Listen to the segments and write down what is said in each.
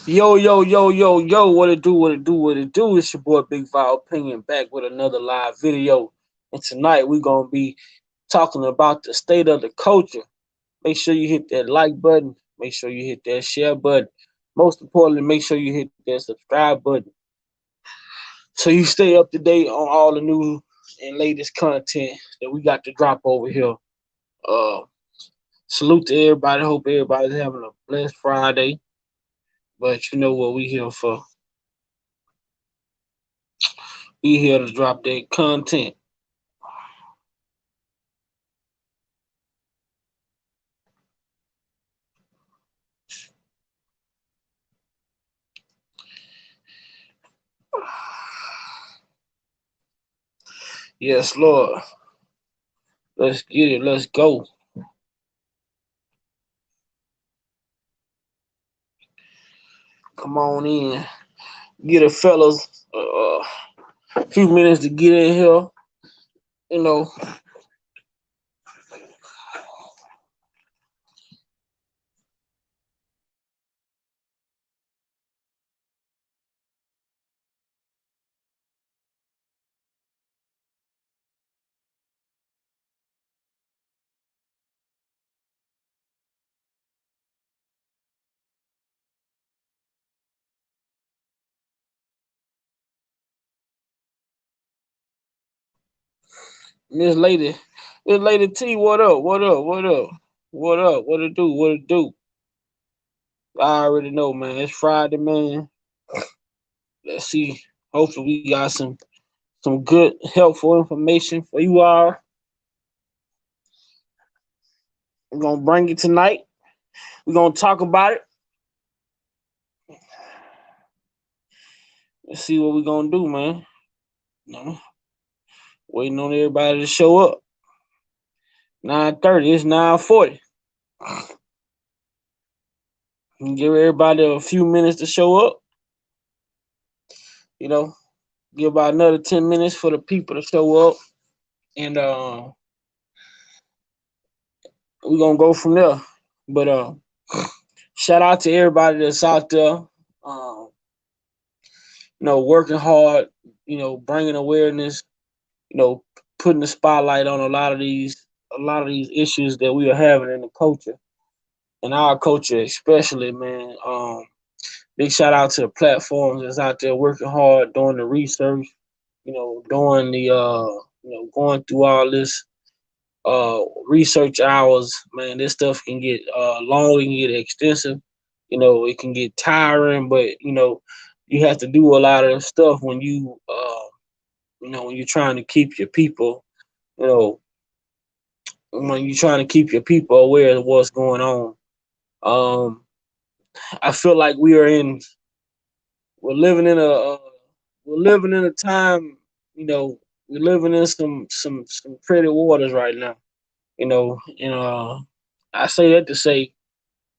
Yo, yo, yo, yo, yo, what it do, what it do, what it do? It's your boy Big Val Opinion back with another live video. And tonight we're going to be talking about the state of the culture. Make sure you hit that like button. Make sure you hit that share button. Most importantly, make sure you hit that subscribe button so you stay up to date on all the new and latest content that we got to drop over here. Uh, Salute to everybody. Hope everybody's having a blessed Friday. But you know what we here for. We here to drop that content. Yes, Lord. Let's get it. Let's go. Come on in. Get a fellas a few minutes to get in here. You know, Miss Lady, Miss Lady T, what up? What up? What up? What up? What it do? What it do? I already know, man. It's Friday, man. Let's see. Hopefully, we got some good, helpful information for you all. We're gonna bring it tonight. We're gonna talk about it. Let's see what we're gonna do, man. You know, waiting on everybody to show up. 9:30. It's 9:40. Give everybody a few minutes to show up. You know, give about another 10 minutes for the people to show up, and we're gonna go from there. But shout out to everybody that's out there. Working hard. Bringing awareness. Putting the spotlight on a lot of these issues that we are having in the culture, in our culture especially, man. Big shout out to the platforms that's out there working hard, doing the research, doing going through all this research hours, man. This stuff can get long, it can get extensive, it can get tiring, but you have to do a lot of stuff when when you're trying to keep your people, you know, when you're trying to keep your people aware of what's going on. Um, I feel like we're living in a time, we're living in some pretty waters right now, and I say that to say,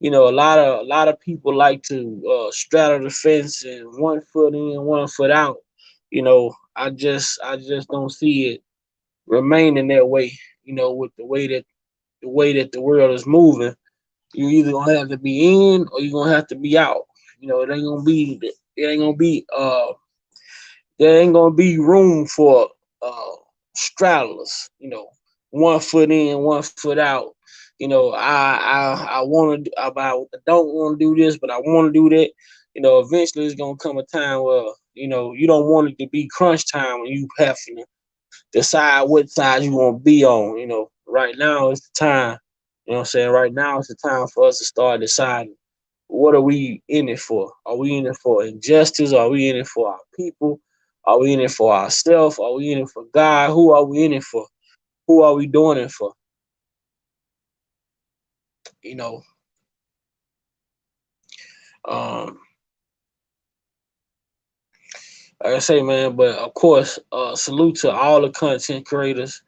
a lot of people like to straddle the fence and one foot in, one foot out. I just don't see it remaining that way. With the way that the world is moving, you either gonna have to be in or you're gonna have to be out. There ain't gonna be room for uh straddlers. One foot in, one foot out. I want to. I don't want to do this, but I want to do that. Eventually it's gonna come a time where you don't want it to be crunch time when you have to decide what side you want to be on. Right now is the time. You know what I'm saying? Right now is the time for us to start deciding what are we in it for? Are we in it for injustice? Are we in it for our people? Are we in it for ourselves? Are we in it for God? Who are we in it for? Who are we doing it for? You know, um, like I say, man. But of course, salute to all the content creators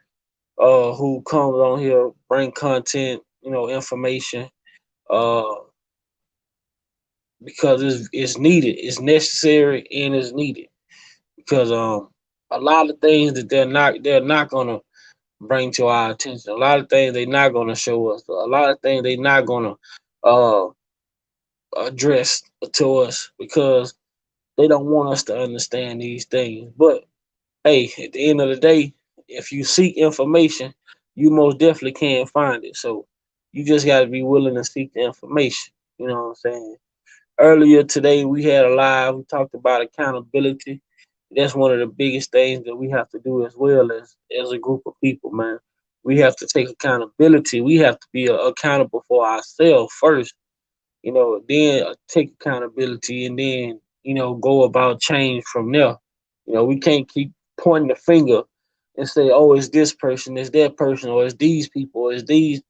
who comes on here, bring content, information, uh, because it's needed, it's necessary, and it's needed. Because a lot of things that they're not gonna bring to our attention. A lot of things they're not gonna show us. A lot of things they're not gonna uh addressed to us because they don't want us to understand these things. But hey, at the end of the day, if you seek information, you most definitely can find it. So you just got to be willing to seek the information. You know what I'm saying? Earlier today, we had a live. We talked about accountability. That's one of the biggest things that we have to do as well as a group of people, man. We have to take accountability. We have to be accountable for ourselves first, then take accountability and then, go about change from there. We can't keep pointing the finger and say, oh, it's this person, it's that person, or it's these people, it's these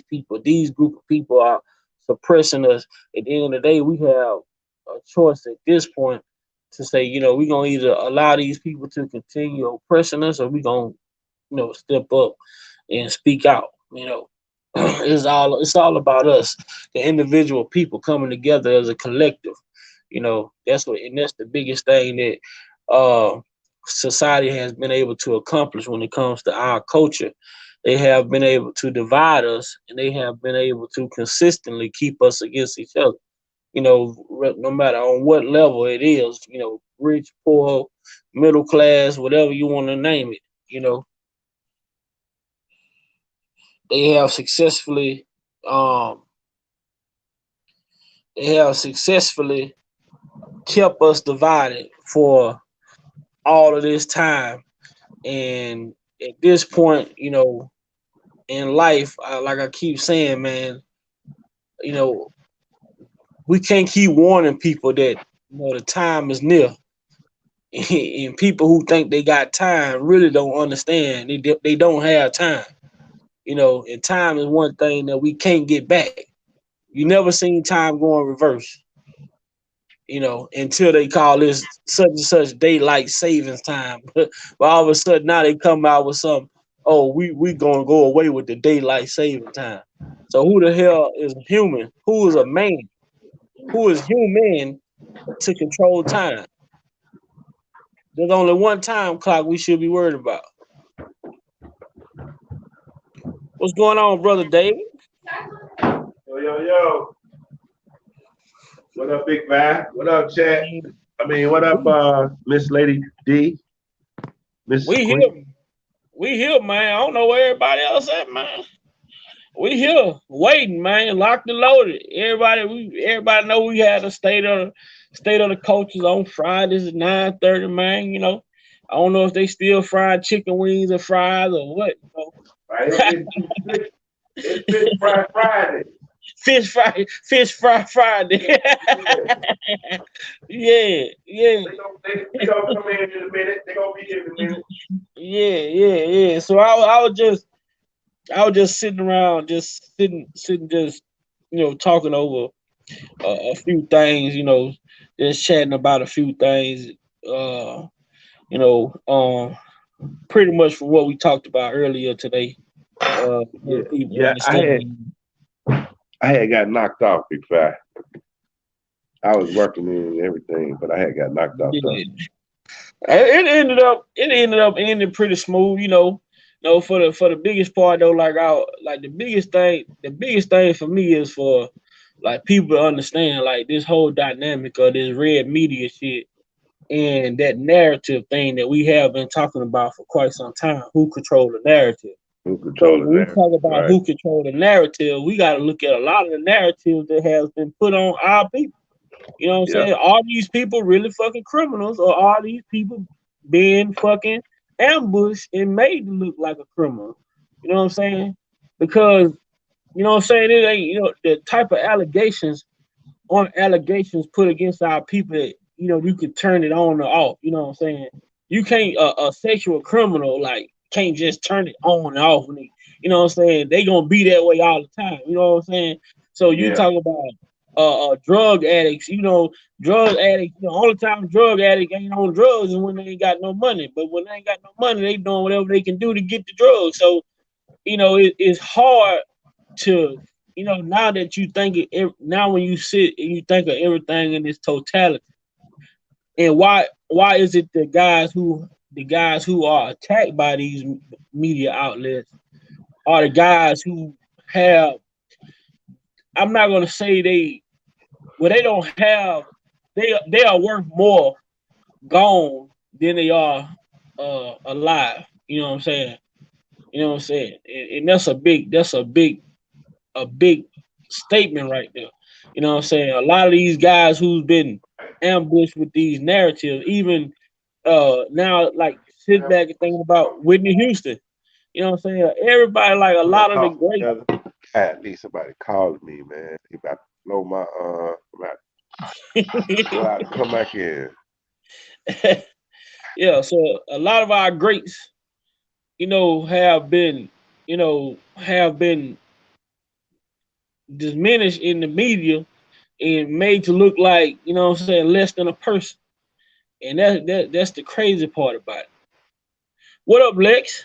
people, these group of people are suppressing us. At the end of the day, we have a choice at this point to say, we're gonna either allow these people to continue oppressing us or we're gonna, step up and speak out. It's all about us, the individual people coming together as a collective. That's the biggest thing that society has been able to accomplish when it comes to our culture. They have been able to divide us, and they have been able to consistently keep us against each other. No matter on what level it is, rich, poor, middle class, whatever you want to name it. They have successfully um they have successfully kept us divided for all of this time. And at this point, in life, like I keep saying, man, you know, we can't keep warning people that the time is near. And people who think they got time really don't understand. They don't have time. And time is one thing that we can't get back. You never seen time go in reverse. Until they call this such and such daylight savings time. But all of a sudden now they come out with some, oh, we gonna go away with the daylight saving time. So who the hell is human? Who is a man? Who is human to control time? There's only one time clock we should be worried about. What's going on, brother David? Yo, yo, yo. What up, Big Five? What up, chat? I mean, what up, Miss Lady D? Miss We Queen? here, we here, man. I don't know where everybody else at, man. We here waiting, man, locked and loaded. Everybody know we had a state of the coaches on Fridays at 9:30, man. I don't know if they still frying chicken wings or fries or what. Right, it's Fish Fry Friday. Fish fry Friday. Yeah, yeah, They gonna come in a minute. They gonna be here in a minute. yeah. So I was just sitting around, just sitting, just talking over a few things, just chatting about a few things, uh, you know, um, pretty much from what we talked about earlier today. Yeah, People yeah. understand. I had got knocked off, Big Five. I was working and everything, but I had got knocked off though. Yeah. It ended up ending pretty smooth, for the biggest part though, like the biggest thing for me is for like people to understand like this whole dynamic of this red media shit and that narrative thing that we have been talking about for quite some time. Who control the narrative? Who So controlling when we there? talk about Right. who control the narrative, we got to look at a lot of the narratives that has been put on our people. You know what I'm Yeah. saying? Are these people really fucking criminals, or are these people being fucking ambushed and made to look like a criminal? You know what I'm saying? Because what I'm saying, it ain't the type of allegations put against our people that you could turn it on or off. You know what I'm saying? You can't a sexual criminal like can't just turn it on and off when what I'm saying, they gonna be that way all the time. You know what I'm saying? So you Yeah. talk about drug addicts, drug addicts, only time drug addict ain't on drugs is when they ain't got no money. But when they ain't got no money, they doing whatever they can do to get the drugs. So it's hard to now that you think now when you sit and you think of everything in its totality, and why is it the guys who are attacked by these media outlets are the guys who have, I'm not going to say where they don't have they are worth more gone than they are alive. You know what I'm saying? You know what I'm saying? And a big statement right there. You know what I'm saying? A lot of these guys who's been ambushed with these narratives, even now like sit back and think about Whitney Houston. You know what I'm saying? Everybody like a We gonna lot of the talk great together. I had need somebody calling me, man. He about to blow my go out and come back in. yeah, so a lot of our greats, have been, have been diminished in the media and made to look like, what I'm saying, less than a person. And that's the crazy part about it. What up, Lex?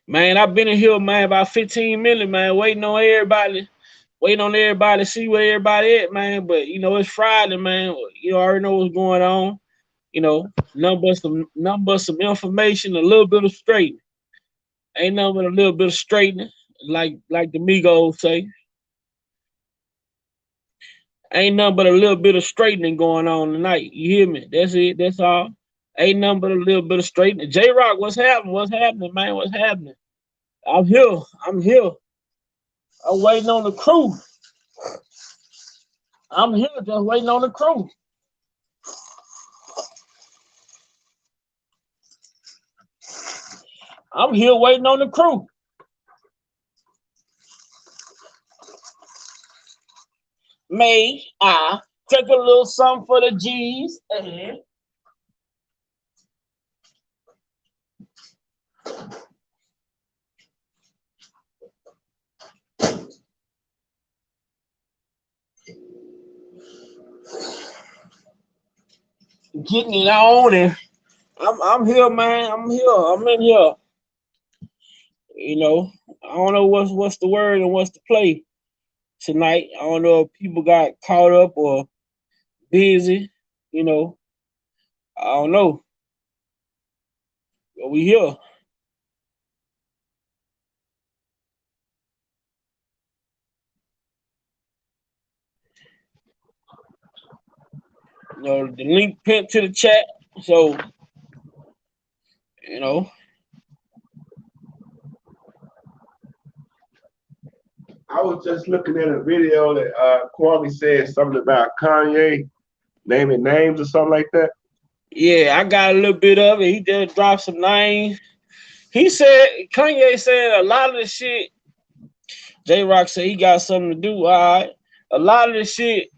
Man, I've been in here, man, about 15 minutes, man, waiting on everybody to see where everybody at, man. But it's Friday, man. You already know what's going on. Nothing but some information, a little bit of straightening. Ain't nothing but a little bit of straightening, like the Migos say. Ain't nothing but a little bit of straightening going on tonight. You hear me? That's it. That's all. Ain't nothing but a little bit of straightening. J Rock, what's happening? What's happening, man? What's happening? I'm here. I'm here. I'm waiting on the crew. I'm here just waiting on the crew. I'm here waiting on the crew. May I take a little something for the G's? And getting it on, and I'm here, man. I'm here. I'm in here. I don't know what's the word and what's the play tonight. I don't know if people got caught up or busy. You know, I don't know. But we here. The link pinned to the chat. So, you know. I was just looking at a video that Kwame said something about Kanye naming names or something like that. Yeah, I got a little bit of it. He just dropped some names. Kanye said a lot of the shit. J Rock said he got something to do. All right. A lot of this shit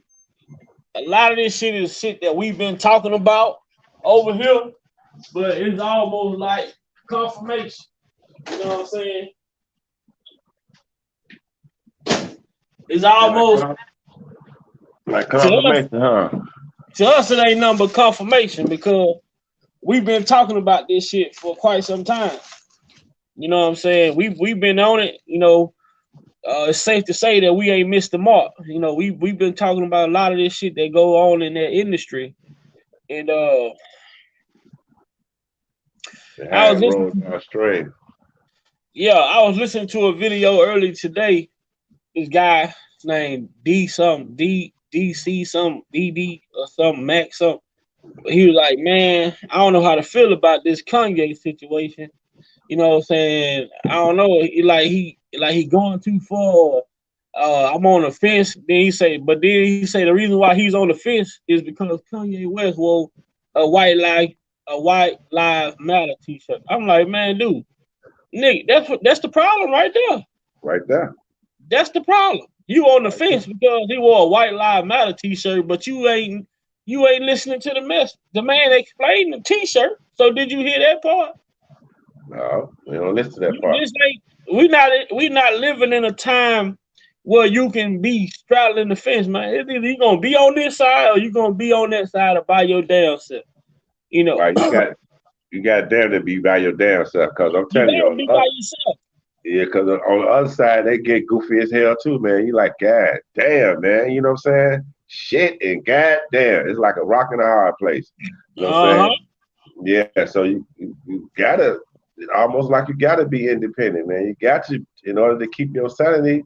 is shit that we've been talking about over here, but it's almost like confirmation. You know what I'm saying? It's almost like confirmation, huh? To us, it ain't nothing but confirmation because we've been talking about this shit for quite some time. You know what I'm saying? We've been on it. It's safe to say that we ain't missed the mark. We've been talking about a lot of this shit that go on in that industry, and I was listening to a video early today. This guy named D DC something DD or something Max something. But he was like, man, I don't know how to feel about this Kanye situation. You know what I'm saying? I don't know. He going too far. I'm on the fence. Then he say the reason why he's on the fence is because Kanye West wore a white lives matter t-shirt. I'm like, man, dude, Nick, that's the problem right there. Right there. That's the problem. You on the fence because he wore a white lives matter t-shirt, but you ain't listening to the message. The man explained the t-shirt. So did you hear that part? No, we don't listen to that part. We not living in a time where you can be straddling the fence, man. It's either you gonna be on this side or you gonna be on that side by your damn self. Right, you got damn to be by your damn self, because I'm telling you, be by yourself. Yeah, because on the other side they get goofy as hell too, man. You like, God damn, man. You know what I'm saying? Shit and god damn, it's like a rock in a hard place. You know what I'm saying? Yeah, so you gotta, almost like you gotta be independent, man. You got to, in order to keep your sanity,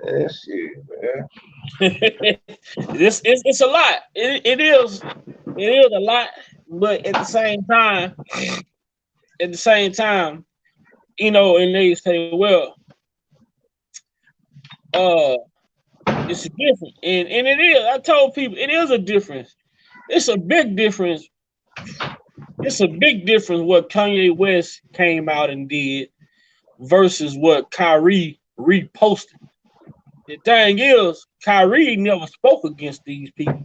Man, shit, man. It's a lot. It is a lot, but at the same time, and they say, well, uh, it's different, and it is. I told people it is a difference. It's a big difference. It's a big difference what Kanye West came out and did versus what Kyrie reposted. The thing is, Kyrie never spoke against these people.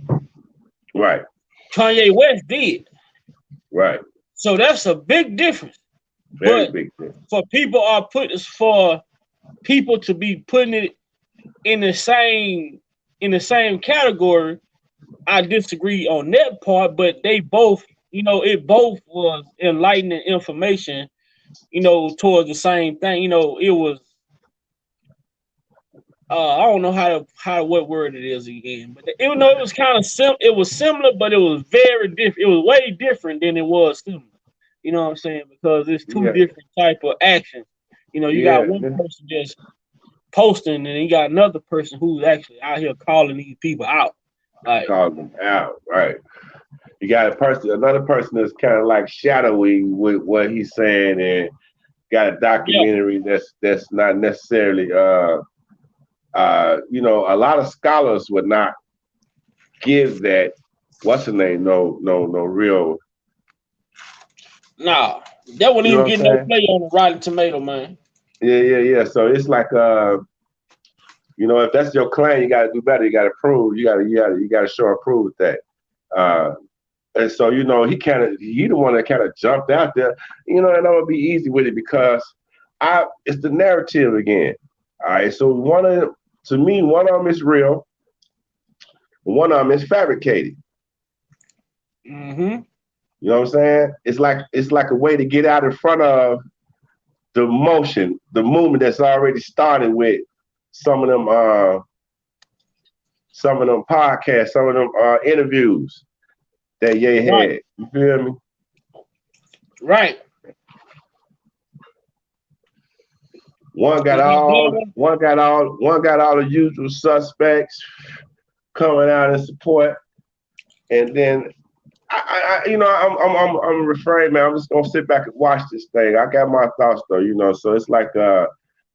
Right. Kanye West did. Right. So that's a big difference. Very But big difference. for people to be putting it in the same category, I disagree on that part. But they both, it both was enlightening information, towards the same thing. It was. I don't know what word it is again, but even though it was kind of it was similar, but it was very different. It was way different than it was similar. You know what I'm saying? Because it's two different type of actions. You got one person just posting, and you got another person who's actually out here calling these people out. Like, calling them out, right? You got another person that's kind of like shadowing with what he's saying, and got a documentary that's not necessarily a lot of scholars would not give that what's the name no real. Nah, that wouldn't even get no play on the Rotten Tomato, man. Yeah. So it's like if that's your claim, you got to do better. You got to prove. You got to show and prove that. And so he the one that kind of jumped out there. And I'm gonna be easy with it because it's the narrative again. All right. So one of them is real. One of them is fabricated. Mm-hmm. You know what I'm saying? It's like a way to get out in front of the movement that's already started with some of them podcasts, some of them interviews that Ye had. You feel me? Right. One got all the usual suspects coming out in support, and then I'm refrain, man. I'm just gonna sit back and watch this thing. I got my thoughts though, so it's like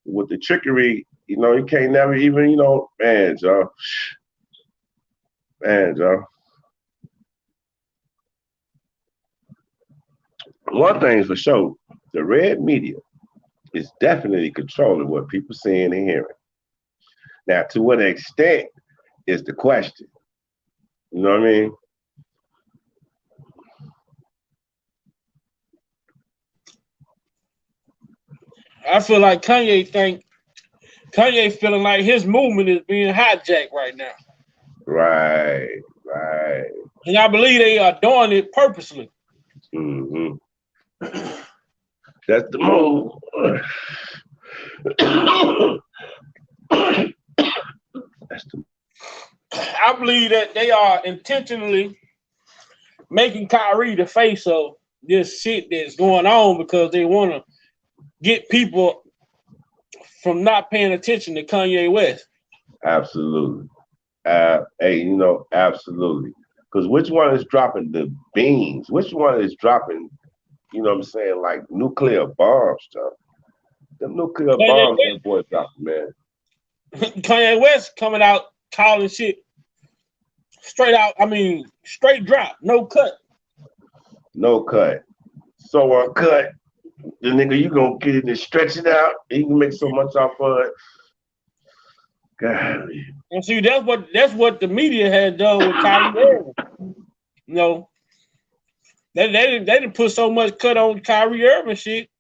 with the trickery, you can't never even, man, Joe. One thing's for sure, the red media is definitely controlling what people seeing and hearing. Now, to what extent is the question? You know what I mean? I feel like Kanye feeling like his movement is being hijacked right now. Right. And I believe they are doing it purposely. Mm-hmm. That's the move. I believe that they are intentionally making Kyrie the face of this shit that's going on because they want to get people from not paying attention to Kanye West. Absolutely. Absolutely. Because which one is dropping the beans? Which one is dropping, like nuclear bombs, John? The nuclear bombs that boy dropping, man. Kanye West coming out calling shit straight out. I mean, straight drop, no cut. No cut. So uncut. The nigga, you gonna get it and stretch it out, and you can make so much off of it. God. And see, that's what the media had done with Kyrie Irving. They didn't put so much cut on Kyrie Irving shit.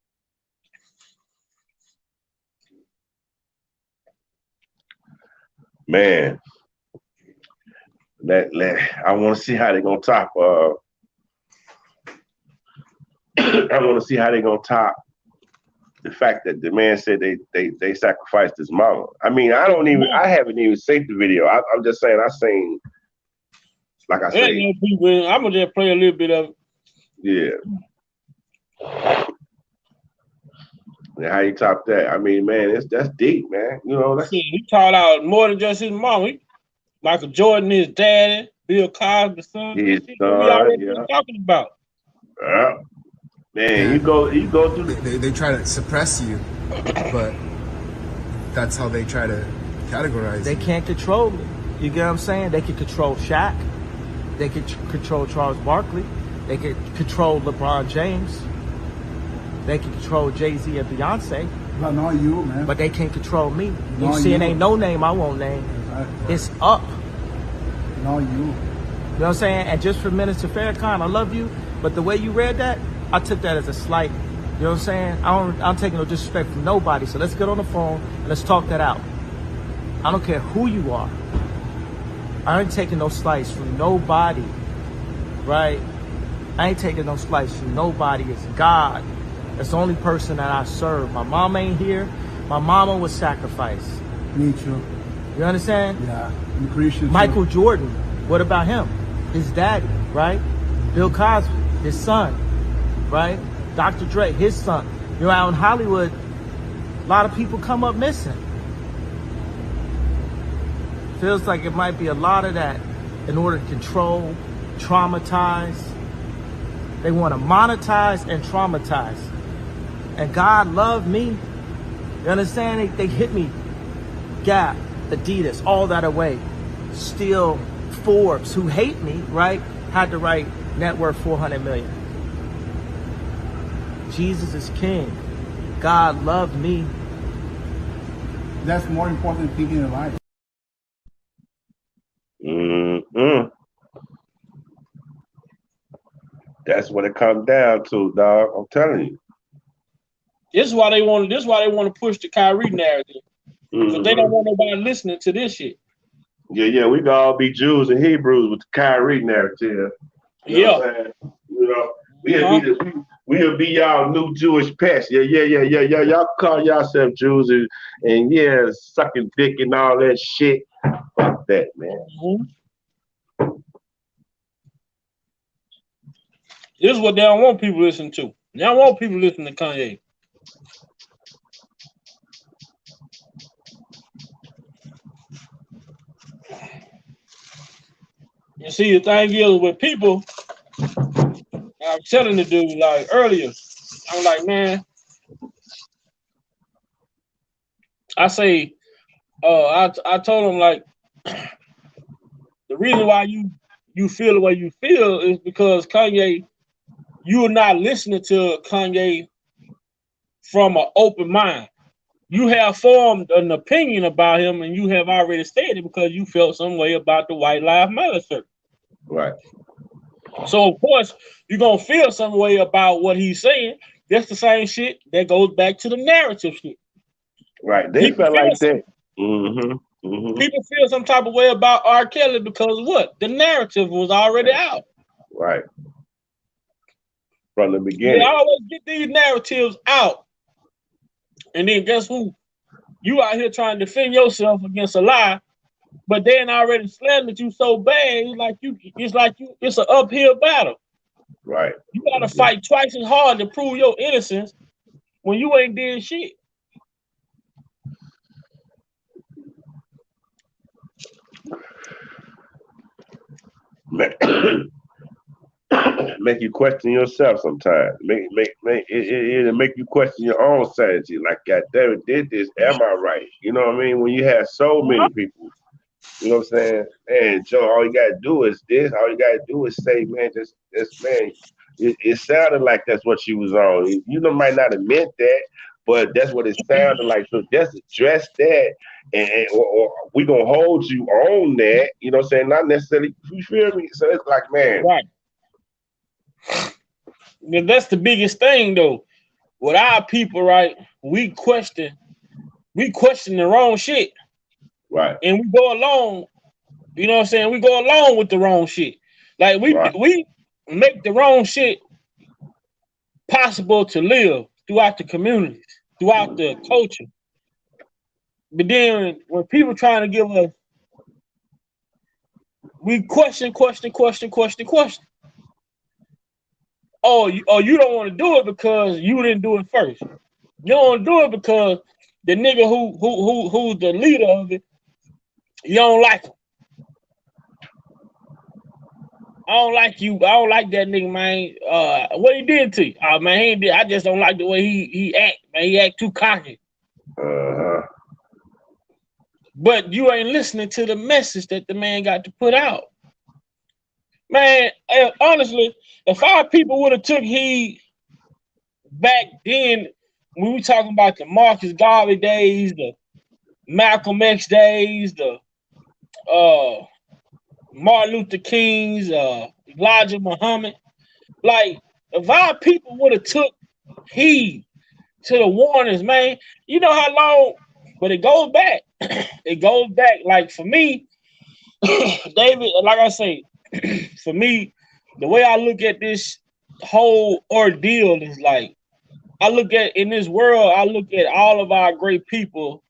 Man, I want to see how they're gonna top. I want to see how they're gonna top the fact that the man said they sacrificed his mama. I mean, I haven't even seen the video. I'm just saying I seen, like I said. I'm gonna just play a little bit of it. Yeah. And how you top that? I mean, man, that's deep, man. You know, that's He taught out more than just his mom. Michael Jordan, his daddy, Bill Cosby, son. his What we already son. been Yeah, talking about. man. Yeah. You go through. They try to suppress you, but that's how they try to categorize. They can't control me. You get what I'm saying? They can control Shaq. They can control Charles Barkley. They can control LeBron James. They can control Jay-Z and Beyonce. But not you, man. But they can't control me. You Not see, it you. ain't no name I won't name. Exactly. It's up. Not you. You know what I'm saying? And just for Minister Farrakhan, I love you, but the way you read that, I took that as a slight. You know what I'm saying? I'm taking no disrespect from nobody. So let's get on the phone and let's talk that out. I don't care who you are. I ain't taking no slice from nobody, right? I ain't taking no slice from nobody. It's God. That's the only person that I serve. My mom ain't here. My mama was sacrificed. Me too. You understand? Yeah. I'm Christian. Michael Jordan, what about him? His daddy, right? Bill Cosby, his son, right? Dr. Dre, his son. You know, out in Hollywood, a lot of people come up missing. Feels like it might be a lot of that in order to control, traumatize. They want to monetize and traumatize. And God loved me. You understand? They hit me. Gap, Adidas, all that away. Still, Forbes, who hate me, right, had to write net worth 400 million. Jesus is king. God loved me. That's more important thing in life. Mm-hmm. That's what it comes down to, dog. I'm telling you. This is why they want. This is why they want to push the Kyrie narrative. Because they don't Mhm. want nobody listening to this shit. Yeah, we can all be Jews and Hebrews with the Kyrie narrative. You know what I'm saying? You know, we'll be y'all new Jewish pests. Yeah. Y'all call yourself Jews and yeah, sucking dick and all that shit. Fuck that, man. Mm-hmm. This is what they don't want people listening to. They don't want people listening to Kanye. You see, the thing is with people, I was telling the dude like earlier, I'm like, man, I say, I told him like, the reason why you feel the way you feel is because Kanye, you are not listening to Kanye from an open mind. You have formed an opinion about him, and you have already stated because you felt some way about the White Lives Matter shirt. Right. So of course you're gonna feel some way about what he's saying. That's the same shit that goes back to the narrative shit. Right. They People felt feel like that. Mm-hmm. People feel some type of way about R. Kelly because what? The narrative was already out. Right. From the They beginning. always get these narratives out. And then guess who? You out here trying to defend yourself against a lie, but they ain't already slandered you so bad. It's an uphill battle. Right. You gotta fight twice as hard to prove your innocence when you ain't did shit. Make you question yourself sometimes. It'll make you question your own sanity. Like, God damn it, did this? Am I right? You know what I mean? When you have so many people, you know what I'm saying? And Joe, all you gotta do is this. All you gotta do is say, man, just man. It sounded like that's what she was on. You know, might not have meant that, but that's what it sounded like. So just address that, or we gonna hold you on that. You know what I'm saying? Not necessarily. You feel me? So it's like, man, Right. That's the biggest thing though. With our people, right? We question the wrong shit. right, And we go along, you know what I'm saying? We go along with the wrong shit. Like we make the wrong shit possible to live throughout the communities, throughout the culture. But then when people trying to give us, we question. Oh, you don't want to do it because you didn't do it first. You don't do it because the nigga who's the leader of it, you don't like him. I don't like you. I don't like that nigga, man. What he did to you? Man, he ain't did. I just don't like the way he act, man. He act too cocky. But you ain't listening to the message that the man got to put out. Man, honestly, if our people would have took heed back then, when we talking about the Marcus Garvey days, the Malcolm X days, the Martin Luther King's, Elijah Muhammad, like if our people would have took heed to the warnings, man, you know how long, but it goes back. It goes back. Like for me, David, like I say, for me, the way I look at this whole ordeal is like, I look at in this world, I look at all of our great people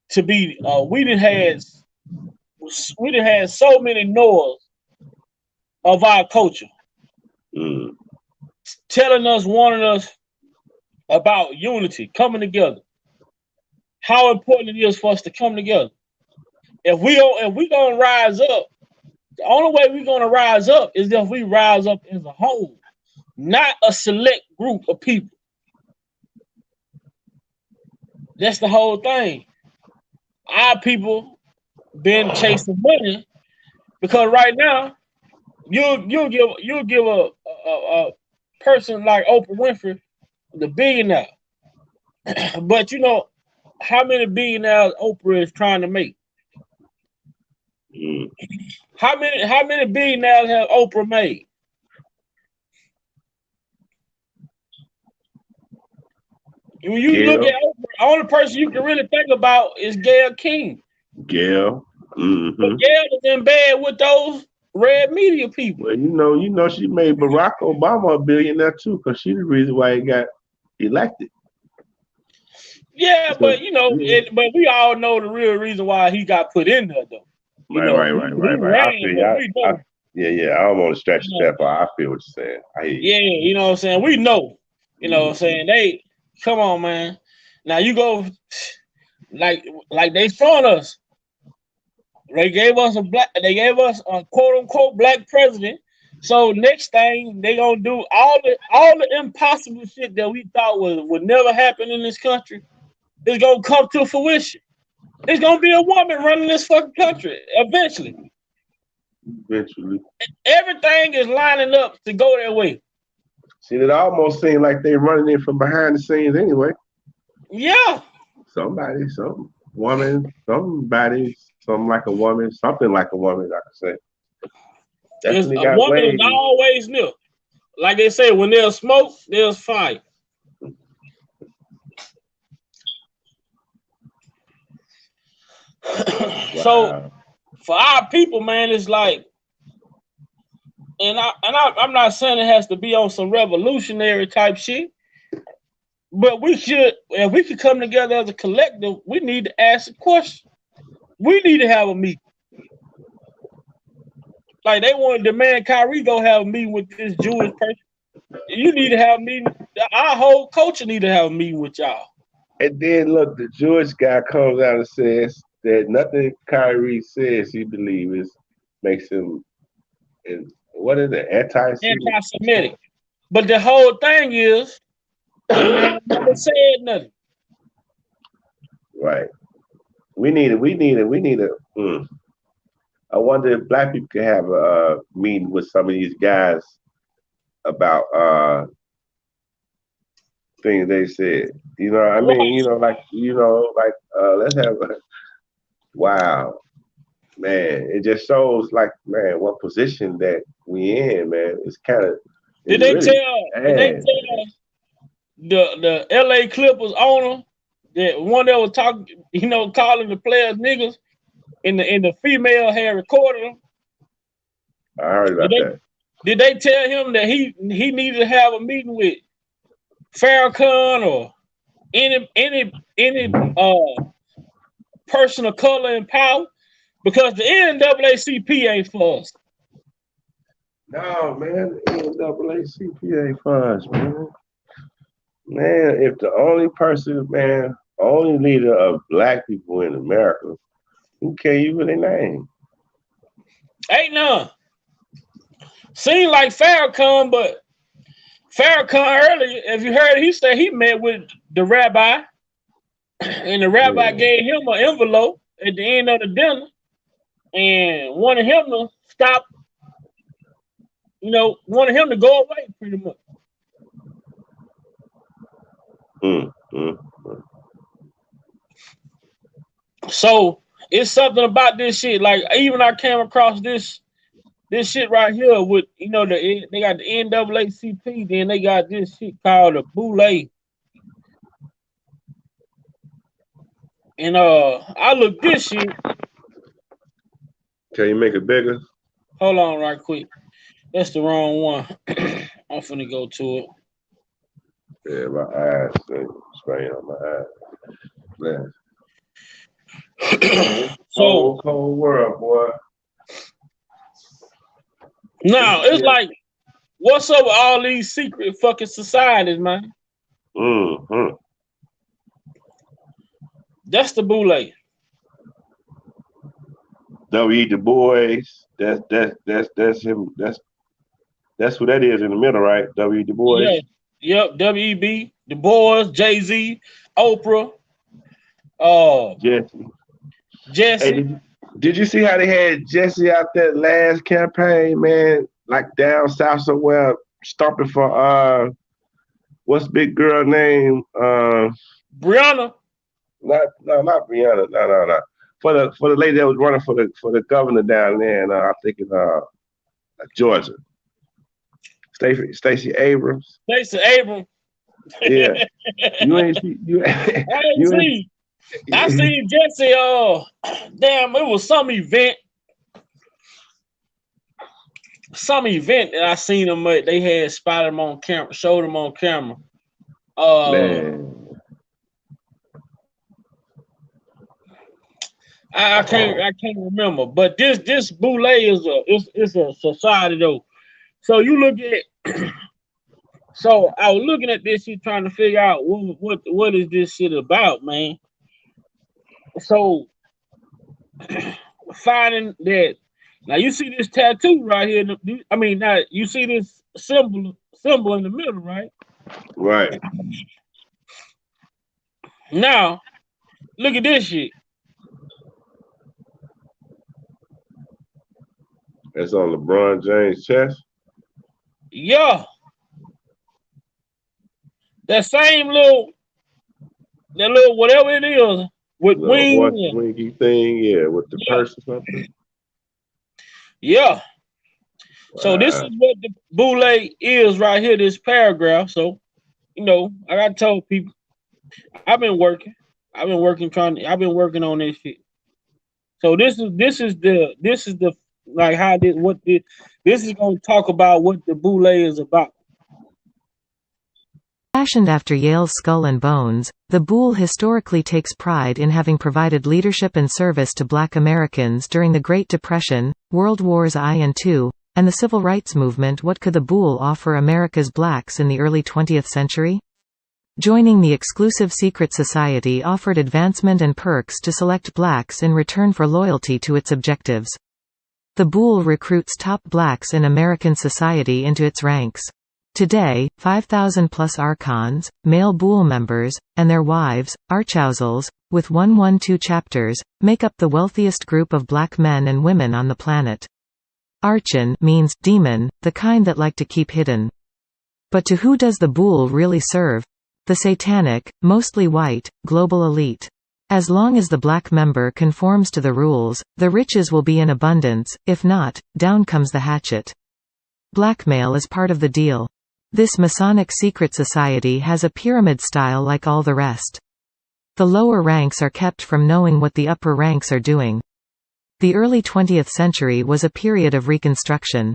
to be, we done had so many Noahs of our culture telling us, warning us about unity, coming together. How important it is for us to come together. If we gonna rise up, the only way we're gonna rise up is if we rise up as a whole, not a select group of people. That's the whole thing. Our people been chasing money because right now you'll give a person like Oprah Winfrey the billionaire, but you know how many billionaires Oprah is trying to make? How many billionaires have Oprah made? When you look at Oprah, the only person you can really think about is Gayle King. Gayle. But Gayle is in bed with those red media people. Well, you know, she made Barack Obama a billionaire too, because she's the reason why he got elected. Yeah, so, but you know, but we all know the real reason why he got put in there, though. Right. I don't want to stretch the step out. I feel what you're saying. I hear you. Yeah, you know what I'm saying? We know. You know what I'm saying? Come on, man. Now you go like they front us. They gave us a quote unquote black president. So next thing they gonna do all the impossible shit that we thought would never happen in this country is gonna come to fruition. There's gonna be a woman running this fucking country eventually. Everything is lining up to go that way. See, it almost seems like they're running in from behind the scenes anyway. Yeah. Something like a woman, something like a woman, I could say. Definitely a woman is always new. Like they say, when there's smoke, there's fire. Wow. So for our people, man, it's like, and I'm not saying it has to be on some revolutionary type shit, but if we could come together as a collective, we need to ask a question. We need to have a meeting. Like they want to demand Kyrie go have a meeting with this Jewish person. You need to have a meeting. Our whole culture need to have a meeting with y'all. And then look, the Jewish guy comes out and says that nothing Kyrie says he believes makes him, what is it, anti-Semitic. But the whole thing is, he never said nothing. Right. We need a. I wonder if black people could have a meeting with some of these guys about things they said. You know what I mean? Let's have a. Wow, man! It just shows, like, man, what position that we in, man. It's kind of. Did they tell the LA Clippers owner, that one that was talking, calling the players niggas, and the female had recorded them? I heard about that. Did they tell him that he needed to have a meeting with Farrakhan or any person of color in power? Because the NAACP ain't for us. No, man, the NAACP ain't for us, man. Man, if the only person, man, only leader of black people in America, who can't even their name? Ain't none. Seemed like Farrakhan, but Farrakhan earlier, if you heard, he said he met with the rabbi, and the rabbi Yeah. gave him an envelope at the end of the dinner, and wanted him to stop, wanted him to go away pretty much. Mm, mm. So it's something about this shit. Like even I came across this shit right here with they got the NAACP, then they got this shit called a Boule. And I looked this shit. Can you make it bigger? Hold on right quick. That's the wrong one. I'm finna go to it. Yeah, my eyes, spraying on my eyes. Man. So Cold world, boy. now it's like, what's up with all these secret fucking societies, man? Mm-hmm. That's the Boule. W.E. Du Bois. That's him. That's who that is in the middle, right? W.E. Du Bois. Yeah. Yep. W.E.B. Du Bois, Jay-Z, Oprah, Jesse. Jesse. Hey, did you see how they had Jesse out that last campaign, man? Like down south somewhere, stomping for what's big girl name? Brianna. Not Brianna. No. For the lady that was running for the governor down there, and I think in Georgia. Stacey Abrams. Stacey Abrams. Yeah. You ain't see I seen Jesse. Damn, it was some event. That I seen them at. They had spotted him on camera, showed him on camera. Man. I can't remember, but this Boule is a society though. So you look at. So I was looking at this shit, trying to figure out what is this shit about, man. So finding that now you see this tattoo right here. I mean, now you see this symbol in the middle, right? Right. Now look at this shit. That's on LeBron James' chest. Yeah. That same little whatever it is with wings. Wingy thing, yeah, with the purse or something. Yeah. Wow. So this is what the Boule is right here, this paragraph. So, I gotta tell people I've been working on this shit. So this is the like how this is gonna talk about what the Boule is about. Fashioned after Yale's Skull and Bones, the Boule historically takes pride in having provided leadership and service to Black Americans during the Great Depression, World Wars I and II, and the Civil Rights Movement. What could the Boule offer America's blacks in the early 20th century? Joining the exclusive secret society offered advancement and perks to select blacks in return for loyalty to its objectives. The Boule recruits top blacks in American society into its ranks. Today, 5,000-plus archons, male Boule members, and their wives, archousels, with 112 chapters, make up the wealthiest group of black men and women on the planet. Archon means demon, the kind that like to keep hidden. But to who does the Boule really serve? The satanic, mostly white, global elite. As long as the black member conforms to the rules, the riches will be in abundance. If not, down comes the hatchet. Blackmail is part of the deal. This Masonic secret society has a pyramid style like all the rest. The lower ranks are kept from knowing what the upper ranks are doing. The early 20th century was a period of reconstruction.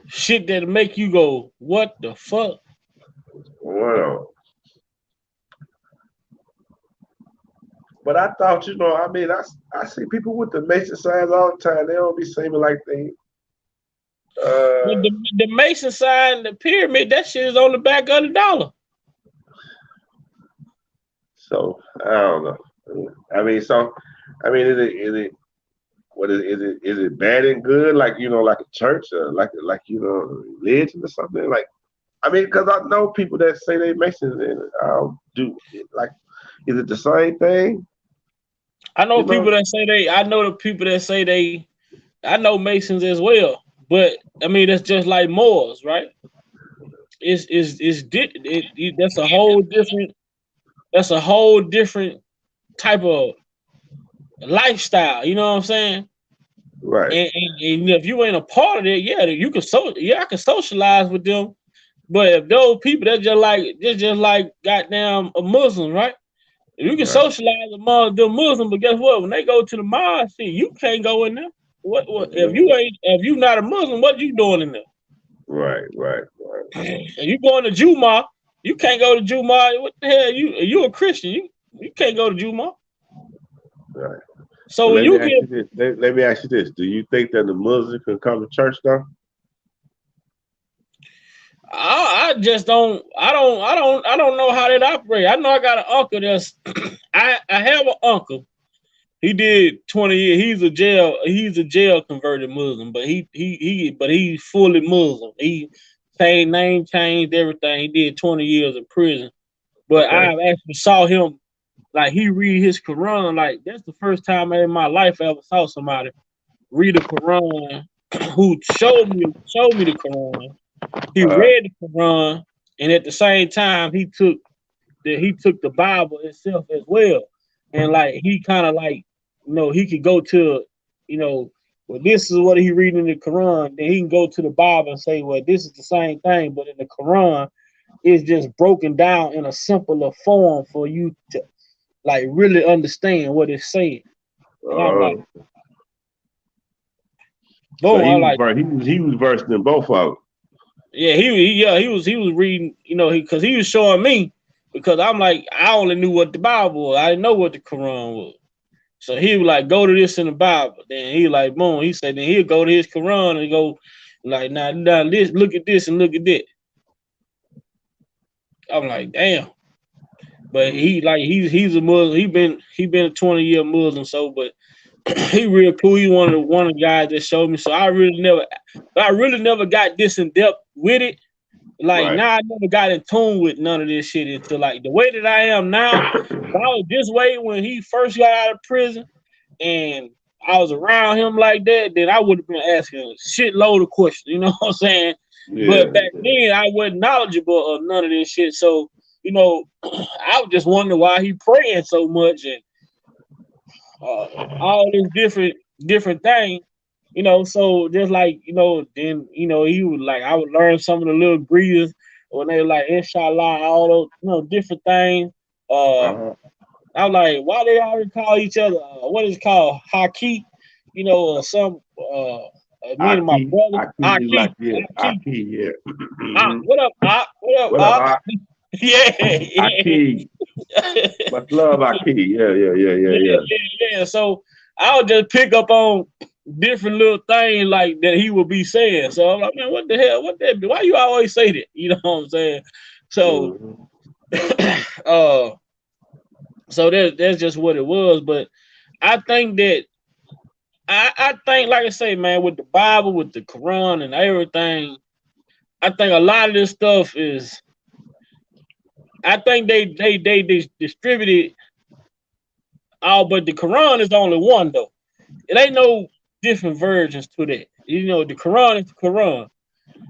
Shit that'll make you go, what the fuck? Wow. But I thought, I mean, I see people with the Mason signs all the time. They don't be seeming like they. But the Mason sign, the pyramid, that shit is on the back of the dollar. So I don't know. I mean, is it what is it bad and good? Like like a church, or like religion or something? Like, I mean, because I know people that say they Masons, and do like, is it the same thing? I know people that say they. I know the people that say they. I know Masons as well, but I mean that's just like Moors, right? That's a whole different. That's a whole different type of lifestyle. You know what I'm saying? Right. And if you ain't a part of it, yeah, you can I can socialize with them. But if those people they're just like goddamn a Muslim, right? You can socialize among the Muslims, but guess what? When they go to the mosque, you can't go in there. What if you not a Muslim, what you doing in there? Right. If you going to Juma, you can't go to Juma. What the hell? You a Christian? You can't go to Juma. Right. So well, when you get let me ask you this: do you think that the Muslim can come to church though? I just don't. I don't know how that operates. I know I got an uncle that's. I have an uncle. He did 20 years. He's a jail converted Muslim, but he's fully Muslim. He changed name, changed everything. He did 20 years in prison. But Okay. I actually saw him, like he read his Quran. Like that's the first time in my life I ever saw somebody read the Quran who showed me the Quran. He read the Quran, and at the same time he took the Bible itself as well. And like he kind of like, he could go to, well, this is what he reading in the Quran. Then he can go to the Bible and say, well, this is the same thing, but in the Quran, it's just broken down in a simpler form for you to like really understand what it's saying. And I'm like, boom! So he was versed in both of them. Yeah, he was reading, because he was showing me, because I'm like, I only knew what the Bible was. I didn't know what the Quran was. So he was like, go to this in the Bible. Then he like, boom, he said, then he'll go to his Quran and go like, now this, look at this and look at that. I'm like, damn. But he's a Muslim. He been a 20-year Muslim, so but he real cool. He one of the guys that showed me. So I really never got this in depth with it. Like now, I never got in tune with none of this shit until like the way that I am now. If I was this way when he first got out of prison, and I was around him like that, then I would have been asking a shitload of questions. You know what I'm saying? Yeah, but back then, I wasn't knowledgeable of none of this shit. So I was just wondering why he praying so much and all this different things. So just like, then, he would like, I would learn some of the little greetings when they were like, inshallah, all those, different things. I was like, why they always call each other, what is it called? Haki, some, me and my brother. Haki, yeah. What up, Ak? What up, Ak? Yeah. Haki. Much love, Haki. Yeah. So I would just pick up on different little things like that he would be saying. So I'm like, man, what the hell? Why you always say that? You know what I'm saying? So, so that's just what it was. But I think that I think, like I say, man, with the Bible, with the Quran and everything, I think a lot of this stuff is. I think they distributed all, but the Quran is only one though. It ain't no different versions to that. The Quran is the Quran.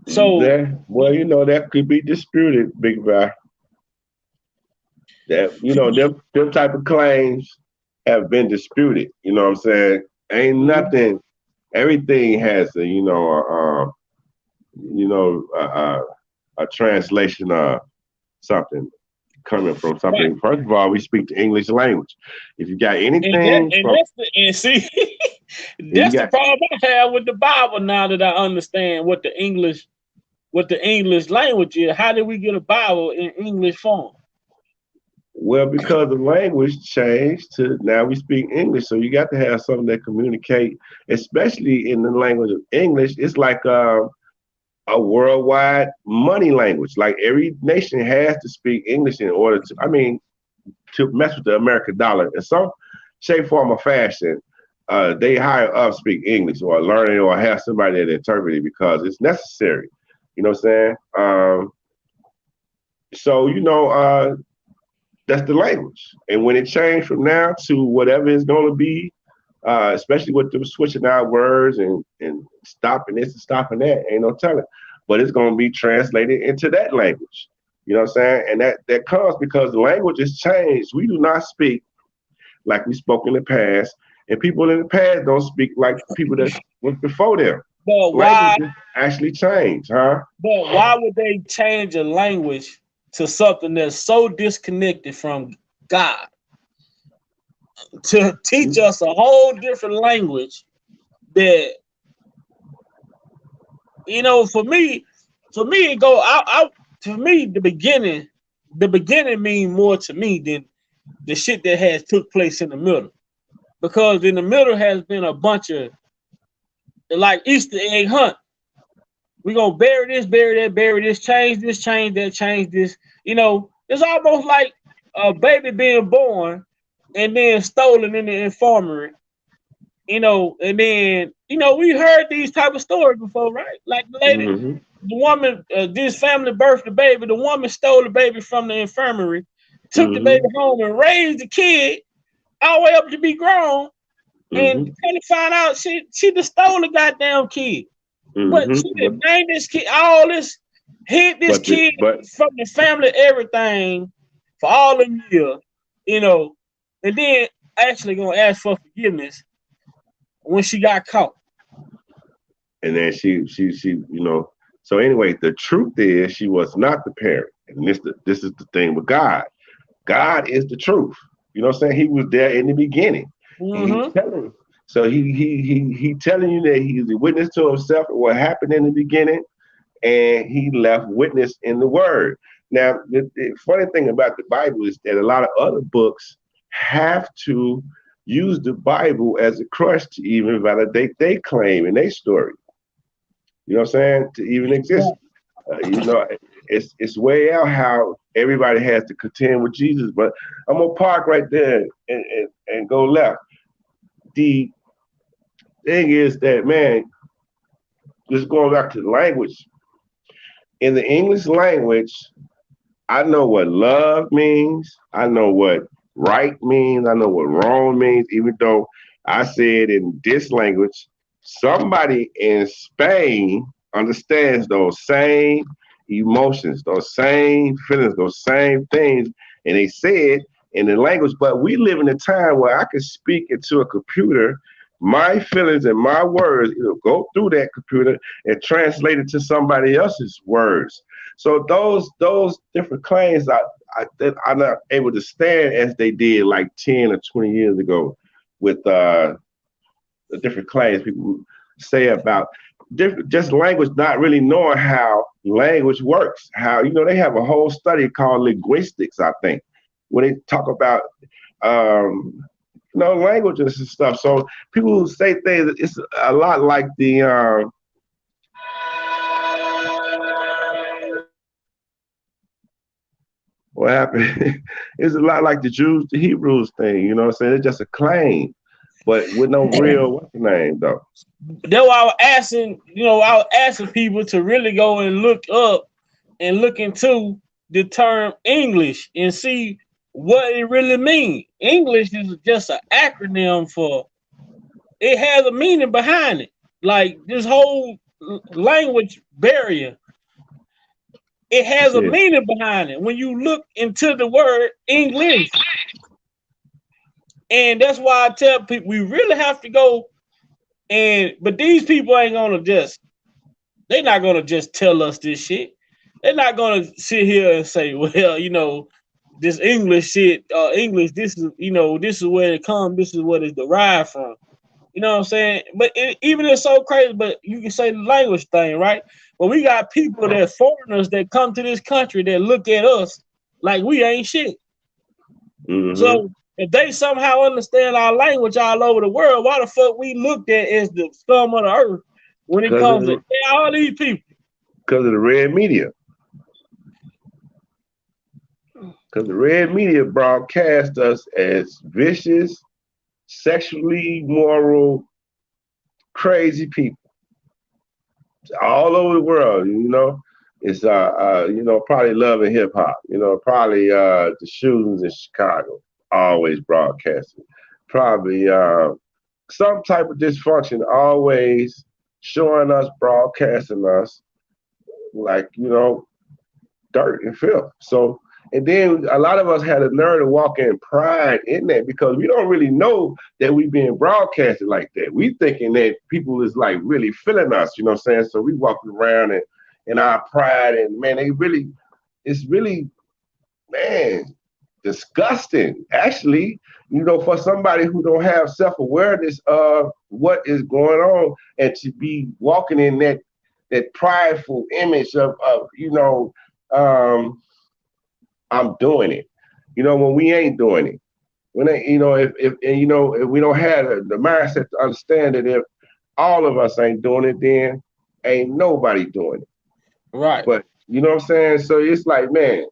So that could be disputed, big guy. That them type of claims have been disputed. You know what I'm saying? Ain't nothing. Everything has a a translation of something coming from something. Right. First of all, we speak the English language. If you got anything, that's the problem I have with the Bible now that I understand what the English language is. How did we get a Bible in English form? Well, because the language changed to now we speak English, so you got to have something that communicate, especially in the language of English. It's like a worldwide money language. Like every nation has to speak English in order to, I mean, to mess with the American dollar in some shape, form, or fashion. They hire us speak English or learn it or have somebody that interpret it because it's necessary. You know what I'm saying? So that's the language. And when it changed from now to whatever it's going to be, especially with them switching out words and stopping this and stopping that, ain't no telling. But it's going to be translated into that language. You know what I'm saying? And that comes because the language has changed. We do not speak like we spoke in the past, and people in the past don't speak like people that was before them. But why actually changed, huh? But why would they change a language to something that's so disconnected from God? To teach us a whole different language that, for me it go out to me the beginning mean more to me than the shit that has took place in the middle. Because in the middle has been a bunch of like Easter egg hunt. We gonna bury this, bury that, bury this, change that, change this. It's almost like a baby being born and then stolen in the infirmary. And then we heard these type of stories before, right? Like the lady, the woman, this family birthed the baby. The woman stole the baby from the infirmary, took the baby home and raised the kid all the way up to be grown. And kind of find out she just stole the goddamn kid. But she didn't name this kid, all this, hid this kid from the family, everything for all them years, and then actually gonna ask for forgiveness when she got caught. And then she so anyway, the truth is she was not the parent. And this is the thing with God. God is the truth. You know what I'm saying? He was there in the beginning. He's telling, so he telling you that he's a witness to himself and what happened in the beginning, and he left witness in the word. Now, the funny thing about the Bible is that a lot of other books have to use the Bible as a crutch to even validate their claim and their story. You know what I'm saying? To even exist. It's way out how everybody has to contend with Jesus. But I'm gonna park right there and go left. The thing is that, man, just going back to the language. In the English language, I know what love means. I know what right means. I know what wrong means, even though I say it in this language. Somebody in Spain understands those same emotions, those same feelings, those same things, and they say it in the language. But we live in a time where I can speak into a computer, my feelings and my words, it'll go through that computer and translate it to somebody else's words. So those different claims I'm not able to stand as they did like 10 or 20 years ago with the different claims people say about just language, not really knowing how language works. How, they have a whole study called linguistics, I think, where they talk about languages and stuff. So people who say things, it's a lot like the what happened? It's a lot like the Jews, the Hebrews thing, you know what I'm saying? It's just a claim, but with no real what's the name though. That's why I was asking people to really go and look up and look into the term English and see what it really means. English is just an acronym for, it has a meaning behind it. Like this whole language barrier, it has a meaning behind it when you look into the word English. And that's why I tell people we really have to go. But these people ain't gonna they're not gonna just tell us this shit. They're not gonna sit here and say, well, this English shit, English, this is where it comes, this is what it's derived from. You know what I'm saying? But even it's so crazy, but you can say the language thing, right? But we got people that foreigners that come to this country that look at us like we ain't shit. So if they somehow understand our language all over the world, why the fuck we looked at as the scum of the earth when it comes to all these people? Because of the red media. Because the red media broadcast us as vicious, sexually moral, crazy people all over the world. It's probably Love and Hip Hop. Probably the shootings in Chicago, always broadcasting. Probably some type of dysfunction, always showing us, broadcasting us like dirt and filth. So, and then a lot of us had a nerve to walk in pride in that because we don't really know that we being broadcasted like that. We thinking that people is like really feeling us, you know what I'm saying? So we walking around and in our pride, and man, it's really, man, disgusting. Actually, for somebody who don't have self-awareness of what is going on and to be walking in that prideful image of I'm doing it. When we ain't doing it. When if we don't have the mindset to understand that if all of us ain't doing it, then ain't nobody doing it. Right. But you know what I'm saying? So it's like, man,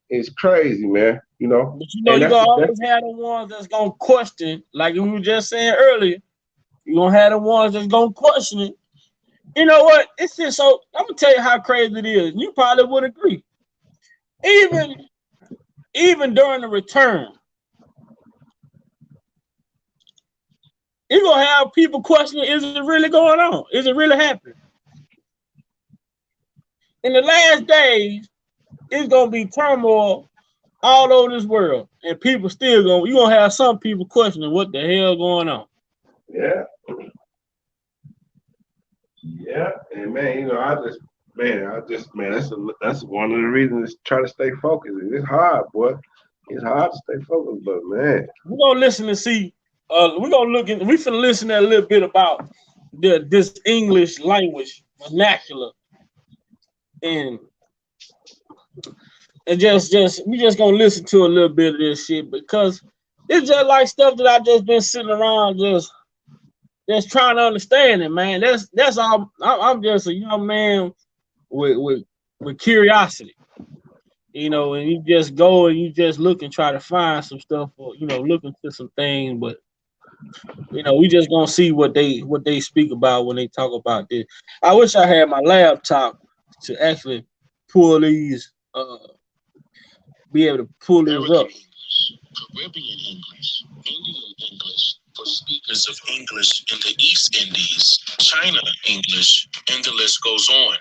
it's crazy, man. But you're gonna always have the ones that's gonna question, like we were just saying earlier. You're gonna have the ones that's gonna question it. You know what? It's just so. I'm gonna tell you how crazy it is. You probably would agree. Even during the return, you're gonna have people questioning: is it really going on? Is it really happening? In the last days, it's gonna be turmoil all over this world, and people still you're gonna have some people questioning what the hell going on. Yeah. Yeah, and man, that's one of the reasons to try to stay focused. It's hard, boy. It's hard to stay focused, but man, we're gonna listen to see. We're gonna look at. We finna listen to a little bit about this English language vernacular, and we just gonna listen to a little bit of this shit because it's just like stuff that I just been sitting around just trying to understand it, man. That's all. I'm just a young man with curiosity, and you just go and you just look and try to find some stuff, or look into some things. But we just gonna see what they speak about when they talk about this. I wish I had my laptop to actually pull these, be able to pull these up. Caribbean English, Indian English for speakers of English in the East Indies, China English, and the list goes on.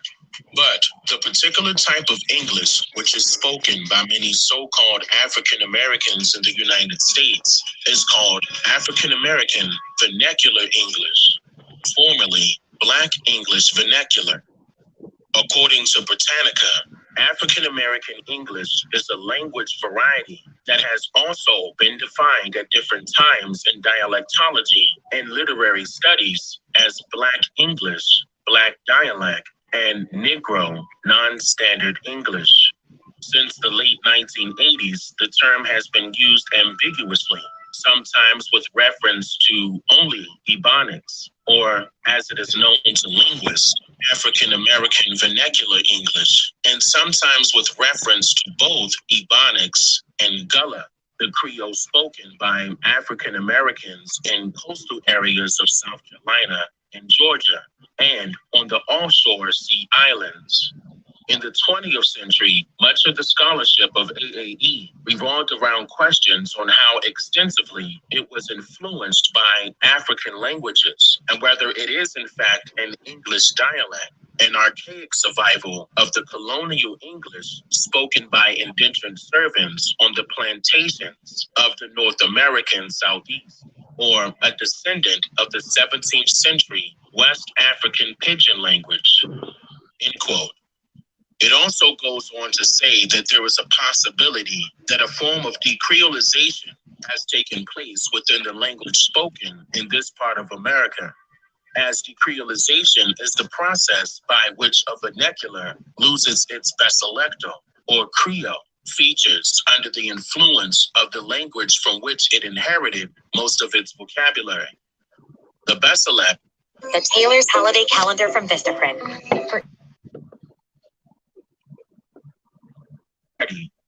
But the particular type of English which is spoken by many so-called African Americans in the United States is called African American Vernacular English, formerly Black English Vernacular. According to Britannica, African American English is a language variety that has also been defined at different times in dialectology and literary studies as Black English, Black dialect, and Negro non-standard English. Since the late 1980s, the term has been used ambiguously, sometimes with reference to only Ebonics, or as it is known to linguists, African American Vernacular English, and sometimes with reference to both Ebonics and Gullah, the Creole spoken by African Americans in coastal areas of South Carolina and Georgia, and on the offshore sea islands. In the 20th century, much of the scholarship of AAE revolved around questions on how extensively it was influenced by African languages and whether it is in fact an English dialect, an archaic survival of the colonial English spoken by indentured servants on the plantations of the North American Southeast, or a descendant of the 17th century West African pidgin language, end quote. It also goes on to say that there is a possibility that a form of decreolization has taken place within the language spoken in this part of America, as decreolization is the process by which a vernacular loses its basilecto, or Creole, features under the influence of the language from which it inherited most of its vocabulary. The Besselab, the Taylor's Holiday Calendar from Vistaprint.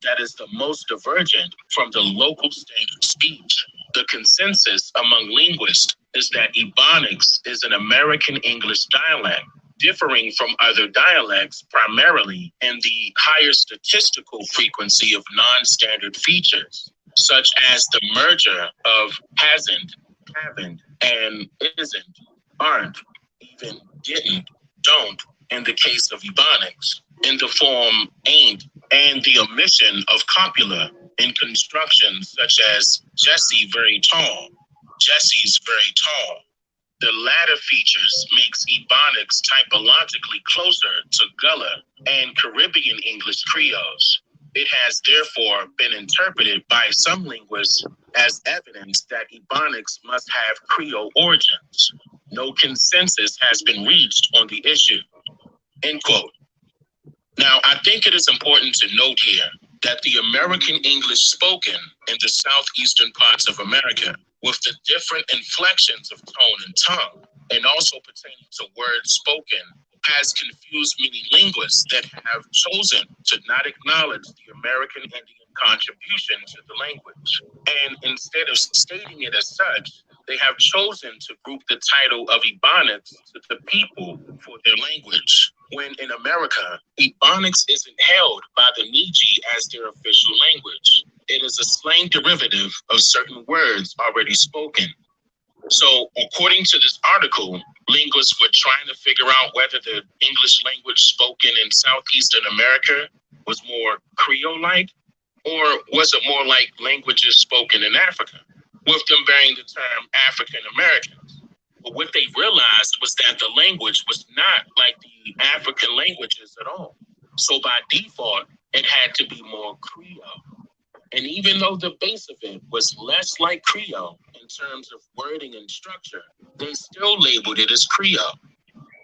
That is the most divergent from the local standard speech. The consensus among linguists is that Ebonics is an American English dialect, differing from other dialects primarily in the higher statistical frequency of non-standard features, such as the merger of hasn't, haven't, and isn't, aren't, even, didn't, don't, in the case of Ebonics, in the form ain't, and the omission of copula in constructions such as Jesse very tall, Jesse's very tall. The latter features makes Ebonics typologically closer to Gullah and Caribbean English Creoles. It has therefore been interpreted by some linguists as evidence that Ebonics must have Creole origins. No consensus has been reached on the issue. End quote. Now, I think it is important to note here that the American English spoken in the southeastern parts of America, with the different inflections of tone and tongue, and also pertaining to words spoken, has confused many linguists that have chosen to not acknowledge the American Indian contribution to the language. And instead of stating it as such, they have chosen to group the title of Ebonics to the people for their language, when in America, Ebonics isn't held by the Niji as their official language. It is a slang derivative of certain words already spoken. So, according to this article, linguists were trying to figure out whether the English language spoken in Southeastern America was more Creole-like, or was it more like languages spoken in Africa, with them bearing the term African Americans. But what they realized was that the language was not like the African languages at all. So by default, it had to be more Creole. And even though the base of it was less like Creole in terms of wording and structure, they still labeled it as Creole.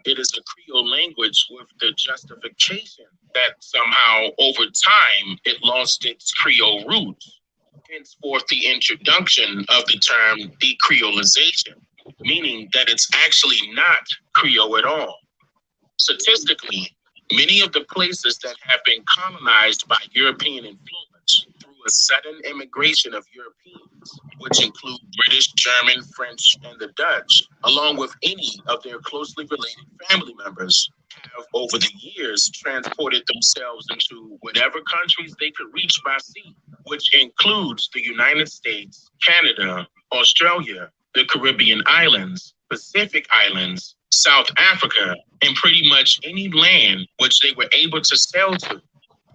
It is a Creole language with the justification that somehow over time it lost its Creole roots. Henceforth, the introduction of the term decreolization, meaning that it's actually not Creole at all. Statistically, many of the places that have been colonized by European influence through a sudden immigration of Europeans, which include British, German, French, and the Dutch, along with any of their closely related family members, have over the years transported themselves into whatever countries they could reach by sea, which includes the United States, Canada, Australia, the Caribbean islands, Pacific islands, South Africa, and pretty much any land which they were able to sail to,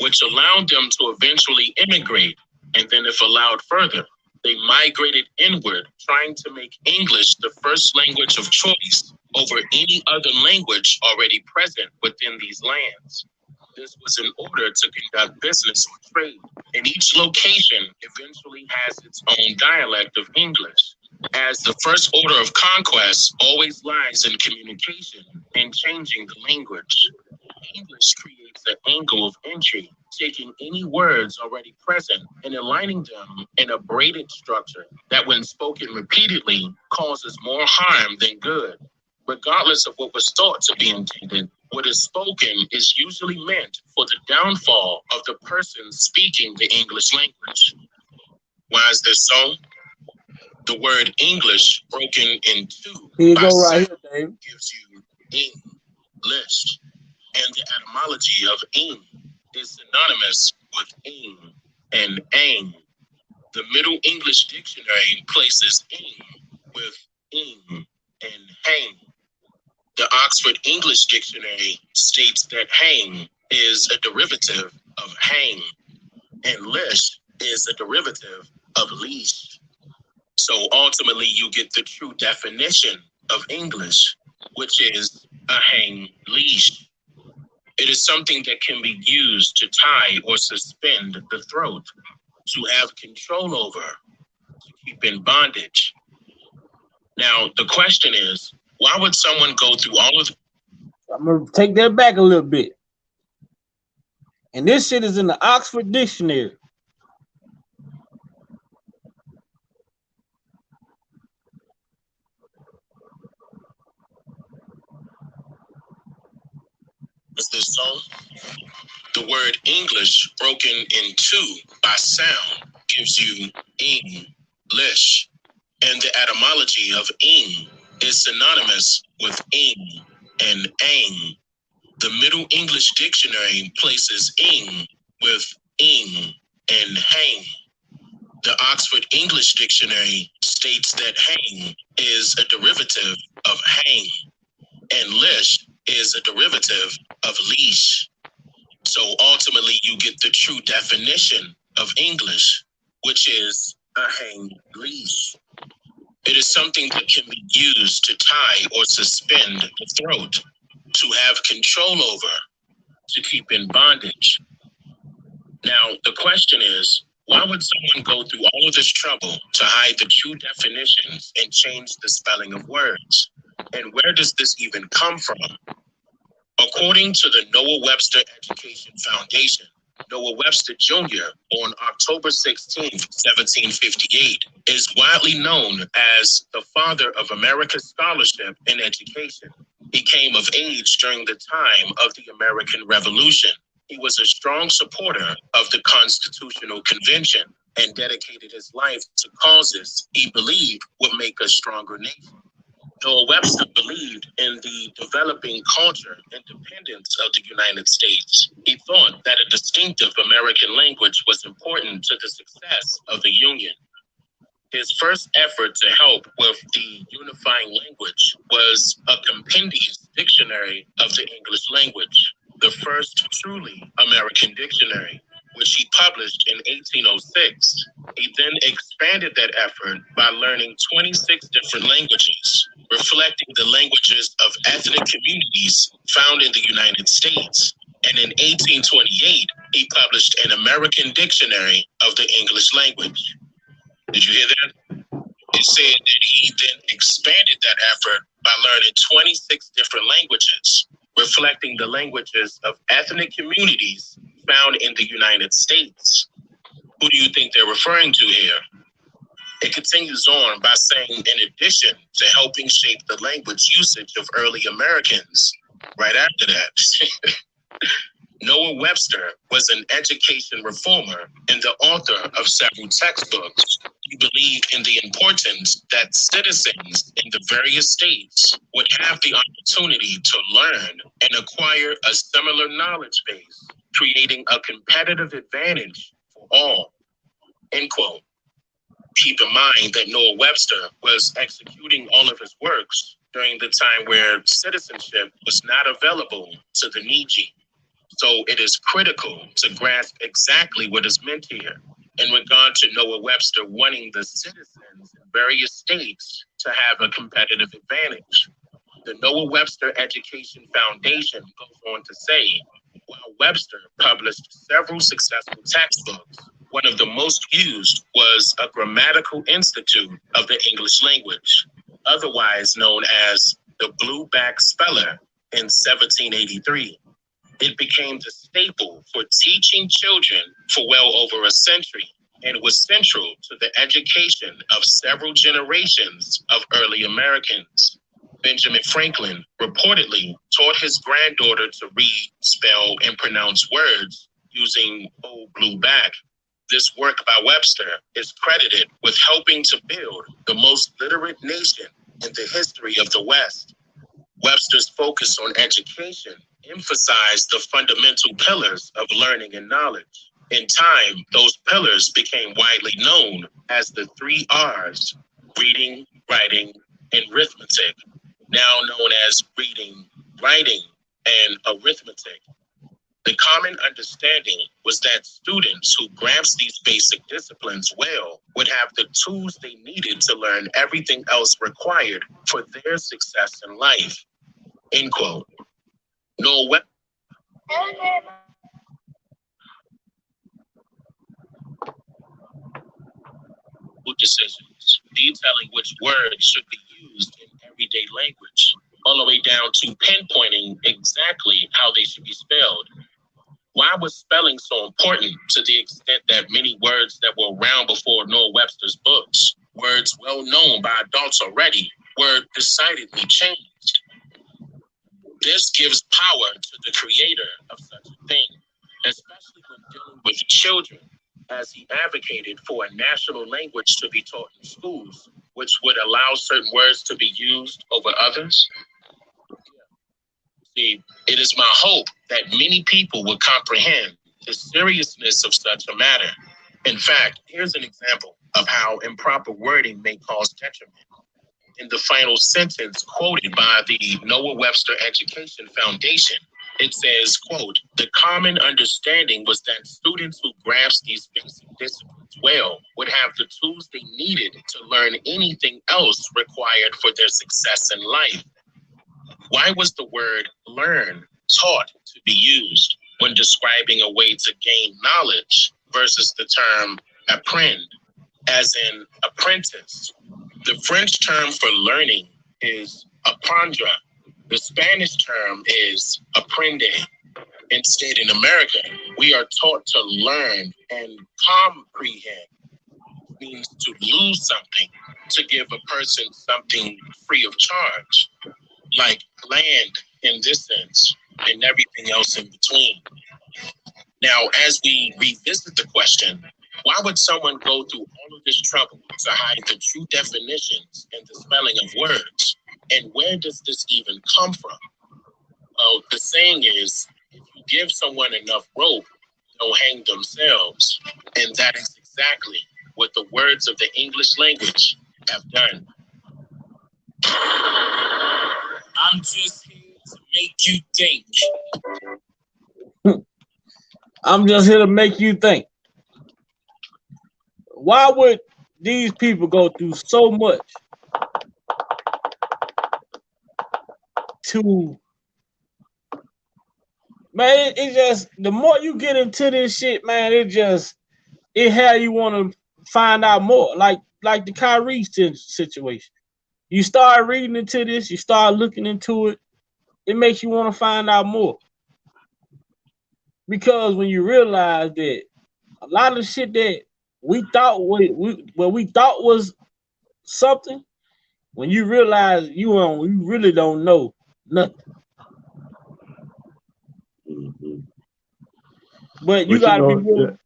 which allowed them to eventually immigrate. And then if allowed further, they migrated inward, trying to make English the first language of choice over any other language already present within these lands. This was in order to conduct business or trade, and each location eventually has its own dialect of English, as the first order of conquest always lies in communication and changing the language. English creates an angle of entry, taking any words already present and aligning them in a braided structure that, when spoken repeatedly, causes more harm than good. Regardless of what was thought to be intended, what is spoken is usually meant for the downfall of the person speaking the English language. Why is this so? The word English broken in two Here you by go right seven here, Dave. gives you English, and the etymology of ing is synonymous with ing and ang. The Middle English Dictionary places ing with ing and hang. The Oxford English Dictionary states that hang is a derivative of hang, and lish is a derivative of leash. So ultimately, you get the true definition of English, which is a hang leash. It is something that can be used to tie or suspend the throat, to have control over, to keep in bondage. Now, the question is, why would someone go through all of I'm gonna take that back a little bit. And this shit is in the Oxford Dictionary. Is this so? The word English broken in two by sound gives you English, and the etymology of ing is synonymous with ing and ang. The Middle English Dictionary places ing with ing and hang. The Oxford English Dictionary states that hang is a derivative of hang, and lish is a derivative of leash. So ultimately, you get the true definition of English, which is a hang leash. It is something that can be used to tie or suspend the throat, to have control over, to keep in bondage. Now, the question is, why would someone go through all of this trouble to hide the true definitions and change the spelling of words? And where does this even come from? According to the Noah Webster Education Foundation, Noah Webster Jr., born October 16, 1758, is widely known as the father of America's scholarship and education. He came of age during the time of the American Revolution. He was a strong supporter of the Constitutional Convention and dedicated his life to causes he believed would make a stronger nation. Noah Webster believed in the developing culture and independence of the United States. He thought that a distinctive American language was important to the success of the Union. His first effort to help with the unifying language was a compendious dictionary of the English language, the first truly American dictionary, which he published in 1806. He then expanded that effort by learning 26 different languages, reflecting the languages of ethnic communities found in the United States. And in 1828, he published an American dictionary of the English language. Did you hear that? It said that he then expanded that effort by learning 26 different languages, reflecting the languages of ethnic communities found in the United States. Who do you think they're referring to here? It continues on by saying, in addition to helping shape the language usage of early Americans, right after that, Noah Webster was an education reformer and the author of several textbooks. He believed in the importance that citizens in the various states would have the opportunity to learn and acquire a similar knowledge base, creating a competitive advantage for all. End quote. Keep in mind that Noah Webster was executing all of his works during the time where citizenship was not available to the needy. So it is critical to grasp exactly what is meant here in regard to Noah Webster wanting the citizens in various states to have a competitive advantage. The Noah Webster Education Foundation goes on to say, while Webster published several successful textbooks, one of the most used was a Grammatical Institute of the English Language, otherwise known as the Blueback Speller, in 1783. It became the staple for teaching children for well over a century and was central to the education of several generations of early Americans. Benjamin Franklin reportedly taught his granddaughter to read, spell, and pronounce words using Old Blueback. This work by Webster is credited with helping to build the most literate nation in the history of the West. Webster's focus on education emphasized the fundamental pillars of learning and knowledge. In time, those pillars became widely known as the 3 R's: reading, writing, and arithmetic, now known as reading, writing, and arithmetic. The common understanding was that students who grasped these basic disciplines well would have the tools they needed to learn everything else required for their success in life. End quote. Noah Webster. Decisions detailing which words should be used in everyday language, all the way down to pinpointing exactly how they should be spelled. Why was spelling so important to the extent that many words that were around before Noah Webster's books, words well known by adults already, were decidedly changed? This gives power to the creator of such a thing, especially when dealing with children, as he advocated for a national language to be taught in schools, which would allow certain words to be used over others. See, it is my hope that many people will comprehend the seriousness of such a matter. In fact, here's an example of how improper wording may cause detriment. In the final sentence quoted by the Noah Webster Education Foundation, it says, quote, "The common understanding was that students who grasped these basic disciplines well would have the tools they needed to learn anything else required for their success in life." Why was the word learn taught to be used when describing a way to gain knowledge versus the term apprendre, as in apprentice? The French term for learning is apprendre. The Spanish term is aprender. Instead, in America, we are taught to learn and comprehend. It means to lose something, to give a person something free of charge, like land in this sense, and everything else in between. Now, as we revisit the question, why would someone go through all of this trouble to hide the true definitions and the spelling of words? And where does this even come from? Well, the saying is, if you give someone enough rope, they'll hang themselves. And that is exactly what the words of the English language have done. I'm just here to make you think. I'm just here to make you think. Why would these people go through so much to, man, it just, the more you get into this shit, man, it had you want to find out more. Like the Kyrie situation. You start reading into this, you start looking into it, it makes you want to find out more. Because when you realize that a lot of shit that we thought we thought was something, when you realize you really don't know nothing. Mm-hmm. But you gotta be willing.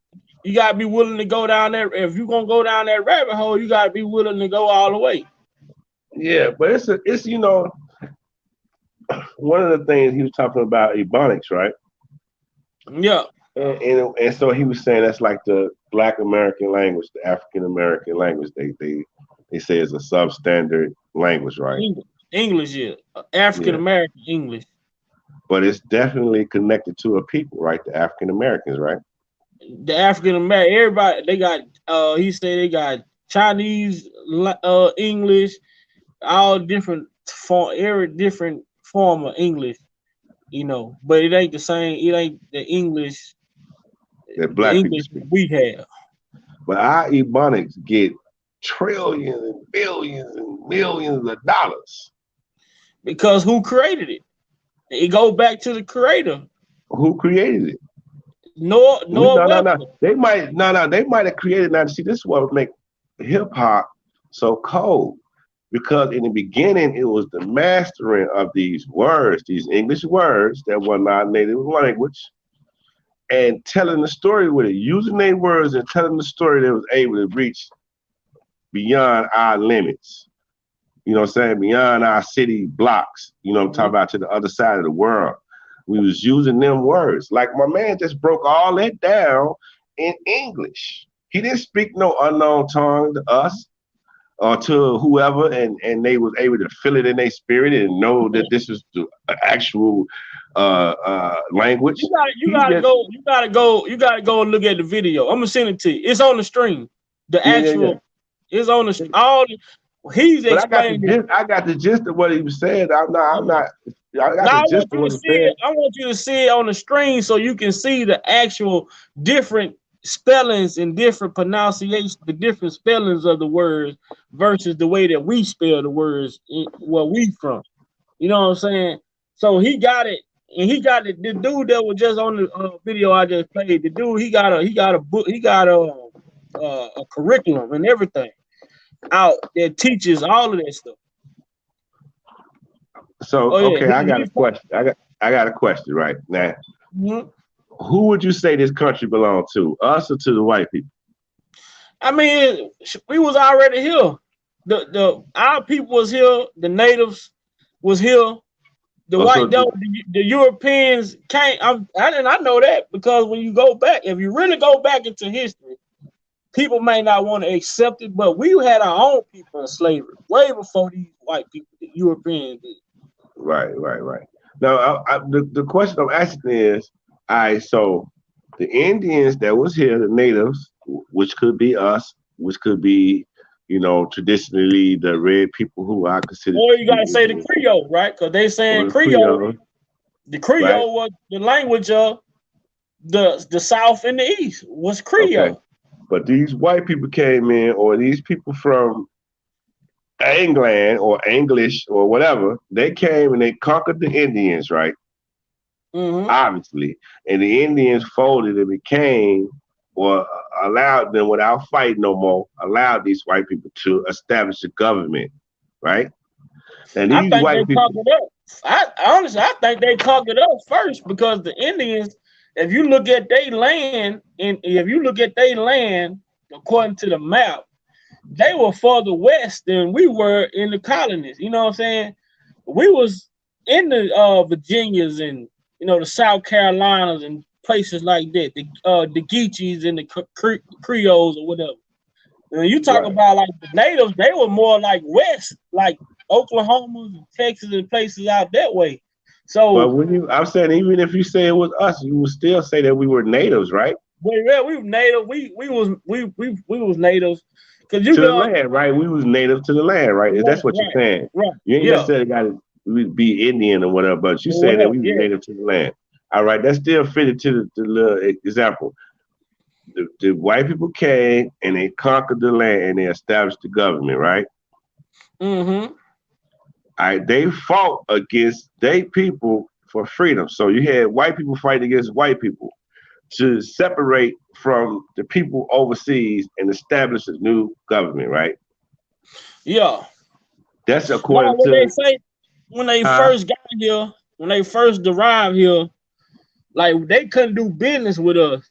You gotta be willing to go down there. If you're gonna go down that rabbit hole, you gotta be willing to go all the way. Yeah, but it's you know, one of the things he was talking about Ebonics, right? Yeah. And so he was saying that's like the Black American language, the African American language. They say is a substandard language, right? English, yeah. African American English. But it's definitely connected to a people, right? The African Americans, right? The African American, everybody, they got he said they got Chinese English, all different every different form of English, you know, but it ain't the same, it ain't the English that black English people speak. We have. But our Ebonics get trillions and billions and millions of dollars. Because who created it? It goes back to the creator. Who created it? No. They might have created. Now, see, this is what would make hip hop so cold, because in the beginning it was the mastering of these words, these English words that were not native language, and telling the story with it, using their words and telling the story that was able to reach beyond our limits. You know what I'm saying? Beyond our city blocks. You know what I'm talking about, to the other side of the world. We was using them words. Like my man just broke all that down in English. He didn't speak no unknown tongue to us or to whoever, and they was able to feel it in their spirit and know that this is the actual language. You gotta go and look at the video. I'm gonna send it to you. It's on the stream. The actual it's on the all. He's explaining. I got the gist of what he was saying. I want you to see it on the screen so you can see the actual different spellings and different pronunciations, the different spellings of the words versus the way that we spell the words where we from. You know what I'm saying? So he got it and he got the dude that was just on the video I just played. The dude, he got a book, he got a curriculum and everything out that teaches all of that stuff. So okay, I got a question. I got a question right now. Mm-hmm. Who would you say this country belonged to, us or to the white people? I mean, we was already here. Our people was here. The natives was here. The the Europeans came. I know that because when you go back, if you really go back into history, people may not want to accept it, but we had our own people in slavery way before these white people, the Europeans did. Right. Now, the question I'm asking is, all right, so the Indians that was here, the natives, which could be us, which could be, traditionally the red people who are considered. Or you gotta say the Creole, right? Because they saying Creole. The Creole was the language of the South and the East was Creole. Okay. But these white people came in, or these people from England or English or whatever, they came and they conquered the Indians, right? Mm-hmm. Obviously. And the Indians folded and became, or allowed them without fighting no more, allowed these white people to establish a government, right? And these white people conquered us. I think they conquered us first because the Indians, if you look at their land, according to the map, they were further west than we were in the colonies. You know what I'm saying? We was in the Virginias and the South Carolinas and places like that. The Geechees and the Creoles or whatever. When you talk about like the natives, they were more like west, like Oklahoma and Texas and places out that way. So, but I'm saying, even if you say it was us, you would still say that we were natives, right? Well, yeah, we were native. We was natives. To the land, right? We was native to the land, right? That's what you're saying. Right. You ain't necessarily got to be Indian or whatever, but you saying that we was native to the land. All right, that still fitted to the little example. The white people came and they conquered the land and they established the government, right? Mm-hmm. All right, they fought against their people for freedom. So you had white people fighting against white people to separate from the people overseas and establish a new government, right? Yeah. That's according to they say when they first got here, when they first arrived here, like they couldn't do business with us.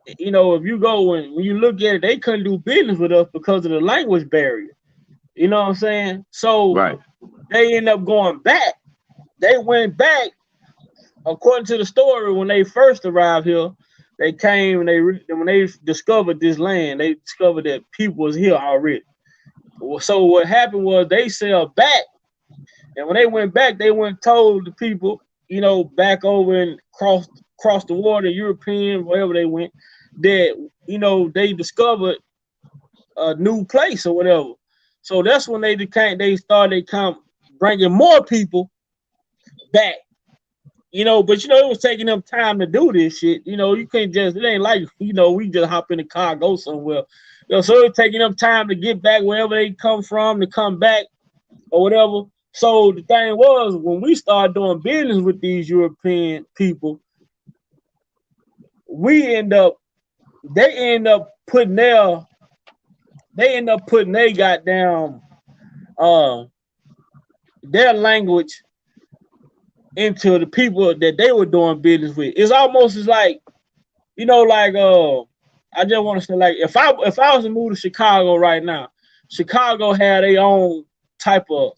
If you go when you look at it, they couldn't do business with us because of the language barrier. You know what I'm saying? So they end up going back. They went back. According to the story, when they first arrived here, they came and when they discovered this land, they discovered that people was here already. So what happened was they sailed back, and when they went back, they went and told the people, back over and cross the water, European, wherever they went, that they discovered a new place or whatever. So that's when they started bringing more people back. But it was taking them time to do this shit. You can't just, it ain't like, we just hop in the car, go somewhere. So it was taking them time to get back wherever they come from, to come back or whatever. So the thing was, when we started doing business with these European people, they end up putting their goddamn their language into the people that they were doing business with. It's almost as like, I just want to say, like, if I was to move to Chicago right now, Chicago had their own type of,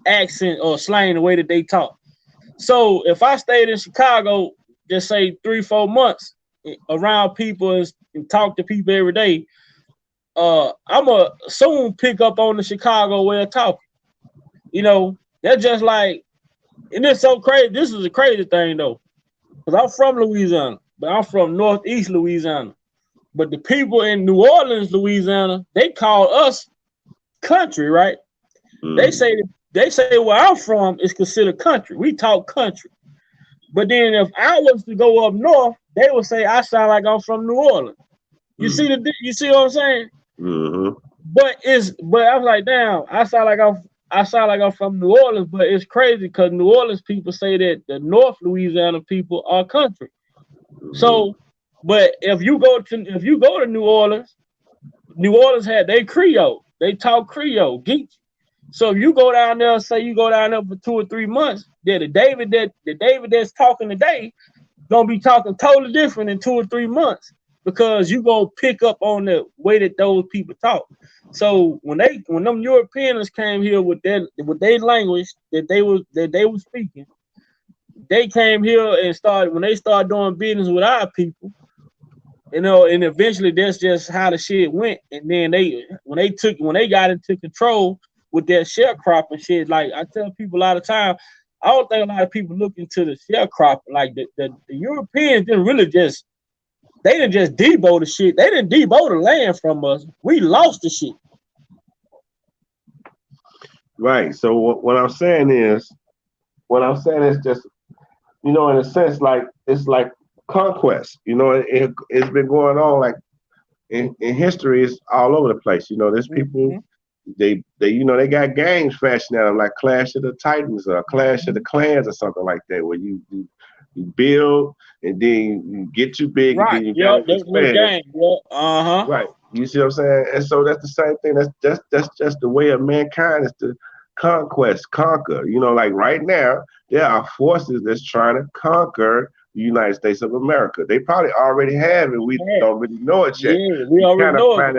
accent or slang, the way that they talk. So if I stayed in Chicago, just say 3-4 months around people and talk to people every day, I'm going to soon pick up on the Chicago way of talking. That's just like, and it's so crazy. This is a crazy thing, though, because I'm from Louisiana, but I'm from Northeast Louisiana. But the people in New Orleans, Louisiana, they call us country, right? They say where I'm from is considered country. We talk country. But then if I was to go up north, they would say I sound like I'm from New Orleans. You see what I'm saying? Mm-hmm. But I was like, damn, I sound like I sound like I'm from New Orleans, but it's crazy because New Orleans people say that the North Louisiana people are country. So, but if you go to New Orleans had they Creole. They talk Creole, Geechee. So if you go down there, say you go down there for 2 or 3 months, then the David that's talking today gonna be talking totally different in 2 or 3 months because you gonna pick up on the way that those people talk. So when them Europeans came here with their language that they were speaking, they came here and started doing business with our people. You know, and eventually that's just how the shit went. And then when they got into control with their sharecropping shit, like I tell people a lot of time, I don't think a lot of people look into the sharecropping. Like the Europeans didn't just debo the shit. They didn't debo the land from us. We lost the shit. Right. So what I'm saying is just, you know, in a sense, like it's like conquest. You know, it's been going on like in history. It's all over the place. You know, there's people they you know they got games fashioned out of like Clash of the Titans or Clash of the Clans or something like that, where you build and then you get too big and then you got to expand. Right. You see what I'm saying? And so that's the same thing. That's just the way of mankind is to conquer. You know, like right now there are forces that's trying to conquer the United States of America. They probably already have it. We don't really know it yet. Yeah, we already know it.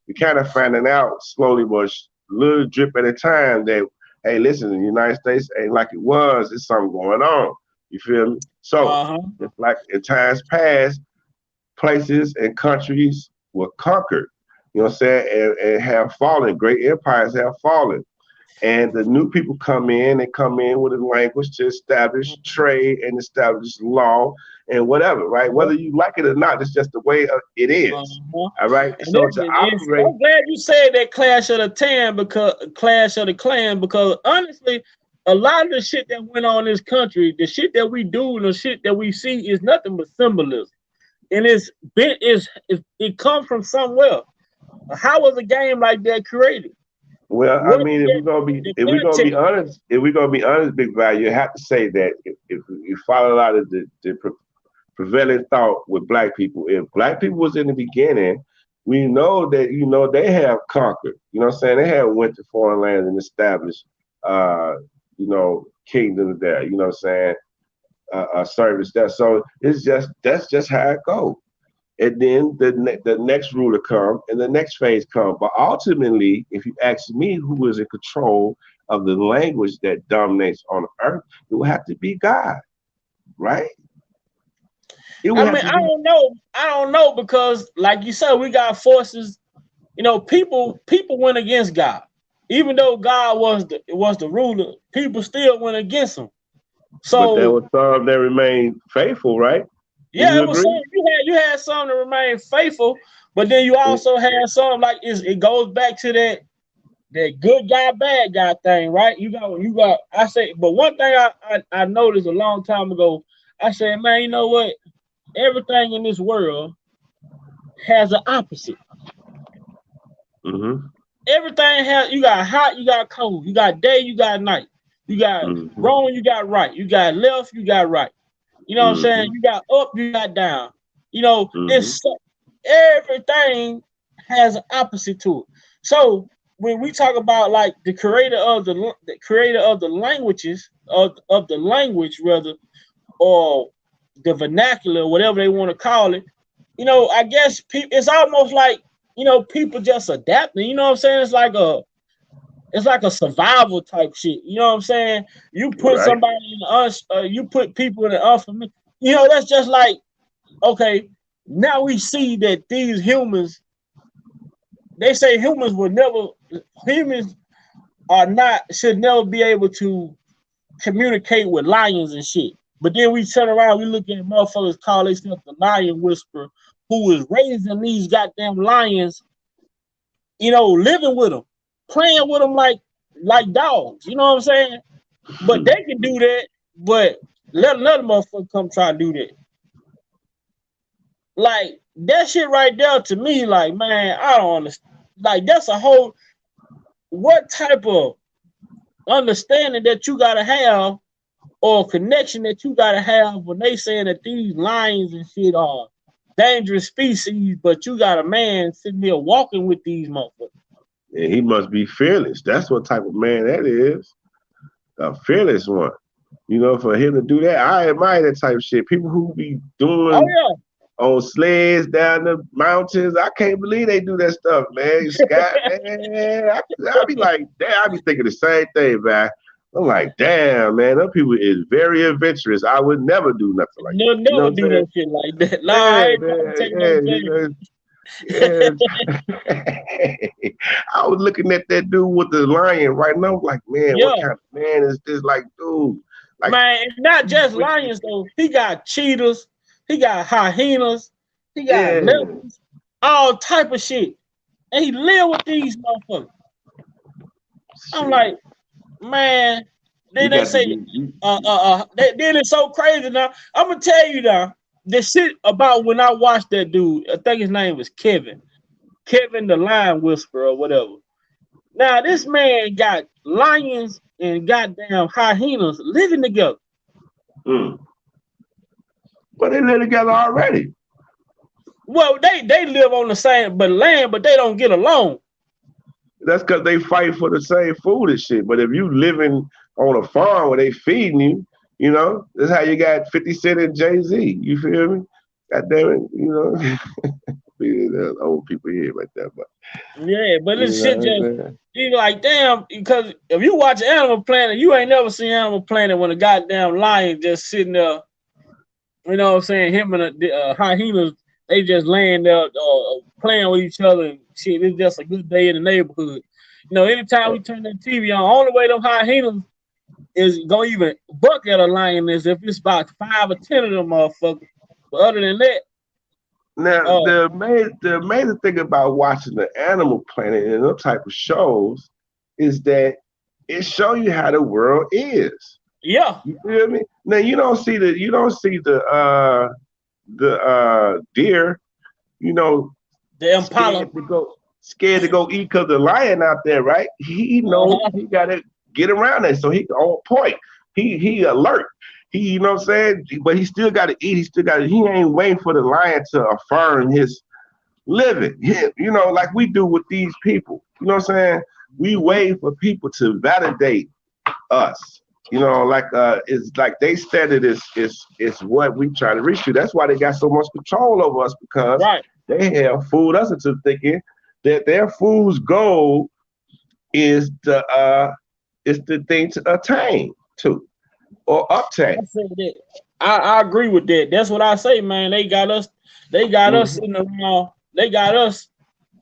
We're kind of finding out slowly, but little drip at a time that, hey, listen, the United States ain't like it was. There's something going on. You feel me? So it's like in times past, places and countries were conquered, you know what I'm saying, and have fallen. Great empires have fallen. And the new people come in with a language to establish trade and establish law and whatever, right? Whether you like it or not, it's just the way it is. All right. And so I'm glad you said that Clash of the Clan, because honestly, a lot of the shit that went on in this country, the shit that we do and the shit that we see is nothing but symbolism. And it comes from somewhere. How was a game like that created? Well, I mean, if we're gonna be honest, Big Value, you have to say that if you follow a lot of the prevailing thought with black people, if black people was in the beginning, we know that, you know, they have conquered. You know what I'm saying? They have went to foreign lands and established you know, kingdoms there, you know what I'm saying? Service there. So that's just how it goes. And then the next ruler come and the next phase come. But ultimately, if you ask me who is in control of the language that dominates on earth, it will have to be God, right? I don't know, because like you said, we got forces, you know, people went against God. Even though God was the ruler, people still went against him. So but there were some that remained faithful, right? Yeah, it was some, you had some to remain faithful, but then you also had some like it goes back to that good guy, bad guy thing, right? You got. I say, but one thing I noticed a long time ago, I said, man, you know what? Everything in this world has an opposite. Everything has. You got hot, you got cold, you got day, you got night, you got wrong, you got right, you got left, you got right. You know what I'm saying? You got up, you got down. You know, it's everything has an opposite to it. So when we talk about like the creator of the languages of the language, rather, or the vernacular, whatever they want to call it, you know, I guess it's almost like, you know, people just adapting. You know what I'm saying? It's like a survival type shit. You know what I'm saying? You put somebody in you put people in the unfamiliar. You know, that's just like, okay, now we see that these humans, they say humans should never be able to communicate with lions and shit. But then we turn around, we look at motherfuckers call themselves the lion whisperer, who is raising these goddamn lions, you know, living with them, playing with them like dogs, you know what I'm saying? But they can do that, but let another motherfucker come try to do that. Like, that shit right there to me, like, man, I don't understand. Like, that's a whole, what type of understanding that you gotta have, or connection that you gotta have when they saying that these lions and shit are dangerous species, but you got a man sitting there walking with these motherfuckers. And he must be fearless. That's what type of man that is. A fearless one. You know, for him to do that, I admire that type of shit. People who be doing on sleds down the mountains, I can't believe they do that stuff, man. Scott, man, I be like, damn, I be thinking the same thing, man. I'm like, damn, man, those people is very adventurous. I would never do nothing like that. Never do no shit like that. No, I ain't I was looking at that dude with the lion right now. I'm like, man, what kind of man is this? Like, dude. Like, man, it's not just lions, though. He got cheetahs. He got hyenas. He got leopards. All type of shit. And he live with these motherfuckers. I'm like, man, then they say, then it's so crazy now. I'm gonna tell you now, the shit about when I watched that dude, I think his name was Kevin the Lion Whisperer or whatever. Now this man got lions and goddamn hyenas living together. But they live together already. Well, they live on the same land, but they don't get along. That's because they fight for the same food and shit. But if you living on a farm where they feeding you, you know, that's how you got 50 Cent and Jay-Z. You feel me? God damn it, you know. There's old people here like that, but but this shit just you like damn, because if you watch Animal Planet, you ain't never seen Animal Planet when a goddamn lion just sitting there. You know what I'm saying? Him and the hyenas, they just laying there playing with each other and shit. It's just a good day in the neighborhood. You know, anytime we turn that TV on, only way them hyenas is gonna even buck at a lion is if it's about 5 or 10 of them motherfuckers. But other than that, now the amazing thing about watching the Animal Planet and those type of shows is that it shows you how the world is. Yeah. You feel me? Now you don't see the deer, you know, the impala scared to go eat because the lion out there, right? He knows he gotta get around it, so he on point. He alert. He, you know what I'm saying? But he still gotta eat. He ain't waiting for the lion to affirm his living. You know, like we do with these people. You know what I'm saying? We wait for people to validate us. You know, like it's like they standard is what we try to reach to. That's why they got so much control over us, because they have fooled us into thinking that their fool's goal is the thing to attain to or obtain. I agree with that. That's what I say, man. They got us in the they got us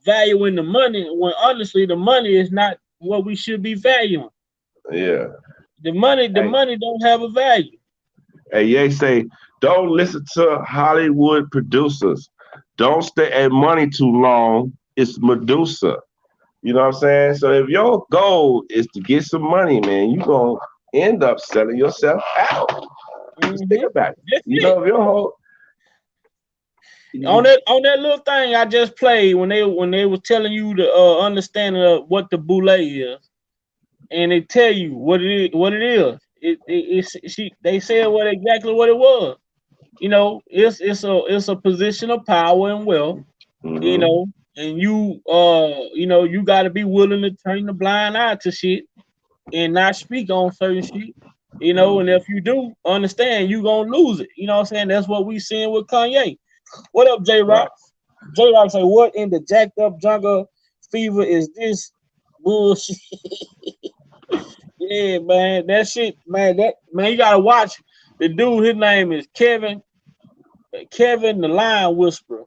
valuing the money when honestly the money is not what we should be valuing. Yeah. The money don't have a value. Hey, they say, don't listen to Hollywood producers. Don't stay at money too long. It's Medusa. You know what I'm saying? So if your goal is to get some money, man, you're going to end up selling yourself out. Just think about it. You know, if your whole... On that little thing I just played when they were telling you the understanding of what the boule is. And they tell you what it is. They said exactly what it was. You know, it's a position of power and wealth. You know, and you you got to be willing to turn the blind eye to shit and not speak on certain shit. You know, and if you do understand, you gonna lose it. You know what I'm saying? That's what we seeing with Kanye. What up, J Rock? J Rock say, what in the jacked up jungle fever is this bullshit? Yeah, man, that shit, man, you gotta watch the dude. His name is Kevin the Lion Whisperer.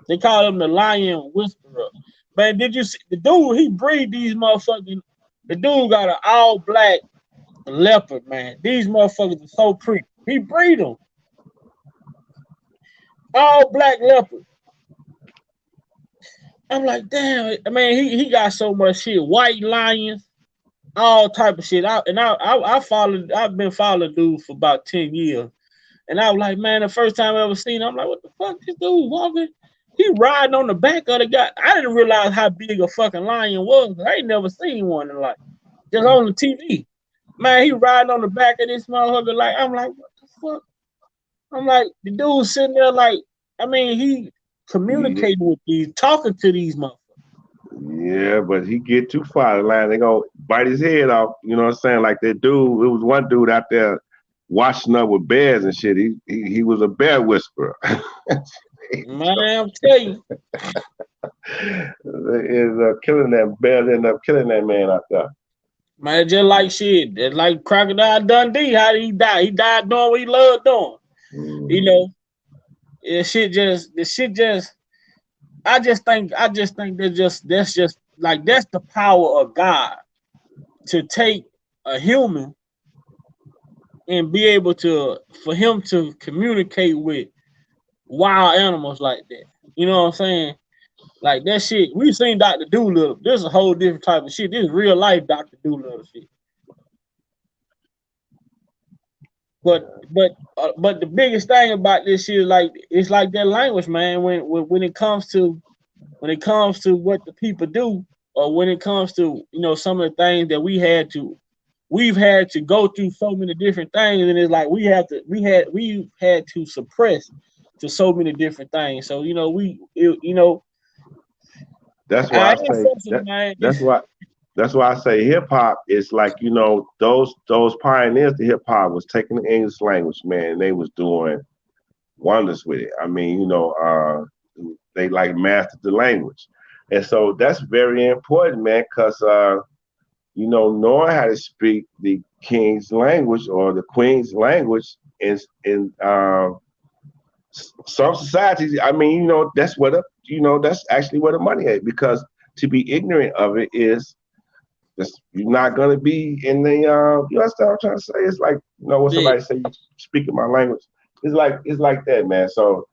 They call him the Lion Whisperer. Man, did you see the dude? He breed these motherfucking. The dude got an all black leopard, man. These motherfuckers are so pretty. He breed them all black leopard. I'm like, damn, man, he got so much shit. White lions. All type of shit. I've been following dude for about 10 years. And I was like, man, the first time I ever seen him, I'm like, what the fuck this dude walking? He riding on the back of the guy. I didn't realize how big a fucking lion was. I ain't never seen one in life. Just on the TV. Man, he riding on the back of this motherfucker. Like, I'm like, what the fuck? I'm like, the dude sitting there like, I mean, he communicating with these, talking to these motherfuckers. Yeah, but he get too far the line, they gonna bite his head off. You know what I'm saying? Like that dude, it was one dude out there washing up with bears and shit. He was a bear whisperer. Man, I'm telling you. Is killing that bear, end up killing that man out there. Man, just like shit. Just like Crocodile Dundee. How did he die? He died doing what he loved doing. You know, the shit just I just think that's just like that's the power of God to take a human and be able to for him to communicate with wild animals like that. You know what I'm saying? Like that shit. We've seen Dr. Dolittle. This is a whole different type of shit. This is real life Dr. Dolittle shit. But the biggest thing about this shit is like it's like that language, man. When it comes to what the people do, or when it comes to some of the things that we've had to go through so many different things, and it's like we've had to suppress to so many different things. So that's why I say that's why I say hip hop is like, those pioneers to hip hop was taking the English language, man, and they was doing wonders with it. I mean, they like mastered the language. And so that's very important, man, because knowing how to speak the king's language or the queen's language in some societies, I mean, that's that's actually where the money is, because to be ignorant of it is you're not gonna be in the you understand what I'm trying to say? It's like, when somebody say you speaking my language, it's like that, man. So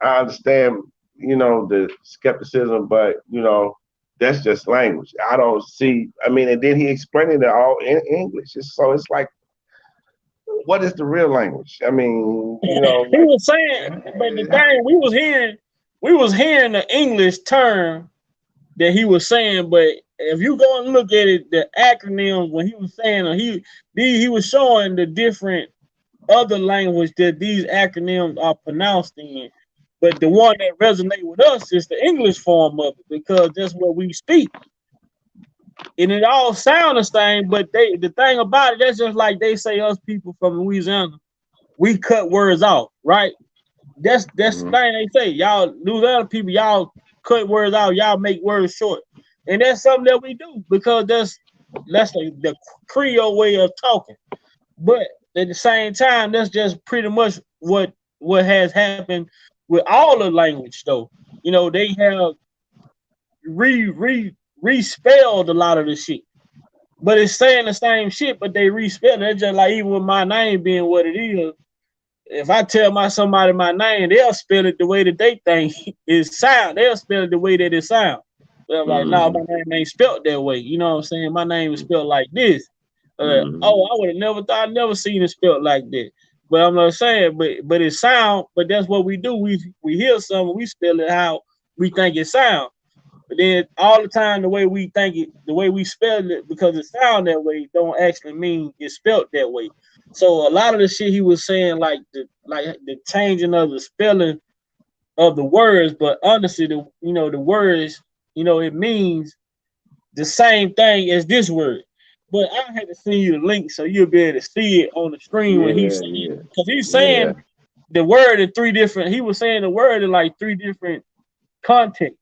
I understand, the skepticism, but that's just language. I don't see, I mean, and then he explained it all in English. So it's like, what is the real language? I mean, he was saying, but the thing we was hearing the English term that he was saying, but if you go and look at it, the acronyms when he was saying, he was showing the different other language that these acronyms are pronounced in. But the one that resonates with us is the English form of it, because that's what we speak. And it all sounds the same, but the thing about it, that's just like they say us people from Louisiana, we cut words off, right? That's the thing they say. Y'all Louisiana people, y'all cut words out, y'all make words short. And that's something that we do, because that's the Creole way of talking. But at the same time, that's just pretty much what has happened with all the language, though. They have respelled a lot of the shit, but it's saying the same shit, but they respell it. It's just like, even with my name being what it is, if I tell somebody my name, they'll spell it the way that they think it sound. They'll spell it the way that it sound. They're like, no, my name ain't spelled that way. You know what I'm saying? My name is spelled like this. Oh, I would have never thought, I'd never seen it spelled like that. But I'm not saying, but it sound. But that's what we do. We hear something, we spell it how we think it sound. But then all the time, the way we think it, the way we spell it, because it sound that way, don't actually mean it's spelled that way. So a lot of the shit he was saying, like the changing of the spelling of the words, but honestly, the words, it means the same thing as this word. But I had to send you the link so you'll be able to see it on the screen when he's saying it. Because he's saying the word in three different, he was saying the word in like three different contexts.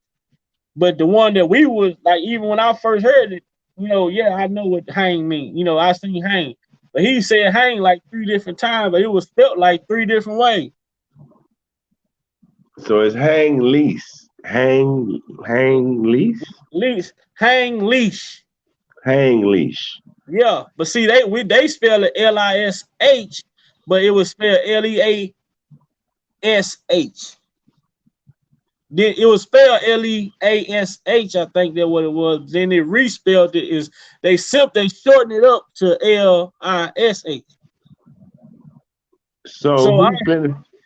But the one that we was like, even when I first heard it, I know what hang mean. I seen hang. But he said hang like three different times, but it was spelled like three different ways. So it's hang lease. Hang lease? Hang leash. Hang leash. Yeah, but see, they spell it Lish, but it was spelled Leash. Then it was spelled Leash, I think that's what it was. Then they respelled it. They shortened it up to Lish. So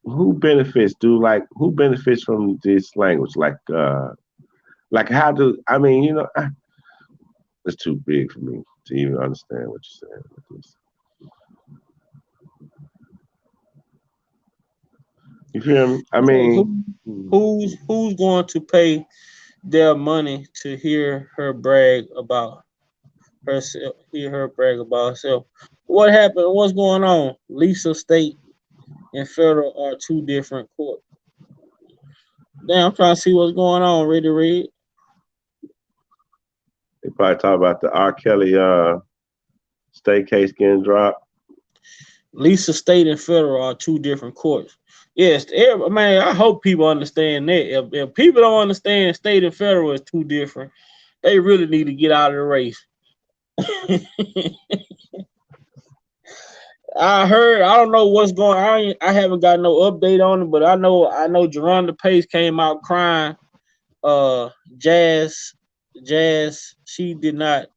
who benefits? Who benefits from this language? Like how do, I mean, It's too big for me to even understand what you're saying with this. You feel me? I mean, who's going to pay their money to hear her brag about herself? Hear her brag about herself. What happened? What's going on? Lisa State and federal are two different courts. Damn, I'm trying to see what's going on. Ready, Red? they probably talk about the R. Kelly state case getting dropped. Lisa State and federal are two different courts. Yes, man, I hope people understand that. If people don't understand state and federal is two different, they really need to get out of the race. I don't know what's going on. I haven't got no update on it, but I know Geronda Pace came out crying. Jazz, she did not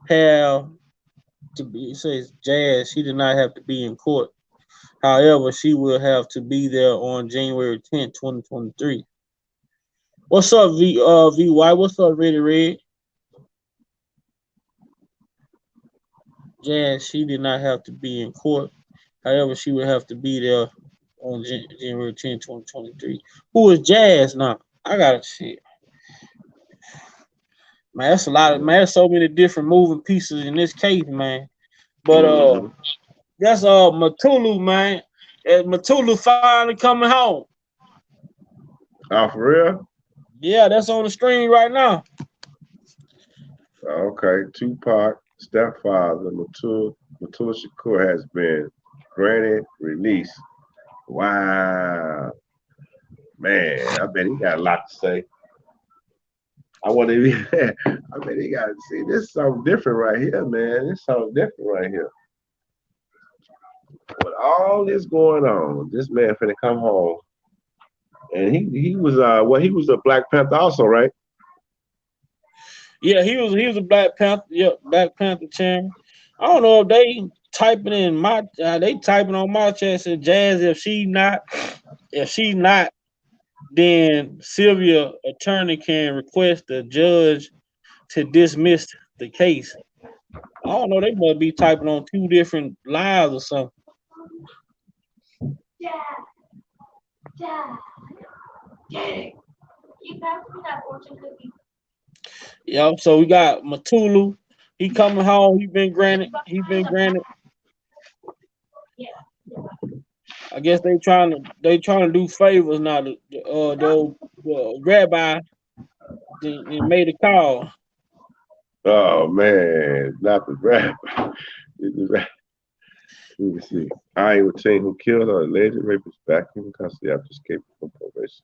have to be, it says Jazz, she did not have to be in court. However, she will have to be there on January 10th, 2023. What's up, VY? What's up, Ready Red? Jazz, she did not have to be in court. However, she will have to be there on January 10th, 2023. Who is Jazz now? I gotta see. Man, that's a lot of, man, there's so many different moving pieces in this case, man. But that's Matulu, man. And Matulu finally coming home. Oh, for real? Yeah, that's on the screen right now. Okay, Tupac stepfather Mutulu Shakur has been granted release. Wow, man, I bet he got a lot to say. I want to be. I bet he got to see this is something different right here, man. This is something different right here. With all this going on, this man finna come home, and he was he was a Black Panther also, right? Yeah, he was a Black Panther. Yeah, Black Panther chairman. I don't know if they typing in my they typing on my chat said Jazz. If she not, then Sylvia attorney can request the judge to dismiss the case. I don't know. They must be typing on two different lives or something. Yeah, so we got Matulu. He coming home. He been granted. I guess they trying to do favors now. The rabbi they made a call. Oh man, not the rabbi. Let me see. I would say who killed our alleged rapist back in custody after escaping from probation.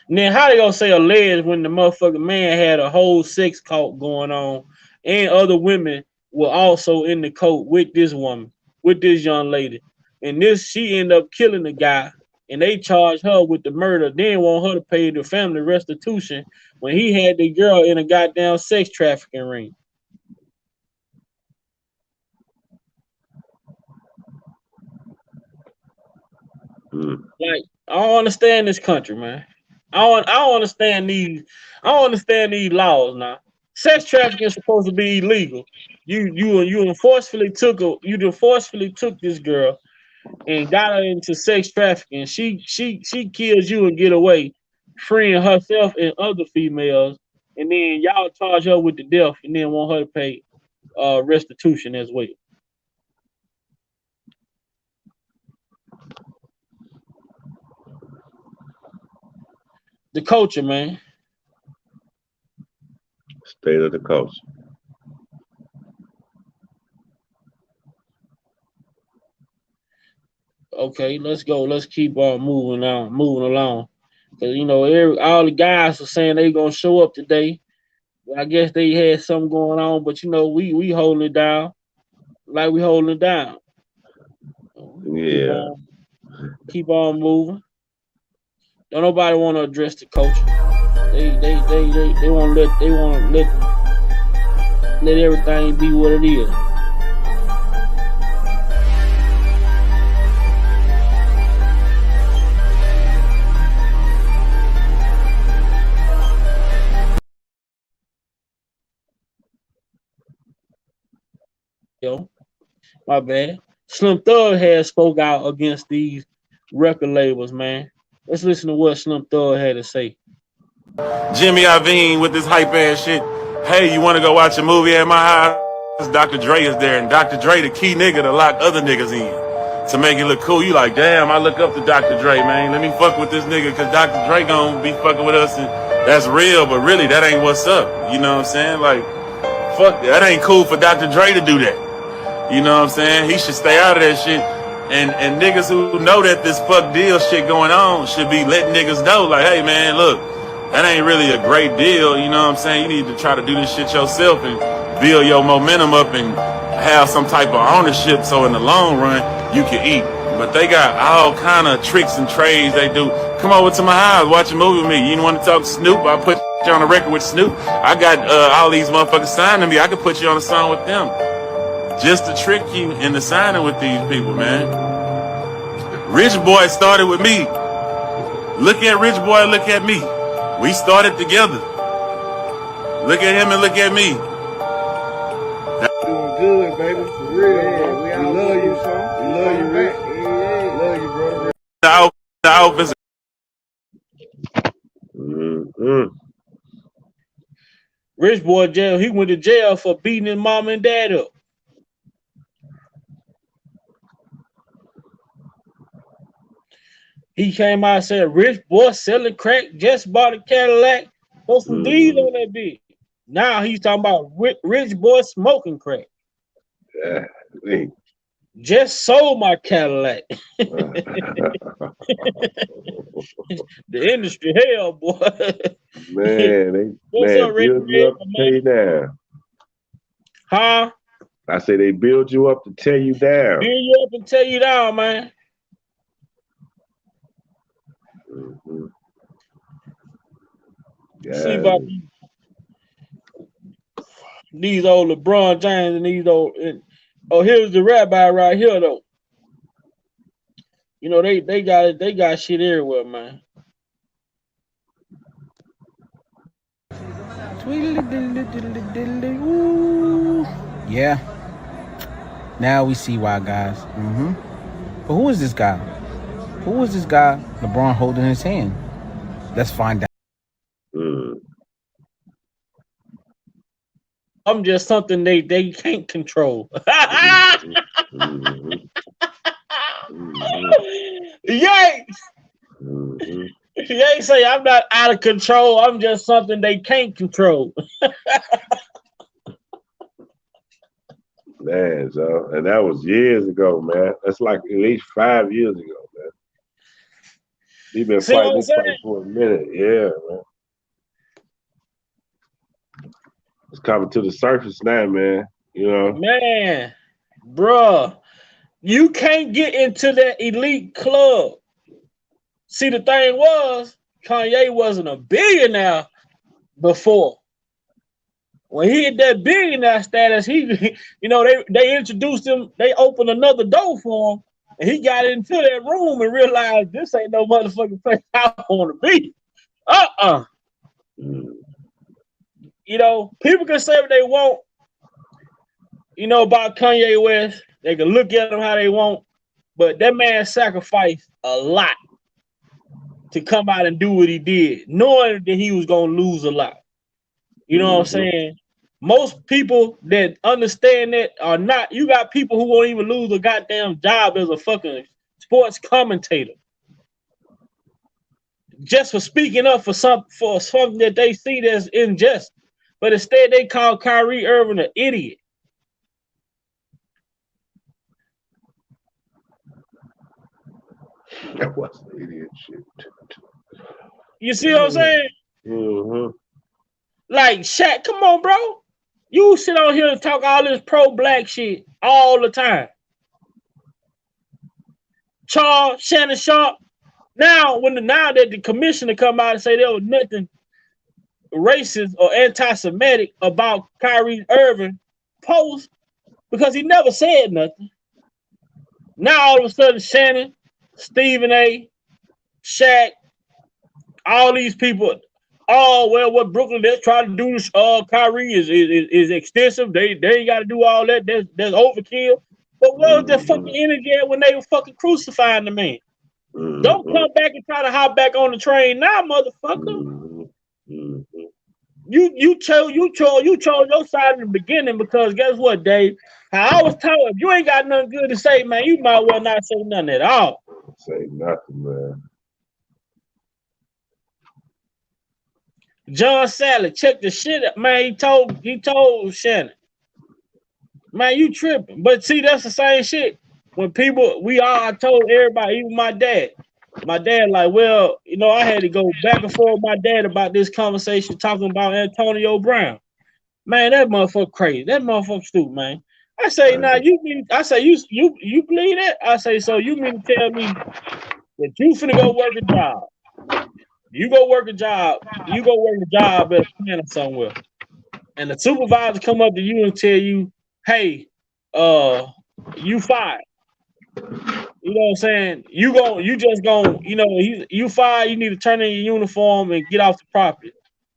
Now, how they gonna say alleged when the motherfucking man had a whole sex cult going on, and other women were also in the cult with this woman, with this young lady, and she ended up killing the guy, and they charged her with the murder. Then want her to pay the family restitution when he had the girl in a goddamn sex trafficking ring. Like, I don't understand this country, man. I don't understand these. I don't understand these laws now. Sex trafficking is supposed to be illegal. You forcefully took this girl and got her into sex trafficking. She kills you and get away, freeing herself and other females, and then y'all charge her with the death and then want her to pay restitution as well. The culture, man. State of the culture. Okay, let's go. Let's keep on moving along. Cause all the guys are saying they gonna show up today. I guess they had something going on, but we holding it down, like we holding it down. Yeah. Keep on moving. Don't nobody want to address the culture. They want to let everything be what it is. Yo, my bad. Slim Thug had spoke out against these record labels, man. Let's listen to what Slim Thug had to say. Jimmy Iovine with this hype ass shit. Hey, you want to go watch a movie at my house? Dr. Dre is there, and Dr. Dre the key nigga to lock other niggas in. To make it look cool, you like, damn, I look up to Dr. Dre, man. Let me fuck with this nigga, cause Dr. Dre gon' be fucking with us, and that's real, but really, that ain't what's up. You know what I'm saying? Like, fuck, that ain't cool for Dr. Dre to do that. You know what I'm saying? He should stay out of that shit. And niggas who know that this fuck deal shit going on should be letting niggas know, like, hey, man, look, that ain't really a great deal, you know what I'm saying? You need to try to do this shit yourself and build your momentum up and have some type of ownership so in the long run you can eat. But they got all kind of tricks and trades they do. Come over to my house, watch a movie with me. You want to talk to Snoop? I put you on a record with Snoop. I got all these motherfuckers signed to me. I could put you on a song with them. Just to trick you into signing with these people, man. Rich Boy started with me. Look at Rich Boy, look at me. We started together. Look at him and look at me. Doing good, baby. For real. Yeah, we love you, son. We love you, Rick. Yeah. Love you, brother. The office. Rich Boy jail. He went to jail for beating his mom and dad up. He came out and said, Rich Boy selling crack, just bought a Cadillac, put some D's on that bitch. Now he's talking about Rich Boy smoking crack. Yeah, just sold my Cadillac. The industry hell, boy. Man, build you up to tear you down. Huh? I say they build you up to tear you down. Build you up and tear you down, man. Yeah. See about these old LeBron James and these old. Oh, here's the rabbi right here, though. You know they got shit everywhere, man. Yeah. Now we see why, guys. But who is this guy? Who is this guy LeBron holding his hand? Let's find out. I'm just something they can't control. Yanks! Yanks say I'm not out of control. I'm just something they can't control. Man, so and that was years ago, man. That's like at least 5 years ago, man. He's been fighting this fight for a minute, yeah, man. It's coming to the surface now, man. You know, man, bruh, you can't get into that elite club. See, the thing was, Kanye wasn't a billionaire before. When he hit that billionaire status, he, you know, they introduced him, they opened another door for him, and he got into that room and realized this ain't no motherfucking place I want to be. You know, people can say what they want, you know, about Kanye West. They can look at him how they want, but that man sacrificed a lot to come out and do what he did, knowing that he was going to lose a lot. You know what I'm saying? Most people that understand that are not, you got people who won't even lose a goddamn job as a fucking sports commentator just for speaking up for something that they see that's unjust. But instead, they call Kyrie Irving an idiot. That was an idiot shit. You see what I'm saying? Mm-hmm. Like, Shaq, come on, bro. You sit on here and talk all this pro-black shit all the time. Charles, Shannon Sharp. Now that the commissioner come out and say there was nothing racist or anti-Semitic about Kyrie Irving post, because he never said nothing. Now all of a sudden Shannon, Stephen A, Shaq, all these people, oh well, what Brooklyn they're trying to do Kyrie is extensive. They ain't got to do all that. That's overkill. But what was the fucking energy when they were fucking crucifying the man? Don't come back and try to hop back on the train now, motherfucker. You chose your side in the beginning because guess what, Dave? I was told if you ain't got nothing good to say, man, you might well not say nothing at all. Say nothing, man. John Sally, check the shit up, man. He told Shannon, man, you tripping. But see, that's the same shit. When people, I told everybody, even my dad. My dad, like, well, you know, I had to go back and forth with my dad about this conversation talking about Antonio Brown. Man, that motherfucker crazy. That motherfucker stupid, man. I say, now you believe that? I say, so you mean to tell me that you finna go work a job? You go work a job. You go work a job at a plant somewhere, and the supervisor come up to you and tell you, "Hey, you fired." You know what I'm saying? You just gonna, you know, you fired. You need to turn in your uniform and get off the property.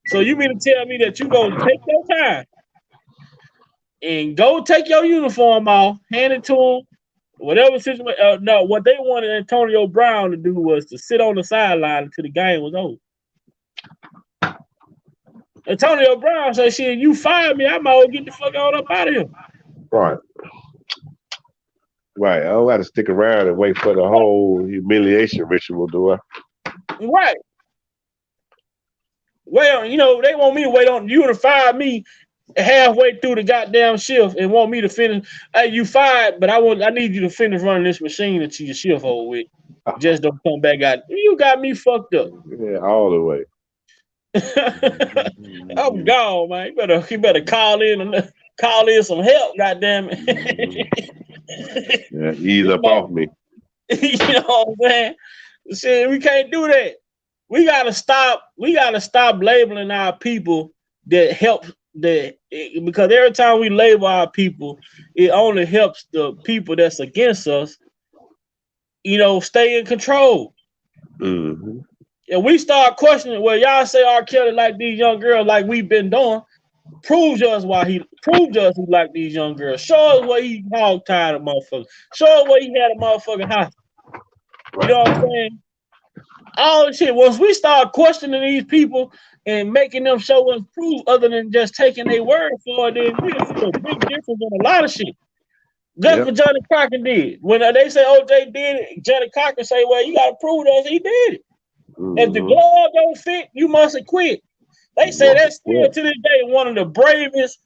So you mean to tell me that you gonna take your time and go take your uniform off, hand it to them, whatever situation. No, what they wanted Antonio Brown to do was to sit on the sideline until the game was over. Antonio Brown said, "Shit, you fired me. I might well get the fuck up out of here." Right. Right. I don't got to stick around and wait for the whole humiliation ritual, do I? Right. Well, you know, they want me to wait on you to fire me halfway through the goddamn shift and want me to finish. Hey, you fired, but I need you to finish running this machine until your shift over with. Just don't come back out. You got me fucked up. Yeah, all the way. I'm gone, man. You better call in some help, goddamn it. Yeah, ease up off me. You know what I'm saying? See, we can't do that. We gotta stop labeling our people that help because every time we label our people, it only helps the people that's against us, you know, stay in control. Mm-hmm. And we start questioning, well, y'all say R. Kelly like these young girls like we've been doing. Prove us he like these young girls. Show us what he hog tied a motherfucker. Show us what he had a motherfucking house. You know what I'm saying? All this shit. Once we start questioning these people and making them show us proof other than just taking their word for it, then we'll see a big difference in a lot of shit. That's what Johnny Cocker did. When they say OJ did it, Johnny Cocker say, well, you gotta prove to us he did it. Mm-hmm. If the glove don't fit, you must have quit. They say that's still to this day one of the bravest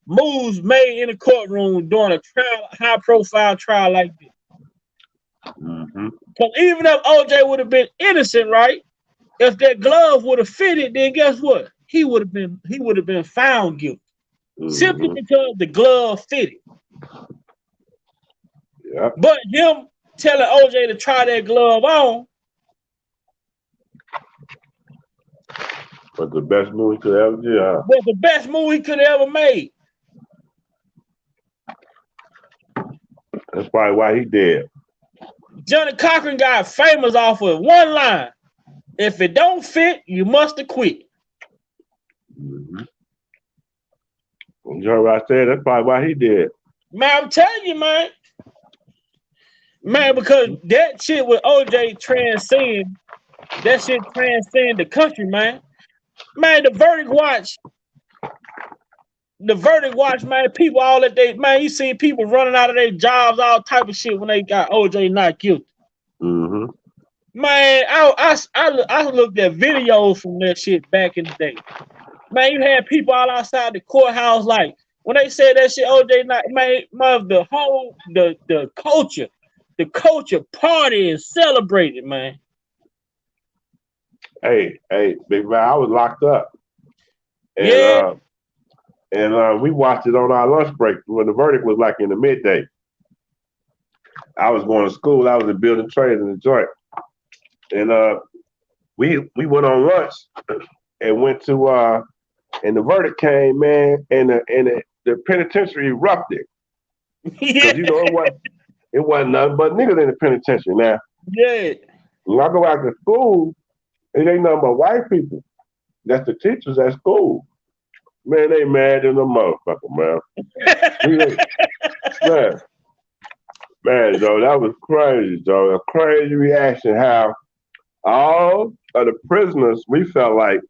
moves made in a courtroom during a trial, high profile trial like this. Mm-hmm. Because even if OJ would have been innocent, right? If that glove would have fitted, then guess what? He would have been found guilty. Mm-hmm. Simply because the glove fitted. Yeah. But him telling OJ to try that glove on. But the best movie he could ever do. Was the best movie he could have ever made. That's probably why he dead. Johnny Cochran got famous off of one line. If it don't fit, you must have quit. Mm-hmm. You heard what I said? That's probably why he did. Man, I'm telling you, man. Man, because that shit with OJ transcend the country, man. Man, the verdict watch, man, people all that you see people running out of their jobs, all type of shit when they got OJ not guilty. Mm-hmm. Man, I looked at videos from that shit back in the day. Man, you had people all outside the courthouse, like when they said that shit, OJ not, man, the whole the culture party and celebrated, man. Hey, big man, I was locked up. And, and we watched it on our lunch break when the verdict was like in the midday. I was going to school. I was in building trades in the joint. And we went on lunch and went to and the verdict came, man, and the penitentiary erupted. Because you know it wasn't nothing but niggas in the penitentiary. Now, yeah. when I go out to school, It ain't nothing but white people. That's the teachers at school. Man, they mad in the motherfucker, man. man, Joe, that was crazy, Joe. A crazy reaction how all of the prisoners, we felt like,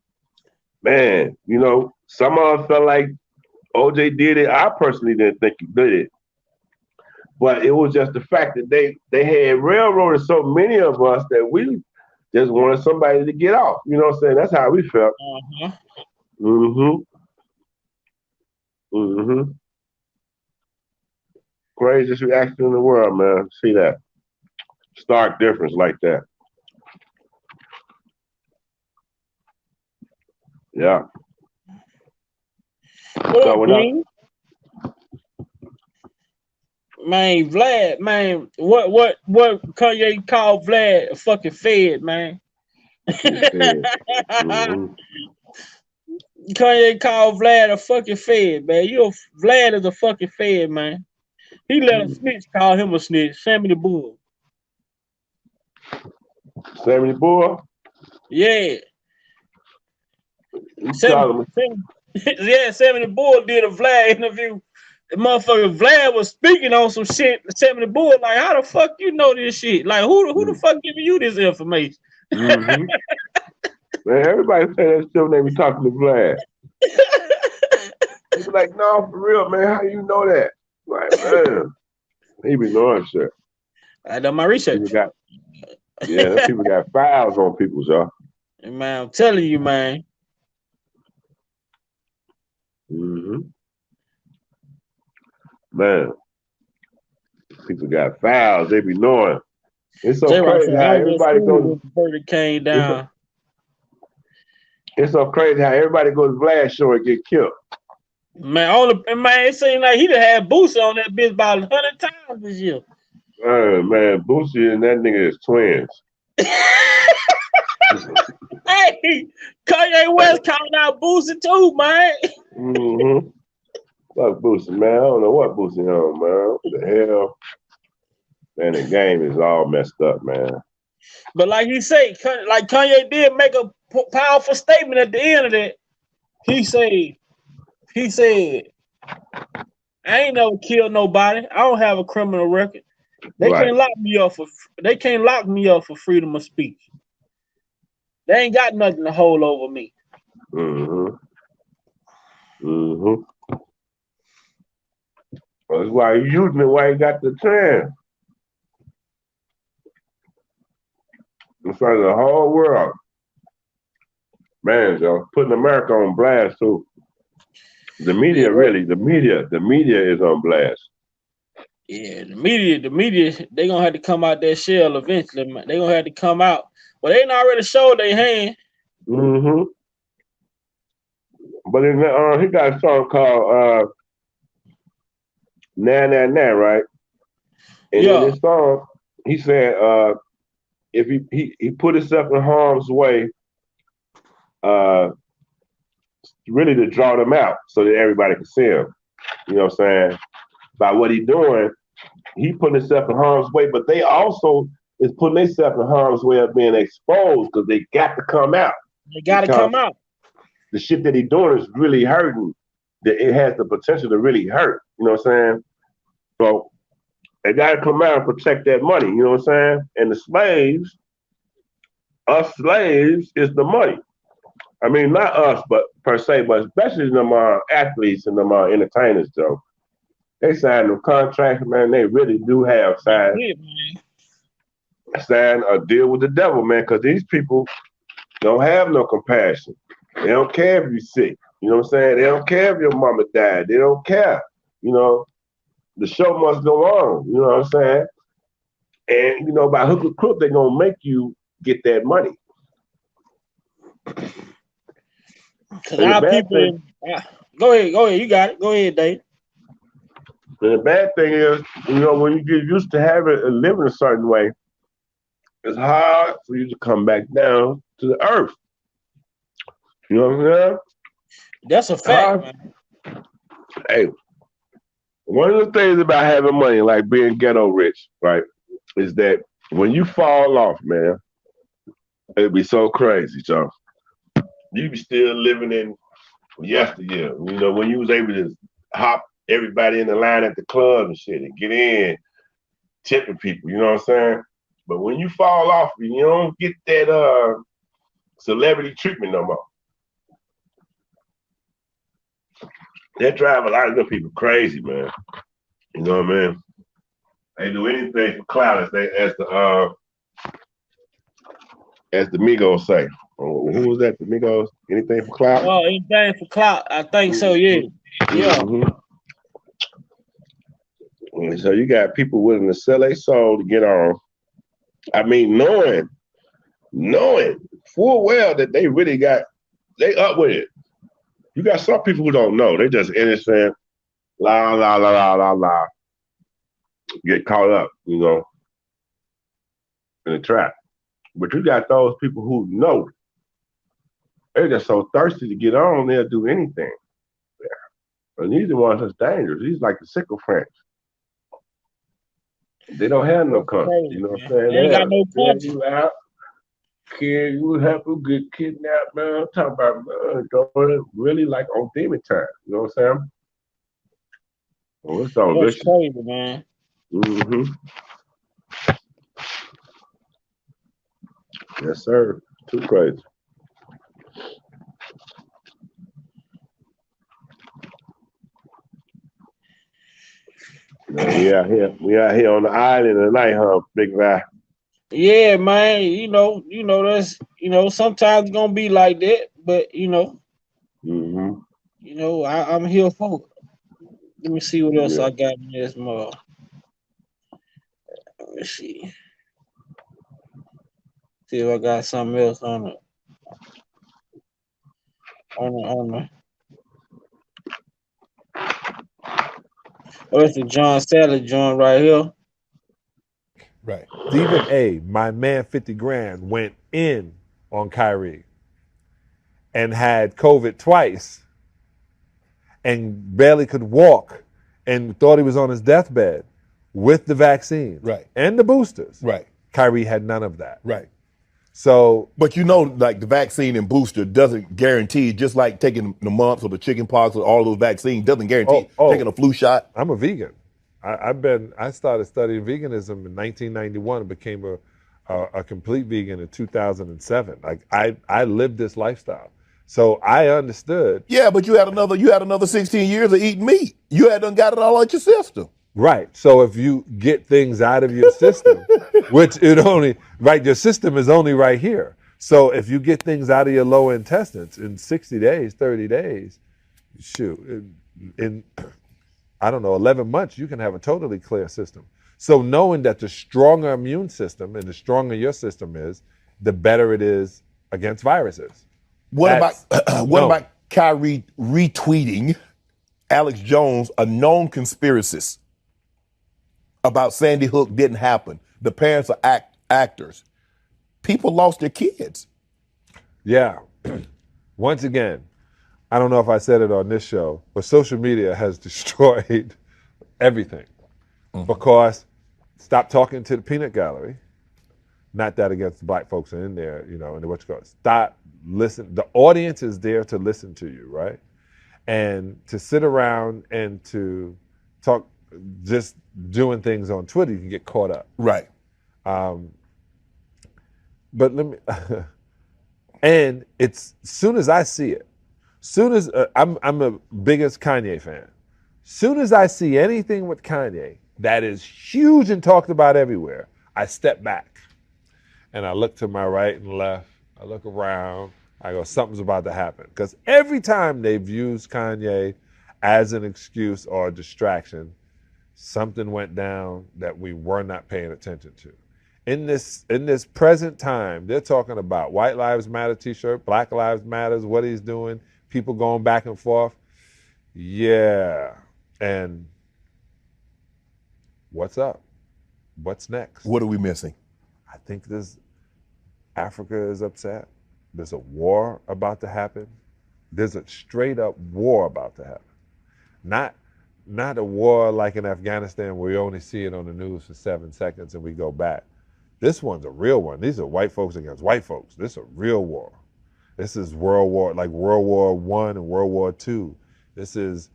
man, you know, some of us felt like OJ did it. I personally didn't think he did it. But it was just the fact that they had railroaded so many of us that we just wanted somebody to get off. You know what I'm saying? That's how we felt. Craziest reaction in the world, man. See that. Stark difference like that. Yeah. What up, Dean? Man, Vlad, man, what Kanye called Vlad a fucking fed, man. Kanye called Vlad a fucking fed, man. Vlad is a fucking fed, man. He let a snitch call him a snitch. Sammy the Bull. Sammy the Bull? Yeah. Sammy the Bull did a Vlad interview. The motherfucker Vlad was speaking on some shit. Sammy the Bull, like, how the fuck you know this shit? Like, who the fuck giving you this information? Man, everybody say that shit when they be talking to Vlad. He be like, no, for real, man, how you know that? Like, man, he be knowing shit. I done my research. People got files on people, y'all. Man, I'm telling you, man. Man, people got files. They be knowing. It's so crazy how everybody goes. Came down. It's so crazy how everybody goes to Vlad show and get killed. Man, it seemed like he done had Boosie on that bitch about 100 times this year. Man, Boosie and that nigga is twins. Hey, Kanye West calling out Boosie too, man. Fuck Boosie, man. I don't know what Boosie on, man. What the hell? Man, the game is all messed up, man. But like he said, like Kanye did make a powerful statement at the end of that. He said, I ain't never killed nobody. I don't have a criminal record. They can't lock me up for freedom of speech. They ain't got nothing to hold over me. That's why he's using it while he got the chance. In front of the whole world. Man, Joe, putting America on blast too. The media is on blast. Yeah, the media, they gonna have to come out that shell eventually. Man. They gonna have to come out. Well, they ain't already showed their hand. But he got a song called Nah Nah Nah, right? And in this song, he said if he put himself in harm's way, really to draw them out so that everybody can see him. You know what I'm saying? By what he doing, he putting himself in harm's way, but they also is putting themselves in harm's way of being exposed because they got to come out. They got to come out. The shit that he doing is really hurting. It has the potential to really hurt. You know what I'm saying? So they got to come out and protect that money. You know what I'm saying? And the slaves, us slaves, is the money. I mean, not us, but per se, but especially them athletes and them entertainers, though. They sign them contracts, man. They really do have sign a deal with the devil, man, because these people don't have no compassion. They don't care if you're sick. You know what I'm saying? They don't care if your mama died. They don't care. You know, the show must go on. You know what I'm saying? And, you know, by hook or crook, they're going to make you get that money. Go ahead. You got it. Go ahead, Dave. And the bad thing is, you know, when you get used to having and living a certain way, it's hard for you to come back down to the earth. You know what I'm saying? That's a fact, man. Hey, one of the things about having money, like being ghetto rich, right, is that when you fall off, man, It'd be so crazy, Joe. You be still living in yesteryear. You know, when you was able to hop everybody in the line at the club and shit and get in, tipping people, you know what I'm saying? But when you fall off, you don't get that celebrity treatment no more. That drive a lot of them people crazy, man. You know what I mean? They do anything for clout, as the Migos say. Oh, who was that? The Migos? Anything for clout? Oh, anything for clout? I think so. Yeah. Yeah. And so you got people willing to sell their soul to get on. I mean, knowing full well that they really they up with it. You got some people who don't know. They just innocent, la la la la la la. Get caught up, you know, in the trap. But you got those people who know. They're just so thirsty to get on, they'll do anything. Yeah. And these are the ones that's dangerous. These like the sycophants. They don't have no conscience, you know what I'm saying? They ain't got no conscience. You out, kid, you help them get kidnapped, man. I'm talking about, man, going really like on demon time. You know what I'm saying? Oh, it's all That's crazy, man. Mm-hmm. Yes, sir. Too crazy. Man, we out here on the island tonight, huh, Big Guy? Yeah, man. You know that's sometimes it's gonna be like that, but I'm here for it. Let me see what else I got in this month. Let me see. See if I got something else on it. Oh, it's the John Sally joint right here. Right. Stephen A., my man 50 grand, went in on Kyrie and had COVID twice and barely could walk and thought he was on his deathbed with the vaccine. Right. And the boosters. Right. Kyrie had none of that. Right. So, but like the vaccine and booster doesn't guarantee, just like taking the mumps or the chicken pox or all those vaccines doesn't guarantee taking a flu shot. I'm a vegan. I started studying veganism in 1991 and became a complete vegan in 2007. Like I lived this lifestyle. So I understood. Yeah, but you had another 16 years of eating meat. You had done got it all out your system. Right. So if you get things out of your system, which your system is only right here. So if you get things out of your lower intestines in 60 days, 30 days, shoot, in I don't know, 11 months, you can have a totally clear system. So knowing that the stronger immune system and the stronger your system is, the better it is against viruses. What about Kyrie retweeting Alex Jones, a known conspiracist, about Sandy Hook didn't happen? The parents are actors. People lost their kids. Yeah. Once again, I don't know if I said it on this show, but social media has destroyed everything. Because stop talking to the peanut gallery. Not that against the black folks are in there, and what you call it. Stop, listen. The audience is there to listen to you, right? And to sit around and to talk, just doing things on Twitter, you can get caught up. Right. But let me, and it's, soon as I see it, I'm the biggest Kanye fan. Soon as I see anything with Kanye that is huge and talked about everywhere, I step back and I look to my right and left. I look around. I go, something's about to happen. Because every time they've used Kanye as an excuse or a distraction, something went down that we were not paying attention to. In this present time, they're talking about White Lives Matter t-shirt, Black Lives Matters, what he's doing, people going back and forth. Yeah. And what's up? What's next? What are we missing? I think Africa is upset. There's a war about to happen. There's a straight up war about to happen. Not a war like in Afghanistan where we only see it on the news for 7 seconds and we go back. This one's a real one. These are white folks against white folks. This is a real war. This is World War I and World War II. This is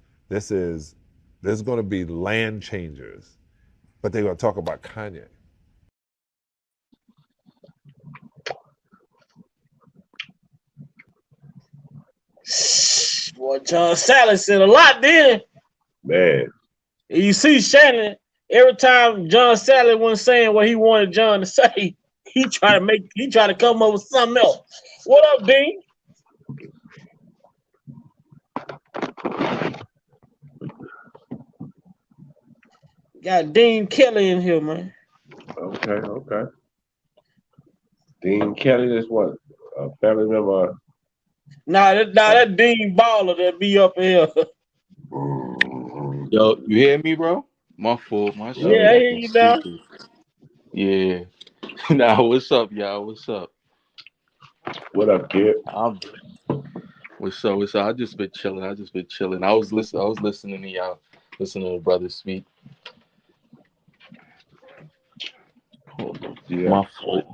going to be land changers, but they're going to talk about Kanye. Boy, John Sally said a lot then. Man. You see Shannon, every time John Sally wasn't saying what he wanted John to say, he tried to come up with something else. What up, Dean? Got Dean Kelly in here, man. Okay. Dean Kelly is what? A family member? Nah, that Dean Baller that be up here. Yo, you hear me, bro? My fault. My shit. Yeah, I hear you now. Yeah. Nah, what's up, y'all? What's up? What up, kid? What's up? I just been chilling. I was listening to y'all. Listening to the brothers speak. Yeah. My fault.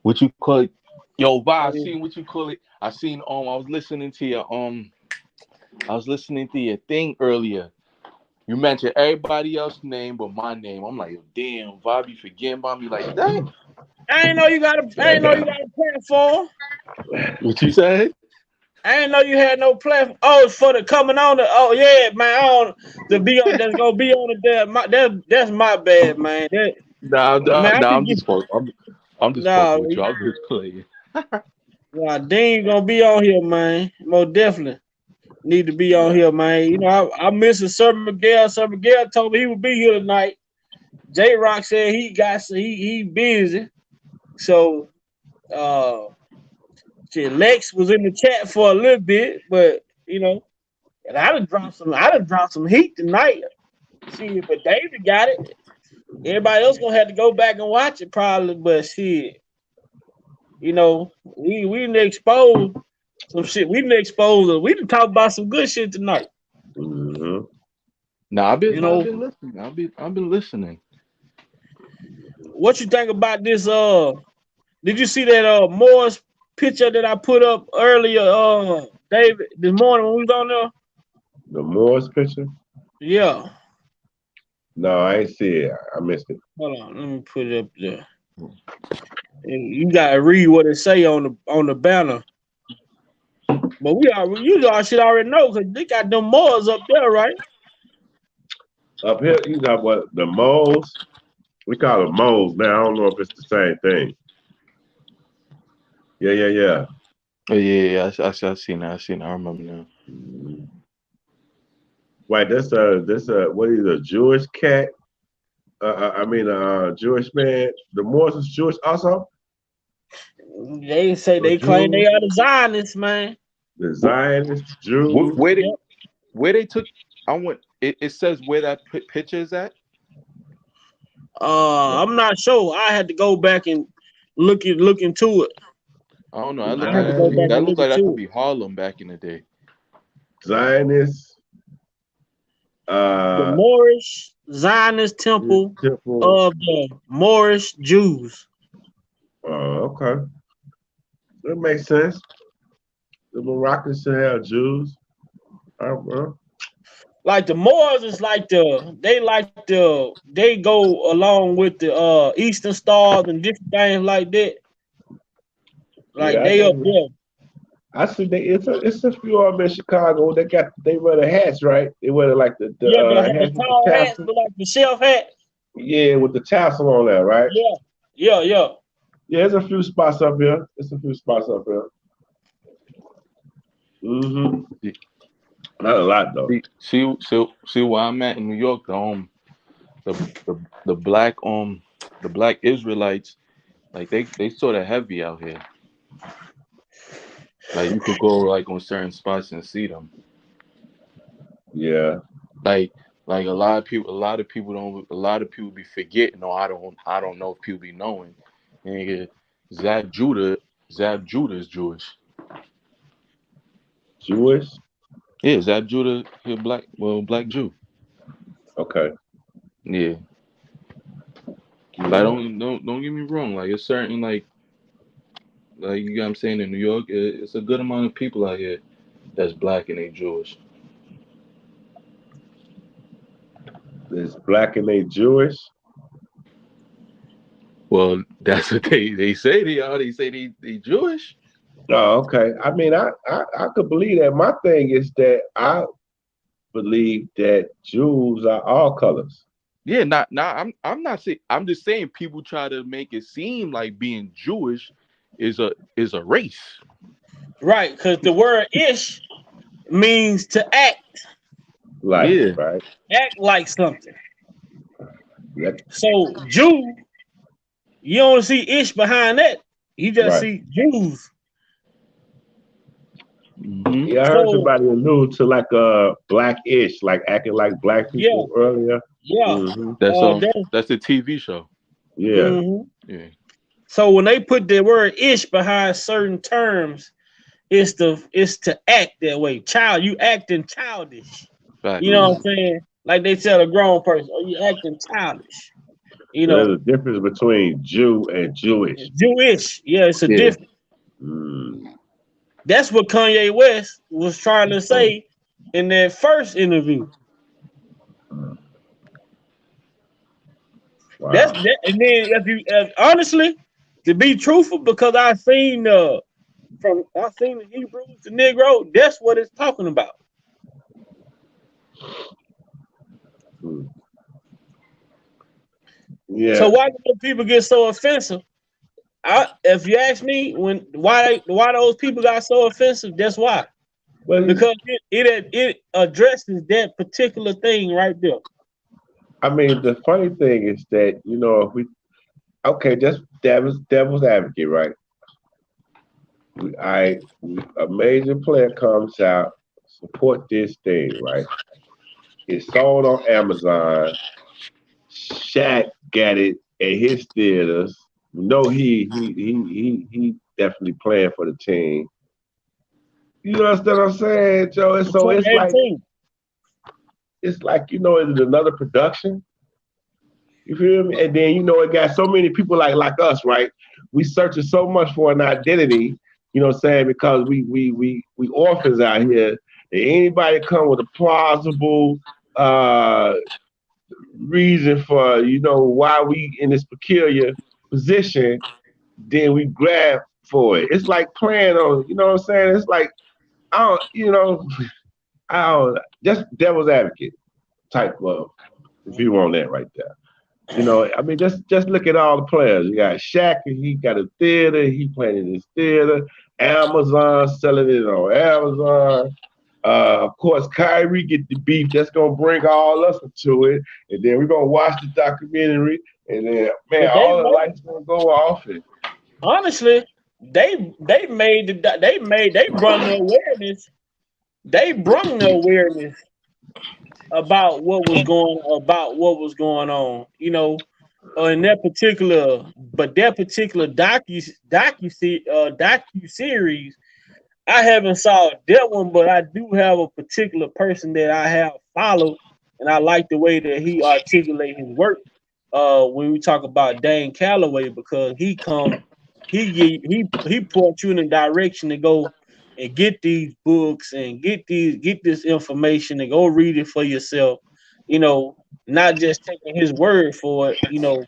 What you call it? Yo, Vi, I seen what you call it. I seen I was listening to your thing earlier. You mentioned everybody else's name but my name. I'm like, damn, Vi be forgetting about me like that. I ain't know you got a platform. What you say? I ain't know you had no platform. Oh, it's for the coming on. Yeah, man. That's gonna be on the there. That's my bad, man. I'm just fucking with you. I'm just playing. Nah, Dean gonna be on here, man. Most definitely need to be on here, man. You know, I miss Sir Miguel. Sir Miguel told me he would be here tonight. J Rock said he busy. So Lex was in the chat for a little bit, but you know, and I'd have dropped some heat tonight. See, but David got it. Everybody else gonna have to go back and watch it probably, but shit. You know, we didn't expose some shit. We didn't talk about some good shit tonight. Mm-hmm. Nah, I've been listening. I've been listening. What you think about this? Did you see that Morris picture that I put up earlier, David, this morning when we was on there? The Morris picture? Yeah. No, I ain't see it. I missed it. Hold on, let me put it up there. You gotta read what it say on the banner. But you should already know because they got them moles up there, right? Up here, you got what? The moles? We call them moles, man. I don't know if it's the same thing. Yeah. Oh yeah. I seen that. I remember now. Wait, this what is a Jewish cat? Jewish man. The Moors is Jewish also. They say they claim they are the Zionists, man. The Zionists, Jews. Where they took? It says where that picture is at. I'm not sure. I had to go back and look into it. I don't know. That looked like that could be Harlem back in the day. Zionists. The Moorish Zionist temple of the Moorish Jews. Oh, okay. That makes sense. The Moroccans should have Jews. Like the Moors is like they go along with the Eastern Stars and different things like that. Like they up there. I see it's a few of them in Chicago. They wear the hats, right? They wear like the tall hats, but like the shelf hat. Yeah, with the tassel on there, right? Yeah. Yeah, there's a few spots up here. Mm-hmm. Not a lot though. See where I'm at in New York, the black Israelites, like they sort of heavy out here. Like you could go like on certain spots and see them. Yeah. Like a lot of people be forgetting, or I don't know if people be knowing. And Zab Judah is Jewish. Jewish? Yeah, Zab Judah, he black Jew. Okay. Yeah. Like don't get me wrong. Like it's certain like you know what I'm saying, in New York, it's a good amount of people out here that's black and they Jewish. It's black and they Jewish. Well, that's what they say they are. They say they Jewish. Oh, okay. I mean, I could believe that. My thing is that I believe that Jews are all colors. Yeah, I'm not saying. I'm just saying people try to make it seem like being Jewish is a race. Right, because the word ish means to act. Like, yeah. Right. Act like something. Yep. So Jew, you don't see ish behind that. You just see Jews. Mm-hmm. Yeah, I heard somebody allude to like black-ish, like acting like black people earlier. Yeah. Mm-hmm. That's a TV show. Yeah. Mm-hmm. Yeah. So when they put the word ish behind certain terms, it's to act that way. Child, you acting childish. Right. You know what I'm saying? Like they tell a grown person, "Oh, you acting childish." You know, there's a difference between Jew and Jewish. Jewish, yeah, it's a difference. That's what Kanye West was trying to say in that first interview. Wow. And then if honestly, to be truthful, because I've seen the Hebrews, the Negro, that's what it's talking about. Yeah. So why do people get so offensive? If you ask me, why those people got so offensive, that's why. Well, because it addresses that particular thing right there. I mean, the funny thing is that, you know, if just devil's advocate, right? A major player comes out, support this thing, right? It's sold on Amazon. Shaq got it at his theaters. No, he definitely playing for the team. You understand what I'm saying, Joe? And so it's like, you know, it's another production. You feel me? And then, you know, it got so many people like us, right? We searching so much for an identity, you know what I'm saying? Because we orphans out here. And anybody come with a plausible reason for, you know, why we in this peculiar position, then we grab for it. It's like playing on, you know what I'm saying? It's like, just devil's advocate type of view on that right there. You know, I mean, just look at all the players. You got Shaq, he got a theater, he playing in his theater. Amazon selling it on Amazon. Of course, Kyrie get the beef. That's gonna bring all us into it, and then we're gonna watch the documentary, and then all the lights gonna go off. And honestly, they brung the awareness. They brung the awareness about what was going on. You know, in that particular docu series. I haven't saw that one, but I do have a particular person that I have followed, and I like the way that he articulates his work. When we talk about Dane Calloway, because he points you in a direction to go and get these books and get this information and go read it for yourself. You know, not just taking his word for it. You know.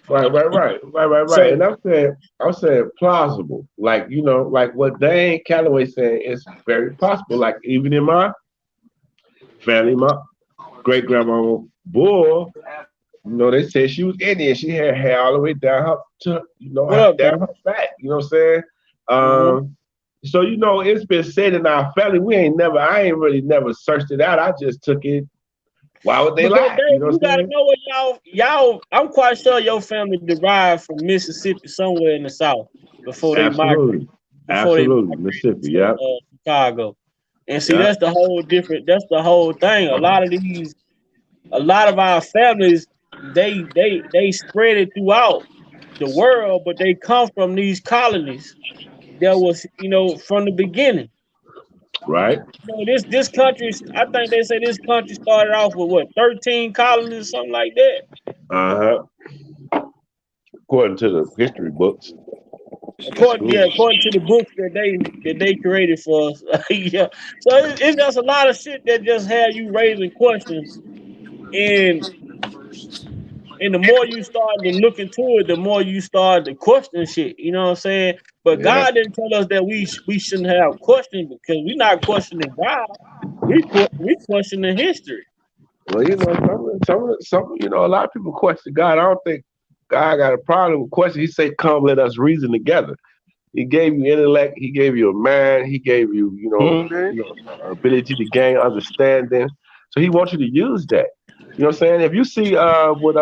Right. So, and I'm saying plausible. Like, you know, like what Dane Calloway saying is very possible. Like even in my family, my great grandma Bull, you know, they said she was Indian. She had hair all the way down her to, you know, down her back. You know what I'm saying? So, you know, it's been said in our family. I ain't really never searched it out. I just took it. Why would they lie? You gotta know what y'all. I'm quite sure your family derived from Mississippi, somewhere in the South, before they migrated. Absolutely, Mississippi, yeah. Chicago, and see that's the whole different. That's the whole thing. A lot of our families, they spread it throughout the world, but they come from these colonies that was, you know, from the beginning. Right. You know, this country, I think they say this country started off with 13 colonies, something like that. according to the history books. According to the books that they created for us. Yeah. So it's just a lot of shit that just have you raising questions, and the more you start to look into it, the more you start to question shit. You know what I'm saying? But God didn't tell us that we shouldn't have questions, because we're not questioning God. We questioning history. Well, you know, some you know, a lot of people question God. I don't think God got a problem with questions. He said, "Come, let us reason together." He gave you intellect. He gave you a mind. He gave you, ability to gain understanding. So he wants you to use that. You know what I'm saying? If you see with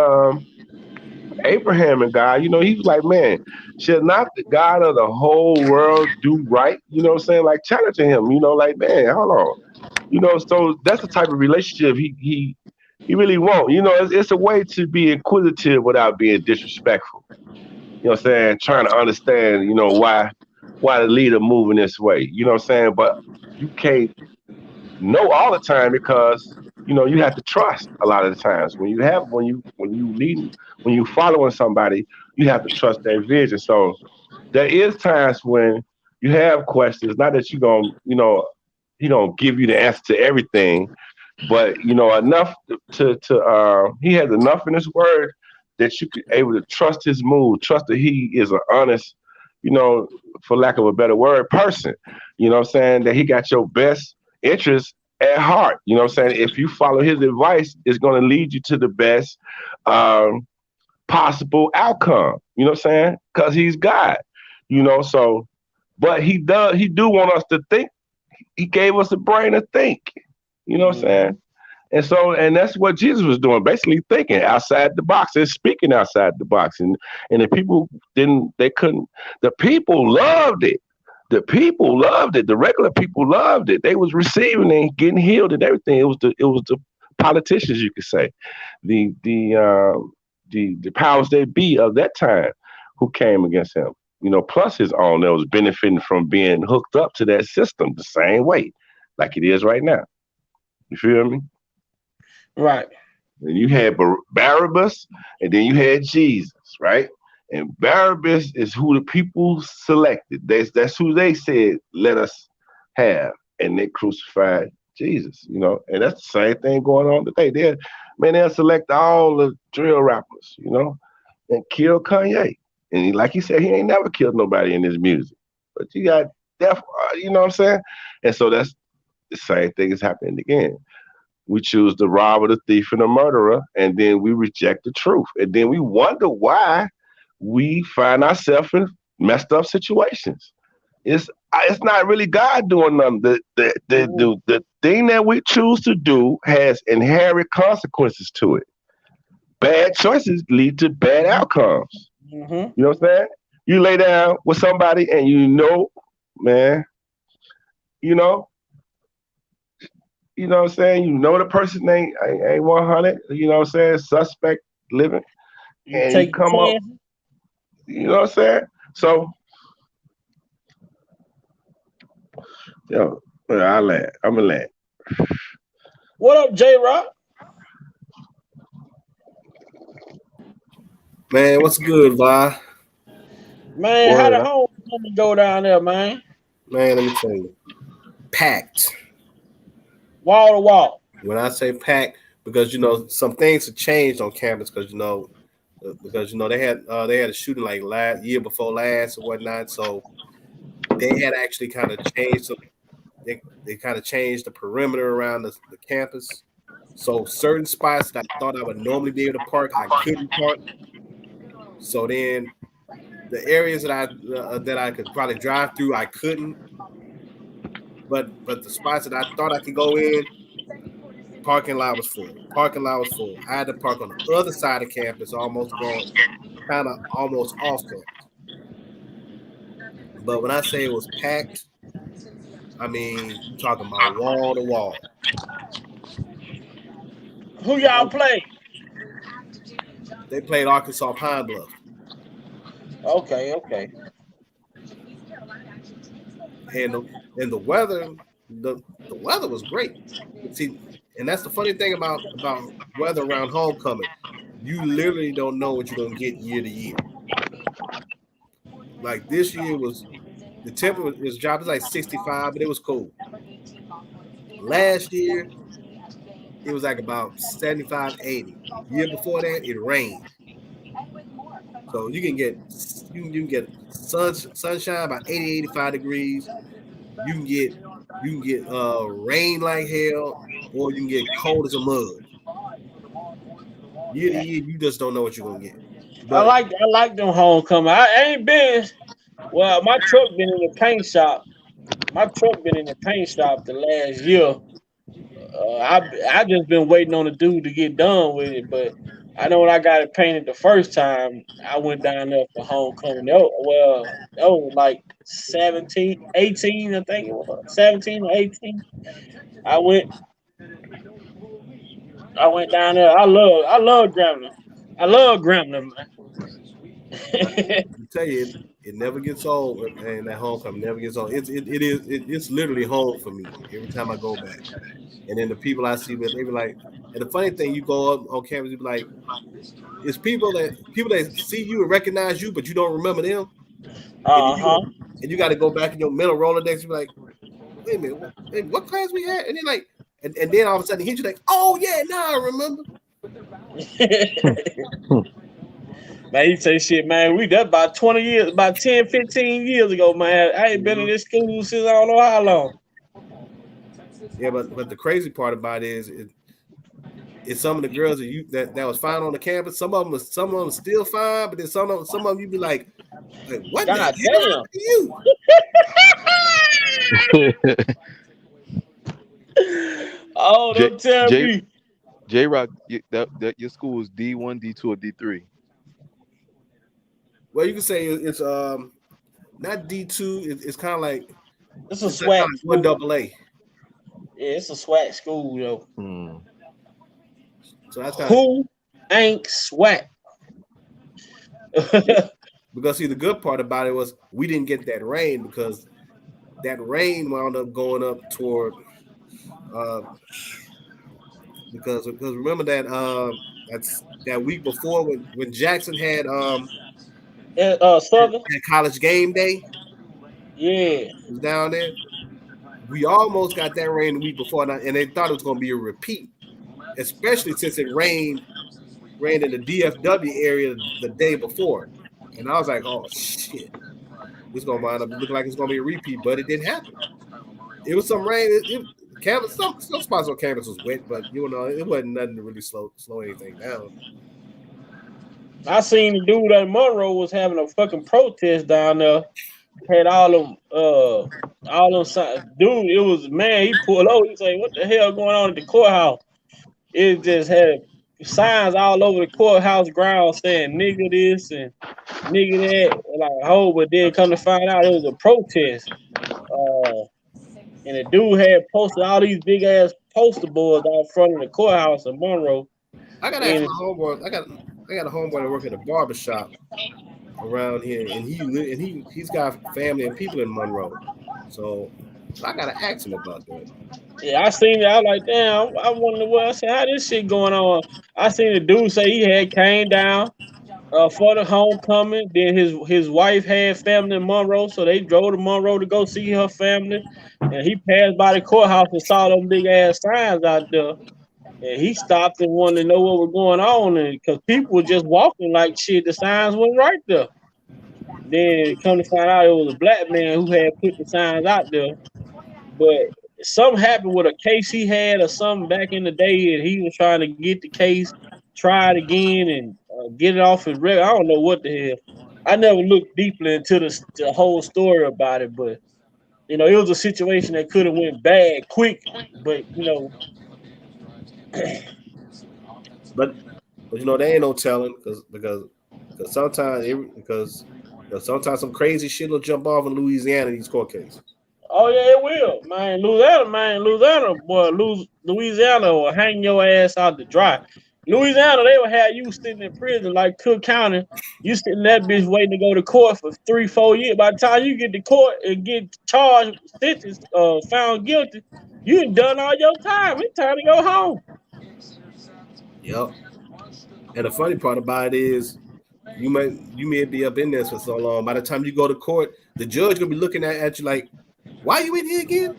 Abraham and God, you know, he was like, man, should not the God of the whole world do right? You know what I'm saying? Like challenging him, you know, like, man, hold on. You know, so that's the type of relationship he really won't. You know, it's a way to be inquisitive without being disrespectful. You know what I'm saying? Trying to understand, you know, why the leader moving this way. You know what I'm saying? But you can't know all the time, because you know you have to trust a lot of the times when you following somebody, you have to trust their vision. So there is times when you have questions, not that he don't give you the answer to everything, but you know enough to he has enough in his word that you could able to trust his mood, trust that he is an honest, you know, for lack of a better word, person. You know what I'm saying? That he got your best interest at heart. You know what I'm saying? If you follow his advice, it's going to lead you to the best possible outcome. You know what I'm saying? Because he's God. You know, so but he do want us to think. He gave us a brain to think. You know what I'm saying? And that's what Jesus was doing, basically thinking outside the box and speaking outside the box. And the people the people loved it. The people loved it. The regular people loved it. They was receiving and getting healed and everything. It was the politicians, you could say, the powers that be of that time who came against him. You know, plus his own that was benefiting from being hooked up to that system the same way, like it is right now. You feel me? Right. And you had Barabbas, and then you had Jesus, right? And Barabbas is who the people selected. That's who they said, let us have. And they crucified Jesus, you know. And that's the same thing going on today. They'll select all the drill rappers, you know, and kill Kanye. And like he said, he ain't never killed nobody in his music. But you got death, you know what I'm saying? And so that's the same thing is happening again. We choose the robber, the thief, and the murderer, and then we reject the truth. And then we wonder why we find ourselves in messed up situations. It's not really God doing nothing. The thing that we choose to do has inherent consequences to it. Bad choices lead to bad outcomes. Mm-hmm. You know what I'm saying? You lay down with somebody and you know, man, you know what I'm saying? You know the person ain't 100, you know what I'm saying? Suspect living. And you come up, you know what I'm saying? So, yo, I'm going to land. What up, J-Rock? Man, what's good, Vi? Man, how the homecoming go down there, man? Man, let me tell you. Packed. Wall to wall. When I say packed, because you know some things have changed on campus, because you know they had a shooting like year before last or whatnot, so they had actually kind of changed they kind of changed the perimeter around the campus. So certain spots that I thought I would normally be able to park, I couldn't park. So then the areas that I could probably drive through, I couldn't. But the spots that I thought I could go in, parking lot was full. I had to park on the other side of campus, almost off campus. But when I say it was packed, I mean you're talking about wall to wall. Who y'all played? They played Arkansas Pine Bluff. Okay. And the weather, the weather was great. See, and that's the funny thing about weather around homecoming. You literally don't know what you're gonna get year to year. like this year was the temperature was dropped. It's like 65, but it was cool. Last year, it was like about 75, 80. Year before that, it rained. So you can get sunshine about 80, 85 degrees. You can get rain like hell, or you can get cold as a mud. Year to year, you just don't know what you're gonna get. But I like them homecoming. I ain't been. Well, my truck been in the paint shop. My truck been in the paint shop the last year. I just been waiting on the dude to get done with it, but I know when I got it painted the first time, I went down there for homecoming. That was like 17, 18, I think it was 17 or 18. I went down there. I love Grambling. I love Grambling, man. I tell you, it never gets old, and that homecoming never gets old. It's literally home for me every time I go back. And then the people I see, they be like, and the funny thing, you go up on campus, you be like, it's people that see you and recognize you, but you don't remember them. And you got to go back in your mental Rolodex. You be like, wait a minute, what class we had? And then like, and then all of a sudden he hit you like, oh yeah, now I remember. Man, you say shit, man. That's about 20 years, about 10, 15 years ago, man. I ain't been in this school since I don't know how long. Yeah, but the crazy part about it is some of the girls that was fine on the campus. Some of them still fine, but then some of them you be like what God the hell you? Oh, don't tell me. J-Rock, that your school is D1, D2, or D3? Well, you can say it's not D2. It's kind of like it's a SWAC one AA. Yeah, it's a SWAC school, yo. So that's who ain't SWAC? Because see, the good part about it was we didn't get that rain because that rain wound up going up toward because remember that's that week before when Jackson had Southern college game day. Yeah, it was down there. We almost got that rain the week before, and they thought it was going to be a repeat, especially since it rained in the DFW area the day before. And I was like, oh shit, it's going to wind up looking like it's going to be a repeat, but it didn't happen. It was some rain. Campus, some spots on campus was wet, but it wasn't nothing to really slow anything down. I seen the dude at Monroe was having a fucking protest down there. Had all them dude. It was he pulled over. He said, "What the hell going on at the courthouse?" It just had signs all over the courthouse ground saying "nigga this" and "nigga that." Like, but then come to find out it was a protest. And the dude had posted all these big ass poster boards out front of the courthouse in Monroe. I got my homeboy. I got a homeboy that work at a barbershop around here, and he's got family and people in Monroe, so I gotta ask him about that. Yeah, I seen it. I was like, damn, I wonder what I said. How this shit going on? I seen the dude say he had came down for the homecoming. Then his wife had family in Monroe, so they drove to Monroe to go see her family. And he passed by the courthouse and saw them big ass signs out there. And he stopped and wanted to know what was going on, and because people were just walking like shit, the signs weren't right there. Then come to find out it was a black man who had put the signs out there, but something happened with a case he had or something back in the day, and he was trying to get the case tried again and get it off his record. I don't know what the hell. I never looked deeply into the whole story about it, but it was a situation that could have went bad quick, but But there ain't no telling because sometimes sometimes some crazy shit will jump off in Louisiana in these court cases. Oh yeah, it will, man. Louisiana will hang your ass out to dry. Louisiana, they will have you sitting in prison like Cook County. You sitting in that bitch waiting to go to court for 3-4 years. By the time you get to court and get charged, sentenced, found guilty, you done all your time. It's time to go home. Yep. And the funny part about it is you may be up in this for so long. By the time you go to court, the judge gonna be looking at you like, why you in here again?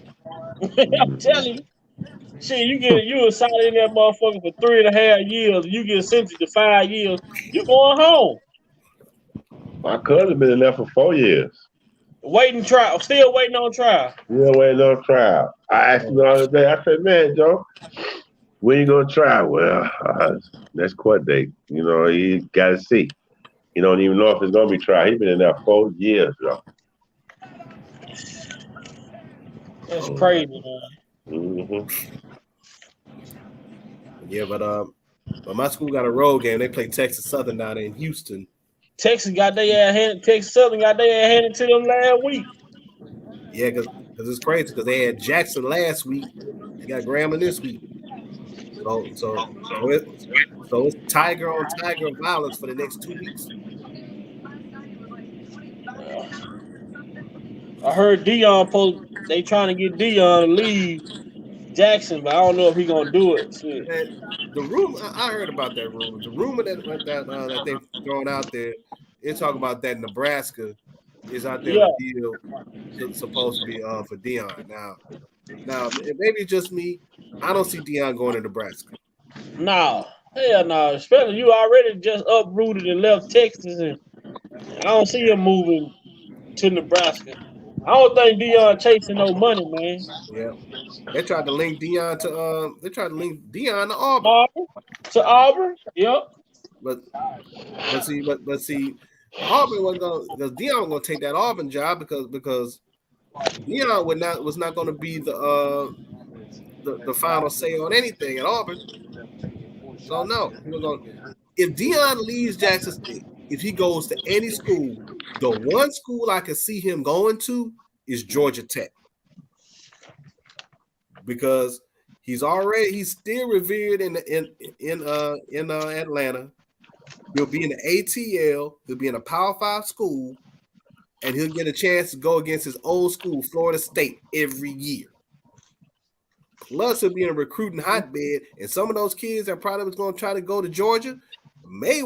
I'm telling you. Shit, you assigned in that motherfucker for 3.5 years. You get sentenced to 5 years. You going home. My cousin been in there for 4 years. Waiting trial. Still waiting on trial. Still waiting on trial. I asked him the other day. I said, man, Joe, when you gonna try? Well, next court date. You know, he got to see. He don't even know if it's gonna be trial. He been in there 4 years, Joe. That's crazy, man. Mm-hmm. Yeah, but my school got a road game. They play Texas Southern down there in Houston. Texas Southern got their ass handed to them last week. Yeah, because it's crazy because they had Jackson last week. They got Grambling this week. So it's tiger on tiger violence for the next 2 weeks. I heard they trying to get Dion to leave Jackson, but I don't know if he gonna do it. The rumor I heard about that rumor. The rumor that they've thrown out there, they're talking about that Nebraska is out there. The deal that's supposed to be for Dion. Now maybe it's just me. I don't see Dion going to Nebraska. No, hell no. Especially you already just uprooted and left Texas, and I don't see him moving to Nebraska. I don't think Dion chasing no money, man. Yeah, they tried to link Dion to Auburn. Auburn, yep. But see, Auburn wasn't gonna, because Dion was gonna take that Auburn job because Dion was not gonna be the final say on anything at Auburn. So no, if Dion leaves Jackson State, if he goes to any school, the one school I can see him going to is Georgia Tech, because he's still revered in Atlanta. He'll be in the ATL. He'll be in a Power 5 school, and he'll get a chance to go against his old school, Florida State, every year. Plus, he'll be in a recruiting hotbed, and some of those kids that probably was going to try to go to Georgia may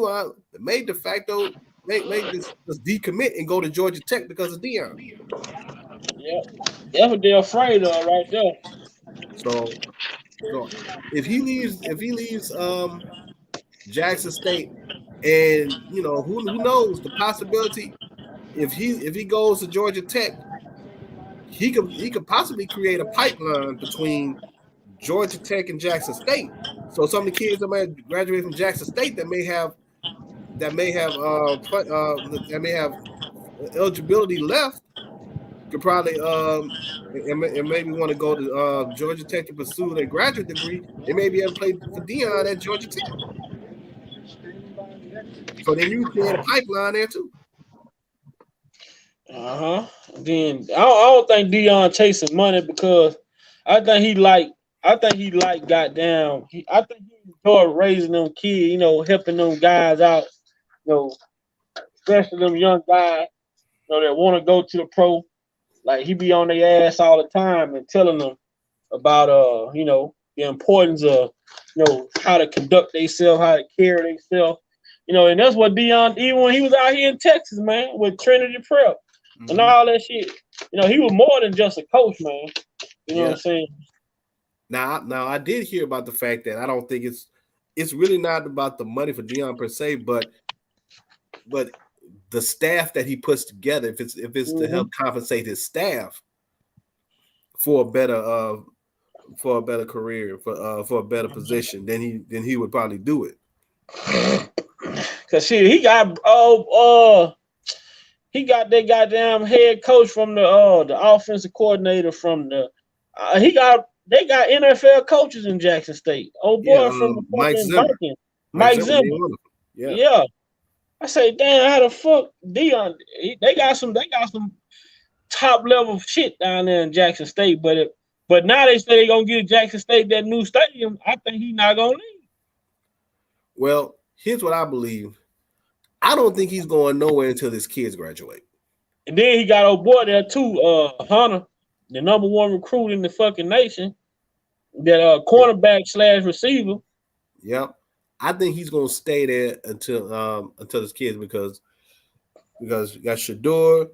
de facto just decommit and go to Georgia Tech because of Dion. Yeah, that's what they're afraid of right there. So if he leaves Jackson State, and who knows, the possibility if he goes to Georgia Tech, he could possibly create a pipeline between Georgia Tech and Jackson State. So some of the kids that might graduate from Jackson State that may have eligibility left could probably and maybe want to go to Georgia Tech to pursue their graduate degree. They may be able to play for Dion at Georgia Tech. So then you create a pipeline there too. Then I don't think Dion chasing money, because I think he goddamn. I think he enjoyed raising them kids, helping them guys out, especially them young guys, that want to go to the pro. Like, he be on their ass all the time and telling them about the importance of how to conduct themselves, how to carry themselves, and that's what Dion, even when he was out here in Texas, man, with Trinity Prep and all that shit, he was more than just a coach, man. You know what I'm saying? Now I did hear about the fact that I don't think it's really not about the money for Dion per se, but the staff that he puts together, if it's to help compensate his staff for a better career, for a better position, then he would probably do it. Cause he got that goddamn head coach from the offensive coordinator from the they got NFL coaches in Jackson State. Oh boy, from Mike Zimmer. Yeah. I say, damn, how the fuck Dion? They got some top level shit down there in Jackson State, but now they say they're gonna give Jackson State that new stadium. I think he's not gonna leave. Well, here's what I believe. I don't think he's going nowhere until his kids graduate. And then he got old boy there too, Hunter, the number one recruit in the fucking nation, that cornerback / receiver. Yep. I think he's gonna stay there until his kids because you got Shador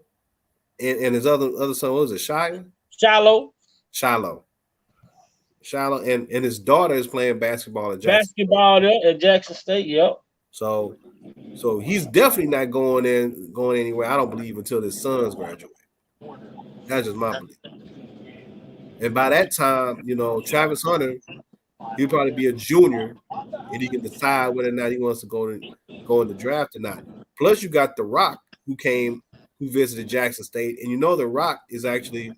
and his other son. What was it? Shiloh, and his daughter is playing basketball at Jackson. At Jackson State. Yep. So he's definitely not going anywhere. I don't believe until his sons graduate. That's just my belief. And by that time, Travis Hunter, he'll probably be a junior, and he can decide whether or not he wants to go in the draft or not. Plus, you got The Rock, who visited Jackson State, and The Rock is actually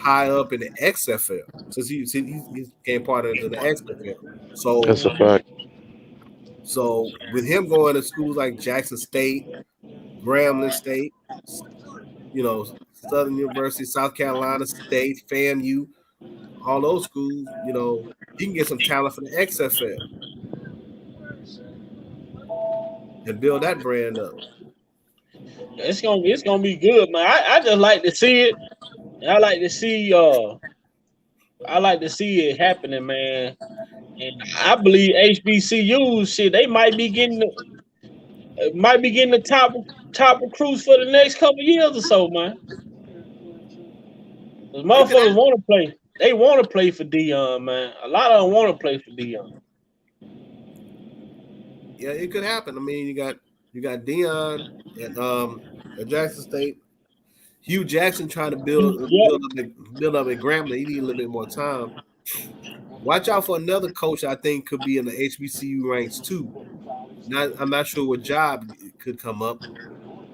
high up in the XFL since he became part of the XFL. So that's a fact. So with him going to schools like Jackson State, Grambling State, Southern University, South Carolina State, FAMU, all those schools, he can get some talent for the XFL and build that brand up. It's gonna be good, man. I just like to see it. I like to see it happening, man. And I believe HBCUs, shit, they might be getting the top recruits for the next couple of years or so, man. The motherfuckers want to play. They want to play for Deion, man. A lot of them want to play for Deion. Yeah, it could happen. I mean, you got Deion at Jackson State. Hugh Jackson trying to build up at Grambling. He need a little bit more time. Watch out for another coach I think could be in the HBCU ranks too. I'm not sure what job could come up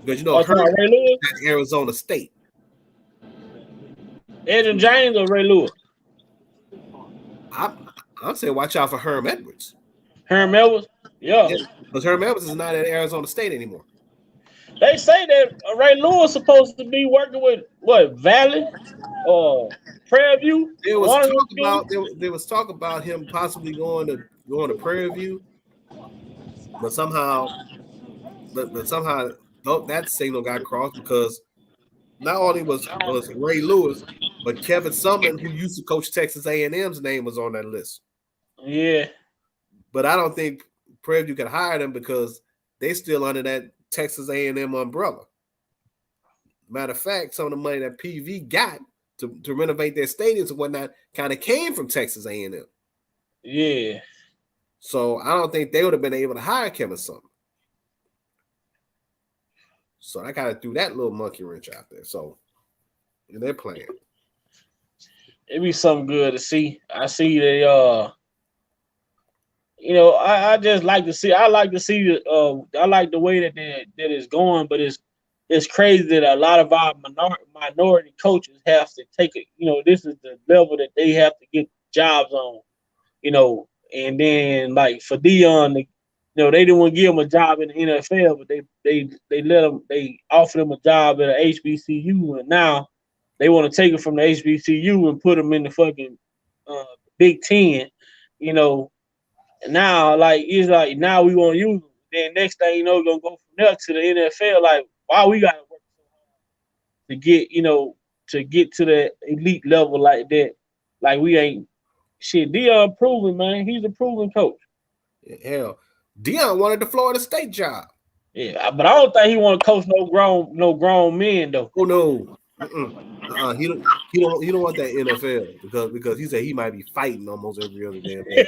because Herb at Arizona State. Adrian James or Ray Lewis? I'll say watch out for Herm Edwards. Herm Edwards? Yeah. Because Herm Edwards is not at Arizona State anymore. They say that Ray Lewis supposed to be working with Valley or Prairie View. There was talk about him possibly going to Prairie View, but somehow that signal got crossed because not only was Ray Lewis, but Kevin Sumlin, who used to coach Texas A&M's name was on that list. Yeah, but I don't think Prairie View could hire them because they still under that Texas A&M umbrella. Matter of fact, some of the money that PV got to renovate their stadiums and whatnot kind of came from Texas A&M. Yeah. So I don't think they would have been able to hire Kevin Sumlin. So I kind of threw that little monkey wrench out there. So they're playing. It'd be something good to see. I see they I just like to see. I like to see. I like the way that it's going, but it's crazy that a lot of our minority coaches have to take it. This is the level that they have to get jobs on. And then like for Deion, they didn't want to give him a job in the NFL, but they offered him a job at an HBCU, and now they want to take it from the HBCU and put him in the fucking Big Ten. And now, it's like now we want to use them. Then next thing we're gonna go from there to the NFL. Like, why we gotta work so hard to get to the elite level like that? Like we ain't shit. Deion proven, man. He's a proven coach. Hell, Deion wanted the Florida State job. Yeah, but I don't think he want to coach no grown men though. Oh no. He don't want that NFL because he said he might be fighting almost every other damn day.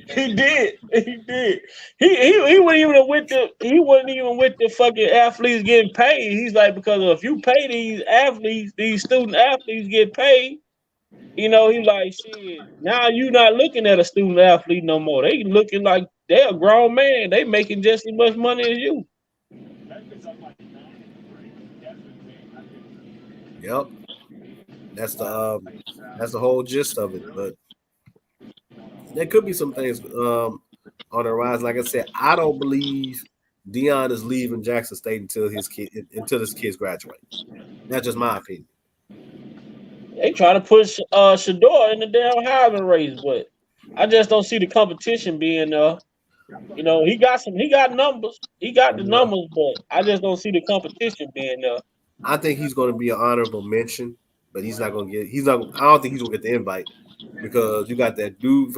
He did. He wasn't even with the fucking athletes getting paid. He's like, because if you pay these athletes, these student athletes get paid. He's like, shit. Now you not looking at a student athlete no more. They looking like they're a grown man. They making just as much money as you. Yep, that's the whole gist of it. But there could be some things on the rise. Like I said, I don't believe Deion is leaving Jackson State until his kids graduate. That's just my opinion. They try to push Shador in the damn Heisman race, but I just don't see the competition being there. He got numbers. He got the numbers, but I just don't see the competition being there. I think he's going to be an honorable mention, but he's not going to get. I don't think he's going to get the invite because you got that dude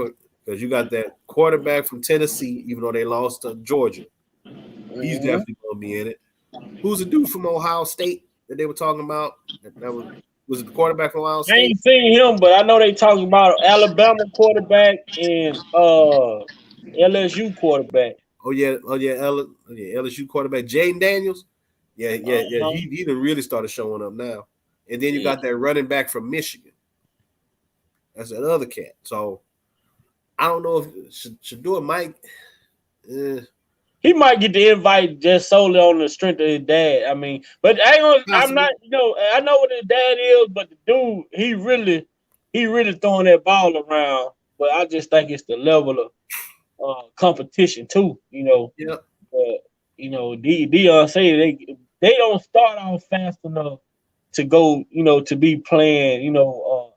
because you got that quarterback from Tennessee, even though they lost to Georgia. He's definitely going to be in it. Who's the dude from Ohio State that they were talking about? That was it the quarterback from Ohio I State? ain't seen him, but I know they talking about Alabama quarterback and LSU quarterback. Oh yeah, LSU quarterback Jaden Daniels. Yeah. He done really started showing up now. And then you got that running back from Michigan. That's that other cat. So I don't know if Shador might. He might get the invite just solely on the strength of his dad. I mean, but I'm not. I know what his dad is, but the dude, he really throwing that ball around. But I just think it's the level of competition too. Yep. Deion say they don't start off fast enough to go. To be playing.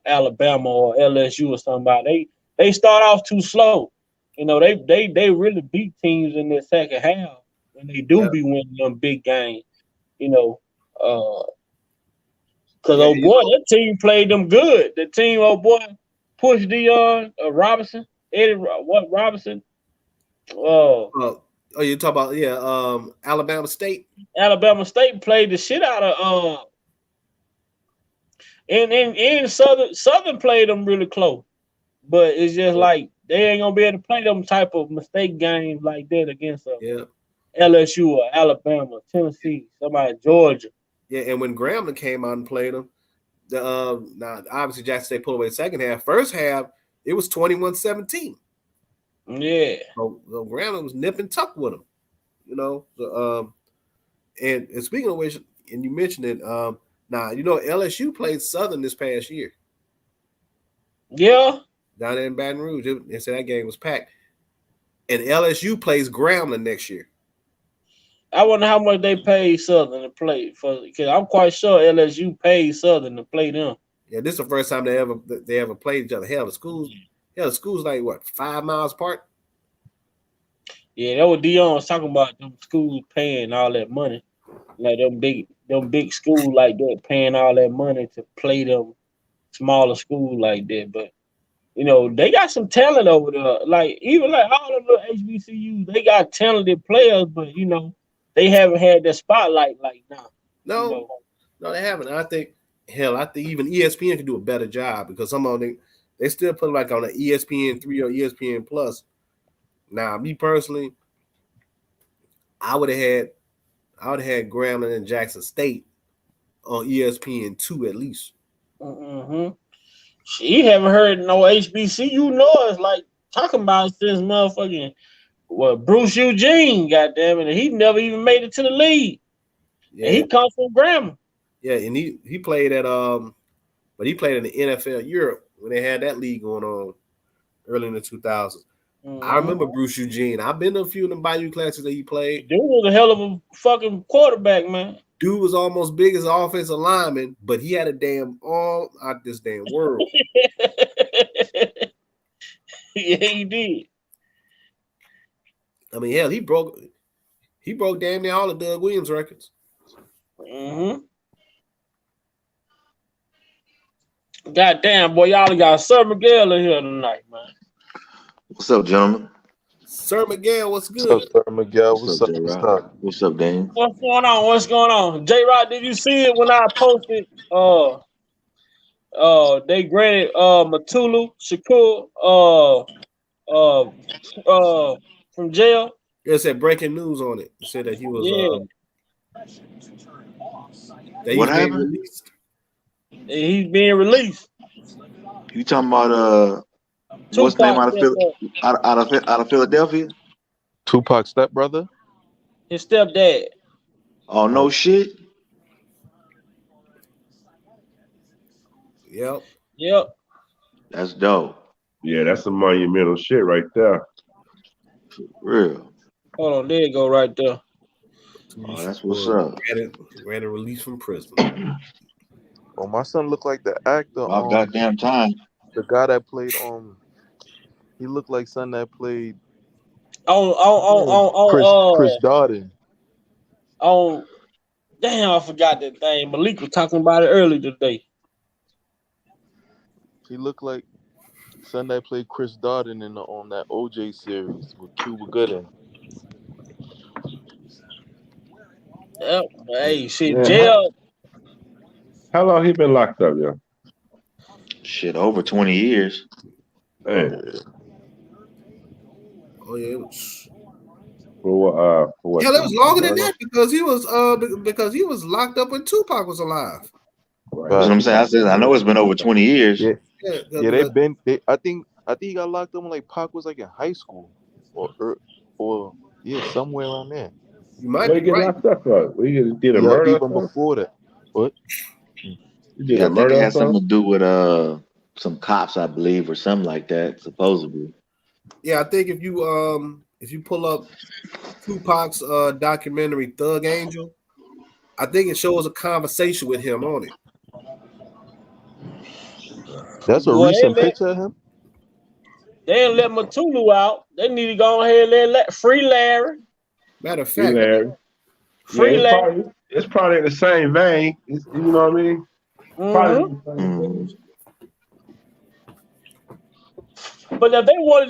Alabama or LSU or somebody. They start off too slow. They really beat teams in the second half when they do be winning them big games. Because that team played them good. The team, pushed Deion Robinson, Robinson. You talk about Alabama State. Alabama State played the shit out of and Southern played them really close, but it's just like they ain't gonna be able to play them type of mistake games like that against LSU or Alabama, Tennessee, somebody Georgia. Yeah, and when Grambling came out and played them, now obviously Jackson State pulled away the second half. First half, it was 21-17. Yeah. So Grambling was nip and tuck with them, and speaking of which, and you mentioned it, LSU played Southern this past year. Yeah. Down there in Baton Rouge, they said that game was packed. And LSU plays Grambling next year. I wonder how much they paid Southern to play for, because I'm quite sure LSU paid Southern to play them. Yeah, this is the first time they ever played each other. The school's like what, 5 miles apart? Yeah, that what Deion was talking about, them schools paying all that money. Like them big schools like that paying all that money to play them smaller schools like that. But they got some talent over there. Like even like all the little HBCUs, they got talented players, but they haven't had that spotlight like now. No, they haven't. I think even ESPN can do a better job because some of them they still put like on an ESPN 3 or ESPN Plus. Now, me personally, I would have had Grambling and Jackson State on ESPN 2 at least. Mm-hmm. She haven't heard no HBCU noise like talking about since motherfucking Bruce Eugene, goddamn it. He never even made it to the league. Yeah. And he comes from Grambling. Yeah, and he played at but he played in the NFL Europe when they had that league going on early in the 2000s. Mm-hmm. I remember Bruce Eugene. I've been to a few of them Bayou classes that he played. Dude was a hell of a fucking quarterback, man. Dude was almost big as an offensive lineman, but he had a damn all out this damn world. Yeah, he did. I mean, hell, he broke damn near all of Doug Williams records. Mm-hmm. Goddamn, boy, y'all got Sir Miguel in here tonight, man. What's up, gentlemen? Sir Miguel, what's good? What's up, Sir Miguel? What's up? What's up, Dan? What's going on? J-Rod, did you see it when I posted? They granted Matulu Shakur from jail. It said breaking news on it. It said that he was what happened? He's being released. You talking about what's the name out of Philadelphia? Tupac's stepbrother? His stepdad. Oh, no shit. Yep. That's dope. Yeah, that's some monumental shit right there. For real. Hold on, there you go right there. Oh, that's what's up. Granted release from prison. Oh, my son looked like the actor. About goddamn time. The guy that played he looked like son that played Chris Darden. Damn, I forgot that thing. Malik was talking about it earlier today. He looked like son that played Chris Darden on that OJ series with Cuba Gooding. Yep. Hey, shit, Yeah. jail. How long he been locked up, yo? Shit, over 20 years. Hey, Oh yeah, it was. for what? Hell, it was longer than that because he was locked up when Tupac was alive. Right. That's what I'm saying. I said I know it's been over 20 years. Yeah, Yeah, they've been. I think he got locked up when like Pac was like in high school, or yeah, somewhere around there. You might What he be get right. locked up for? What he did a Yeah, murder? even before that. What? He did Yeah, a I think murder it or had something something? to do with some cops, I believe, or something like that, supposedly. Yeah, I think if you pull up Tupac's documentary Thug Angel, I think it shows a conversation with him on it. That's a Boy, recent picture of him. they didn't let Matulu out. They need to go ahead and let free Larry. Matter of Free fact, Larry. Free Yeah, Larry. it's probably in the same vein. You know what I mean? Probably in the same vein. But if they wanted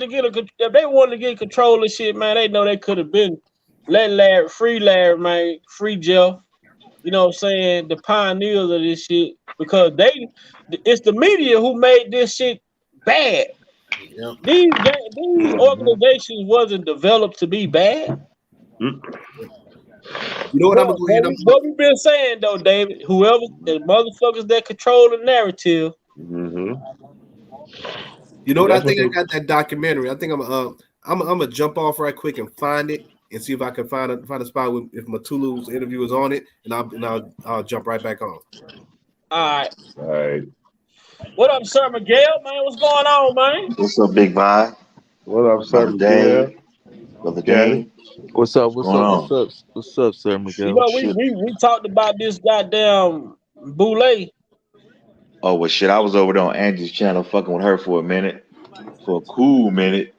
to get control of shit, man, they know they could have been let Larry, man, free Jeff. You know what I'm saying? The pioneers of this shit. Because it's the media who made this shit bad. Yep. These organizations wasn't developed to be bad. You know what I'm gonna go ahead and what we've been saying though, David, whoever the motherfuckers that control the narrative. You know what? I think I got that documentary. I think I'm gonna jump off right quick and find it and see if I can find a spot if Matulu's interview is on it, and I'll jump right back on. All right. What up, Sir Miguel? Man, what's going on, man? What's up, Big Vi? What up, Sir Brother Miguel? Dave? Brother Dave? What's up, Sir Miguel? You know, we talked about this goddamn Boule. Oh well, shit! I was over there on Angie's channel, fucking with her for a cool minute.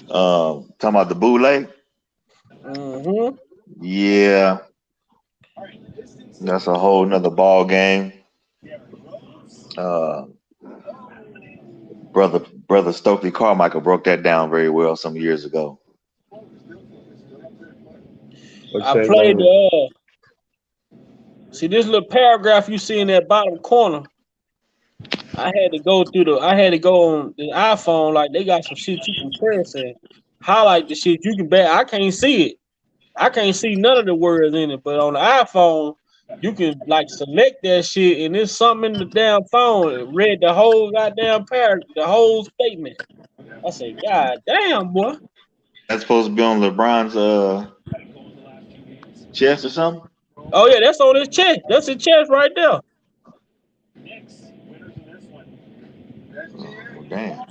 Talking about the Boule. Yeah, that's a whole nother ball game. Brother Stokely Carmichael broke that down very well some years ago. I played see this little paragraph you see in that bottom corner. I had to go on the iPhone, like they got some shit you can press and highlight the shit. You can bet I can't see it. I can't see none of the words in it, but on the iPhone, you can like select that shit and there's something in the damn phone. It read the whole goddamn paragraph, the whole statement. I said, God damn, boy. That's supposed to be on LeBron's chest or something? Oh yeah, that's on his chest. That's his chest right there. Damn.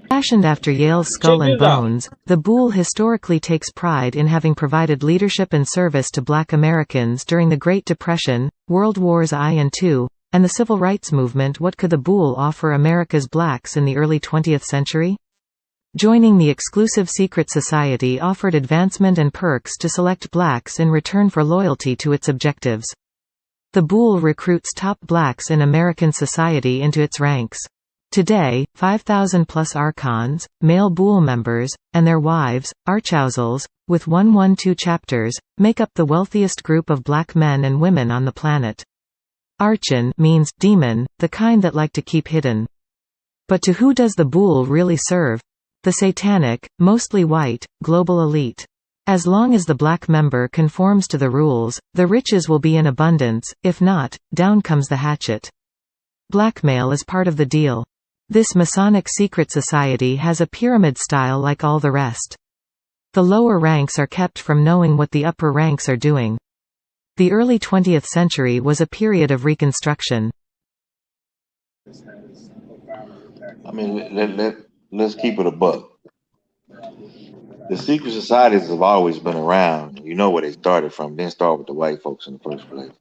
Fashioned after Yale's Skull and Bones, the Boule historically takes pride in having provided leadership and service to Black Americans during the Great Depression, World Wars I and II, and the Civil Rights Movement. What could the Boule offer America's blacks in the early 20th century? Joining the exclusive secret society offered advancement and perks to select blacks in return for loyalty to its objectives. The Boule recruits top blacks in American society into its ranks. Today, 5,000-plus archons, male Boule members, and their wives, archousels, with 112 chapters, make up the wealthiest group of black men and women on the planet. Archon means demon, the kind that like to keep hidden. But to who does the Boule really serve? The satanic, mostly white, global elite. As long as the black member conforms to the rules, the riches will be in abundance, if not, down comes the hatchet. Blackmail is part of the deal. This Masonic secret society has a pyramid style like all the rest. The lower ranks are kept from knowing what the upper ranks are doing. The early 20th century was a period of reconstruction. I mean, let's keep it a buck. The secret societies have always been around. You know where they started from. Didn't start with the white folks in the first place.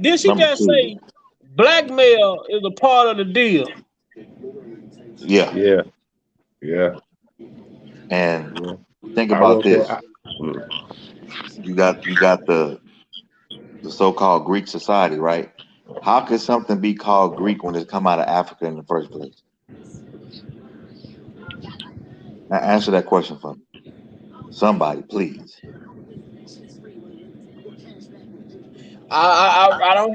Did she just say blackmail is a part of the deal? Yeah. And think about this. You got the so-called Greek society, right? How could something be called Greek when it's come out of Africa in the first place? Now answer that question for me. Somebody, please. I don't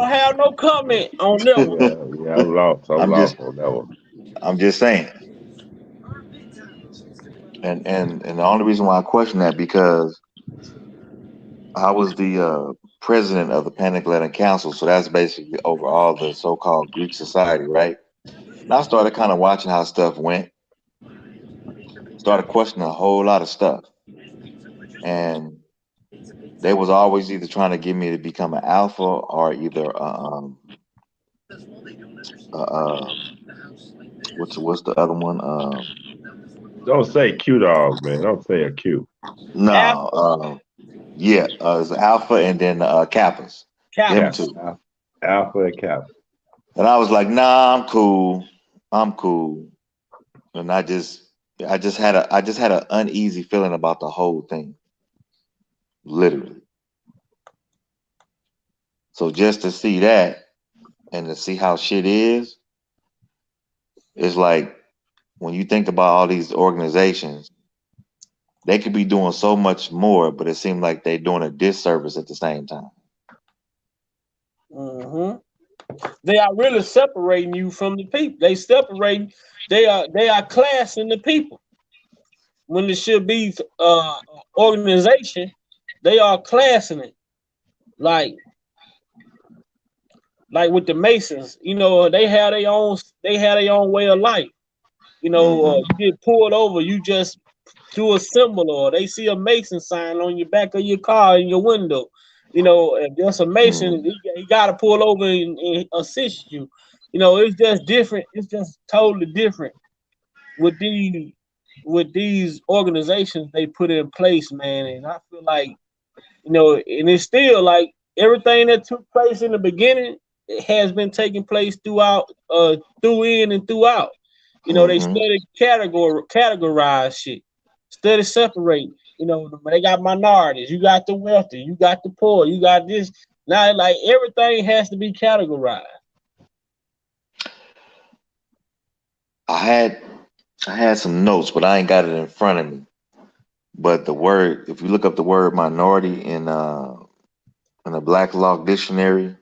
have no comment on that one. Yeah, I'm lost. I'm lost on that one. I'm just saying. And the only reason why I question that because I was the president of the Pan Atlantic Council, so that's basically over all the so-called Greek society, right? And I started kind of watching how stuff went. Started questioning a whole lot of stuff, and they was always either trying to get me to become an alpha or either what's the other one? Don't say Q dog, man. Don't say a Q. No, it's alpha and then kappas. Them two. Alpha and Kappa. And I was like, nah, I'm cool. I'm cool. And I just had an uneasy feeling about the whole thing. Literally. So just to see that and to see how shit is, it's like when you think about all these organizations, they could be doing so much more, but it seems like they're doing a disservice at the same time. Mm-hmm. They are really separating you from the people. They are classing the people. When it should be organization, they are classing it. Like with the Masons, they have their own way of life. You get pulled over, you just do a symbol, or they see a Mason sign on your back of your car in your window. If there's a Mason, he got to pull over and assist you. It's just different. It's just totally different with these organizations they put in place, man. And I feel like, and it's still like everything that took place in the beginning, it has been taking place throughout, through in and throughout. They study categorize shit, study separate. They got minorities, you got the wealthy, you got the poor, you got this. Now, like everything has to be categorized. I had some notes, but I ain't got it in front of me. But the word, if you look up the word minority in a Black Law dictionary,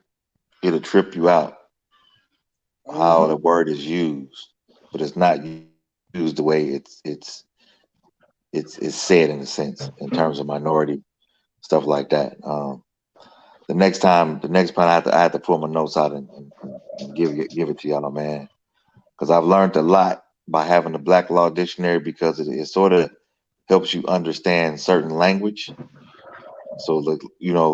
it'll trip you out how the word is used, but it's not used the way it's said in a sense in terms of minority stuff like that. The next time I have to pull my notes out and give it to y'all, man, because I've learned a lot by having the Black Law dictionary because it sort of helps you understand certain language. So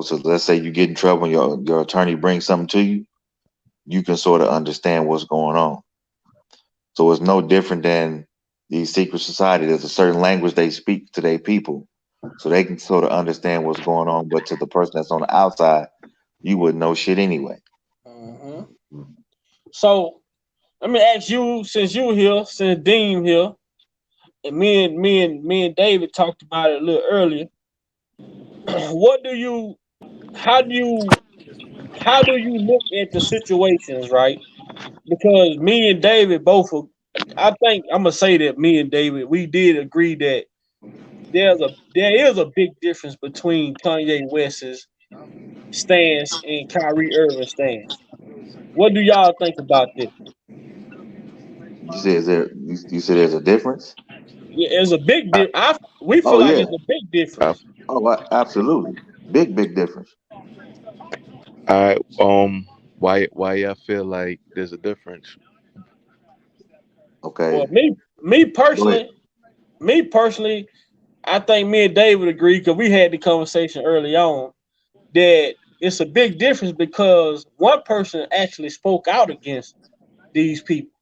so let's say you get in trouble and your attorney brings something to you, you can sort of understand what's going on. So it's no different than these secret society. There's a certain language they speak to their people, so they can sort of understand what's going on. But to the person that's on the outside, you wouldn't know shit anyway. So let me ask you, since you here, since Dean here, and me and David talked about it a little earlier. How do you look at the situations, right? Because me and David I think I'm gonna say that me and David, we did agree that there is a big difference between Kanye West's stance and Kyrie Irving's stance. What do y'all think about this? You said there's a difference? Yeah, there's a big difference. We feel like it's a big difference. Absolutely. Big difference. All right. Why I feel like there's a difference? Okay. Well, me personally, I think me and David agree because we had the conversation early on that it's a big difference because one person actually spoke out against these people.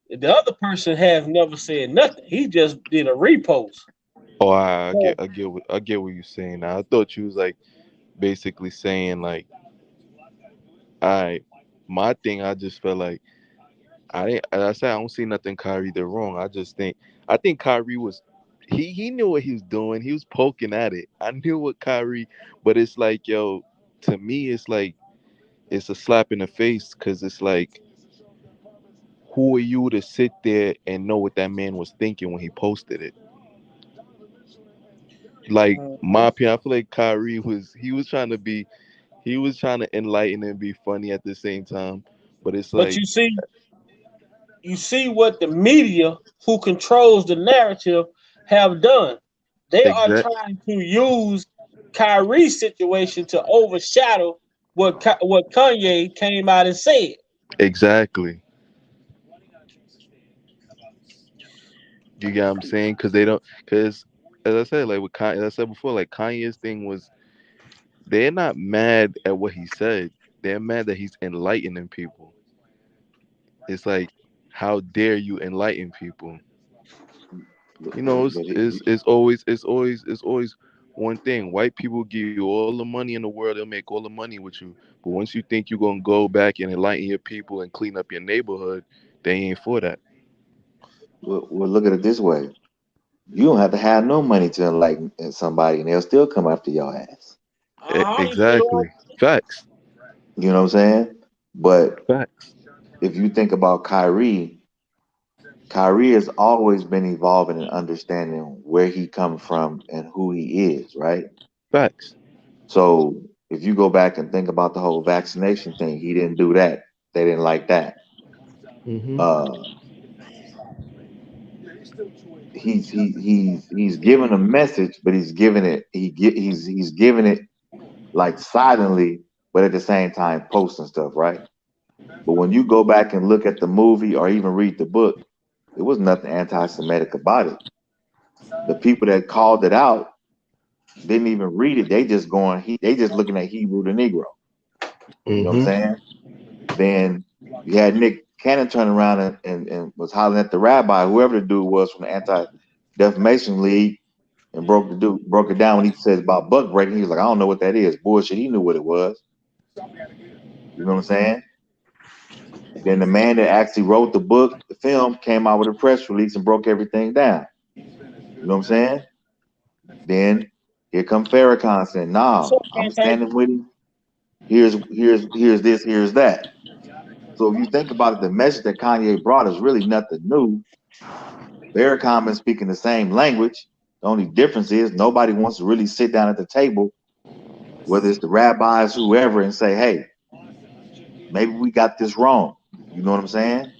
The other person has never said nothing. He just did a repost. Oh, I get what you're saying. Now, I thought you was like basically saying like, my thing. I just felt like as I said, I don't see nothing Kyrie did wrong. I think Kyrie was. He knew what he was doing. He was poking at it. I knew what Kyrie, but it's like, yo, to me, it's like it's a slap in the face because it's like who are you to sit there and know what that man was thinking when he posted it? Like my opinion, I feel like Kyrie was trying to enlighten and be funny at the same time. But it's But like you see what the media who controls the narrative have done. They are trying to use Kyrie's situation to overshadow what Kanye came out and said. exactly. You get what I'm saying? Because as I said, like with Kanye, as I said before, like Kanye's thing was they're not mad at what he said. They're mad that he's enlightening people. It's like, how dare you enlighten people? You know, it's always one thing. White people give you all the money in the world, they'll make all the money with you. But once you think you're gonna go back and enlighten your people and clean up your neighborhood, they ain't for that. Well, look at it this way: you don't have to have no money to enlighten somebody, and they'll still come after your ass. Exactly. Facts. You know what I'm saying? But Facts. if you think about Kyrie has always been evolving and understanding where he comes from and who he is, right? Facts. So if you go back and think about the whole vaccination thing, he didn't do that. They didn't like that. He's giving a message, but he's giving it like silently, but at the same time posting stuff, right? But when you go back and look at the movie or even read the book, there was nothing anti-Semitic about it. The people that called it out didn't even read it. They just looking at Hebrew the Negro. You know what I'm saying? Then you had Nick Cannon turn around and was hollering at the rabbi, whoever the dude was from the Anti-Defamation League, and broke it down when he says about buck breaking. He was like, I don't know what that is. Bullshit. He knew what it was. You know what I'm saying? And then the man that actually wrote the book, the film, came out with a press release and broke everything down. You know what I'm saying? Then here come Farrakhan saying, nah, I'm standing with him. Here's this, here's that. So if you think about it, the message that Kanye brought is really nothing new. Farrakhan been speaking the same language. The only difference is nobody wants to really sit down at the table, whether it's the rabbis, whoever, and say, hey, maybe we got this wrong. You know what I'm saying?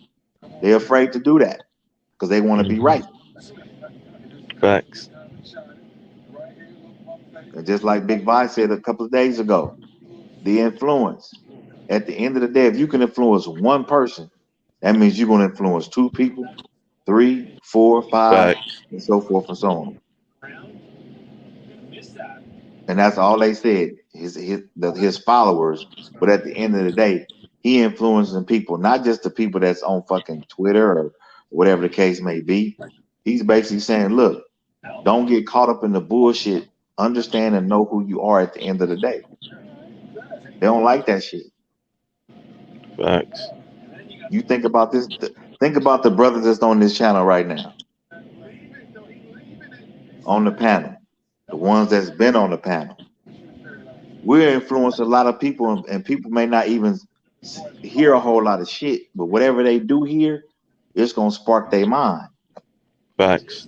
They're afraid to do that because they want to be right. Facts. And just like Big Vi said a couple of days ago, the influence. At the end of the day, if you can influence one person, that means you're going to influence 2 people, 3, 4, 5, and so forth and so on. And that's all they said, his followers. But at the end of the day, he influencing people, not just the people that's on fucking Twitter or whatever the case may be. He's basically saying, look, don't get caught up in the bullshit. Understand and know who you are at the end of the day. They don't like that shit. Facts. You think about this. Think about the brothers that's on this channel right now. On the panel. The ones that's been on the panel. We're influencing a lot of people, and people may not even hear a whole lot of shit, but whatever they do hear, it's going to spark their mind. Facts.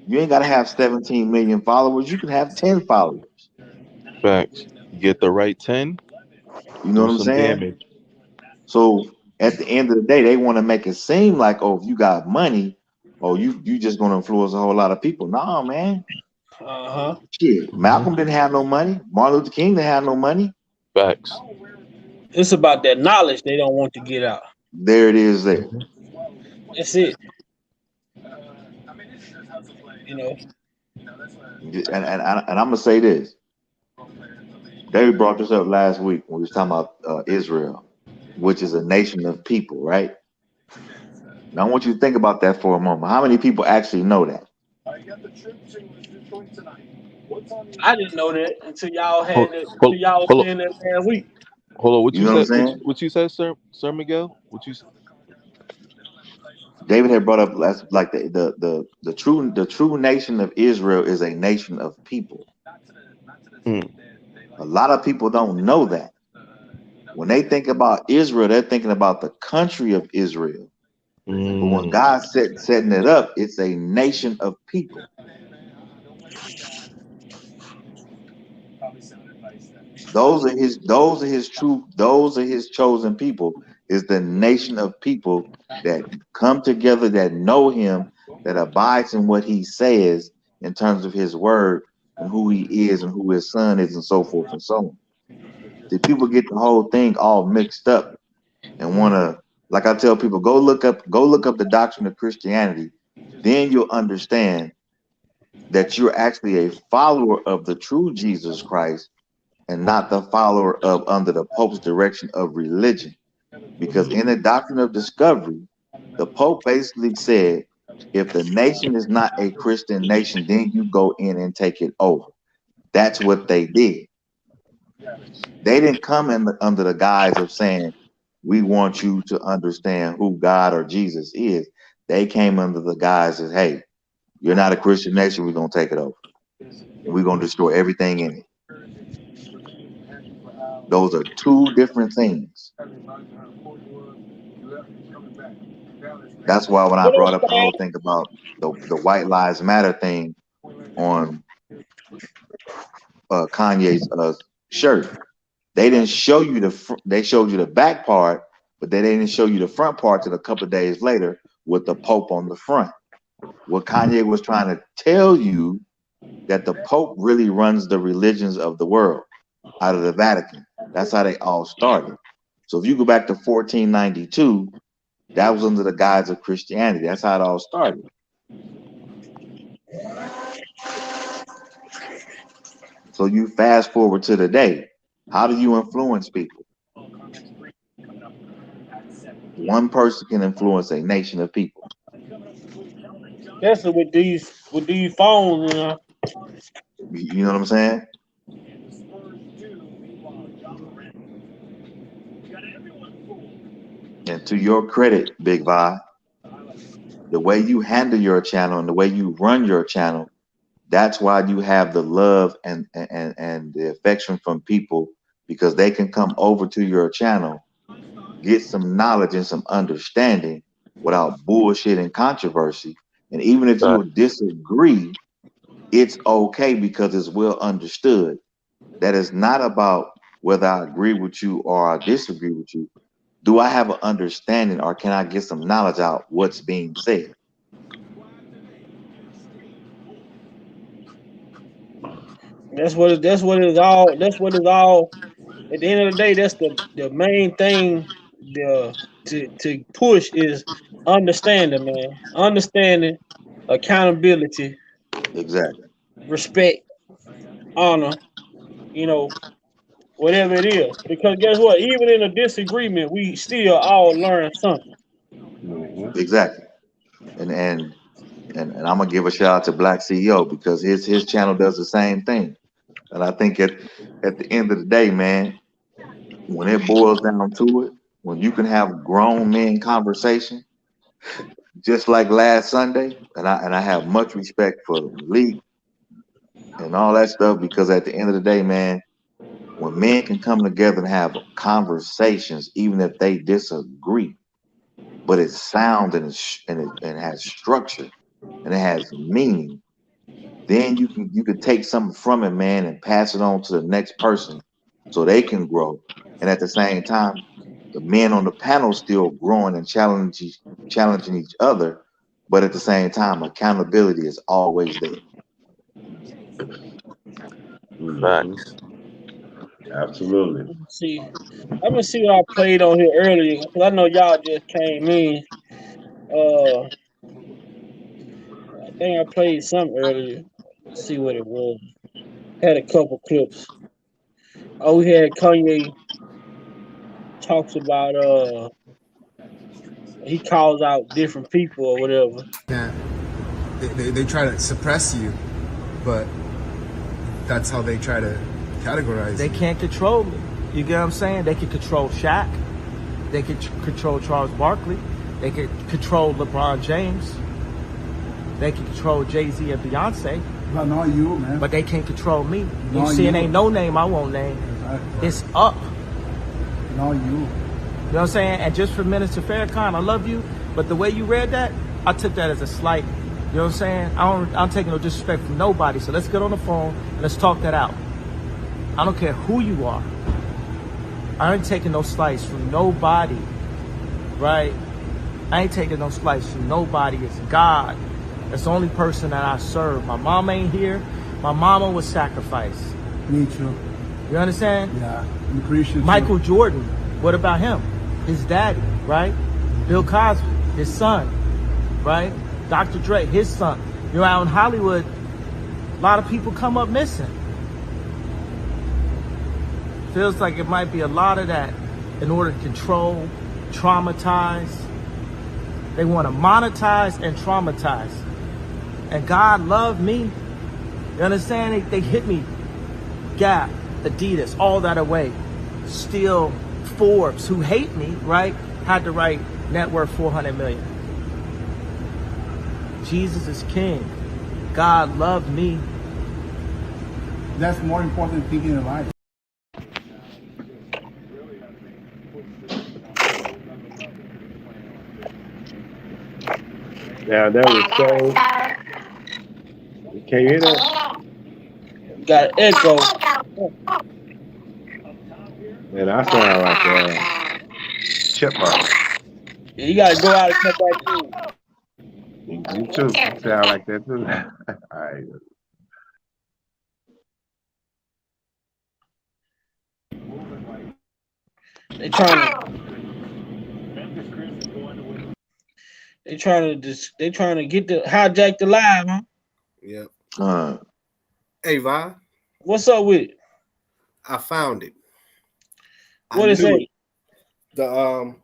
You ain't got to have 17 million followers. You can have 10 followers. Facts. Get the right 10. You know what I'm saying? Damage. So at the end of the day, they want to make it seem like, oh, if you got money, oh, you just going to influence a whole lot of people. Nah, man. Shit. Malcolm didn't have no money. Martin Luther King didn't have no money. Facts. It's about that knowledge they don't want to get out. There it is there. That's it. You know. And I'm going to say this. David brought this up last week when we was talking about Israel, which is a nation of people, right? Now I want you to think about that for a moment. How many people actually know that? I didn't know that until y'all had it. Until y'all was saying that last week. Hold on, what You know what I'm saying? What you said, Sir Miguel? What you said? David had brought up like the true nation of Israel is a nation of people. A lot of people don't know that. When they think about Israel, they're thinking about the country of Israel. But when God's setting it up, it's a nation of people. Those are his chosen people, is the nation of people that come together, that know him, that abides in what he says in terms of his word and who he is and who his son is and so forth and so on. The people get the whole thing all mixed up and want to, like I tell people, go look up the doctrine of Christianity. Then you'll understand that you're actually a follower of the true Jesus Christ and not the follower of under the Pope's direction of religion. Because in the doctrine of discovery, the Pope basically said, if the nation is not a Christian nation, then you go in and take it over. That's what they did. They didn't come in under the guise of saying, we want you to understand who God or Jesus is. They came under the guise of, hey, you're not a Christian nation, we're going to take it over. And we're going to destroy everything in it. Those are two different things. That's why when I brought up the whole thing about the White Lives Matter thing on Kanye's shirt, they didn't show you they showed you the back part, but they didn't show you the front part till a couple of days later with the Pope on the front. What Kanye was trying to tell you, that the Pope really runs the religions of the world out of the Vatican. That's how they all started. So if you go back to 1492, that was under the guise of Christianity. That's how it all started. So you fast forward to today. How do you influence people? One person can influence a nation of people. Especially with these phones, you know. You know what I'm saying? And to your credit, Big Vi, the way you handle your channel and the way you run your channel, that's why you have the love and the affection from people, because they can come over to your channel, get some knowledge and some understanding without bullshit and controversy. And even if you disagree, it's okay because it's well understood that it's not about whether I agree with you or I disagree with you. Do I have an understanding, or can I get some knowledge out what's being said? That's what it's all. At the end of the day, that's the main thing. To push is understanding, man. Understanding, accountability, exactly, respect, honor. You know, whatever it is. Because guess what? Even in a disagreement, we still all learn something. Exactly. And I'm gonna give a shout out to Black CEO because his channel does the same thing. And I think at the end of the day, man, when it boils down to it, when you can have grown men conversation, just like last Sunday, and I have much respect for Lee and all that stuff, because at the end of the day, man, when men can come together and have conversations, even if they disagree, but it's sound and it has structure and it has meaning, then you can take something from it, man, and pass it on to the next person so they can grow. And at the same time, the men on the panel still growing and challenging each other, but at the same time, accountability is always there. Facts. Absolutely. Let me see what I played on here earlier, because I know y'all just came in. I think I played something earlier. Let's see what it was. Had a couple clips. Oh, we had Kanye talks about he calls out different people or whatever. Yeah, they try to suppress you, but that's how they try to categorize. They can't control me. You get what I'm saying? They can control Shaq. They can control Charles Barkley. They can control LeBron James. They can control Jay-Z and Beyonce. But not you, man. But they can't control me. You Not see, it you. ain't no name I won't name. Exactly. It's up. all you. You know what I'm saying? And just for Minister Farrakhan, I love you, but the way you read that, I took that as a slight. You know what I'm saying? I'm taking no disrespect from nobody. So let's get on the phone and let's talk that out. I don't care who you are. I ain't taking no slights from nobody, right? I ain't taking no slights from nobody. It's God. That's the only person that I serve. My mom ain't here. My mama was sacrificed. Me too. You understand? Yeah, I'm Christian. Michael Jordan, what about him? His daddy, right? Bill Cosby, his son, right? Dr. Dre, his son. You know, out in Hollywood, a lot of people come up missing. Feels like it might be a lot of that in order to control, traumatize. They want to monetize and traumatize. And God loved me. You understand? They hit me. Gap, Adidas, all that away. Still, Forbes, who hate me, right, had to write net worth 400 million. Jesus is king. God loved me. That's more important thing in life. Now that was so. Can you hear that? Got an echo. Man, I sound like a chipmunk. Yeah, you gotta go out and come back in. You too. You sound like that too. All right. They trying to get the hijack the live, huh? Yeah. Uh, Hey, Vi. What's up with it? I found it. What is it? The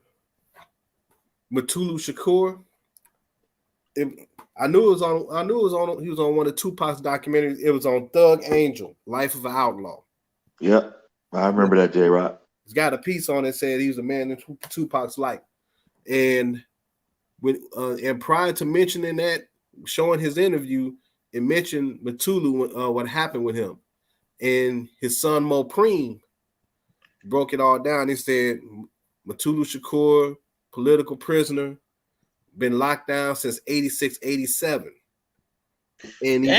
Mutulu Shakur. I knew it was on. He was on one of Tupac's documentaries. It was on Thug Angel, Life of an Outlaw. Yep, I remember that, J-Rock. He's got a piece on it said he was a man in Tupac's life, and and prior to mentioning that, showing his interview, it mentioned Mutulu, what happened with him, and his son Mopreme broke it all down. He said Mutulu Shakur, political prisoner, been locked down since 86, 87. And he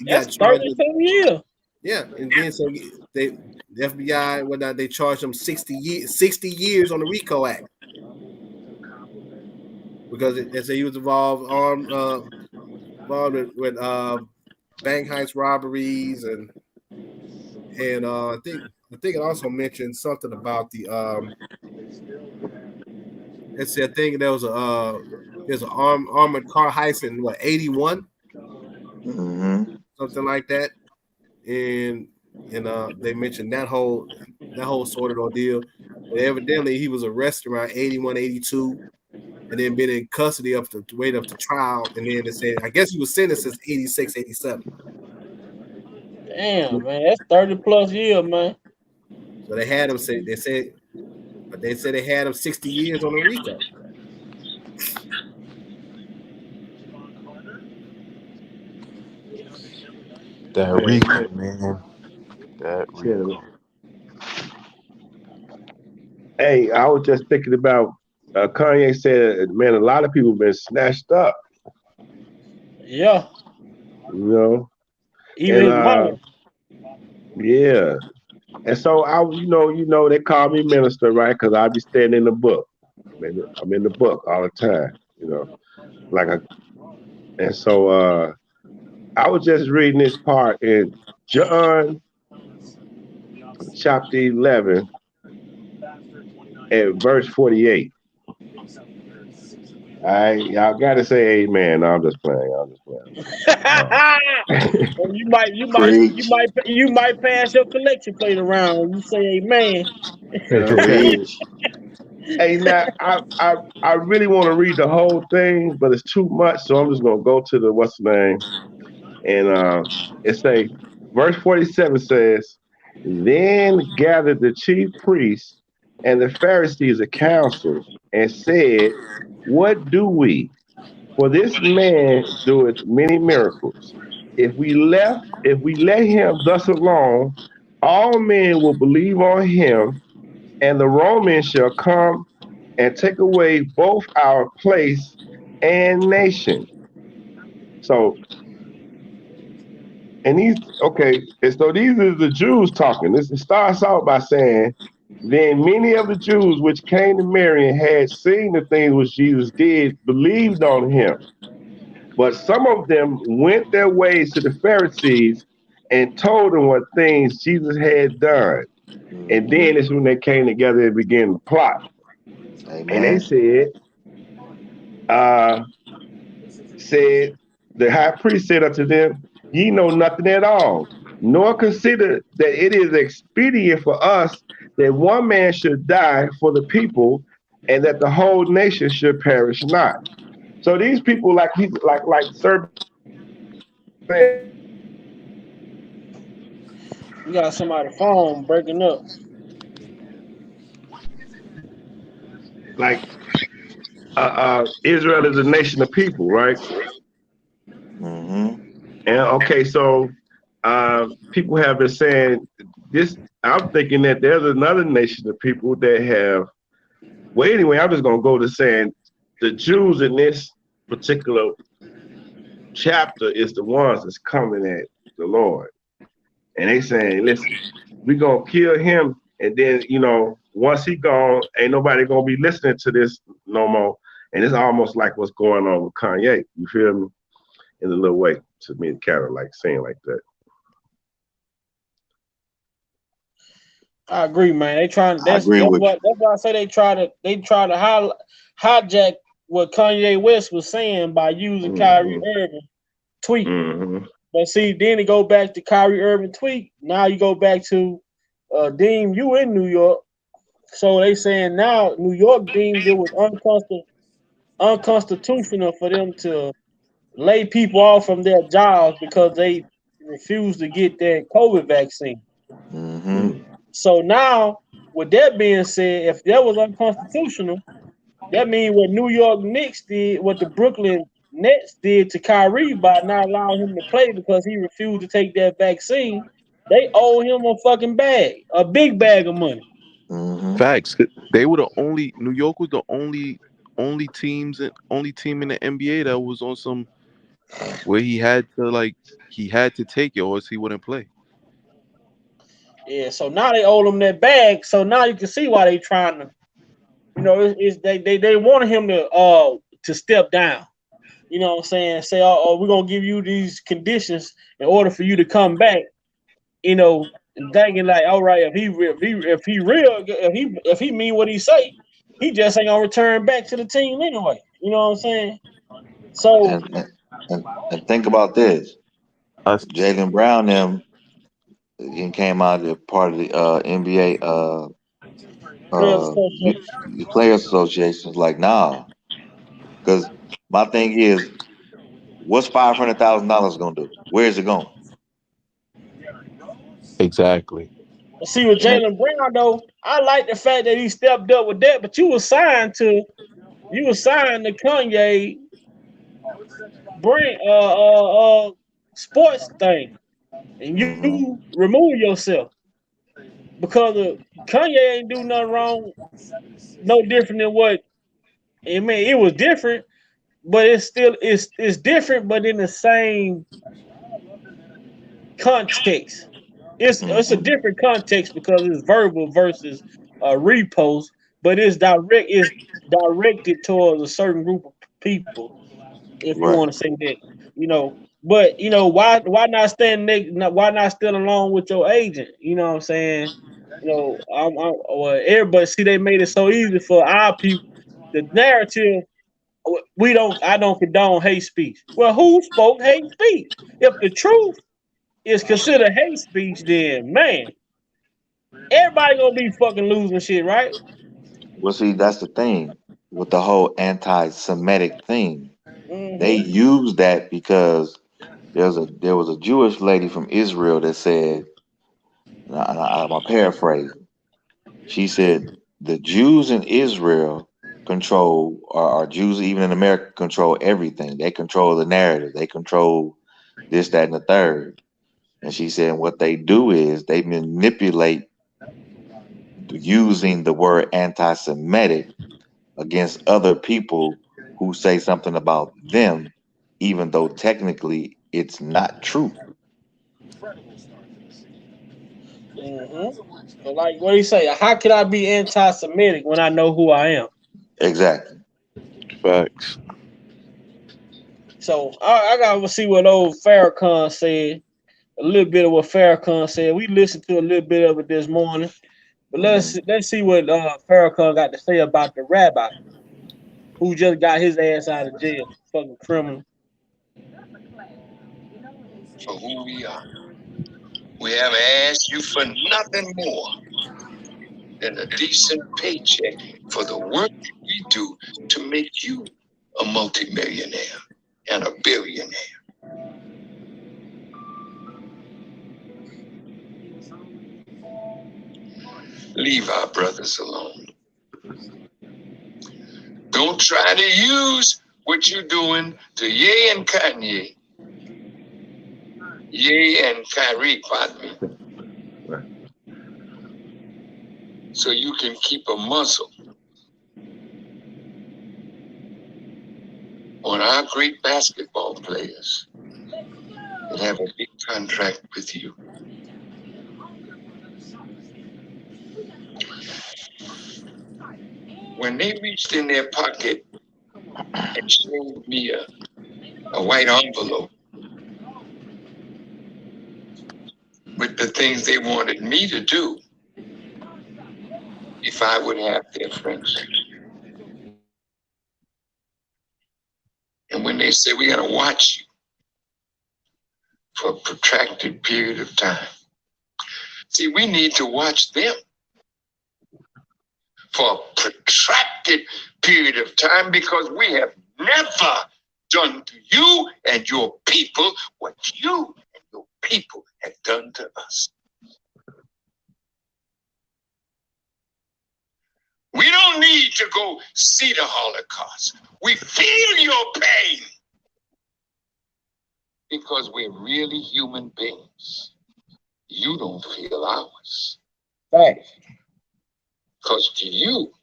got charged with 30 years. Yeah, and then so the FBI, whatnot, they charged him 60 years on the RICO Act. Because they say he was involved with bank heist robberies and I think it also mentioned something about the let's see, I think there was there's an armored car heist in 81, something like that, and they mentioned that whole sort of ordeal. But evidently he was arrested around 81, 82. And then been in custody up to trial. And then they said, I guess he was sentenced since 86, 87. Damn, man, that's 30 plus years, man. So they had him they said they had him 60 years on the RICO. That RICO, man. That RICO. Hey, I was just thinking about Kanye said, man, a lot of people been snatched up. Yeah. You know? Even and, yeah. And so they call me minister, right? Because I be staying in the book. I'm in the book all the time, and so I was just reading this part in John chapter 11 and verse 48. All right, y'all gotta say amen. No, I'm just playing. you might pass your collection plate around when you say amen. Hey, now I really want to read the whole thing, but it's too much, so I'm just gonna go to the what's the name, and it say verse 47 says, "Then gathered the chief priests and the Pharisees a council and said, what do we? For this man doeth many miracles. If we let him thus alone, all men will believe on him, and the Romans shall come and take away both our place and nation. So, and these, okay, and so these are the Jews talking. This starts out by saying, then many of the Jews which came to Mary and had seen the things which Jesus did believed on him. But some of them went their ways to the Pharisees and told them what things Jesus had done. And then it's when they came together and began to plot. Amen. And they said, the high priest said unto them, ye know nothing at all, nor consider that it is expedient for us that one man should die for the people, and that the whole nation should perish not. So these people, like Sir, You got somebody's phone breaking up. like Israel is a nation of people, right? Mm-hmm. And okay, so people have been saying this. I'm thinking that there's another nation of people that have. Well, anyway, I'm just gonna go to saying the Jews in this particular chapter is the ones that's coming at the Lord, and they saying, "Listen, we gonna kill him, and then once he gone, ain't nobody gonna be listening to this no more." And it's almost like what's going on with Kanye. You feel me? In a little way, to me, kind of like saying like that. I agree, man. They trying. That's with you. why I say they try to hijack what Kanye West was saying by using Kyrie Irving tweet. But see, then it go back to Kyrie Irving tweet. Now you go back to deem you in New York. So they saying now New York deemed it was unconstitutional for them to lay people off from their jobs because they refused to get their COVID vaccine. Mm-hmm. So now, with that being said, if that was unconstitutional, that means what New York Knicks did, what the Brooklyn Nets did to Kyrie by not allowing him to play because he refused to take that vaccine, they owe him a big bag of money. Mm-hmm. Facts. They were the only. New York was the only team in the NBA that was on some where he had to take it or else he wouldn't play. Yeah, so now they owe him that bag. So now you can see why they trying to, they wanted him to step down. You know what I'm saying? Say, oh, we're gonna give you these conditions in order for you to come back. And thinking like, all right, if he mean what he say, he just ain't gonna return back to the team anyway. You know what I'm saying? So and think about this. Jaylen Brown he came out as part of the NBA Players Association. Like, nah, because my thing is, what's $500,000 gonna do? Where is it going? Exactly. See with Jaylen Brown though, I like the fact that he stepped up with that. But you were signed to Kanye brand sports thing, and you remove yourself because Kanye ain't do nothing wrong, no different than what. I mean, it was different, but it's different, but in the same context. It's a different context because it's verbal versus repost, but it's directed towards a certain group of people. If you want to say that, but why not stand along with your agent? You know what I'm saying? Everybody see they made it so easy for our people. The narrative, I don't condone hate speech. Well, who spoke hate speech? If the truth is considered hate speech, then man, everybody gonna be fucking losing shit, right? Well, see, that's the thing with the whole anti-Semitic thing. They use that because there was a Jewish lady from Israel that said, and I'm paraphrasing. She said the Jews in Israel control, or Jews even in America control everything. They control the narrative. They control this, that, and the third. And she said what they do is they manipulate using the word anti-Semitic against other people who say something about them, even though technically it's not true. So like, what do you say? How could I be anti-Semitic when I know who I am? Exactly. Facts. So I gotta see what old Farrakhan said. A little bit of what Farrakhan said. We listened to a little bit of it this morning, but let's see what Farrakhan got to say about the rabbi who just got his ass out of jail, fucking criminal. For who we are, we have asked you for nothing more than a decent paycheck for the work we do to make you a multimillionaire and a billionaire. Leave our brothers alone. Don't try to use what you're doing to Ye and Kanye. Ye and Kyrie, pardon me. So you can keep a muzzle on our great basketball players that have a big contract with you. When they reached in their pocket and showed me a white envelope with the things they wanted me to do if I would have their friendship. And when they said, we gotta watch you for a protracted period of time. See, we need to watch them for a protracted period of time because we have never done to you and your people what you and your people have done to us. We don't need to go see the Holocaust. We feel your pain because we're really human beings. You don't feel ours. Right. Because to you,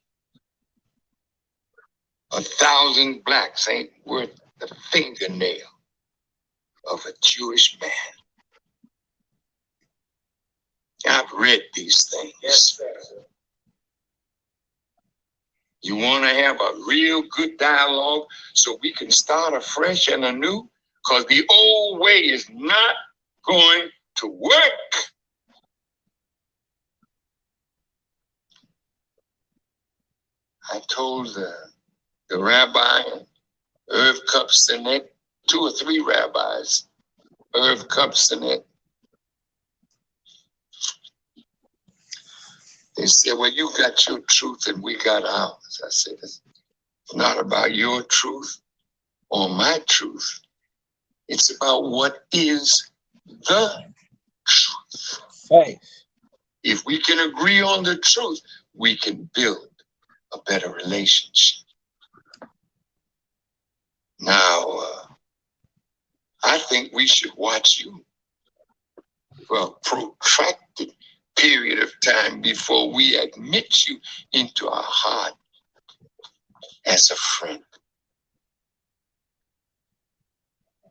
1,000 blacks ain't worth the fingernail of a Jewish man. I've read these things. Yes, sir. You want to have a real good dialogue so we can start afresh and anew? Because the old way is not going to work. I told the rabbi and Irv Kupcinet, 2 or 3 rabbis, Irv Kupcinet, they said, well, you got your truth and we got ours. I said, it's not about your truth or my truth. It's about what is the truth. Right. If we can agree on the truth, we can build a better relationship. Now, I think we should watch you for a protracted period of time before we admit you into our heart as a friend.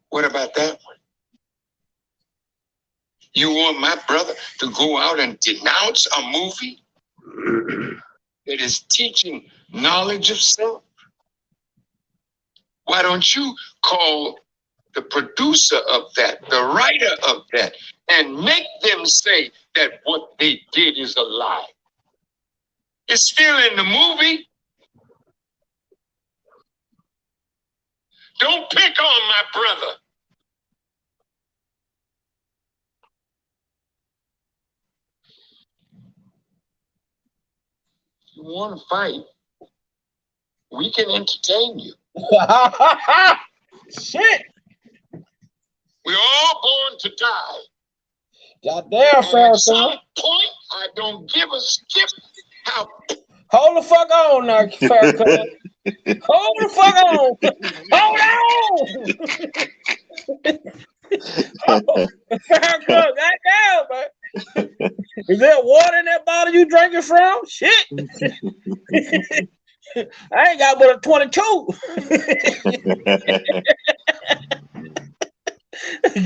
What about that one? You want my brother to go out and denounce a movie that is teaching knowledge of self? Why don't you call the producer of that, the writer of that, and make them say that what they did is a lie? It's still in the movie. Don't pick on my brother. You want to fight, we can entertain you. Shit. We're all born to die. Goddamn, Farrakhan. At some point, I don't give a skip how. Hold the fuck on now, Farrakhan. Hold the fuck on. Hold on. Farrakhan, goddamn, man. Is there water in that bottle you drinking from? Shit. I ain't got but a 22.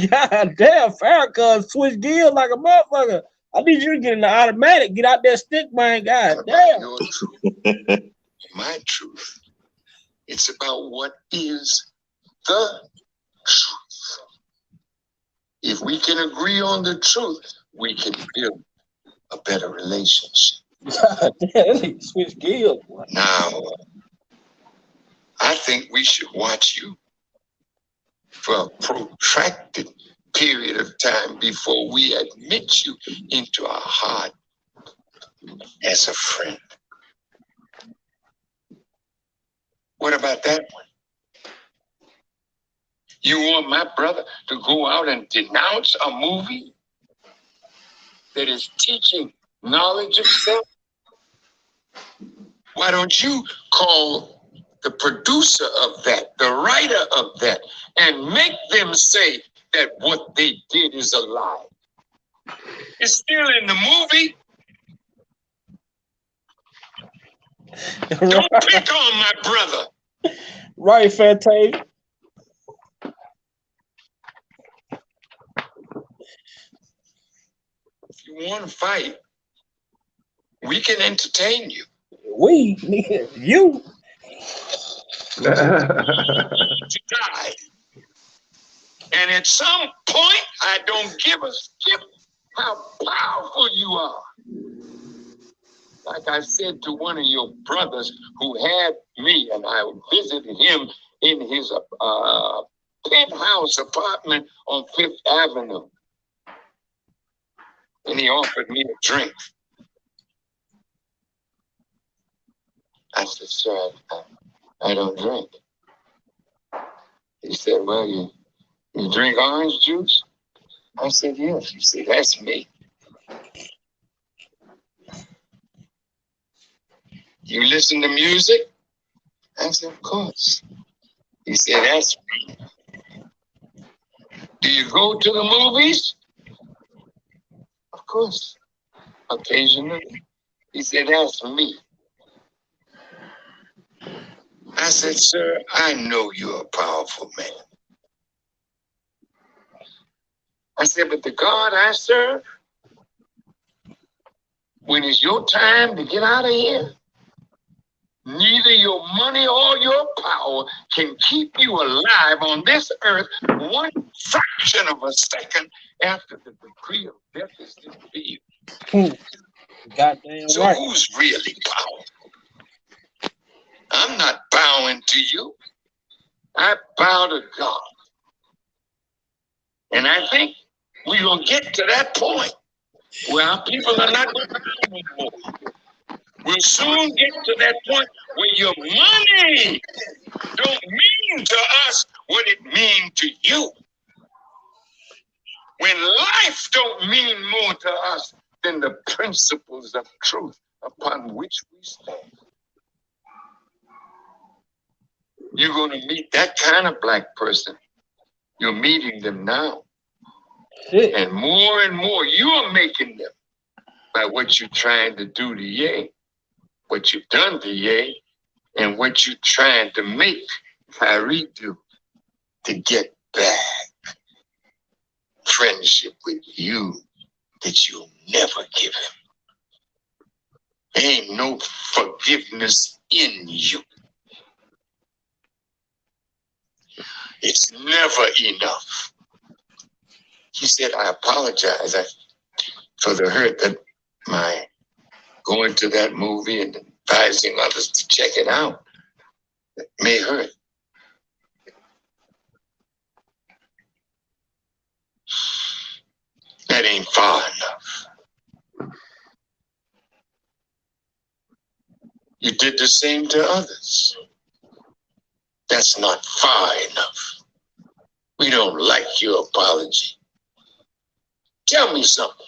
God damn, Farrakhan switch gears like a motherfucker. I need you to get in the automatic. Get out that stick, man. God damn. Your truth, my truth. It's about what is the truth. If we can agree on the truth, we can build a better relationship. God damn, switch gears. Now, I think we should watch you for a protracted period of time before we admit you into our heart as a friend. What about that one? You want my brother to go out and denounce a movie that is teaching knowledge of self? Why don't you call the producer of that, the writer of that, and make them say that what they did is a lie? It's still in the movie. Don't pick on my brother. Right, Fantasia. If you want to fight, we can entertain you. We, nigga, you. To die. And at some point, I don't give a skip how powerful you are. Like I said to one of your brothers who had me, and I visited him in his penthouse apartment on Fifth Avenue. And he offered me a drink. I said, sir, I don't drink. He said, well, you drink orange juice? I said, yes. He said, that's me. You listen to music? I said, of course. He said, that's me. Do you go to the movies? Of course. Occasionally. He said, that's me. I said, sir, I know you're a powerful man. I said, but the God I serve, when it's your time to get out of here, neither your money or your power can keep you alive on this earth one fraction of a second after the decree of death is fulfilled. Goddamn so right. Who's really powerful? I'm not bowing to you. I bow to God. And I think we're going to get to that point where our people are not going to bow anymore. We'll soon get to that point where your money don't mean to us what it means to you. When life don't mean more to us than the principles of truth upon which we stand. You're going to meet that kind of black person. You're meeting them now. And more, you're making them by what you're trying to do to Ye, what you've done to Ye, and what you're trying to make Kyrie do to get back friendship with you that you'll never give him. Ain't no forgiveness in you. It's never enough. He said, I apologize for the hurt that my going to that movie and advising others to check it out may hurt. That ain't far enough. You did the same to others. That's not far enough. We don't like your apology. Tell me something.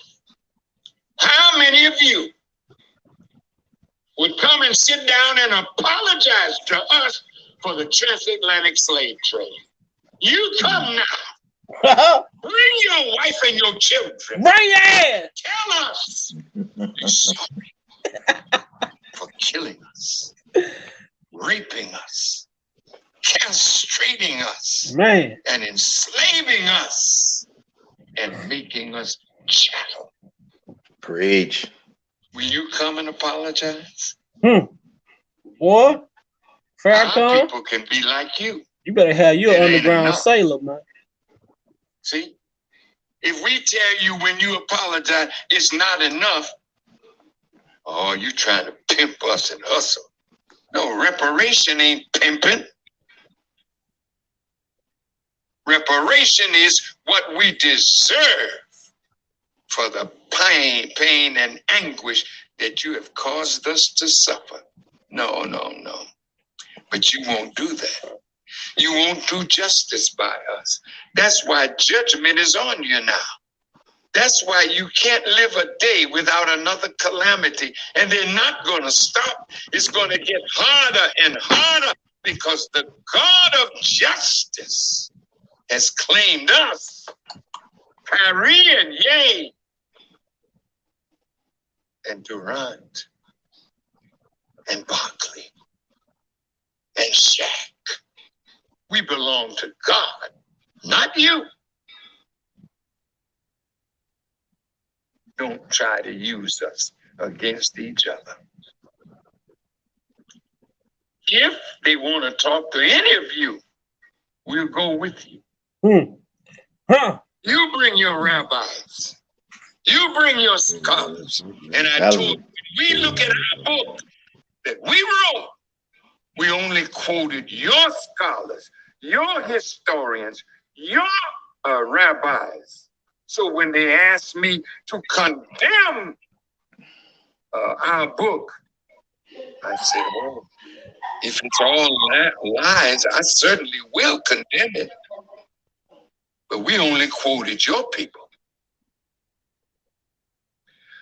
How many of you would come and sit down and apologize to us for the transatlantic slave trade? You come now Bring your wife and your children. Bring your ass. Tell us you're sorry for killing us, raping us, castrating us, man, and enslaving us, and making us chattel. Preach. Will you come and apologize? Boy, Our Farrakhan, people can be like you. you better have your It ain't underground enough. sailor, man. See? If we tell you when you apologize, it's not enough. Oh, you trying to pimp us and hustle. No, reparation ain't pimping. Reparation is what we deserve for the pain and anguish that you have caused us to suffer. No. But you won't do that. You won't do justice by us. That's why judgment is on you now. That's why you can't live a day without another calamity. And they're not going to stop. It's going to get harder and harder because the God of justice has claimed us. Kyrie and Ye and Durant and Barkley and Shaq. We belong to God, not you. Don't try to use us against each other. If they want to talk to any of you, we'll go with you. You bring your rabbis. You bring your scholars. And I told you, when we look at our book that we wrote, we only quoted your scholars, your historians, your rabbis. So when they asked me to condemn our book, I said, oh, if it's all lies, I certainly will condemn it. But we only quoted your people.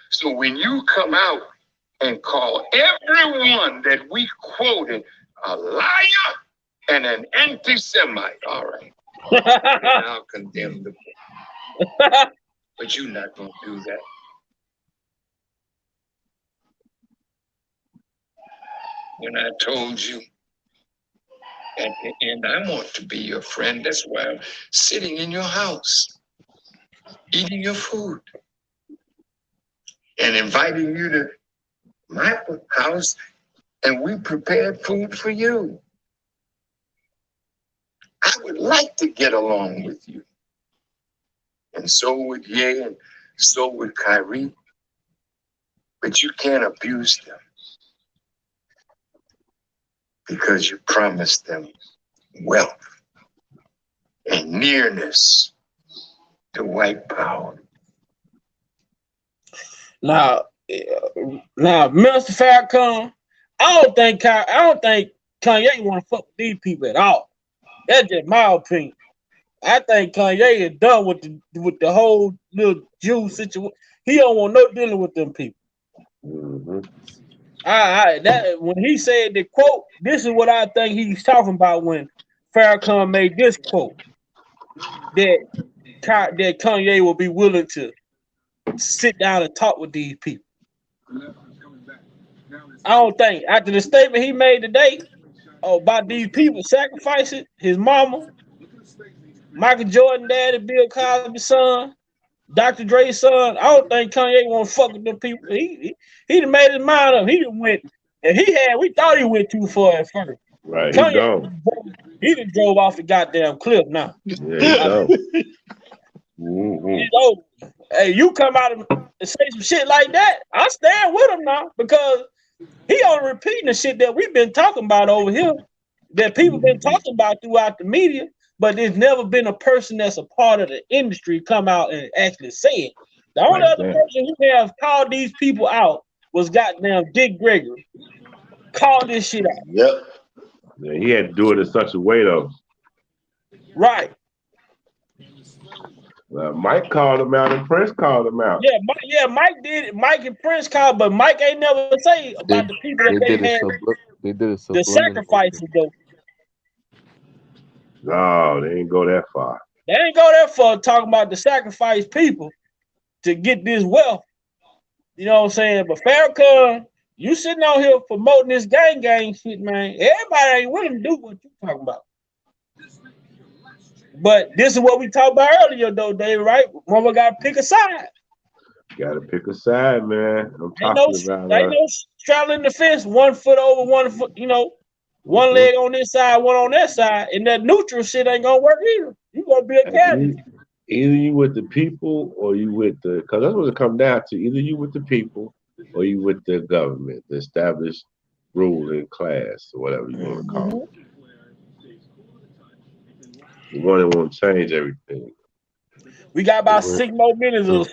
So when you come out and call everyone that we quoted a liar and an anti-Semite, all right, then I'll condemn the book. But you're not going to do that. When I told you, and I want to be your friend, that's why I'm sitting in your house, eating your food, and inviting you to my house, and we prepared food for you. I would like to get along with you. And so would Ye, and so would Kyrie. But you can't abuse them because you promised them wealth and nearness to white power. Now, Mr. Farrakhan, I don't think Kanye want to fuck with these people at all. That's just my opinion. I think Kanye is done with the whole little Jew situation. He don't want no dealing with them people. That when he said the quote, this is what I think he's talking about when Farrakhan made this quote that Kanye will be willing to sit down and talk with these people. I don't think after the statement he made today about these people sacrificing his mama, Michael Jordan daddy, Bill Cosby's son, Dr. Dre's son, I don't think Kanye want to fuck with them people. He done made his mind up. He done went, and we thought he went too far at first. Right, Kanye, he done drove off the goddamn cliff now. Yeah, He's over. Hey, you come out and say some shit like that, I stand with him now because he only repeating the shit that we've been talking about over here, that people been talking about throughout the media, but there's never been a person that's a part of the industry come out and actually say it. The only other person who have called these people out was goddamn Dick Gregory. Called this shit out. Yep. Yeah, he had to do it in such a way though. Right. Mike called him out and Prince called him out. Yeah, Mike did it. Mike and Prince called, but Mike ain't never say about the people that they had. They did it the sacrifices though. No, they didn't go that far. They ain't go there for talking about the sacrifice people to get this wealth. You know what I'm saying? But Farrakhan, you sitting out here promoting this gang shit, man. Everybody ain't willing to do what you talking about. But this is what we talked about earlier, though, Dave, right? Mama got to pick a side. Got to pick a side, man. I'm Ain't talking about no straddling the fence, 1 foot over 1 foot, one leg on this side, one on that side, and that neutral shit ain't gonna work either. You gonna be a candidate. Either you with the people or you with the, because that's what it comes down to. Either you with the people or you with the government, the established ruling class, or whatever you want to call it. The one that want to change everything. We got about 6 more minutes of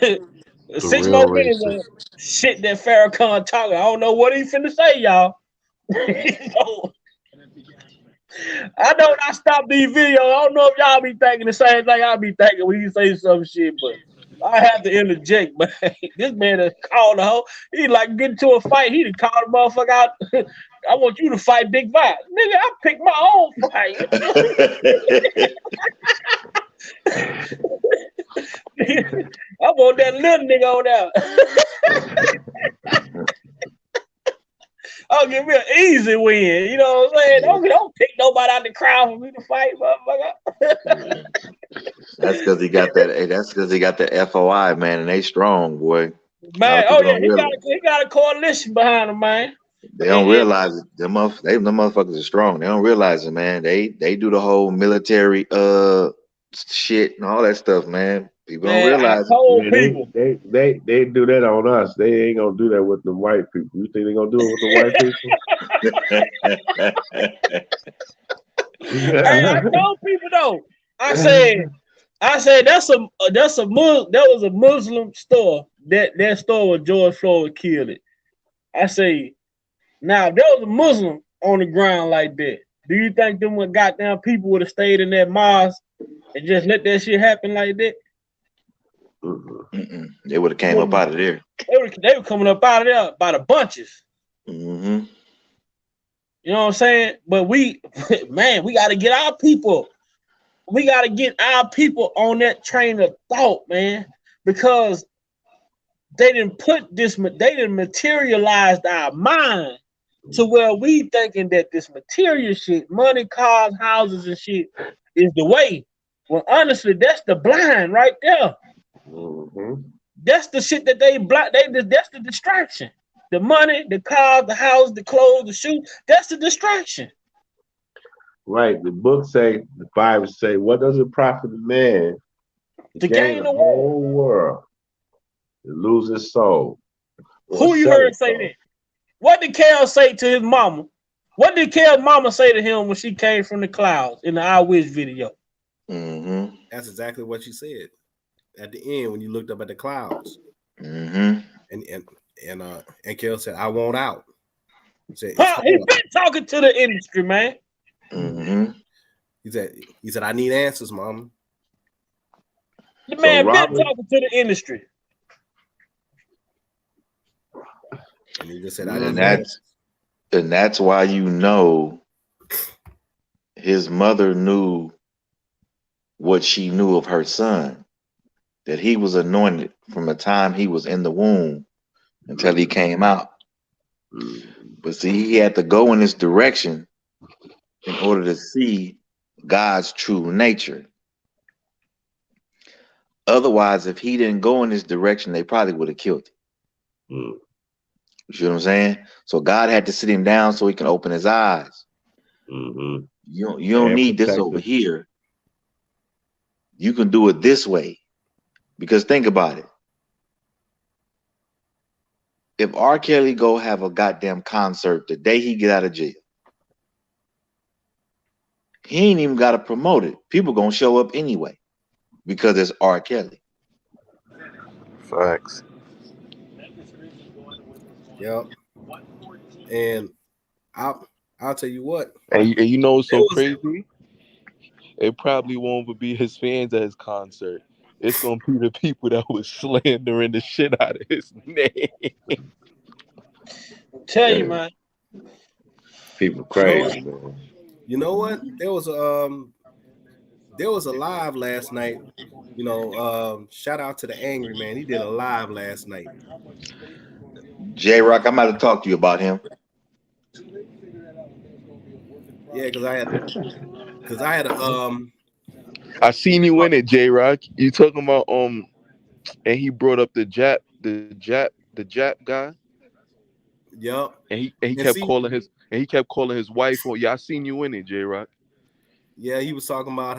6 more minutes of shit that Farrakhan talking. I don't know what he finna say, y'all. I know when I stop these videos, I don't know if y'all be thinking the same thing I be thinking when you say some shit, but I have to interject, man. This man has called a hoe. He like get into a fight. He done called a motherfucker out. I want you to fight Big Vibe. Nigga, I picked my own fight. I want that little nigga on there. I'll give me an easy win. You know what I'm saying? Don't pick nobody out the crowd for me to fight, motherfucker. That's because he got that. Hey, that's because he got the FOI, man, and they strong, boy. Man, he got a coalition behind him, man. They don't realize it. Them motherfuckers are strong. They don't realize it, man. They do the whole military shit and all that stuff, man. People don't realize it. They do that on us. They ain't gonna do that with the white people. You think they gonna do it with the white people? Hey, I told people though. I said that was a Muslim store. That store where George Floyd killed it. I say, now if there was a Muslim on the ground like that, do you think them goddamn people would have stayed in that mosque and just let that shit happen like that? They would have came up out of there. They were coming up out of there by the bunches. Mm-hmm. You know what I'm saying? But we got to get our people. We got to get our people on that train of thought, man, because they didn't materialize our mind to where we thinking that this material shit, money, cars, houses, and shit is the way. Well, honestly, that's the blind right there. Mm-hmm. That's the shit that that's the distraction. The money, the cars, the house, the clothes, the shoes, that's the distraction. Right. The book say, the Bible say, what does it profit a man to gain the whole world, to lose his soul? Who you heard say that? What did Kel say to his mama? What did Kel's mama say to him when she came from the clouds in the I Wish video? Mm-hmm. That's exactly what she said at the end when you looked up at the clouds. Mm-hmm. And Kel said, "I want out." He said, he been talking to the industry, man. Mm-hmm. He said, "I need answers, mama." The man been talking to the industry. And he just said, and that's why you know his mother knew what she knew of her son, that he was anointed from the time he was in the womb until he came out. But see, he had to go in this direction in order to see God's true nature. Otherwise, if he didn't go in this direction, they probably would have killed him. You see what I'm saying? So God had to sit him down so he can open his eyes. Mm-hmm. You don't need this over here. You can do it this way. Because think about it. If R. Kelly go have a goddamn concert the day he get out of jail, he ain't even got to promote it. People gonna show up anyway because it's R. Kelly. Facts. Yep. And I'll tell you what. And you know what's so crazy? It probably won't even be his fans at his concert. It's gonna be the people that was slandering the shit out of his name. Tell you, man. People crazy, man. You know what? There was there was a live last night. You know, shout out to the Angry Man. He did a live last night. J-Rock, I'm about to talk to you about him. Yeah, because I had I seen you in it, J-Rock. You talking about and he brought up the Jap guy. Yup. And he kept calling his wife. Oh, yeah, I seen you in it, J-Rock. Yeah, he was talking about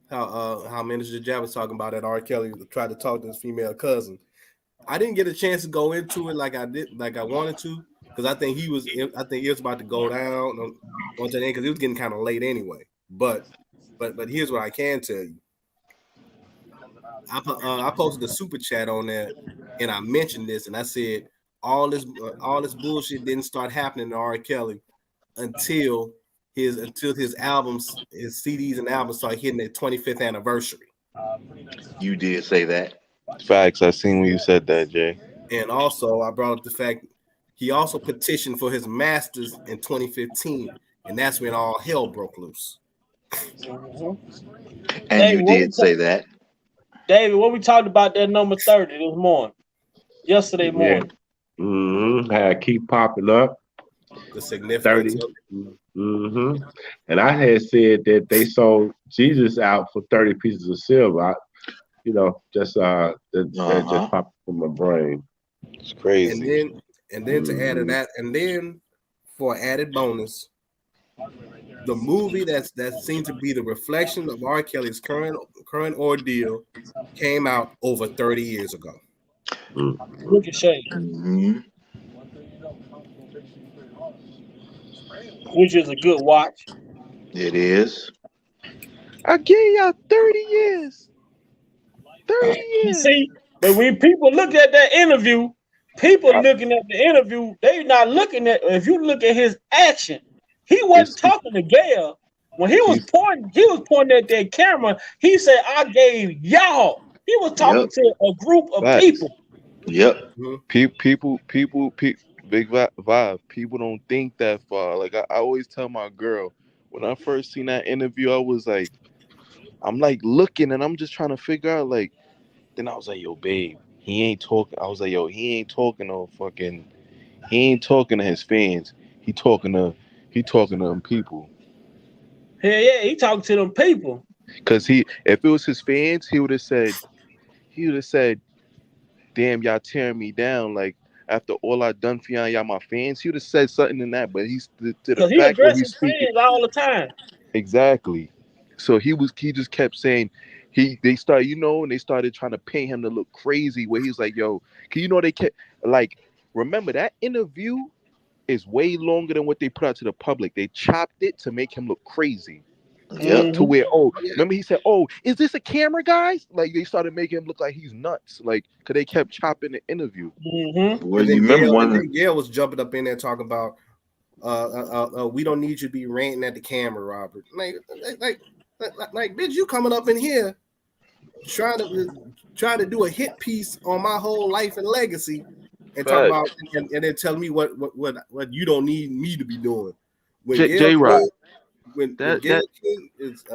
how Minister Jab was talking about that R. Kelly tried to talk to his female cousin. I didn't get a chance to go into it like I wanted to, because I think it was about to go down once again, because it was getting kind of late anyway. But here's what I can tell you. I posted a super chat on there, and I mentioned this, and I said all this bullshit didn't start happening to R. Kelly until his albums, his CDs and albums started hitting their 25th anniversary. You did say that. Facts. I seen when you said that, Jay. And also, I brought up the fact he also petitioned for his masters in 2015, and that's when all hell broke loose. And David, you did say that. David, what we talked about that number 30 this morning, yesterday morning. Had to keep popping up. The significance 30. And I had said that they sold Jesus out for 30 pieces of silver. Just popped from my brain. It's crazy. And then to add to that, and then for added bonus, the movie that seemed to be the reflection of R. Kelly's current ordeal came out over 30 years ago. Ricochet. Which is a good watch. It is. I gave y'all 30 years. 30 years. You see, but when people look at that interview, looking at the interview, they not looking at. If you look at his action, he wasn't talking to Gail. When he was pointing at that camera. He said, "I gave y'all." He was talking to a group of people. Yep. People, big vibe. People don't think that far. Like I always tell my girl, when I first seen that interview, I was like, I'm like looking and I'm just trying to figure out like. Then I was like, yo, babe, he ain't talking. I was like, yo, he ain't talking to his fans. He talking to them people. Hell yeah, he talking to them people. Cause if it was his fans, he would have said, damn, y'all tearing me down. Like after all I done for y'all my fans, he would have said something in that. But he's to the he fact that he's speaking all the time. Exactly. So he just kept saying they started trying to paint him to look crazy. Where he's like, yo, they kept like remember that interview is way longer than what they put out to the public. They chopped it to make him look crazy. Yep. To where, remember he said, is this a camera, guys? Like they started making him look like he's nuts. Like, cause they kept chopping the interview. Well, you remember Gail was jumping up in there talking about, we don't need you to be ranting at the camera, Robert. Like, bitch, you coming up in here trying to do a hit piece on my whole life and legacy, and talk about and then tell me what you don't need me to be doing. When J-Rock. When Gayle King is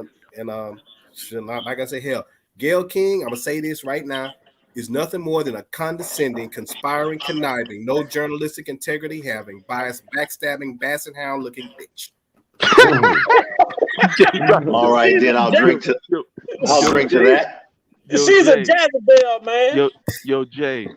like I say, hell, Gayle King, I'm gonna say this right now, is nothing more than a condescending, conspiring, conniving, no journalistic integrity having, biased, backstabbing, basset hound looking bitch. All right, then I'll drink to that. She's a Jezebel, man. Yo, Jay,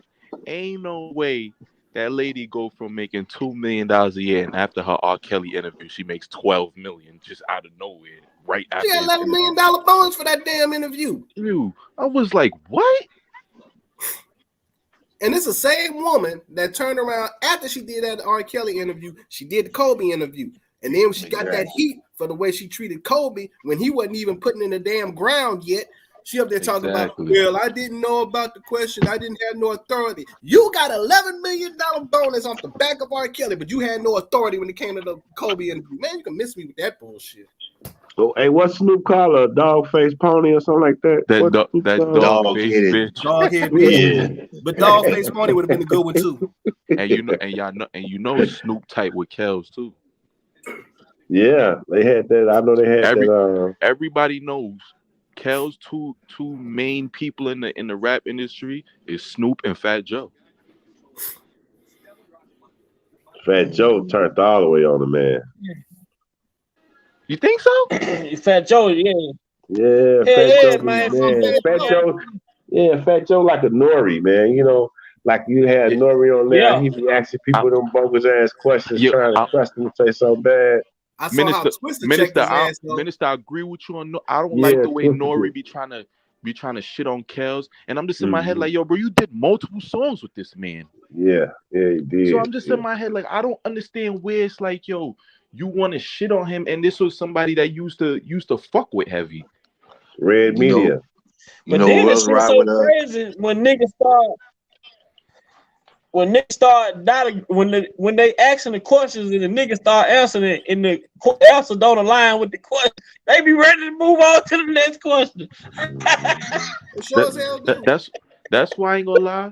ain't no way that lady go from making $2 million a year, and after her R. Kelly interview, she makes $12 million just out of nowhere. Right after she got $11 million bonus for that damn interview. I was like, what? And it's the same woman that turned around after she did that R. Kelly interview. She did the Kobe interview, and then when she got that heat for the way she treated Kobe when he wasn't even putting in the damn ground yet. She up there talking about, well, I didn't know about the question. I didn't have no authority. You got $11 million bonus off the back of R. Kelly, but you had no authority when it came to the Kobe interview. Man, you can miss me with that bullshit. So, hey, what's Snoop called? A dog face pony or something like that? That dog face bitch. Dog head bitch. But dog face pony would have been a good one too. And you know Snoop tight with Kels too. Yeah, they had that. I know they had that. Everybody knows Kel's two main people in the rap industry is Snoop and Fat Joe. Fat Joe turned all the way on the man. You think so? Fat Joe, yeah. Yeah, Fat Joe, man. Fat Joe like a Nori, man. You know, like you had Nori on there. Yeah. He be asking people them bogus ass questions, trying to press them to say so bad. I saw how Twister checked his ass, though. Minister, I agree with you on. I don't like the way Nori be trying to shit on Kels, and I'm just in my head like, yo, bro, you did multiple songs with this man. Yeah, he did. So I'm just in my head like, I don't understand where it's like, yo, you want to shit on him, and this was somebody that used to fuck with Heavy. Red Media. But then it's so crazy when niggas start when they asking the questions and the niggas start answering it and the answer don't align with the question, they be ready to move on to the next question. That's why I ain't gonna lie.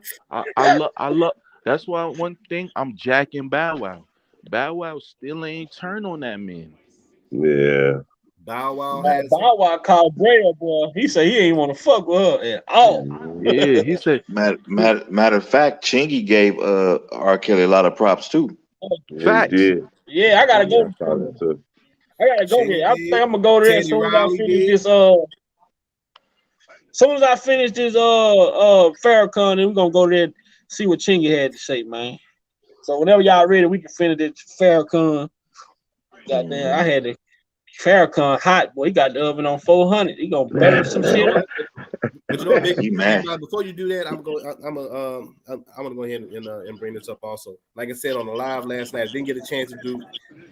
I love. That's why one thing I'm jacking Bow Wow. Bow Wow still ain't turn on that man. Yeah. Bow Wow called Brea, boy. He said he ain't want to fuck with her at all. Yeah, he said. Matter of fact, Chingy gave R. Kelly a lot of props too. Facts. Yeah, I gotta go. I gotta go there. I think I'm gonna go there as soon as I finish this. As soon as I finish this Farrakhan, then we're gonna go there and see what Chingy had to say, man. So whenever y'all ready, we can finish this Farrakhan. Goddamn, I had the Farrakhan hot boy. He got the oven on 400. He gonna butter some shit up. But you know, Big, before you do that, I'm gonna go ahead and bring this up also. Like I said on the live last night, I didn't get a chance to do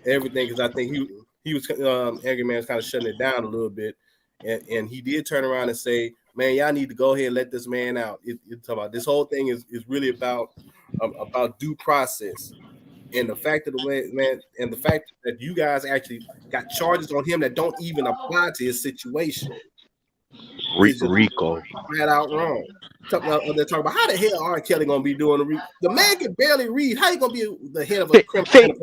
everything because I think he was Angry Man was kind of shutting it down a little bit, and he did turn around and say, "Man, y'all need to go ahead and let this man out." It's about this whole thing is really about due process. And the fact of the way, man, and the fact that you guys actually got charges on him that don't even apply to his situation. Rico. Flat out wrong. They're talking about how the hell R. Kelly gonna be doing the man can barely read. How you gonna be the head of a criminal?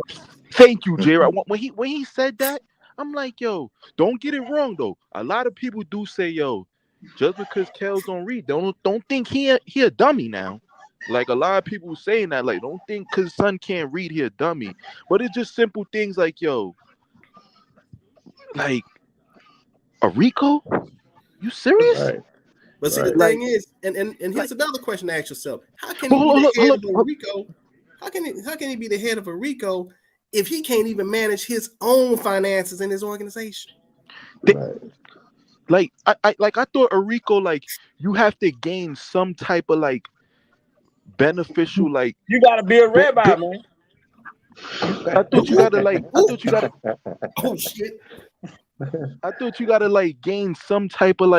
Thank you, J-Rod. When he said that, I'm like, yo, don't get it wrong though. A lot of people do say, yo, just because Kells don't read, don't think he a dummy now. Like a lot of people saying that, like, don't think because son can't read, he a dummy. But it's just simple things like, yo, like a Rico? You serious? Right. But see, the thing is, and here's another question to ask yourself: how can he be the head of a Rico? How can he be the head of a Rico if he can't even manage his own finances in his organization? Like I thought a Rico, like, you have to gain some type of like beneficial, like, you gotta be a rabbi, man. I thought you gotta oh shit. I thought you gotta like gain some type of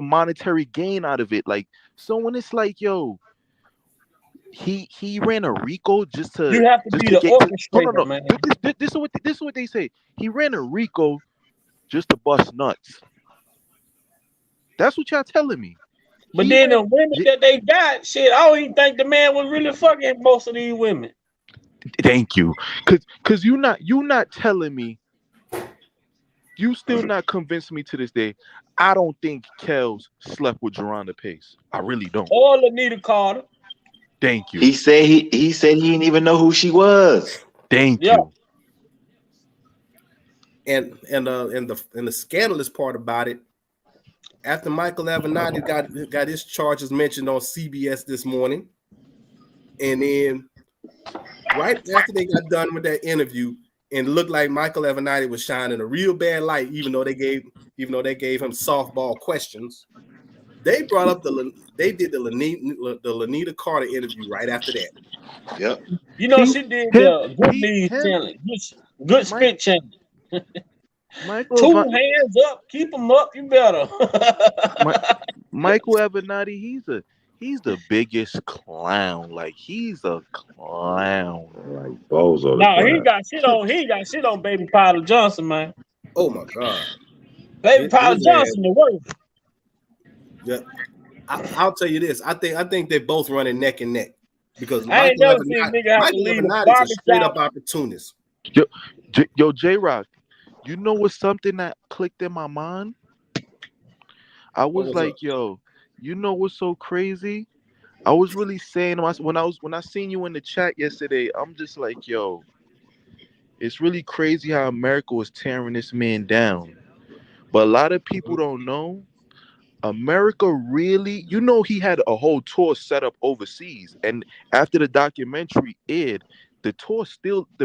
monetary gain out of it. Like, so when it's like, yo, he ran a Rico just to, you have to be the orchestrator, man. This is what they say. He ran a Rico just to bust nuts. That's what y'all telling me. But then the women that they got, shit, I don't even think the man was really fucking most of these women. Thank you, cause you not telling me. You still not convinced me to this day. I don't think Kells slept with Geronda Pace. I really don't. Or Lanita Carter. Thank you. He said he didn't even know who she was. Thank you. And the scandalous part about it, after Michael Avenatti got his charges mentioned on CBS this morning, and then right after they got done with that interview, and it looked like Michael Avenatti was shining a real bad light, even though they gave him softball questions. They brought up they did the Lanita Carter interview right after that. Yep. You know, she did the good knees challenge, good spit challenge. Two hands up, keep them up. You better. Michael Avenatti, he's the biggest clown. Like, he's a clown. Like Bozo. No, he got shit on Baby Powder Johnson, man. Oh my god. Baby Powder Johnson, the worst. Yeah. I'll tell you this. I think they're both running neck and neck. Because I ain't never seen a nigga have to leave a is a straight up opportunist. Yo, J-Rock, You know what's something that clicked in my mind? I was like, yo, you know what's so crazy? I was really saying when I seen you in the chat yesterday, I'm just like, yo, it's really crazy how America was tearing this man down. But a lot of people don't know. America really, he had a whole tour set up overseas. And after the documentary aired, the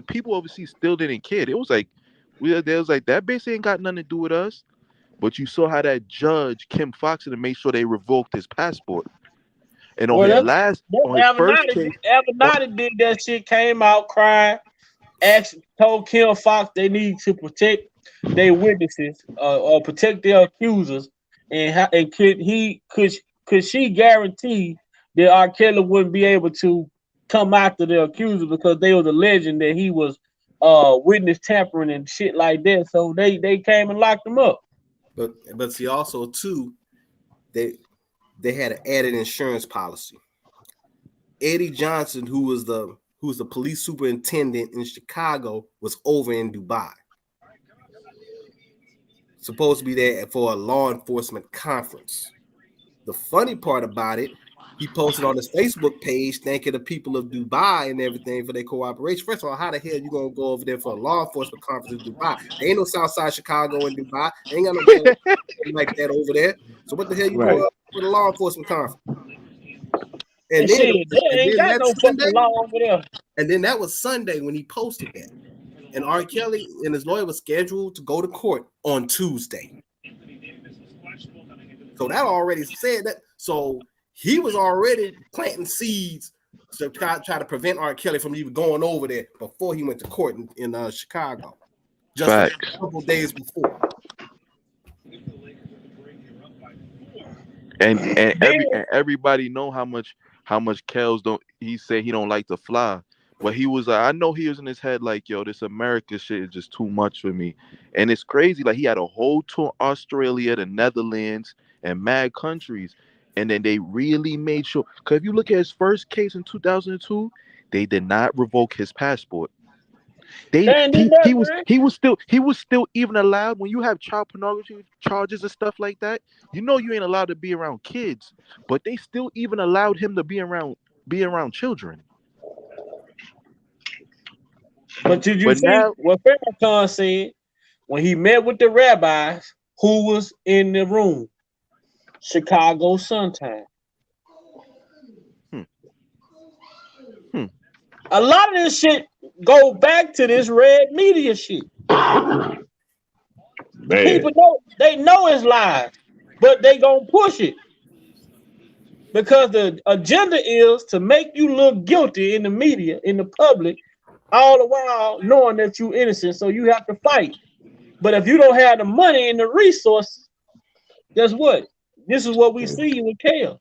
people overseas still didn't care. It was like, that basically ain't got nothing to do with us. But you saw how that judge, Kim Foxx, made sure they revoked his passport. And on his first case, Avenatti did that shit, came out, cried, told Kim Foxx they need to protect their witnesses or protect their accusers. And could she guarantee that R. Kelly wouldn't be able to come after the accuser because they was alleging that he was witness tampering and shit like that. So they came and locked him up. But see, also too, they had an added insurance policy. Eddie Johnson, who was the police superintendent in Chicago, was over in Dubai. Supposed to be there for a law enforcement conference. The funny part about it, he posted on his Facebook page thanking the people of Dubai and everything for their cooperation. First of all, how the hell you gonna go over there for a law enforcement conference in Dubai? There ain't no Southside Chicago in Dubai. They ain't got no like that over there. So what the hell you going up for the law enforcement conference? And then that was Sunday when he posted that. And R. Kelly and his lawyer was scheduled to go to court on Tuesday. So that already said that. So he was already planting seeds to try to prevent R. Kelly from even going over there before he went to court in Chicago. Just a couple days before. And everybody know how much Kells he said he don't like to fly. But he was I know he was in his head like, yo, this America shit is just too much for me. And it's crazy. Like, he had a whole tour, Australia, the Netherlands, and mad countries. And then they really made sure, because if you look at his first case in 2002, they did not revoke his passport. He was still even allowed, when you have child pornography charges and stuff like that, you ain't allowed to be around kids, but they still even allowed him to be around children. But did you see what Farrakhan said when he met with the rabbis who was in the room? Chicago Sun-Times. A lot of this shit go back to this red media shit. Man. People know it's lies, but they gonna push it because the agenda is to make you look guilty in the media, in the public, all the while knowing that you're innocent. So you have to fight. But if you don't have the money and the resources, guess what? This is what we see with Kale.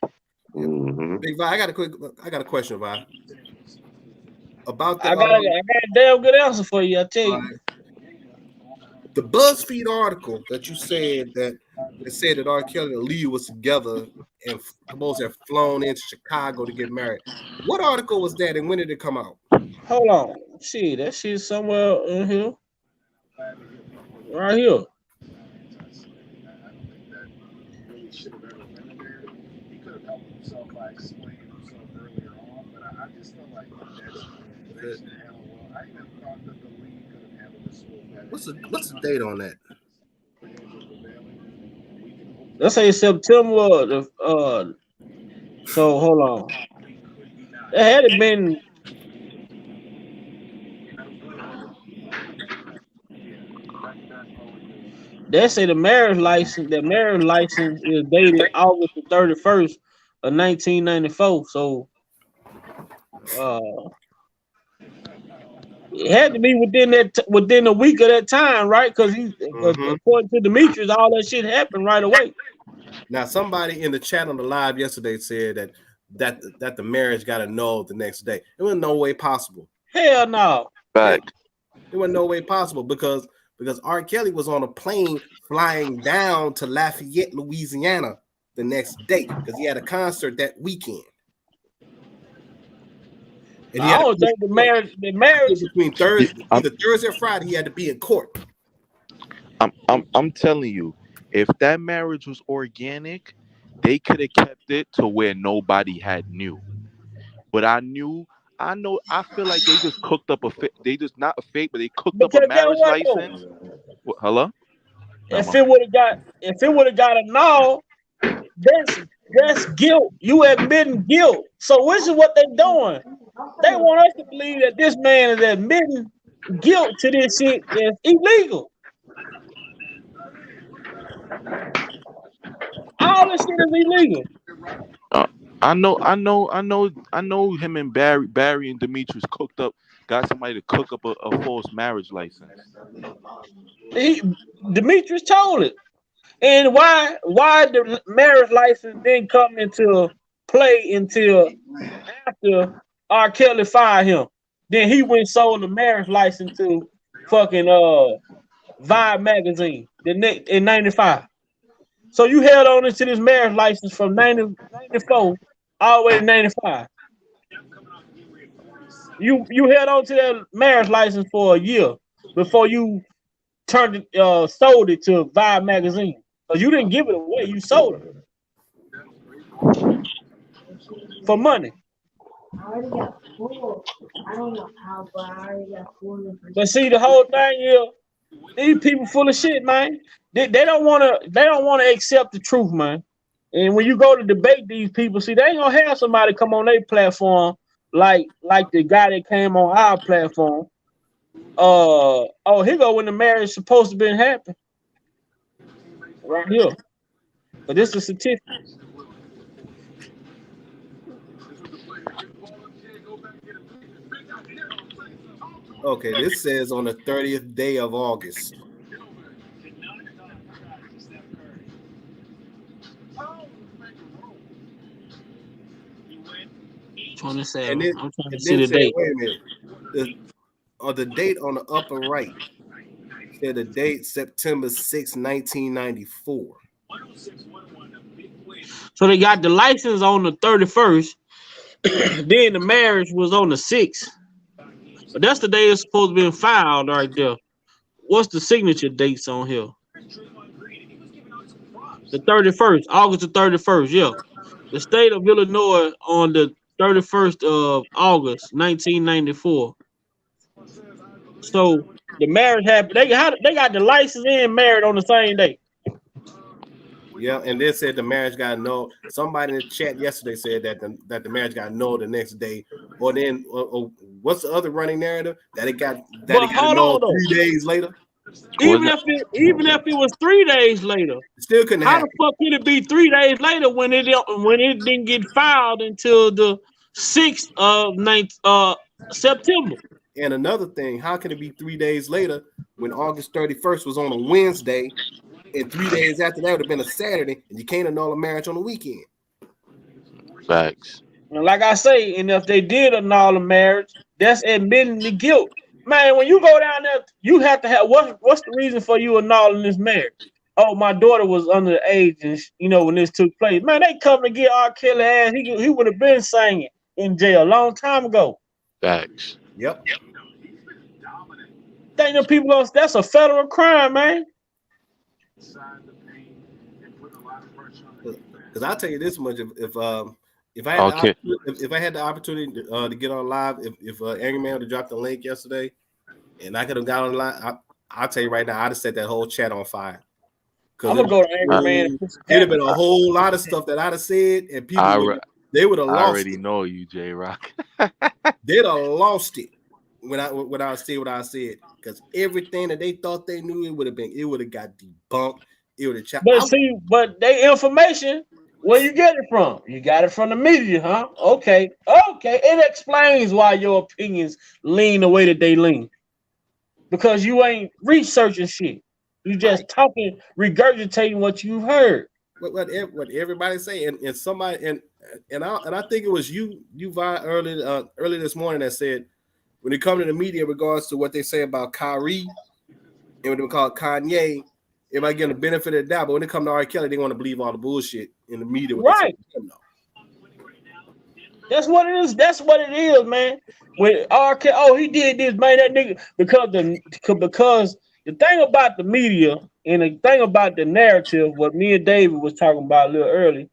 Big Vi, I got a question, Vi. About I got a damn good answer for you. I tell you. The BuzzFeed article that you said that said that R. Kelly and Lee was together and supposed to have flown into Chicago to get married. What article was that, and when did it come out? Hold on. See, that shit's somewhere in here. Right here. What's the date on that? Let's say September. So hold on. It had been. They say the marriage license is dated August the 31st of 1994. So it had to be within a week of that time, right? Because according to Demetrius, all that shit happened right away. Now, somebody in the chat on the live yesterday said that the marriage got annulled the next day. It was no way possible. Hell no. Right. It was no way possible because R. Kelly was on a plane flying down to Lafayette, Louisiana the next day because he had a concert that weekend. And I don't think the marriage between Thursday or Friday, he had to be in court. I'm telling you, if that marriage was organic, they could have kept it to where nobody had knew. But I know. I feel like they just cooked up they just not a fake, but they cooked up a Because guess marriage what license. though? What, hello? If it would have got a no, that's guilt. You admitting guilt. So which is what they doing. They want us to believe that this man is admitting guilt to this shit that's illegal. All this shit is illegal. I know. Him and Barry and Demetrius cooked up, got somebody to cook up a false marriage license. Demetrius told it. And why the marriage license didn't come into play until after R. Kelly fired him. Then he went and sold the marriage license to fucking Vibe magazine in 95. So you held on into this marriage license from 94 all the way to 95. You held on to that marriage license for a year before you sold it to Vibe magazine. So you didn't give it away, you sold it for money. But see, the whole thing is these people full of shit, man. They don't want to accept the truth, man. And when you go to debate these people, see, they ain't gonna have somebody come on their platform like the guy that came on our platform. Here go when the marriage is supposed to be happening. Right here. But this is a certificate. Okay, this says on the 30th day of August. 27. I'm trying to see the date. Wait a minute. The date on the upper right said the date September 6, 1994. So they got the license on the 31st. Then the marriage was on the 6th. But that's the day it's supposed to be filed right there. What's the signature dates on here? The 31st, August the 31st, yeah. The state of Illinois on the 31st of August, 1994. So the marriage happened. They got the license and married on the same day. Yeah, and they said the marriage got annulled. Somebody in the chat yesterday said that the marriage got annulled the next day. Or then, what's the other running narrative? That it got annulled 3 days later. Even if it was 3 days later, it still couldn't happen. How the fuck could it be 3 days later when it didn't get filed until the 6th of September? And another thing, how can it be 3 days later when August 31st was on a Wednesday, and 3 days after that would have been a Saturday, and you can't annul a marriage on the weekend? Facts. And like I say, and if they did annul a marriage, that's admitting the guilt. Man, when you go down there, you have to have what's the reason for you annulling this marriage? Oh, my daughter was under the age, and when this took place. Man, they come to get R. Kelly ass. He would have been singing in jail a long time ago. Facts. Yep. Think the people that's a federal crime, man. Because I'll tell you this much: if I had the opportunity to get on live, if Angry Man would have dropped the link yesterday, and I could have got on live, I'll tell you right now, I'd have set that whole chat on fire. I'm gonna go to Angry Man. It'd have been a whole lot of stuff that I'd have said, and people they would have lost. I already know you, J Rock. They'd have lost it when I said what I said, because everything that they thought they knew, it would have got debunked. It would have chopped. But they information. Where you get it from? You got it from the media, huh? Okay. It explains why your opinions lean the way that they lean. Because you ain't researching shit. You just talking, regurgitating what you've heard. What everybody say, and somebody and I think it was you early this morning that said when it comes to the media in regards to what they say about Kyrie and what they call Kanye, everybody getting the benefit of the doubt, but when it comes to R. Kelly, they want to believe all the bullshit in the media. Right. That's what it is. That's what it is, man. With R. Kelly, he did this, man. That nigga because the thing about the media and the thing about the narrative, what me and David was talking about a little early,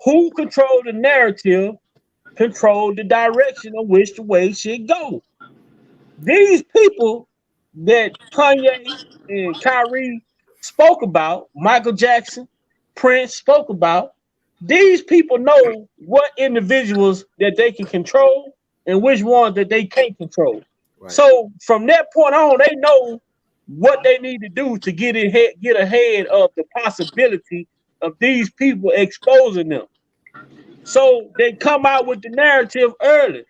who controlled the narrative control the direction of which the way should go. These people that Kanye and Kyrie spoke about, Michael Jackson, Prince spoke about, these people know what individuals that they can control and which ones that they can't control. Right. So from that point on, they know what they need to do to get ahead of the possibility of these people exposing them. So they come out with the narrative early.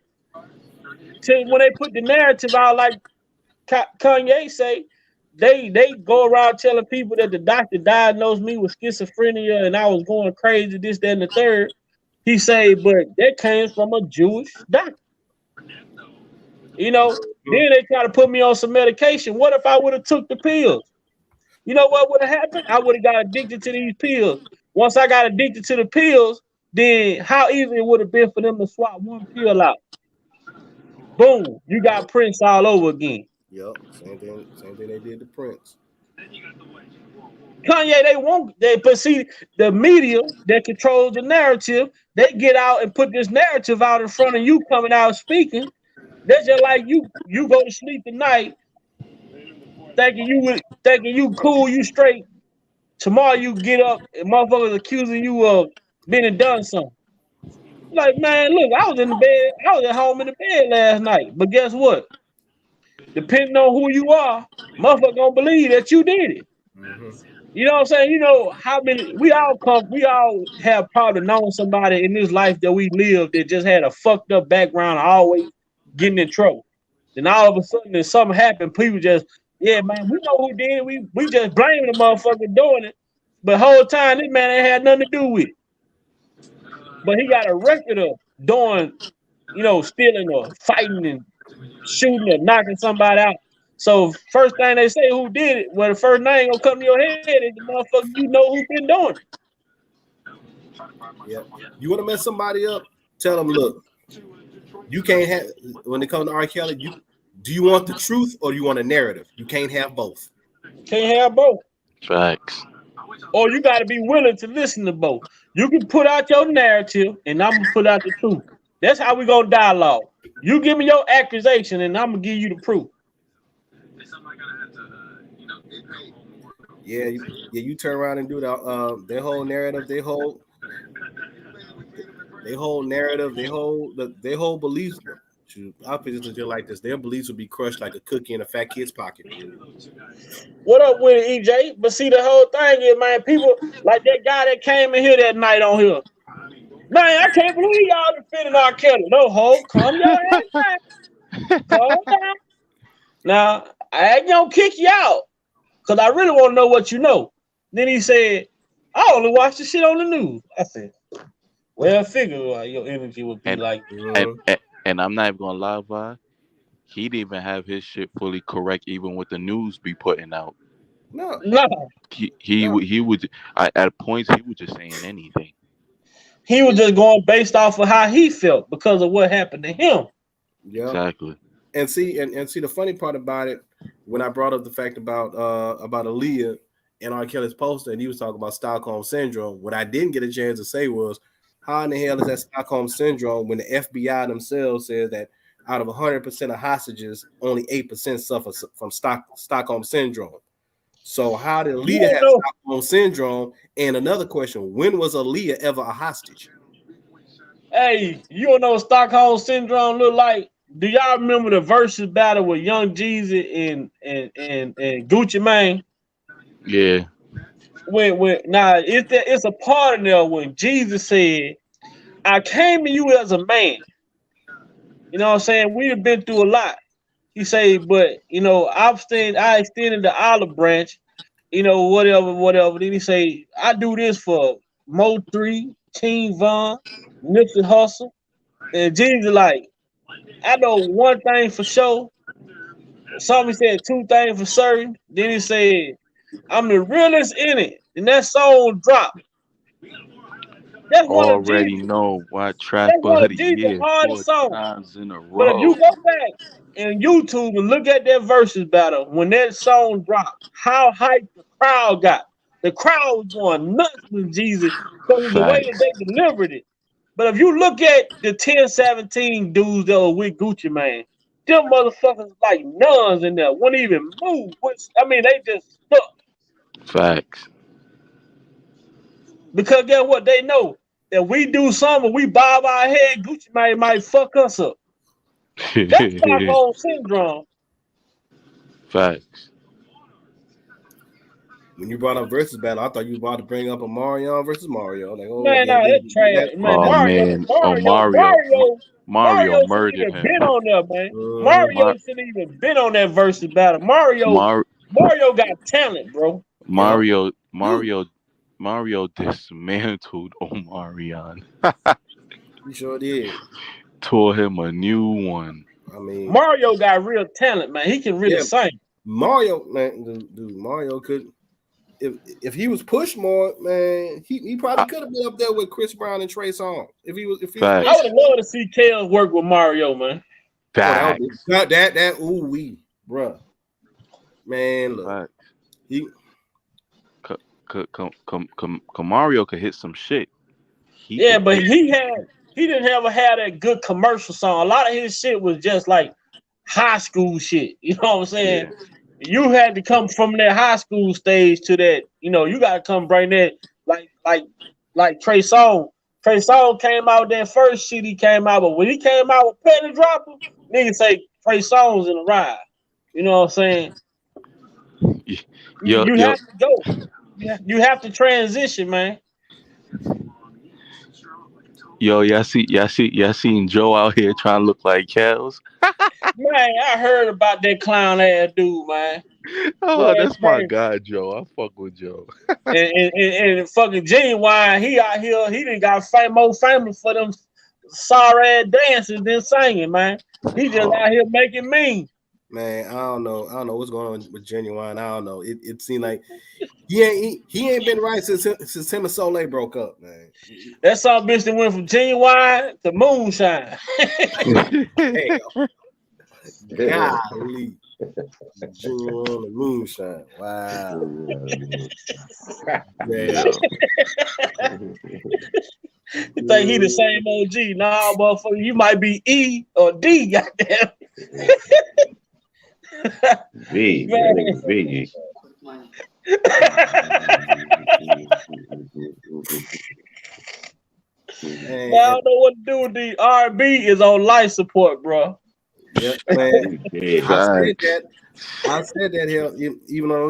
So when they put the narrative out, like Kanye say, they go around telling people that the doctor diagnosed me with schizophrenia and I was going crazy, this, that, and the third. He say, but that came from a Jewish doctor. You know, then they try to put me on some medication. What if I would have took the pills? You know what would have happened? I would have got addicted to these pills. Once I got addicted to the pills, then how easy it would have been for them to swap one pill out. Boom, you got Prince all over again. Yep, same thing they did to Prince. Kanye, but see, the media that controls the narrative, they get out and put this narrative out in front of you coming out speaking. That's just like you go to sleep tonight thinking you cool, you straight. Tomorrow you get up and motherfuckers accusing you of being and done something. Like, man, look, I was at home in the bed last night. But guess what? Depending on who you are, motherfucker gonna believe that you did it. Mm-hmm. You know what I'm saying? You know how many we all have probably known somebody in this life that we lived that just had a fucked up background, always getting in trouble. Then all of a sudden, if something happened, people just, yeah, man, we know who did it. We just blame the motherfucker doing it. But whole time, this man ain't had nothing to do with it. But he got a record of doing, stealing or fighting and shooting or knocking somebody out. So first thing they say, who did it? Well, the first name gonna come to your head is the motherfucker you know who been doing it. Yeah. You want to mess somebody up? Tell them, look, you can't have, when it comes to R. Kelly, do you want the truth or do you want a narrative? You can't have both. Can't have both. Facts. Or you got to be willing to listen to both. You can put out your narrative and I'm going to put out the truth. That's how we going to dialogue. You give me your accusation and I'm going to give you the proof. Yeah, you turn around and do their whole narrative, their whole narrative, their whole beliefs. I'll put it just like this: their beliefs will be crushed like a cookie in a fat kid's pocket. What up with it, EJ? But see, the whole thing is, man, people like that guy that came in here that night on here. Man, I can't believe y'all defending R. Kelly. No, hold, calm your ass down. Calm down. Now, I ain't gonna kick you out because I really want to know what you know. Then he said, I only watch the shit on the news. I said, well, I figure your energy would be like. And I'm not even gonna lie, Vi. He didn't even have his shit fully correct, even with the news be putting out. No. He would at points he was just saying anything. He was just going based off of how he felt because of what happened to him. Yeah, exactly. And see the funny part about it, when I brought up the fact about Aaliyah and R. Kelly's poster, and he was talking about Stockholm Syndrome, what I didn't get a chance to say was, how in the hell is that Stockholm Syndrome when the FBI themselves says that out of 100% of hostages, only 8% suffer from Stockholm Syndrome? So how did Aaliyah have Stockholm Syndrome? And another question, when was Aaliyah ever a hostage? Hey, you don't know what Stockholm Syndrome look like? Do y'all remember the versus battle with Young Jeezy and Gucci Mane? Yeah. It's a part in there when Jesus said, I came to you as a man. You know what I'm saying? We have been through a lot. He said, but I extended the olive branch, whatever. Then he say, I do this for Mo 3, King Von, Nipsey Hussle. And Jesus like, I know one thing for sure. Somebody said two things for certain. Then he said, I'm the realest in it. And that song dropped. That's one of already Jesus. know why track That's one of of the Jesus' year hardest 4 songs. times in a But if row. you go back in YouTube and look at that versus battle, when that song dropped, how hyped the crowd got. The crowd was going nuts with Jesus because of the way that Facts. they delivered it. But if you look at the 10-17 dudes that were with Gucci Mane, them motherfuckers like nuns in there, wouldn't even move. I mean, they just stuck. Facts. Because guess what? They know that we do something, we bob our head, Gucci Mane might fuck us up. That's Stockholm Syndrome. Facts. When you brought up versus battle, I thought you were about to bring up a Mario versus Mario. Like, oh, Man, yeah, nah, that's trash. Man, Oh man. Oh Mario Mario shouldn't murdered even him. been on there, man. Mario shouldn't even been on that versus battle. Mario got talent, bro. Mario dismantled Omarion. He sure did. Tore him a new one. I mean, Mario got real talent, man. He can really sing. Mario, man, dude, Mario could, if he was pushed more, man, he probably could have been up there with Chris Brown and Trey Songz. If he was I would have loved to see Kels work with Mario, man. Facts. That ooh wee, bruh. Man, look, he Mario could hit some shit. But he didn't ever have that good commercial song. A lot of his shit was just like high school shit. You know what I'm saying? Yeah. You had to come from that high school stage to that. You know, you got to come bring that like Trey Songz. Trey Songz came out that first shit he came out, but when he came out with Penny Dropper, niggas say Trey Songz in the ride. You know what I'm saying? You have to go. You have to transition, man. Yo, y'all seen Joe out here trying to look like Kels? Man, I heard about that clown ass dude, man. Oh, that's my guy, Joe. I fuck with Joe. and fucking Genuine, he out here, he done got more famous for them sorry ass dances than singing, man. He just out here making mean. Man, I don't know what's going on with Genuine. I don't know. It seemed like he ain't been right since him and Soleil broke up, man. That song bitch that went from Genuine to Moonshine. Golly. Genuine to Moonshine. Wow. You think he the same OG? Nah, motherfucker, you might be E or D, goddamn. V. I don't know what to do with the R&B is on life support, bro. Yep, man. I said that here even on the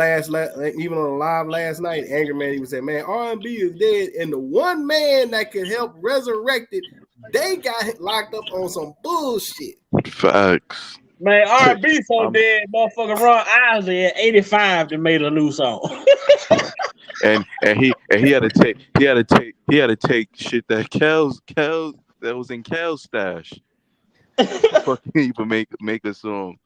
live last night. Angry Man even said, "Man, R&B is dead, and the one man that can help resurrect it, they got locked up on some bullshit." Facts. Man, R&B so dead, motherfucker. Ron Isley at 85 that made a new song. and he had to take shit that Kels that was in Kel's stash. Fucking even make a song.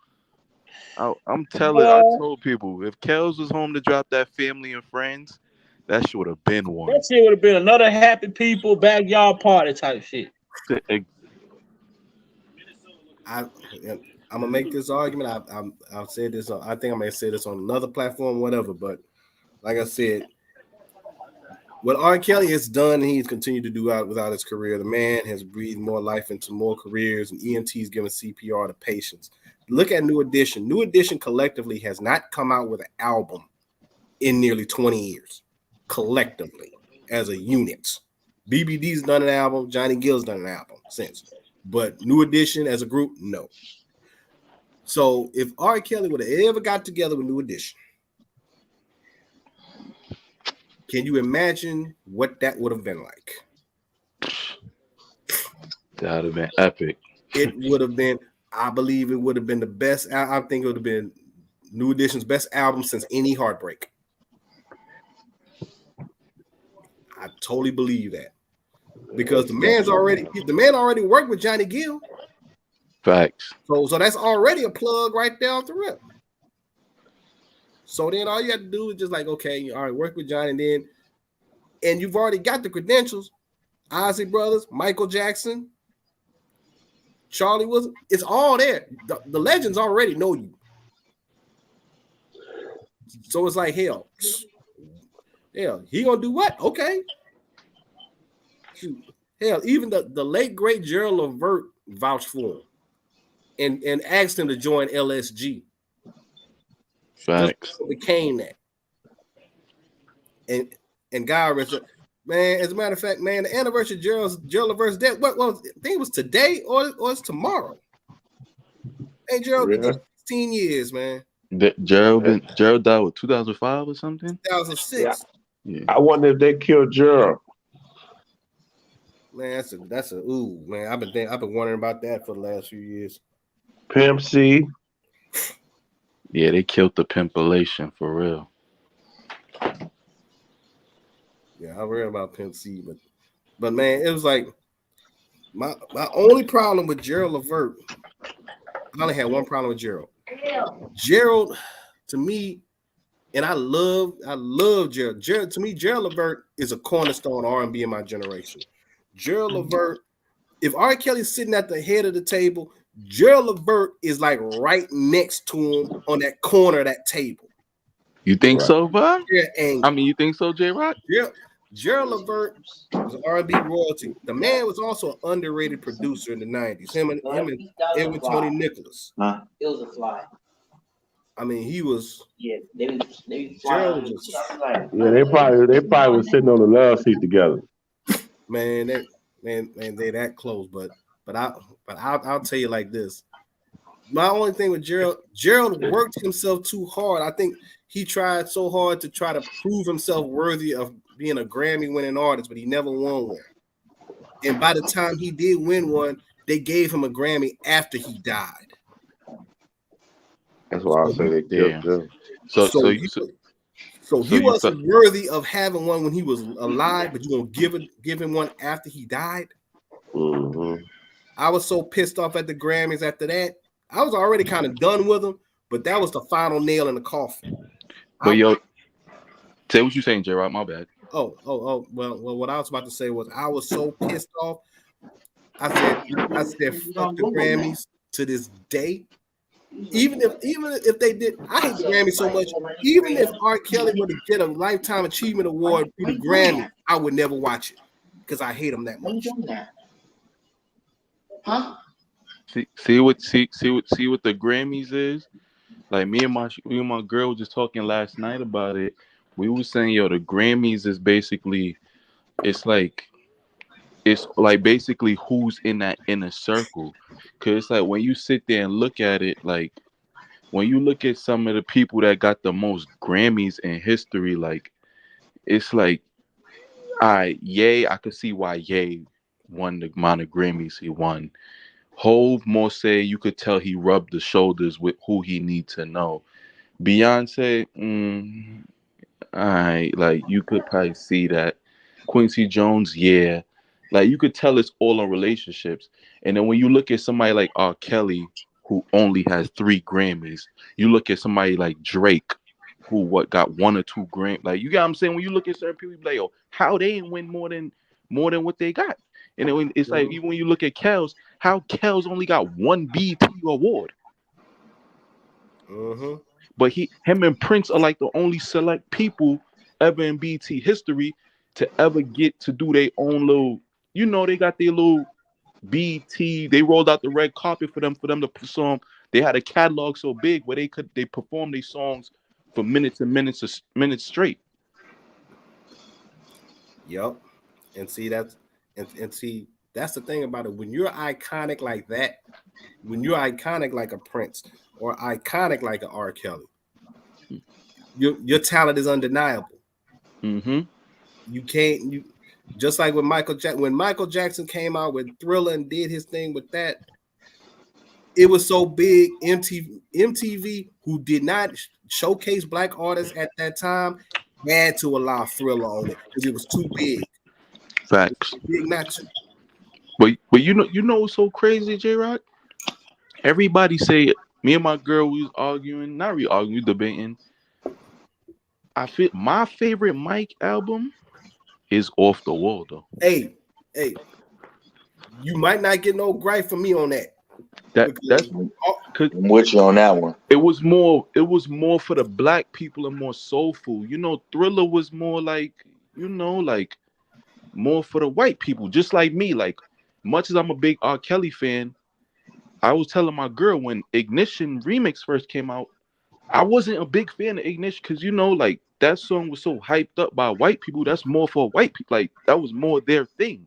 I'm telling. I told people if Kels was home to drop that Family and Friends, that shit would have been one. That shit would have been another Happy People backyard party type shit. I'm gonna make this argument. I've said this. I think I may say this on another platform, whatever. But like I said, what R. Kelly has done, and he's continued to do without his career. The man has breathed more life into more careers, and EMT's given CPR to patients. Look at New Edition. New Edition collectively has not come out with an album in nearly 20 years, collectively as a unit. BBD's done an album. Johnny Gill's done an album since, but New Edition as a group, no. So if R. Kelly would have ever got together with New Edition, can you imagine what that would have been like? That would have been epic. It would have been, I believe it would have been the best. I think it would have been New Edition's best album since Any Heartbreak. I totally believe that. Because the man already worked with Johnny Gill. Facts. So that's already a plug right there off the rip. So then all you have to do is just like, okay, all right, work with Johnny, and you've already got the credentials. Ozzy Brothers, Michael Jackson, Charlie Wilson. It's all there. The legends already know you. So it's like, hell, he gonna do what? Okay. Shoot. Hell, even the late great Gerald Levert vouched for him and asked him to join LSG. Facts. Just became that. And God, man, as a matter of fact, man, the anniversary of Gerald Levert's death, I think it was today or it's tomorrow. Hey, Gerald, been 16 years, man. Gerald died with 2005 or something? 2006. Yeah. I wonder if they killed Gerald. Man, that's a ooh, man. I've been wondering about that for the last few years. Pimp C. Yeah, they killed the pimpulation for real. Yeah, I read about Pimp C, but man, it was like my only problem with Gerald Levert. I only had one problem with Gerald. Gerald, to me, and I love Gerald. Gerald, to me, Gerald Levert is a cornerstone R&B in my generation. Gerald Levert, if R. Kelly's sitting at the head of the table, Gerald Levert is like right next to him on that corner of that table. You think so, bud? Yeah, I mean, you think so, J-Rock? Yeah. Gerald Levert was an R&B royalty. The man was also an underrated producer in the 90s. Him and Edwin Tony Nicholas. It was a fly. I mean, he was. Yeah, they Gerald was just, Yeah, they probably was sitting on the love seat together. Man, they that close, but I'll tell you like this. My only thing with Gerald worked himself too hard. I think he tried so hard to try to prove himself worthy of being a Grammy-winning artist, but he never won one. And by the time he did win one, they gave him a Grammy after he died. That's why I say they killed him. So he wasn't worthy of having one when he was alive, but you're gonna give him one after he died. Mm-hmm. I was so pissed off at the Grammys after that. I was already kind of done with them, but that was the final nail in the coffin. But say what you saying, J-Rock. My bad. Well, what I was about to say was I was so pissed off. I said, fuck the Grammys to this day. Even if they did, I hate the Grammy so much. Even if R. Kelly were to get a Lifetime Achievement Award through the Grammy, I would never watch it because I hate him that much. Huh? See what the Grammys is? Like me and my girl were just talking last night about it. We were saying, the Grammys is basically, it's like basically who's in that inner circle. Cause it's like when you sit there and look at it, like when you look at some of the people that got the most Grammys in history, like it's like, Ye, I could see why Ye won the amount of Grammys he won. Hove, more say you could tell he rubbed the shoulders with who he need to know. Beyonce, like you could probably see that. Quincy Jones, yeah. Like you could tell it's all in relationships. And then when you look at somebody like R. Kelly, who only has 3 Grammys, you look at somebody like Drake, who got 1 or 2 Grammys. Like you got what I'm saying? When you look at certain people, you be like, how they didn't win more than what they got. And then it's like even when you look at Kells, how Kells only got 1 BET award. Mm-hmm. But him and Prince are like the only select people ever in BET history to ever get to do their own little, they got their little BET. They rolled out the red carpet for them to perform. They had a catalog so big where they performed their songs for minutes and minutes straight. Yep. And see that's the thing about it. When you're iconic like that, when you're iconic like a Prince or iconic like an R. Kelly, your talent is undeniable. Mm-hmm. You can't just like with Michael Jackson. When Michael Jackson came out with Thriller and did his thing with that, it was so big. MTV, who did not showcase black artists at that time, had to allow Thriller on it because it was too big. Facts. Big not to. But you know what's so crazy, J-Rock? Everybody say, me and my girl, we was arguing, not really arguing, we debating. I feel my favorite Mike album is Off the Wall, though. Hey, hey, you might not get no gripe from me on that. That's I'm with you on that one. It was more for the black people and more soulful. You know, Thriller was more like, you know, like more for the white people, just like me. Like, much as I'm a big R. Kelly fan, I was telling my girl when Ignition Remix first came out, I wasn't a big fan of Ignition because, you know, like that song was so hyped up by white people. That's more for white people. Like, that was more their thing.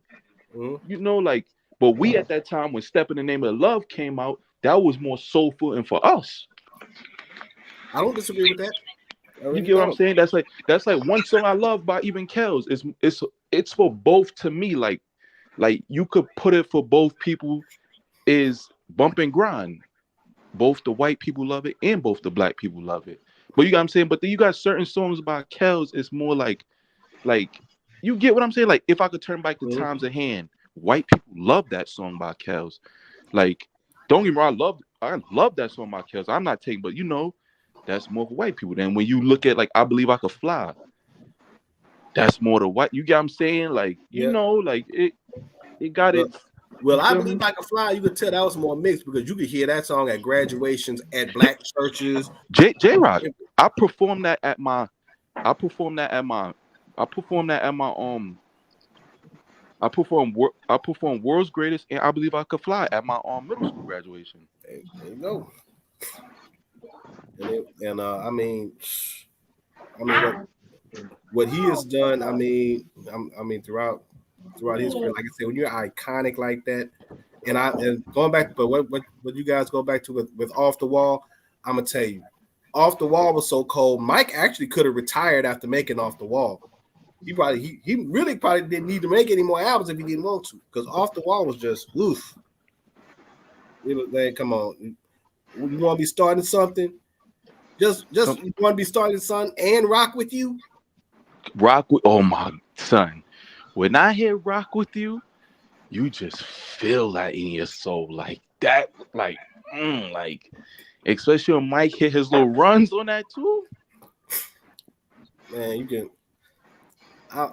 You know, like, but we at that time when Step in the Name of Love came out, that was more soulful and for us. I don't disagree with that. You get what I'm saying? That's like one song I love by even Kells. It's for both to me. Like you could put it for both people is Bump and Grind. Both the white people love it and both the black people love it. But you got what I'm saying? But then you got certain songs by Kells, it's more like you get what I'm saying? Like If I Could Turn Back the Times of Hand, white people love that song by Kells. Like, don't get me wrong, I love that song by Kells. I'm not taking, but you know, that's more for white people. Then when you look at like I Believe I Could Fly, that's more the white. You get what I'm saying? Like, you know, like it got it. Well, I Believe I Could Fly, you could tell that was more mixed because you could hear that song at graduations, at black churches. J-Rock, I performed that at my I performed World's Greatest and I Believe I Could Fly at my middle school graduation. There you go. And I mean, what he has done. I mean, throughout his career, like I said, when you're iconic like that, and going back, but what you guys go back to with Off the Wall, I'm gonna tell you, Off the Wall was so cold. Mike actually could have retired after making Off the Wall. He really didn't need to make any more albums if he didn't want to, because Off the Wall was just oof. Man, come on, you want to be starting something? Just you want to be starting something and Rock With You? Oh my son, when I hear Rock With You, you just feel that in your soul, like that, like especially when Mike hit his little runs on that too. Man, you can.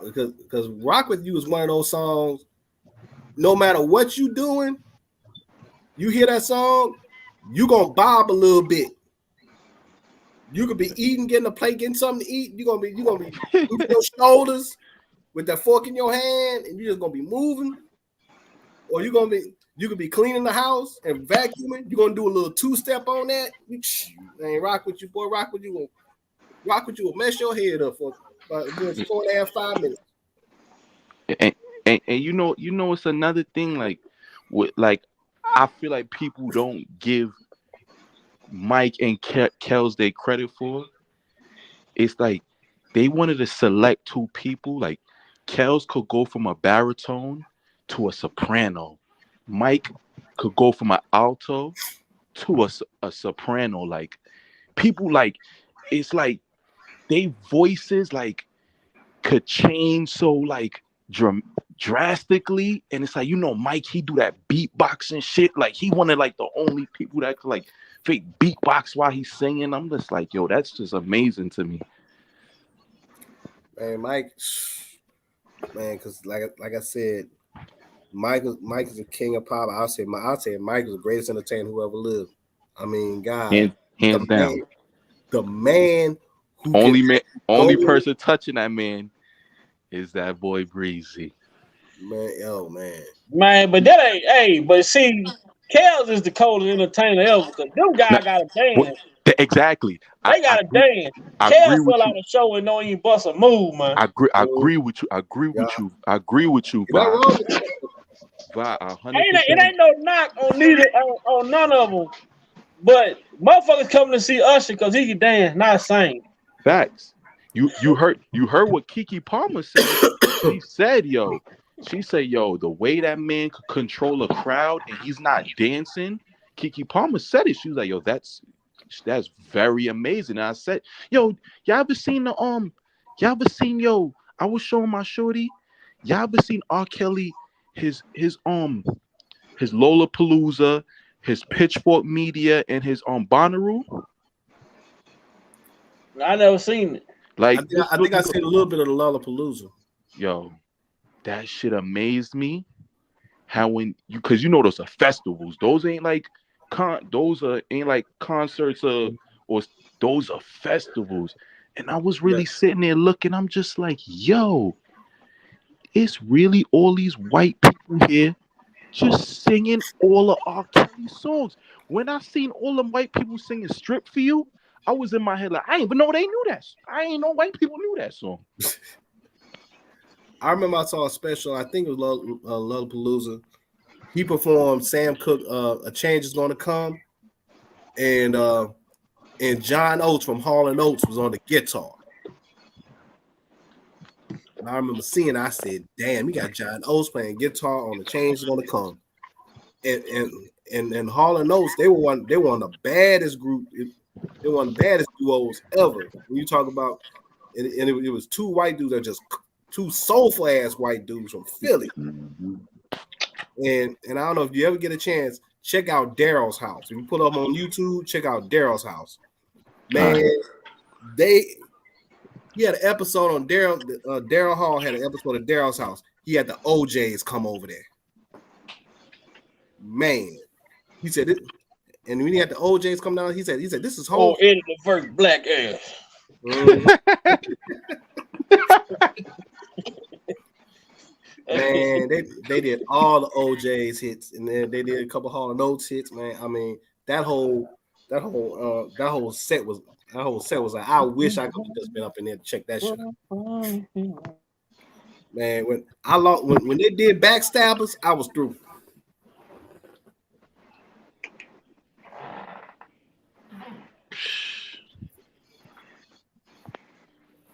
Because Rock With You is one of those songs, no matter what you doing, you hear that song, you gonna bob a little bit. You could be eating, getting a plate, getting something to eat. You're gonna be moving your shoulders with that fork in your hand, and you're just gonna be moving. Or you could be cleaning the house and vacuuming. You're gonna do a little two-step on that. Man, Rock With You, boy, Rock With You will mess your head up for 4.5, 5 minutes. And you know it's another thing, I feel like people don't give Mike and Kells their credit for. It's like they wanted to select two people. Like Kells could go from a baritone to a soprano. Mike could go from an alto to a soprano. Like people, like it's like they voices like could change so like drastically, and it's like, you know, Mike, he do that beatboxing shit. Like he wanted like the only people that could like fake beatbox while he's singing. I'm just like, yo, that's just amazing to me. Man, Mike, man, because like I said, Mike is a king of pop. I'll say Mike is the greatest entertainer who ever lived. I mean, God, hands down. The man who only person touching that man is that boy Breezy. Man, but that ain't. Hey, but see, Kells is the coldest entertainer ever because them guys gotta dance. Exactly. They gotta dance. Kells fell out of the show and don't even bust a move, man. I agree with you. I agree with you. But it ain't no knock on none of them. But motherfuckers coming to see Usher because he can dance, not sing. Facts. You heard what Keke Palmer said. She said, yo, the way that man could control a crowd and he's not dancing. Keke Palmer said it. She was like, yo, that's very amazing. And I said, yo, y'all ever seen I was showing my shorty, y'all ever seen R. Kelly, his Lollapalooza, his Pitchfork Media, and his Bonnaroo? I never seen it. Like I think I seen a little bit of the Lollapalooza. Yo, that shit amazed me. How when you, because you know those are festivals. Those ain't like ain't like concerts or those are festivals. And I was really sitting there looking. I'm just like, yo, it's really all these white people here just singing all of R. Kelly songs. When I seen all them white people singing "Strip for You," I was in my head like, I didn't even know they knew that. I ain't know white people knew that song. I remember I saw a special. I think it was Lollapalooza. He performed Sam Cooke. A Change Is Gonna Come, and John Oates from Hall & Oates was on the guitar. And I remember seeing. I said, "Damn, you got John Oates playing guitar on The Change Is Gonna Come." And Hall & Oates, they were one of the baddest group. They were one of the baddest duos ever. When you talk about, and it was two white dudes that just two soulful ass white dudes from Philly. And I don't know if you ever get a chance, check out Daryl's House. If you pull up on YouTube, check out Daryl's House. Man, he had an episode on Daryl Hall had an episode of Daryl's House. He had the OJs come over there. Man, he said it, and when he had the OJs come down, he said this is whole. Oh, Eddie the first black ass. Man, they did all the OJ's hits, and then they did a couple Hall & Oates hits. Man, I mean that whole set was like, I wish I could have just been up in there to check that shit out. Man, when they did Backstabbers, I was through.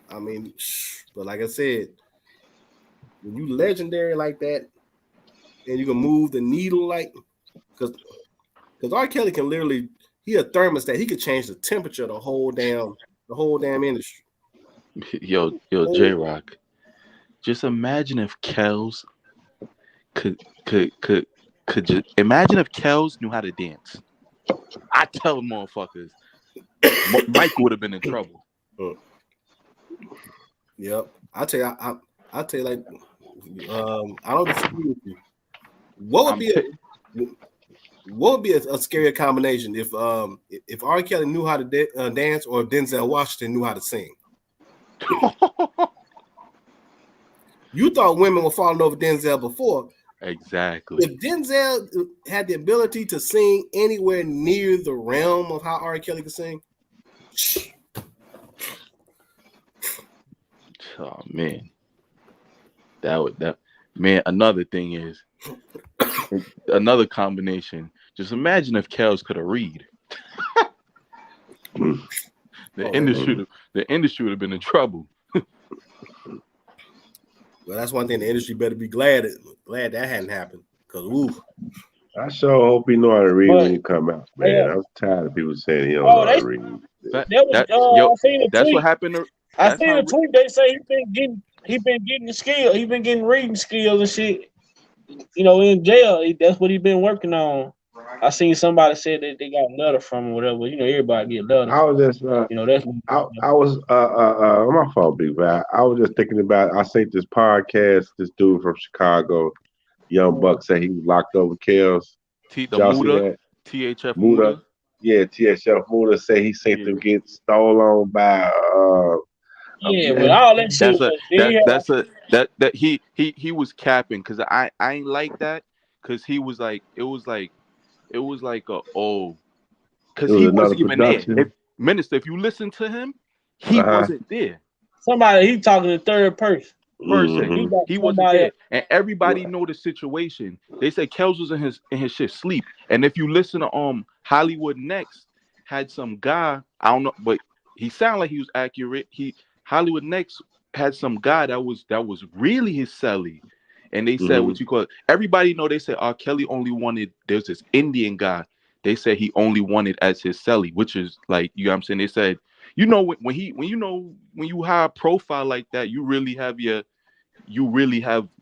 I mean, but like I said, when you legendary like that, and you can move the needle like, because R. Kelly can literally, he a thermostat. He could change the temperature of the whole damn industry. Yo, J-Rock, just imagine if Kells could just imagine if Kells knew how to dance. I tell motherfuckers, Mike would have been in trouble. Yep, I tell you, like, I don't disagree with you. What would be a scarier combination if R. Kelly knew how to dance, or if Denzel Washington knew how to sing? You thought women were falling over Denzel before. Exactly. If Denzel had the ability to sing anywhere near the realm of how R. Kelly could sing, oh man, man. Another thing is another combination. Just imagine if Kells could have read. The industry would have been in trouble. Well, that's one thing the industry better be glad that hadn't happened. Cause I sure hope he know how to read when he come out, man. I'm tired of people saying he don't know how to read. That's what happened. I seen a tweet. They say he been getting the skill. He been getting reading skills and shit. You know, in jail, that's what he been working on. I seen somebody said that they got a letter from him or whatever. You know, everybody get letters. I was just, you know, that's. I was, my fault, big man. I was just thinking about. I seen this podcast. This dude from Chicago, Young Buck, said he was locked over Kells. THF Muda. Yeah, THF Muda said he seen them get stolen by. Yeah, but all that shit. He was capping because I ain't like that because he was like it was like because he wasn't even there. Minister, if you listen to him, he wasn't there. He talking to third person. He wasn't there, and everybody know the situation. They said Kells was in his shit sleep, and if you listen to Hollywood Next had some guy, I don't know, but he sounded like he was accurate. Hollywood Next had some guy that was really his celly, and they said what you call it. Everybody know they said R. Kelly only wanted. There's this Indian guy. They said he only wanted as his celly, which is like, you know what I'm saying. They said, you know, when you high profile like that, you really have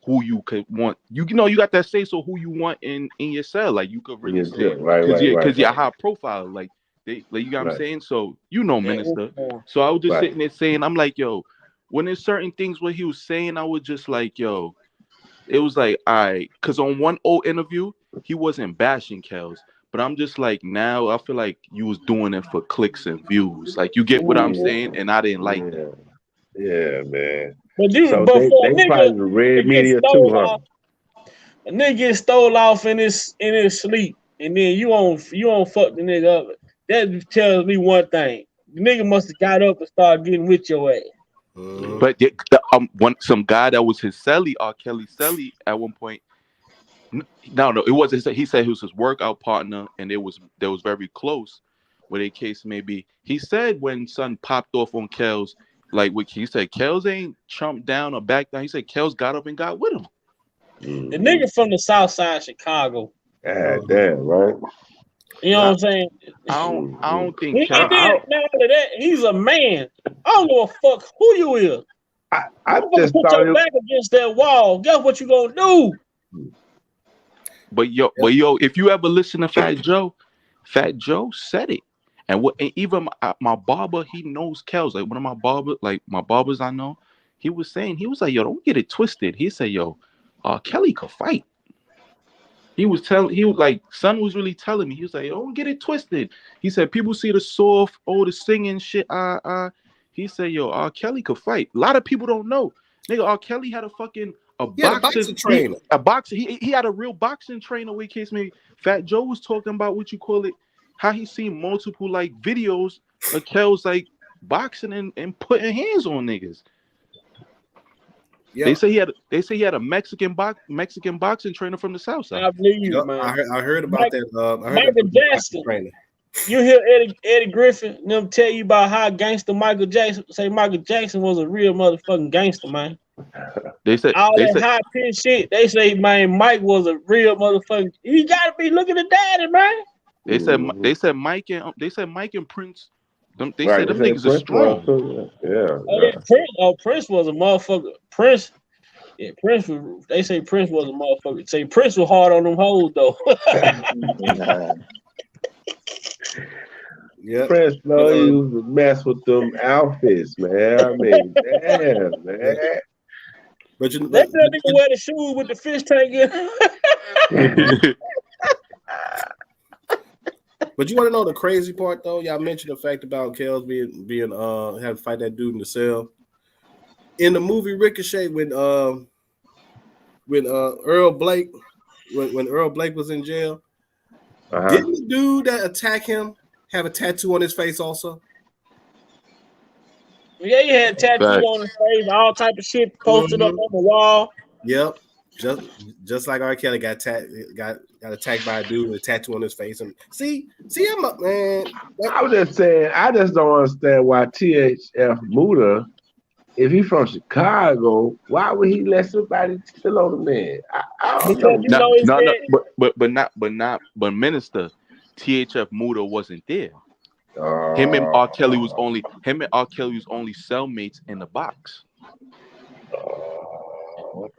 who you could want. You know you got that say so who you want in your cell. Like you could really say because you're high profile. Like you know what I'm saying. So you know, Minister. So I was just sitting there saying, I'm like, yo, when there's certain things what he was saying, I was just like, yo, it was like, all right, because on one old interview, he wasn't bashing Kels. But I'm just like, now I feel like you was doing it for clicks and views. Like, you get what I'm saying? And I didn't like that. Yeah, man. But you, So but they for a probably nigga, the red to get media too, stole huh? off, a nigga get stole off in his sleep, and then you don't fuck the nigga up. That tells me one thing: the nigga must have got up and started getting with your ass. But some guy that was his celly, R. Kelly celly, at one point. No, it wasn't. He said he was his workout partner, and they was very close. Where the case may be, he said when son popped off on Kels, like what he said, Kels ain't chumped down or back down. He said Kels got up and got with him. The nigga from the South Side of Chicago. God damn, right? You know what I'm saying? I don't think He did all of that. He's a man. I don't give a fuck who you is. I just put thought your back against that wall. Guess what you gonna do? But yo, if you ever listen to Fat Joe said it. And even my barber, he knows Kels. Like one of my barbers I know, he was like, yo, don't get it twisted. He said, yo, Kelly could fight. Son was really telling me. He was like, don't get it twisted. He said, people see the soft, the singing shit. He said, yo, Kelly could fight. A lot of people don't know. Nigga, R. Kelly had a boxing trainer. He had a real boxing trainer. Where case me, Fat Joe was talking about what you call it, how he seen multiple like videos of Kel's like boxing and putting hands on niggas. Yep. They say he had a Mexican boxing trainer from the South Side. I believe you, man. I heard about that. Michael Jackson. You hear Eddie Griffin them tell you about how gangster Michael Jackson was a real motherfucking gangster, man. They said high pitch shit. They say, man, Mike was a real motherfucking. You gotta be looking at daddy, man. They said Mike and Prince. They said them niggas are strong. Prince was a motherfucker. Prince was. They say Prince was a motherfucker. Say Prince was hard on them hoes though. Yeah, Prince used to mess with them outfits, man. I mean, damn, man. But let that nigga wear the shoes with the fish tank in. But you want to know the crazy part though? Y'all mentioned the fact about Kels being having to fight that dude in the cell. In the movie Ricochet, when Earl Blake, when Earl Blake was in jail, didn't the dude that attacked him have a tattoo on his face also? Yeah, he had tattoos on his face, all type of shit posted up on the wall. Yep, just like R. Kelly got attacked by a dude with a tattoo on his face. And see, I'm up, man. I was just saying, I just don't understand why THF Muda, if he's from Chicago, why would he let somebody kill on the man? I don't know. But Minister, THF Muda wasn't there. Him and R. Kelly was only cellmates in the box.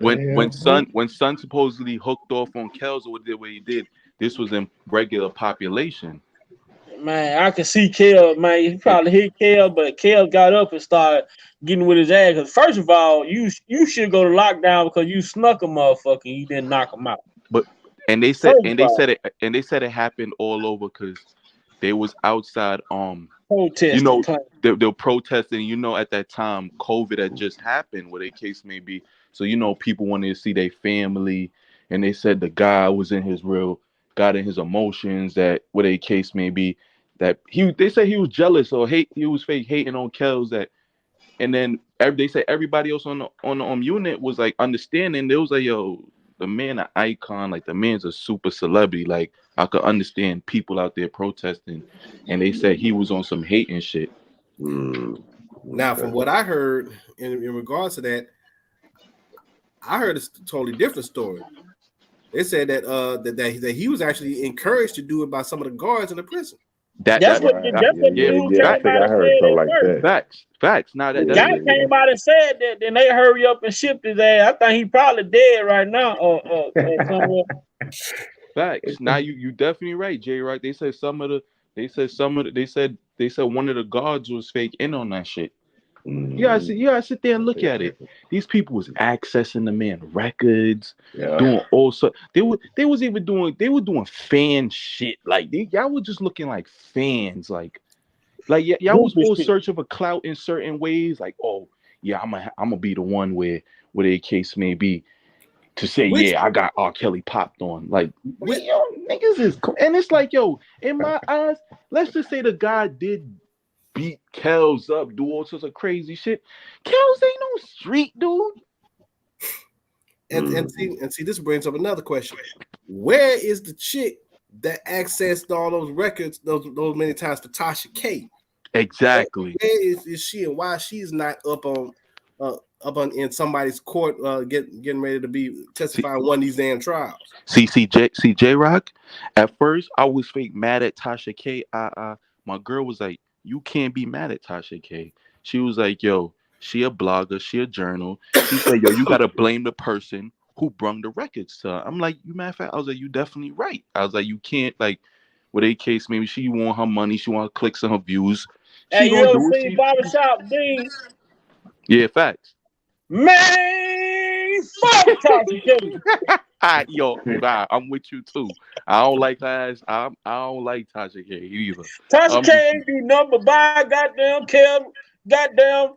When Son supposedly hooked off on Kels or did what he did, this was in regular population. Man, I can see Kel, man. He probably hit Kel, but Kel got up and started getting with his ass. Because first of all, you should go to lockdown because you snuck a motherfucker. You didn't knock him out. They said it happened all over because they was outside protesting. They're protesting. At that time, COVID had just happened, where the case may be. So people wanted to see their family, and they said the guy was in his emotions. That where the case may be, that they said he was jealous or he was fake hating on Kels. That, and then they said everybody else on the unit was like understanding. They was like, yo, the man an icon, like the man's a super celebrity. Like I could understand people out there protesting, and they said he was on some hating shit. Now, from what I heard in regards to that, I heard a totally different story. They said that he was actually encouraged to do it by some of the guards in the prison. That's what I heard something like that. Facts. Now that guy came out and said that, then they hurry up and shipped his ass. I think he probably dead right now. Somewhere. Facts. Now you definitely right, Jay. Right? They said one of the guards was fake in on that shit. You gotta sit there and look at it. These people was accessing the man records, doing all sorts. They was even doing fan shit. Like y'all was just looking like fans. Like y'all was all searching for clout in certain ways. Like, oh yeah, I'm gonna be the one where the case may be to say, I got R. Kelly popped on. Like, yo, niggas is, and it's like, yo, in my eyes, let's just say the guy did beat Kells up, do all sorts of crazy shit. Kells ain't no street dude. And see, this brings up another question. Where is the chick that accessed all those records those many times for Tasha K? Exactly. Where is she, and why she's not up on in somebody's court getting ready to be testifying one of these damn trials? See J-Rock, at first I was fake mad at Tasha K. My girl was like, you can't be mad at Tasha K. She was like, yo, she a blogger, she a journal. She said, yo, you gotta blame the person who brung the records to her. I'm like, you matter of fact, I was like, you definitely right. I was like, you can't, like, with a case, maybe she want her money, she want clicks and her views. Hey, you ever seen Barbershop Dean? Yeah, facts. Man, fuck Tasha K. Yo, I'm with you too. I don't like her ass. I don't like Tasha K either. Tasha K ain't do nothing but buy goddamn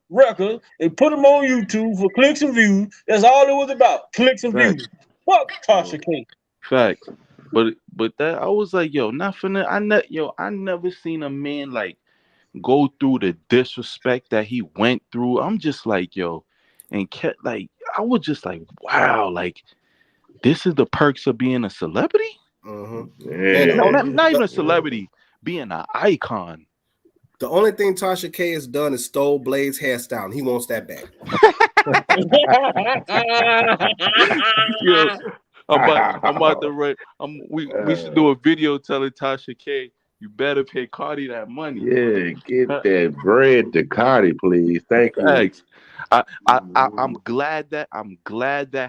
record and put them on YouTube for clicks and views. That's all it was about. Clicks and views. Fuck Tasha K. Facts. But that I was like, yo, not for that. I never seen a man like go through the disrespect that he went through. I'm just like, yo, and kept like, I was just like, wow, like this is the perks of being a celebrity. Yeah. No, not even a celebrity, being an icon. The only thing Tasha K has done is stole Blade's hairstyle, and he wants that back. Yo, I'm about to write. We should do a video telling Tasha K, you better pay Cardi that money. Yeah, get that bread to Cardi, please. Thank you. Thanks. I'm glad that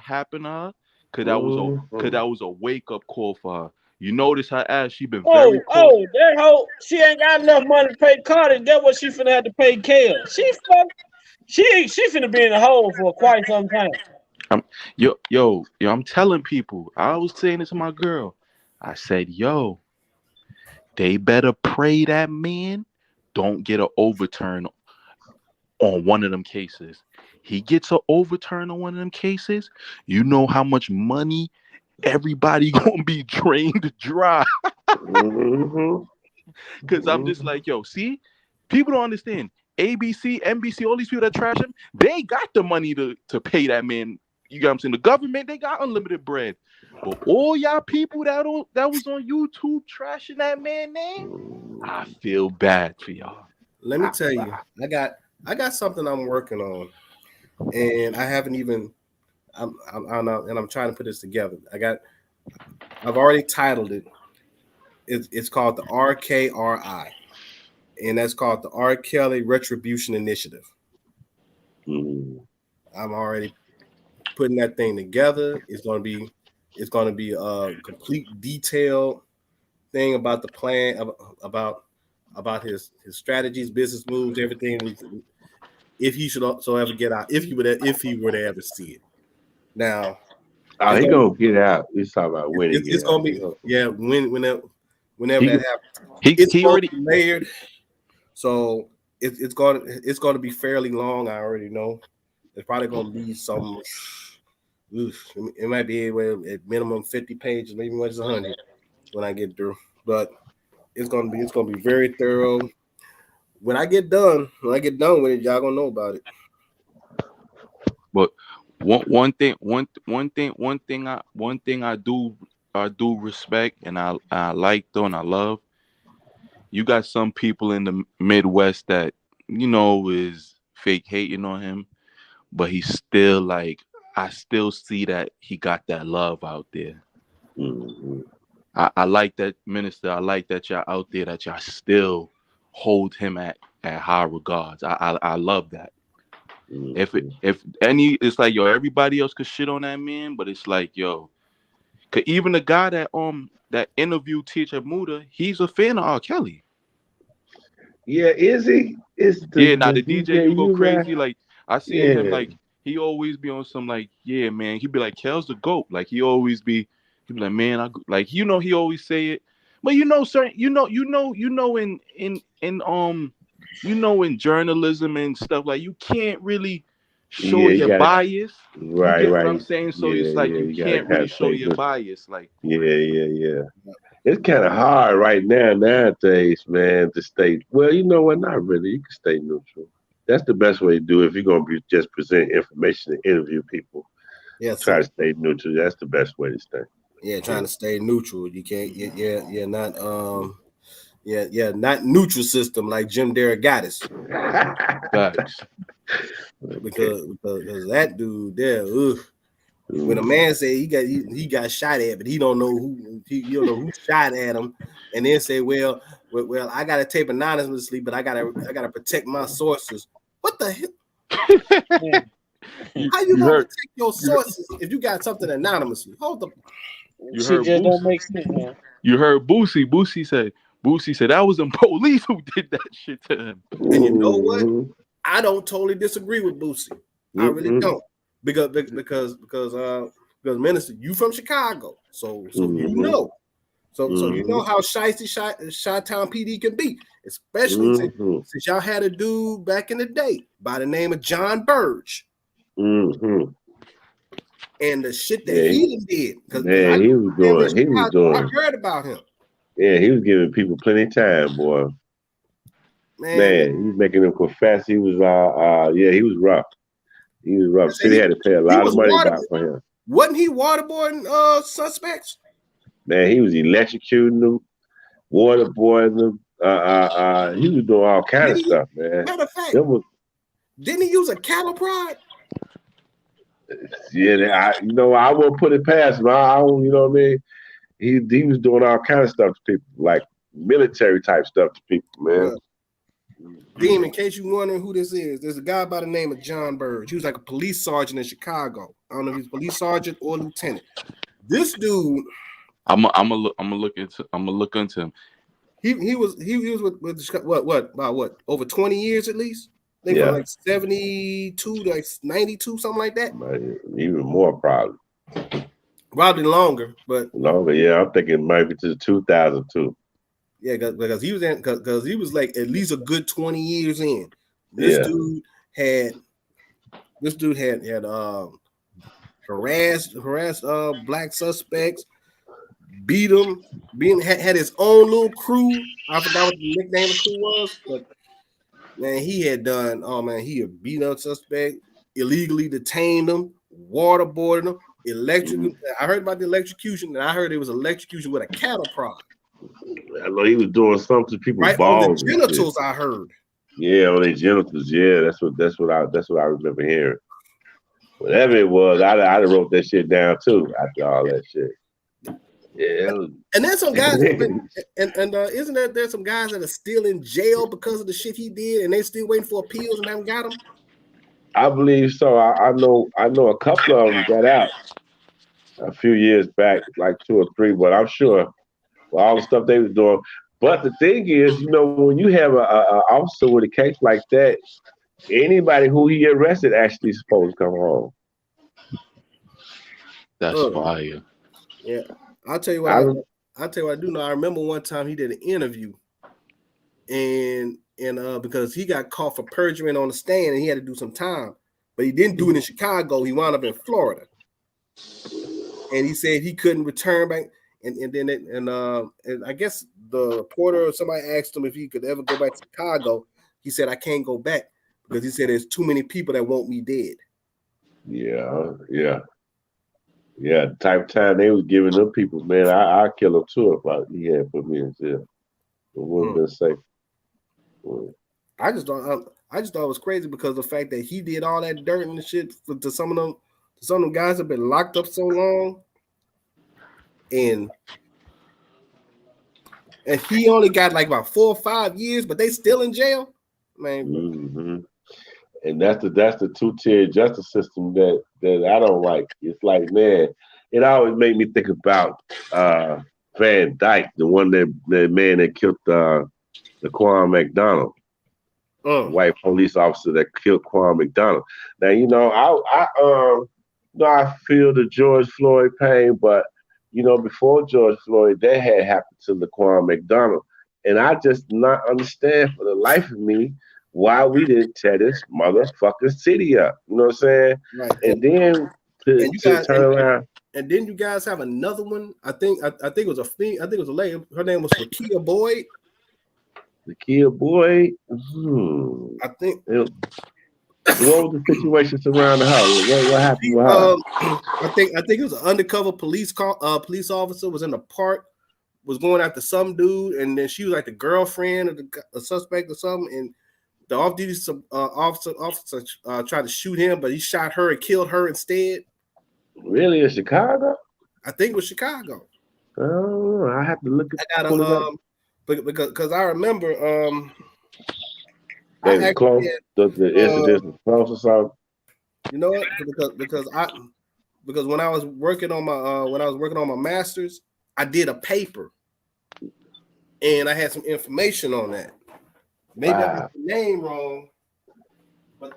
happened to her, cause that was a wake up call for her. You notice her ass, she been very that hoe, she ain't got enough money to pay Cardi. Get what she finna have to pay Kel. She finna be in the hole for quite some time. Yo, I'm telling people, I was saying this to my girl. I said, yo, they better pray that man don't get an overturn on one of them cases. He gets an overturn on one of them cases, you know how much money everybody gonna be drained dry. Because I'm just like, yo, see, people don't understand. ABC, NBC, all these people that trash him, they got the money to pay that man. You got what I'm saying? The government, they got unlimited bread. But all y'all people that was on YouTube trashing that man name, I feel bad for y'all. Let me tell you, I got something I'm working on, and I haven't even. I'm trying to put this together. I've already titled it. It's called the RKRI, and that's called the R. Kelly Retribution Initiative. I'm already putting that thing together. It's going to be a complete detailed thing about the plan, about his strategies, business moves, everything. If he should also ever get out, if he were to ever see it. Now, he gonna get out. We're talking about when it's gonna be whenever that happens. It's already layered, so it's gonna be fairly long. I already know. It's probably gonna be some. It might be anywhere at minimum 50 pages, maybe much as 100 when I get through. But it's gonna be very thorough. When I get done with it, y'all gonna know about it. But one thing I do respect, and I like though, and I love. You got some people in the Midwest that is fake hating on him, but he's still like, I still see that he got that love out there. I like that, minister. I like that y'all out there, that y'all still hold him at high regards. I love that. It's like, yo, everybody else could shit on that man, but it's like, yo, cause even the guy that interviewed Teacher Muda, he's a fan of R. Kelly. Yeah, is he? Is Yeah, now the DJ who go DJU guy? crazy, like I seen him, like he always be on some like, yeah, man. He'd be like, Kel's the GOAT. Like he be like, man, like he always say it. But certain, in journalism and stuff, like you can't really show you your gotta, bias. right, you get right. what I'm saying? So it's like you can't really show your bias. Like yeah. It's kind of hard right nowadays, man, to stay. Well, you know what? Not really. You can stay neutral. That's the best way to do it. If you're gonna be just present information and interview people. Yeah, try to stay neutral. That's the best way to stay. Yeah, trying to stay neutiral. You can't. Not not neutral system like Jim Derogatis. because that dude there, when a man say he got shot at, but he don't know who shot at him, and then say, well, I got to tape anonymously, but I gotta protect my sources. What the hell? How you gonna protect your sources if you got something anonymously? Hold the. Don't make sense, man. You heard Boosie. Boosie said that was the police who did that shit to him. And you know what? I don't totally disagree with Boosie. I really don't. Because Minister, you from Chicago, so you know. So you know how shiesty Chi-Town PD can be, especially since y'all had a dude back in the day by the name of John Burge. And the shit that he did, because he was doing. I heard about him. Yeah, he was giving people plenty of time, boy. Man, he was making them confess. He was he was rough. He was rough. City had to pay a lot of money back for him. Wasn't he waterboarding suspects? Man, he was electrocuting them, waterboarding them. He was doing all kind of stuff, man. Matter of fact, didn't he use a cattle prod? Yeah, I won't put it past him. I don't, you know what I mean? He was doing all kind of stuff to people, like military type stuff to people, man. Dean, in case you're wondering who this is, there's a guy by the name of John Burge. He was like a police sergeant in Chicago. I don't know if he's a police sergeant or lieutenant. This dude, I'm gonna look into him. He was with about over 20 years at least. I think from like 72 to like 92, something like that. Even more probably. Probably longer, but longer. Yeah, I'm thinking it might be to 2002. Yeah, because he was like at least a good 20 years in. This dude had harassed black suspects, beat them, had his own little crew. I forgot what the nickname of the crew was, but man, he had beat up suspect, illegally detained them, waterboarded them, I heard about the electrocution, and I heard it was electrocution with a cattle prod. I know he was doing something to people's right balls. On the genitals, I heard. Yeah, on their genitals. Yeah, that's what I remember hearing. Whatever it was, I wrote that shit down too after all that shit. Yeah, and there's some guys, isn't there's some guys that are still in jail because of the shit he did, and they still waiting for appeals and haven't got them. I believe so. I know a couple of them got out a few years back, like 2 or 3, but I'm sure all the stuff they was doing. But the thing is, when you have a officer with a case like that, anybody who he arrested actually is supposed to come home. That's fire. Yeah, I'll tell you what. I do know. I remember one time he did an interview, and because he got caught for perjury on the stand, and he had to do some time, but he didn't do it in Chicago. He wound up in Florida, and he said he couldn't return back. And I guess the reporter or somebody asked him if he could ever go back to Chicago. He said, I can't go back because he said there's too many people that want me dead. Yeah. The type of time they was giving them people, man, I'd kill them too if he had put me in jail. It wouldn't have been safe. I just thought it was crazy because of the fact that he did all that dirt and shit to some of them guys that have been locked up so long. And he only got like about 4 or 5 years, but they still in jail, man. Mm-hmm. And that's the 2-tier justice system that I don't like. It's like, man, it always made me think about Van Dyke, the man that killed the Laquan McDonald, white police officer that killed Quan McDonald. Now, you know, I feel the George Floyd pain, but you know, before George Floyd, that had happened to Laquan McDonald, and I just not understand for the life of me why we didn't tear this motherfucking city up. You know what I'm saying? Right. And then to turn around. And then you guys have another one. I think it was a lady. Her name was Lakia Boyd. Lakia Boyd. I think. What was the situation surrounding her? What happened with her? I think it was an undercover police officer was in the park, was going after some dude, and then she was like the girlfriend of the suspect or something, and the off-duty officer tried to shoot him, but he shot her and killed her instead. Really, in Chicago? I think it was Chicago. Oh, I have to look at that. Because I remember close. The incident was close or something. You know what? Because when I was working on my master's, I did a paper, and I had some information on that. Maybe I got the name wrong, but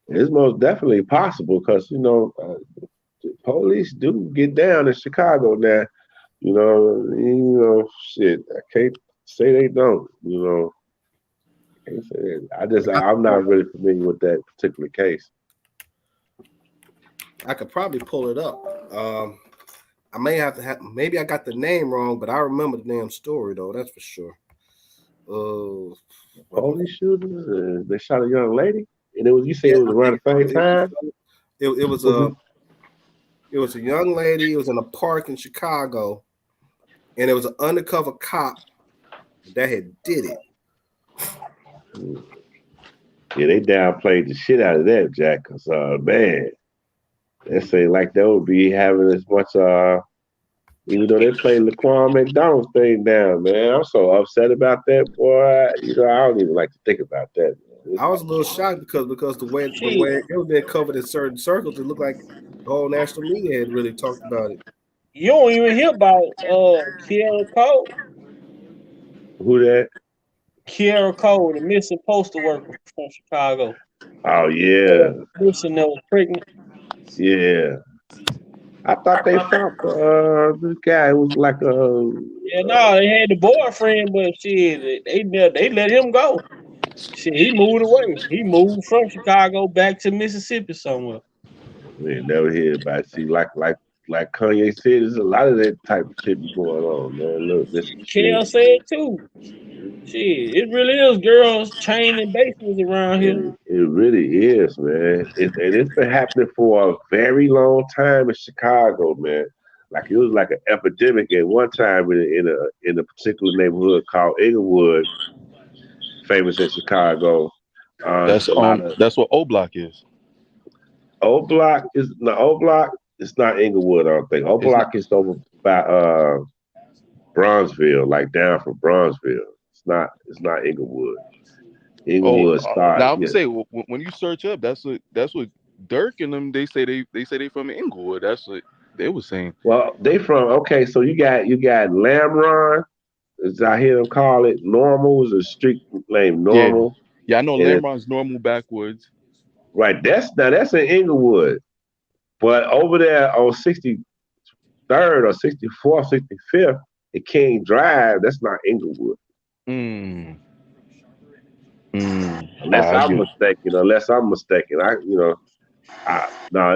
it's most definitely possible because you know police do get down in Chicago now. You know, shit. I can't say they don't. You know, I can't say that. I'm not really familiar with that particular case. I could probably pull it up. I may have to maybe I got the name wrong, but I remember the damn story though. That's for sure. Police shooters. They shot a young lady, and it was. You say it was around the same time. It was a young lady. It was in a park in Chicago, and it was an undercover cop that had did it. Yeah, they downplayed the shit out of that, Jack. Cause man, they say like they would be having as much even though they played Laquan McDonald's thing down, man. I'm so upset about that, boy. You know, I don't even like to think about that. I was a little shocked because the way it was being covered in certain circles, it looked like the whole national media had really talked about it. You don't even hear about Kiara Cole. Who that? Kiara Cole, the missing postal worker from Chicago. Oh yeah. Missing that was pregnant. Yeah. I thought they found this guy was like a. Yeah, no, they had the boyfriend, but shit, they let him go. Shit, he moved away. He moved from Chicago back to Mississippi somewhere. We ain't never hear about it. See, like Kanye said, there's a lot of that type of shit going on, man. Look, this Kel said too. Shit, it really is girls chaining basements around here. It really is, man. It's been happening for a very long time in Chicago, man. Like it was like an epidemic at one time in a particular neighborhood called Inglewood, famous in Chicago. That's what O Block is. O Block is it's not Inglewood, I don't think. O Block is over by Bronzeville, like down from Bronzeville. It's not Inglewood. Inglewood started. Now I'm gonna say when you search up, that's what Dirk and them they say they from Inglewood. That's what they were saying. Well, they from so you got Lamron, as I hear them call it. Normal is a street name. Normal. Yeah, I know Lamron's Normal backwards. Right. That's in Inglewood. But over there on 63rd or 64th, 65th, at King Drive, that's not Inglewood. Unless I'm mistaken. No,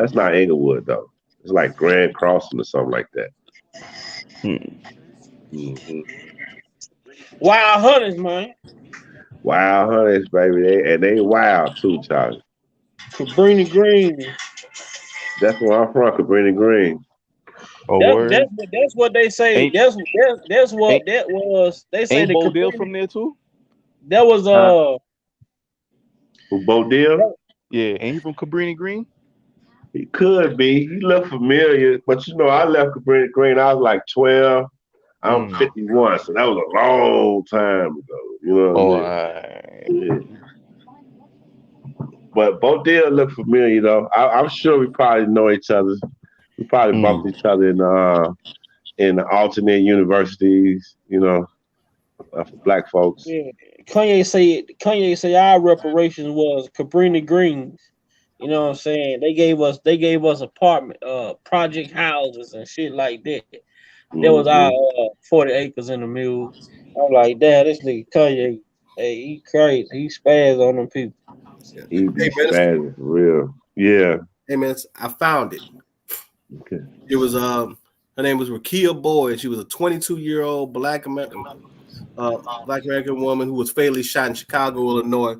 that's not Inglewood though. It's like Grand Crossing or something like that. Wild Hunters, man. Wild Hunters, baby. They wild too, Charlie. Cabrini Green. That's where I'm from, Cabrini Green. That's what they say. That's what that was. They say the Bodell from there too. That was Who Bodell? Yeah, ain't he from Cabrini Green? He could be. He looked familiar, but I left Cabrini Green. I was like 12. I'm 51, so that was a long time ago. You know what I mean? Yeah. But Bodell looked familiar though. I'm sure we probably know each other. We probably bumped each other in alternate universities, for black folks. Yeah, Kanye say our reparations was Cabrini Greens. You know what I'm saying? They gave us apartment, project houses and shit like that. That was our 40 acres in the mule. I'm like, damn, this nigga Kanye, hey, he crazy. He spaz on them people. He be spazzing for real. Yeah. Hey man, I found it. Okay. It was her name was Rekia Boyd. She was a 22-year-old black American woman who was fatally shot in Chicago, Illinois,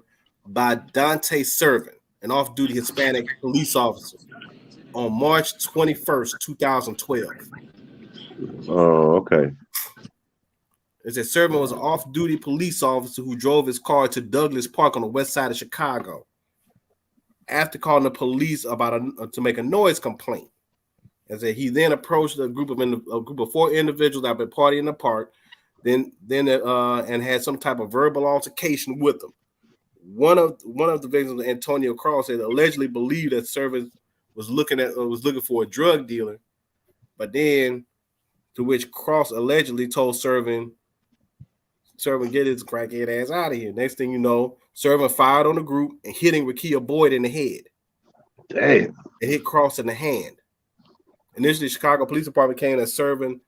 by Dante Servin, an off-duty Hispanic police officer, on March 21st, 2012. Oh, okay. It said Servin was an off-duty police officer who drove his car to Douglas Park on the west side of Chicago. After calling the police about to make a noise complaint, and said he then approached a group of 4 individuals that had been partying in the park, then and had some type of verbal altercation with them. One of the victims, Antonio Cross, said allegedly believed that Servin was looking for a drug dealer, but then to which Cross allegedly told Servin, get his crackhead ass out of here. Next thing you know, Servin fired on the group and hitting Rekia Boyd in the head. Damn. It hit Cross in the hand. Initially, the Chicago Police Department came that Servin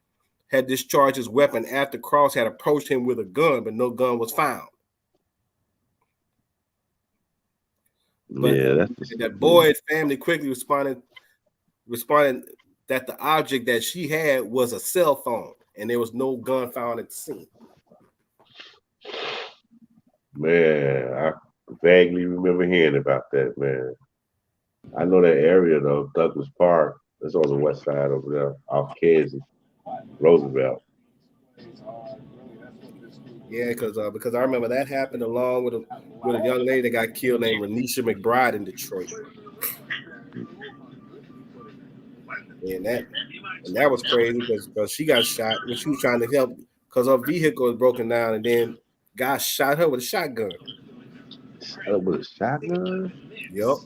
had discharged his weapon after Cross had approached him with a gun, but no gun was found. But that Boyd family quickly responded that the object that she had was a cell phone, and there was no gun found at the scene. Man, I vaguely remember hearing about that, man. I know that area though, Douglas Park. That's on the west side over there, off Kedzie, Roosevelt. Yeah, because I remember that happened along with a young lady that got killed named Renisha McBride in Detroit. And that was crazy because she got shot when she was trying to help because her vehicle was broken down, and then guy shot her with a shotgun. Shot her with a shotgun? Yep.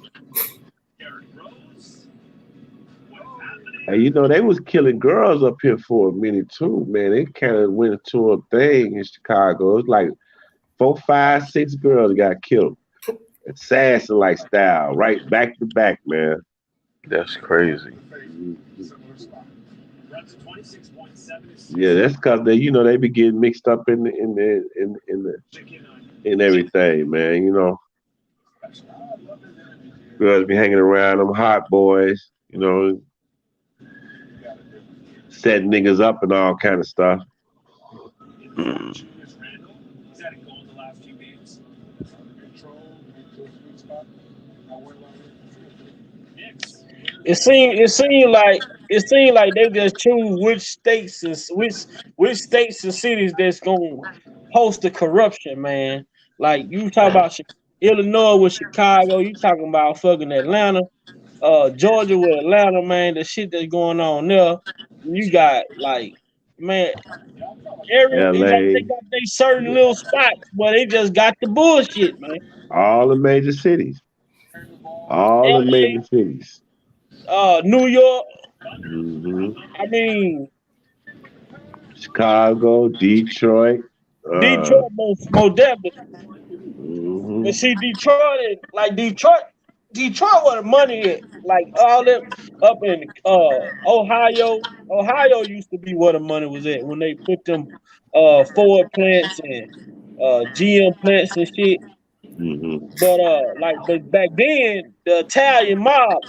Hey, you know, they was killing girls up here for a minute too, man. They kind of went into a thing in Chicago. It was like 4, 5, 6 girls got killed. Assassin-like style, right back to back, man. That's crazy. Yeah, that's because they be getting mixed up in everything, man. You know, girls be hanging around them hot boys, you know, setting niggas up and all kind of stuff. It seemed like they just choose which states and cities that's gonna host the corruption, man. Like you talk about Illinois with Chicago, you talking about fucking Atlanta, Georgia with Atlanta, man. The shit that's going on there. You got like, man, they got their certain little spots, but they just got the bullshit, man. All the major cities. All the major cities. New York. Mm-hmm. I mean, Chicago, Detroit. Detroit most definitely. Mm-hmm. But see, Detroit where the money is. Like all that up in Ohio. Ohio used to be where the money was at when they put them Ford plants and GM plants and shit. Mm-hmm. But back then, the Italian mob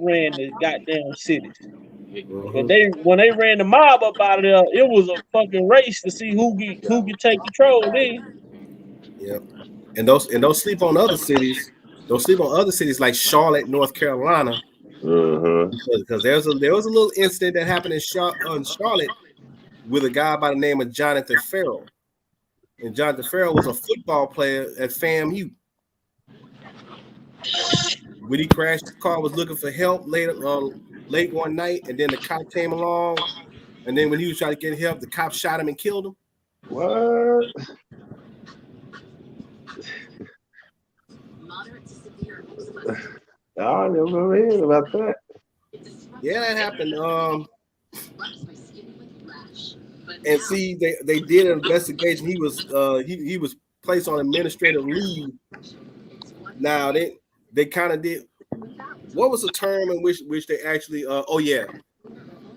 ran the goddamn cities. But when they ran the mob up out of there, it was a fucking race to see who could take control then. Yeah, and don't sleep on other cities. Don't sleep on other cities like Charlotte, North Carolina. Because there was a little incident that happened in Charlotte with a guy by the name of Jonathan Farrell. And Jonathan Farrell was a football player at FAMU. When he crashed the car, was looking for help late one night, and then the cop came along. And then when he was trying to get help, the cop shot him and killed him. What? I never heard about that. Yeah, that happened. And see, they did an investigation. He was placed on administrative leave. Now they kind of did. What was the term in which they actually?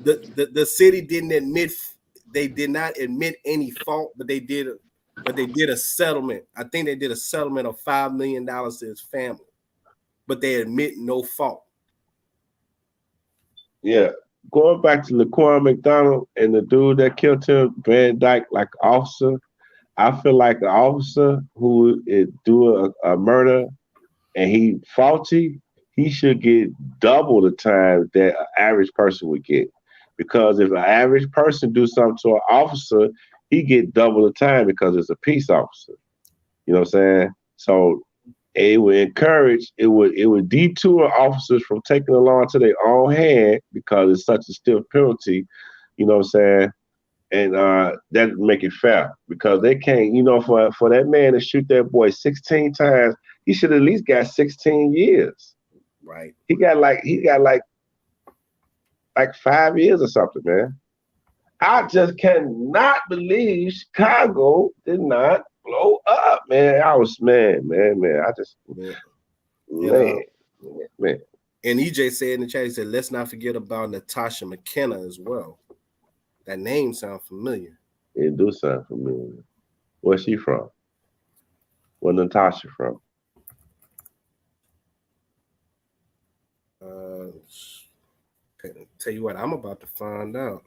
The city didn't admit. They did not admit any fault, but they did a settlement. I think they did a settlement of $5 million to his family, but they admit no fault. Yeah. Going back to Laquan McDonald and the dude that killed him, Van Dyke, like officer, I feel like an officer who is do a murder and he faulty, he should get double the time that an average person would get. Because if an average person do something to an officer, he get double the time because it's a peace officer. You know what I'm saying? So it would encourage, it would detour officers from taking the law into their own hand because it's such a stiff penalty, you know what I'm saying? And that make it fair because they can't, for that man to shoot that boy 16 times, he should at least got 16 years. Right. He got like 5 years or something, man. I just cannot believe Chicago did not blow up, man. I was man. I just man. And EJ said in the chat, he said, let's not forget about Natasha McKenna as well. That name sounds familiar. It do sound familiar. Where's she from? Where Natasha from? Tell you what, I'm about to find out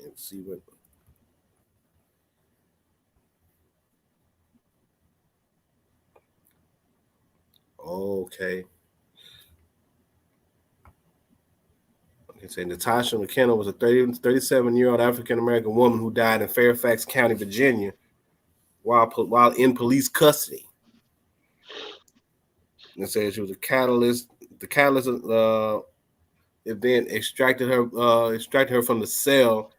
and see what. Okay. Okay, say Natasha McKenna was a 37-year-old African-American woman who died in Fairfax County, Virginia, while in police custody. And said she was a catalyst. The catalyst it then extracted her from the cell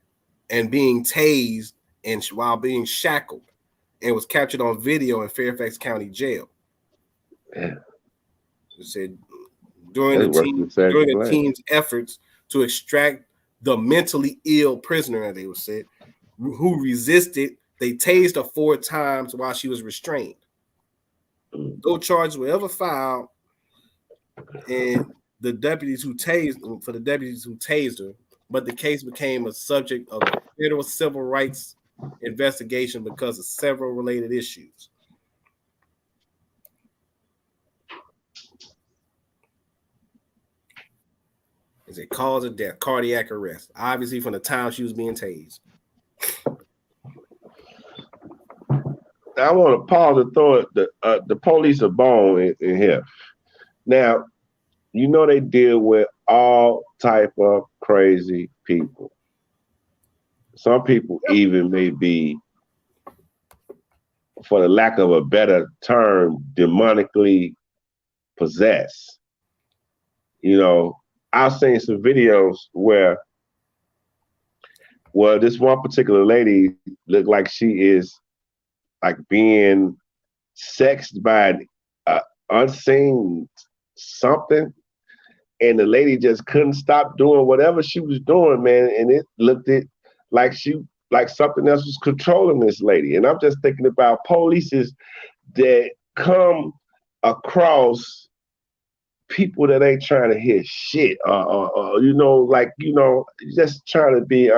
and being tased and while being shackled, and was captured on video in Fairfax County Jail. Yeah. It said during the team's efforts to extract the mentally ill prisoner, as they would say, who resisted, they tased her 4 times while she was restrained. No charges were ever filed, and the deputies who tased her, but the case became a subject of a federal civil rights investigation because of several related issues. Is it cause of death, cardiac arrest? Obviously, from the time she was being tased. I want to pause and throw the police a bone in here. Now, they deal with all type of crazy people. Some people even may be, for the lack of a better term, demonically possessed. I've seen some videos where this one particular lady looked like she is like being sexed by an unseen something, and the lady just couldn't stop doing whatever she was doing, man, and it looked like something else was controlling this lady. And I'm just thinking about polices that come across people that ain't trying to hear shit, just trying to be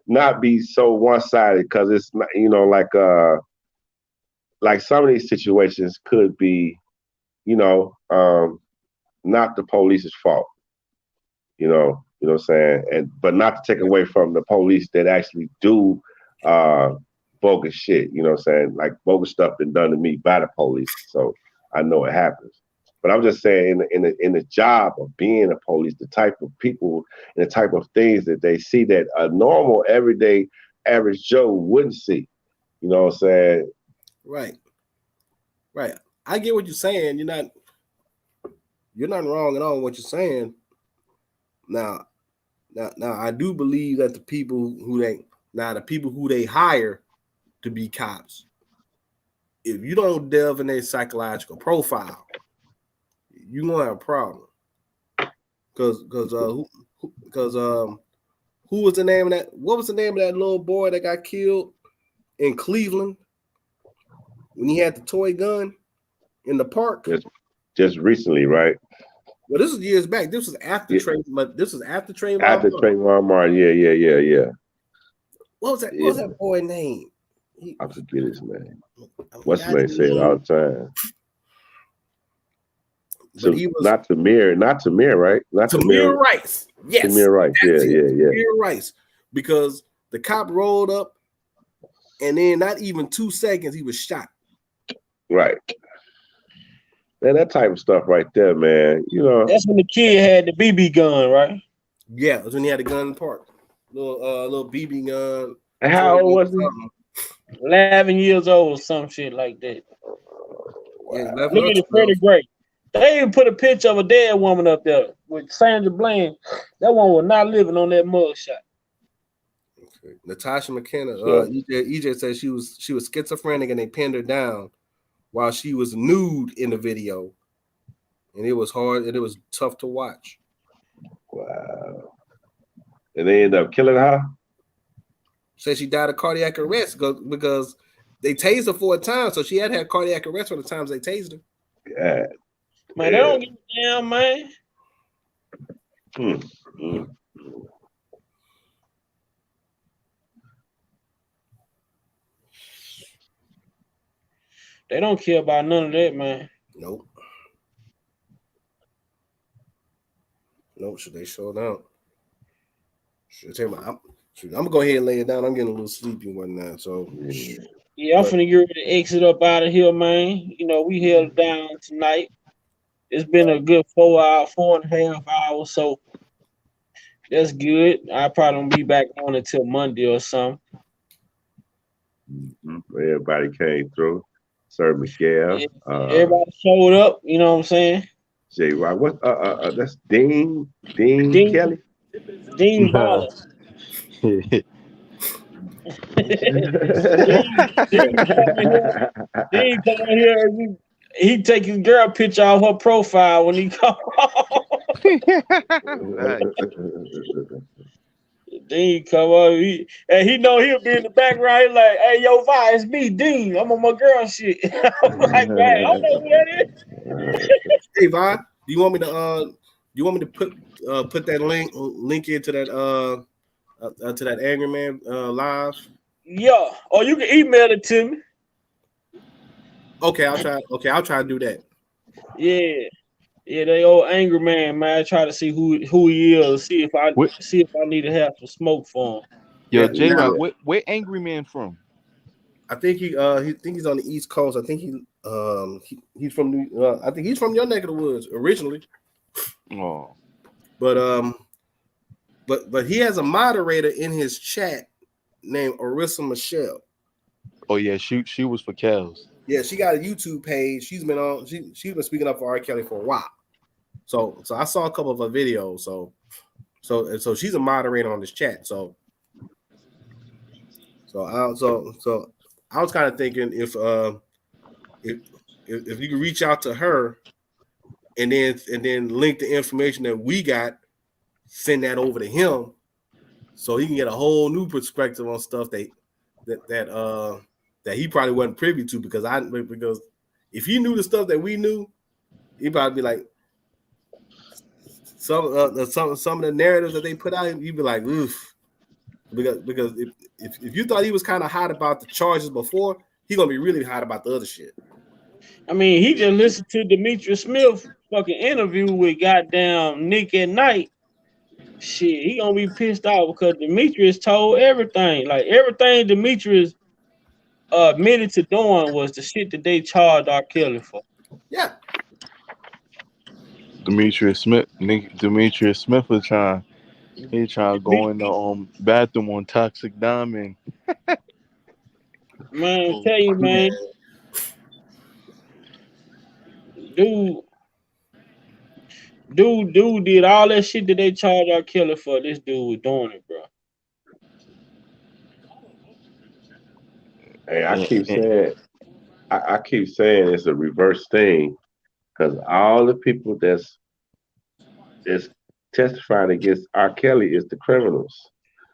not be so one-sided, because it's not, like some of these situations could be, not the police's fault. You know what I'm saying? But not to take away from the police that actually do bogus shit, you know what I'm saying? Like bogus stuff been done to me by the police. So I know it happens. But I'm just saying in the job of being a police, the type of people and the type of things that they see that a normal, everyday, average Joe wouldn't see. You know what I'm saying? Right. I get what you're saying. You're not wrong at all in what you're saying. Now, I do believe that the people who they hire to be cops, if you don't delve in their psychological profile, you're gonna have a problem. Because who was the name of that? What was the name of that little boy that got killed in Cleveland when he had the toy gun in the park? Just recently, right? Well, this was years back. This was after Trayvon. This was after Trayvon. After Trayvon Martin, yeah. What was that? What was that boy name? I forget his name. What's his name? Say it all the time. So he was not Tamir, right? Not Tamir Rice. Yes, Tamir Rice. Yeah. Tamir Rice, because the cop rolled up, and then not even 2 seconds, he was shot. Right. Man, that type of stuff right there, man. You know, that's when the kid had the BB gun, right? Yeah, that's when he had a gun in the park. Little BB gun. And how old was he? 11 years old, some shit like that. Yeah, look at the Freddie Gray. They even put a picture of a dead woman up there with Sandra Bland. That one was not living on that mugshot. Okay. Natasha McKenna. EJ said she was schizophrenic and they pinned her down while she was nude in the video, and it was hard and it was tough to watch. Wow. And they ended up killing her? Said she died of cardiac arrest because they tased her 4 times, so she had cardiac arrest for the times they tased her. Yeah. Man, they don't give a damn, man. They don't care about none of that, man. Nope. Should they show down? I'm gonna go ahead and lay it down. I'm getting a little sleepy and whatnot. So yeah, I'm finna get ready to exit up out of here, man. You know, we held down tonight. It's been a good 4.5 hours, so that's good. I probably won't be back on until Monday or something. Everybody came through. Sir Miguel. Everybody showed up, you know what I'm saying? J. Rock. What that's Dean Kelly. Dean Baller. Dean come in here. He take his girl picture off her profile when he come Dean come up, he know he'll be in the background. He's like, "Hey, yo, Vi, it's me, Dean. I'm on my girl shit." I'm like, "Man, I don't know who that is." Hey, Vi, do you want me to put that link into that Angry Man live? Yeah, or you can email it to me. Okay, I'll try to do that. Yeah, they old Angry Man, I try to see who he is, see if I need to have some smoke for him. Yo, J-Rock, where Angry Man from? I think he's on the East Coast. I think he's from I think he's from your neck of the woods originally. Oh, but he has a moderator in his chat named Arissa Michelle. Oh yeah, she was for Kels. Yeah, she got a YouTube page. She's been been speaking up for R. Kelly for a while. So I saw a couple of her videos. So she's a moderator on this chat. So I was kind of thinking if you could reach out to her and then link the information that we got, send that over to him, so he can get a whole new perspective on stuff that he probably wasn't privy to, because if he knew the stuff that we knew, he'd probably be like some of the narratives that they put out, he'd be like, oof. Because if you thought he was kind of hot about the charges before, he's gonna be really hot about the other shit. I mean, he just listened to Demetrius Smith fucking interview with goddamn Nick at Night. Shit, he gonna be pissed off because Demetrius told everything. Like everything Demetrius admitted to doing was the shit that they charged R. Kelly for. Yeah. Demetrius Smith was trying to go in the bathroom on Toxic Diamond. Man, tell you, man. Dude did all that shit that they charged R. Kelly for. This dude was doing it, bro. Hey, I keep saying it's a reverse thing, because all the people that's testifying against R. Kelly is the criminals.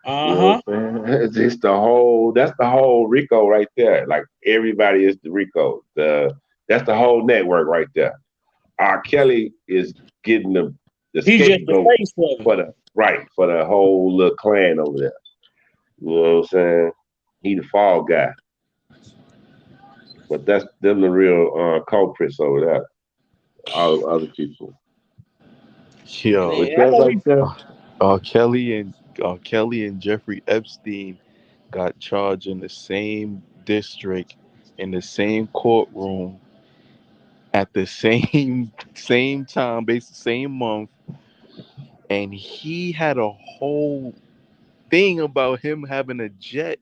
You know what I'm saying? It's just that's the whole Rico right there. Like everybody is the Rico. That's the whole network right there. R. Kelly is getting the He's just the scapegoat face of it. for the whole little clan over there. You know what I'm saying? He the fall guy. But that's them the real culprits over there. All the other people. Yo, But that right there. Kelly and Jeffrey Epstein got charged in the same district, in the same courtroom, at the same time, basically same month, and he had a whole thing about him having a jet.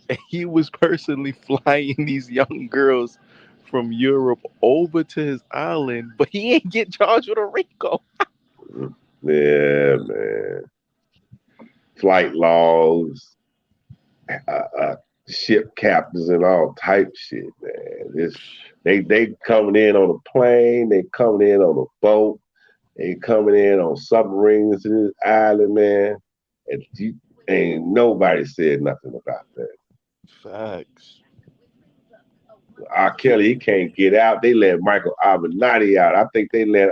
And he was personally flying these young girls from Europe over to his island, but he ain't get charged with a RICO. Yeah, man. Flight logs, ship captains, and all type shit, man. They coming in on a plane, they coming in on a boat, they coming in on submarines to this island, man. And ain't nobody said nothing about that. Facts. R. Kelly, he can't get out. They let Michael Avenatti out. I think they let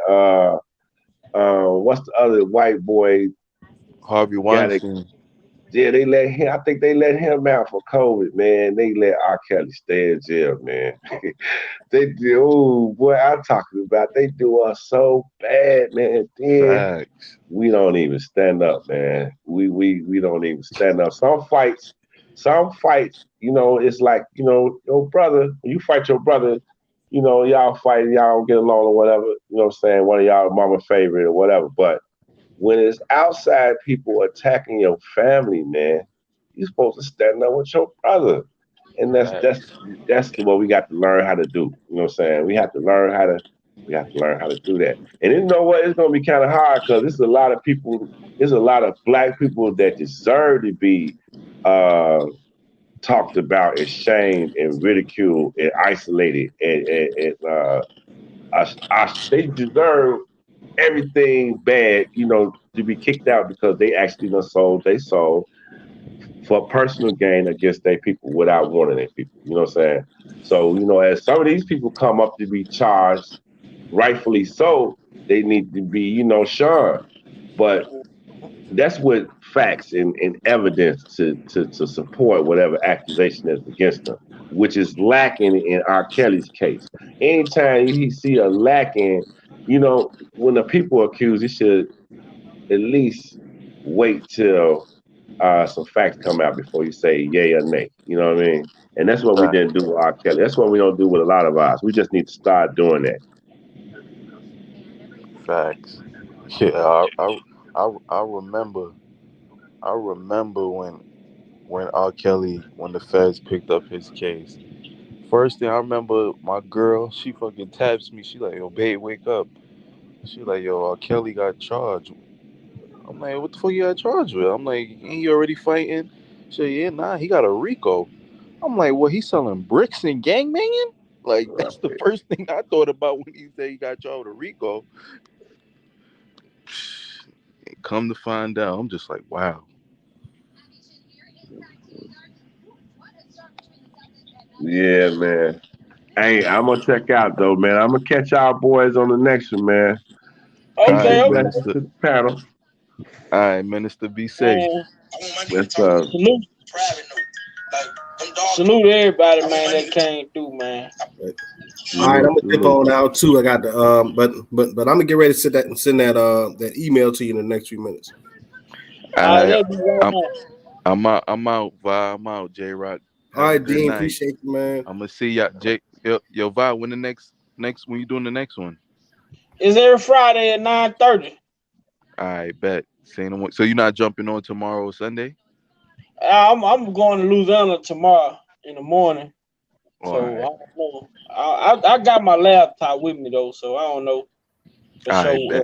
what's the other white boy? Harvey Weinstein. Yeah, they let him. I think they let him out for COVID, man. They let R. Kelly stay in jail, man. They do. Oh boy, I'm talking about. They do us so bad, man. Then we don't even stand up, man. We don't even stand up. Some fights. You know, it's like, you know, your brother. When you fight your brother, you know, y'all fight, y'all don't get along or whatever. You know what I'm saying? One of y'all mama favorite or whatever, but when it's outside people attacking your family, man, you're supposed to stand up with your brother. And that's what we got to learn how to do. You know what I'm saying? We have to learn how to do that. And you know what? It's gonna be kind of hard because there's a lot of people, there's a lot of black people that deserve to be talked about and shamed and ridiculed and isolated and they deserve everything bad, you know, to be kicked out because they actually done sold their soul for personal gain against their people without warning their people. You know what I'm saying? So, you know, as some of these people come up to be charged, rightfully so, they need to be, you know, shunned. But that's with facts and evidence to support whatever accusation is against them, which is lacking in R. Kelly's case. Anytime you see a lacking, you know, when the people accuse, you should at least wait till some facts come out before you say yay or nay. You know what I mean? And that's what we didn't do with R. Kelly. That's what we don't do with a lot of ours. We just need to start doing that. Facts. Yeah, I remember when R. Kelly, when the feds picked up his case. First thing I remember, my girl, she fucking taps me. She like, yo, babe, wake up. She like, yo, R. Kelly got charged. I'm like, what the fuck you got charged with? I'm like, ain't he already fighting? She like, yeah, nah, he got a RICO. I'm like, what, he selling bricks and gangbanging? Like, that's the first thing I thought about when he said he got charged with a RICO. Come to find out, I'm just like, wow. Yeah, man. Hey, I'm gonna check out though, man. I'm gonna catch y'all boys on the next one, man. Okay, to the panel. All right, Minister, be safe. Let's salute everybody, man, that came through, man. All right, I'm gonna dip on out too. I got the but I'm gonna get ready to send that email to you in the next few minutes. I'm out, Vi. I'm out, J Rock. All right, Dean, appreciate you, man. I'm gonna see y'all, Jake. Yo, Vi, when the next when you doing the next one? It's every Friday at 9:30. All right, bet. So you're not jumping on tomorrow or Sunday? I'm going to Louisiana tomorrow in the morning. So right. I don't know. I got my laptop with me though, so I don't know for sure if I'm gonna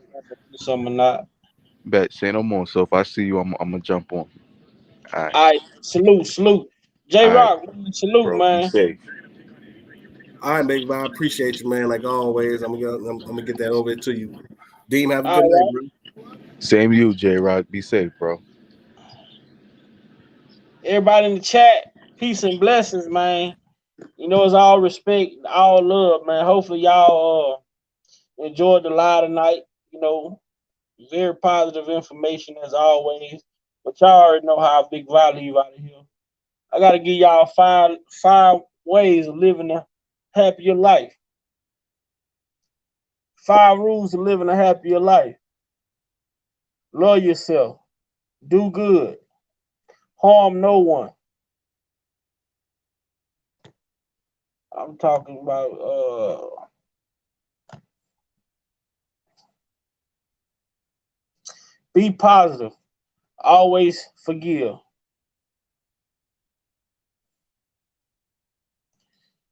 do something or not. Bet. Say no more. So if I see you, I'm gonna jump on. All right. Salute. J Rock, salute, bro, man. Be safe. All right, Big Bob. Appreciate you, man. Like always, I'm gonna get that over to you. Dean, have a good night, bro. Same to you, J Rock. Be safe, bro. everybody in the chat, peace and blessings, man. You know, it's all respect, all love, man. Hopefully y'all enjoyed the live tonight. You know, very positive information as always. But y'all already know how big value out of here. I gotta give y'all five ways of living a happier life. 5 rules of living a happier life. Love yourself. Do good. Harm no one. I'm talking about be positive. Always forgive.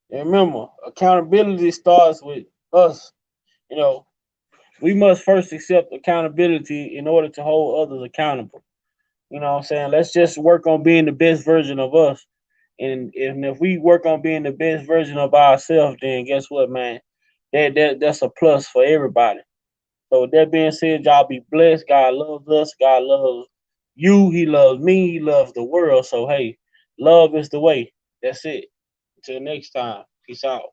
And remember, accountability starts with us. You know, we must first accept accountability in order to hold others accountable. You know what I'm saying? Let's just work on being the best version of us. And if we work on being the best version of ourselves, then guess what, man? That's a plus for everybody. So with that being said, y'all be blessed. God loves us. God loves you. He loves me. He loves the world. So hey, love is the way. That's it. Until next time. Peace out.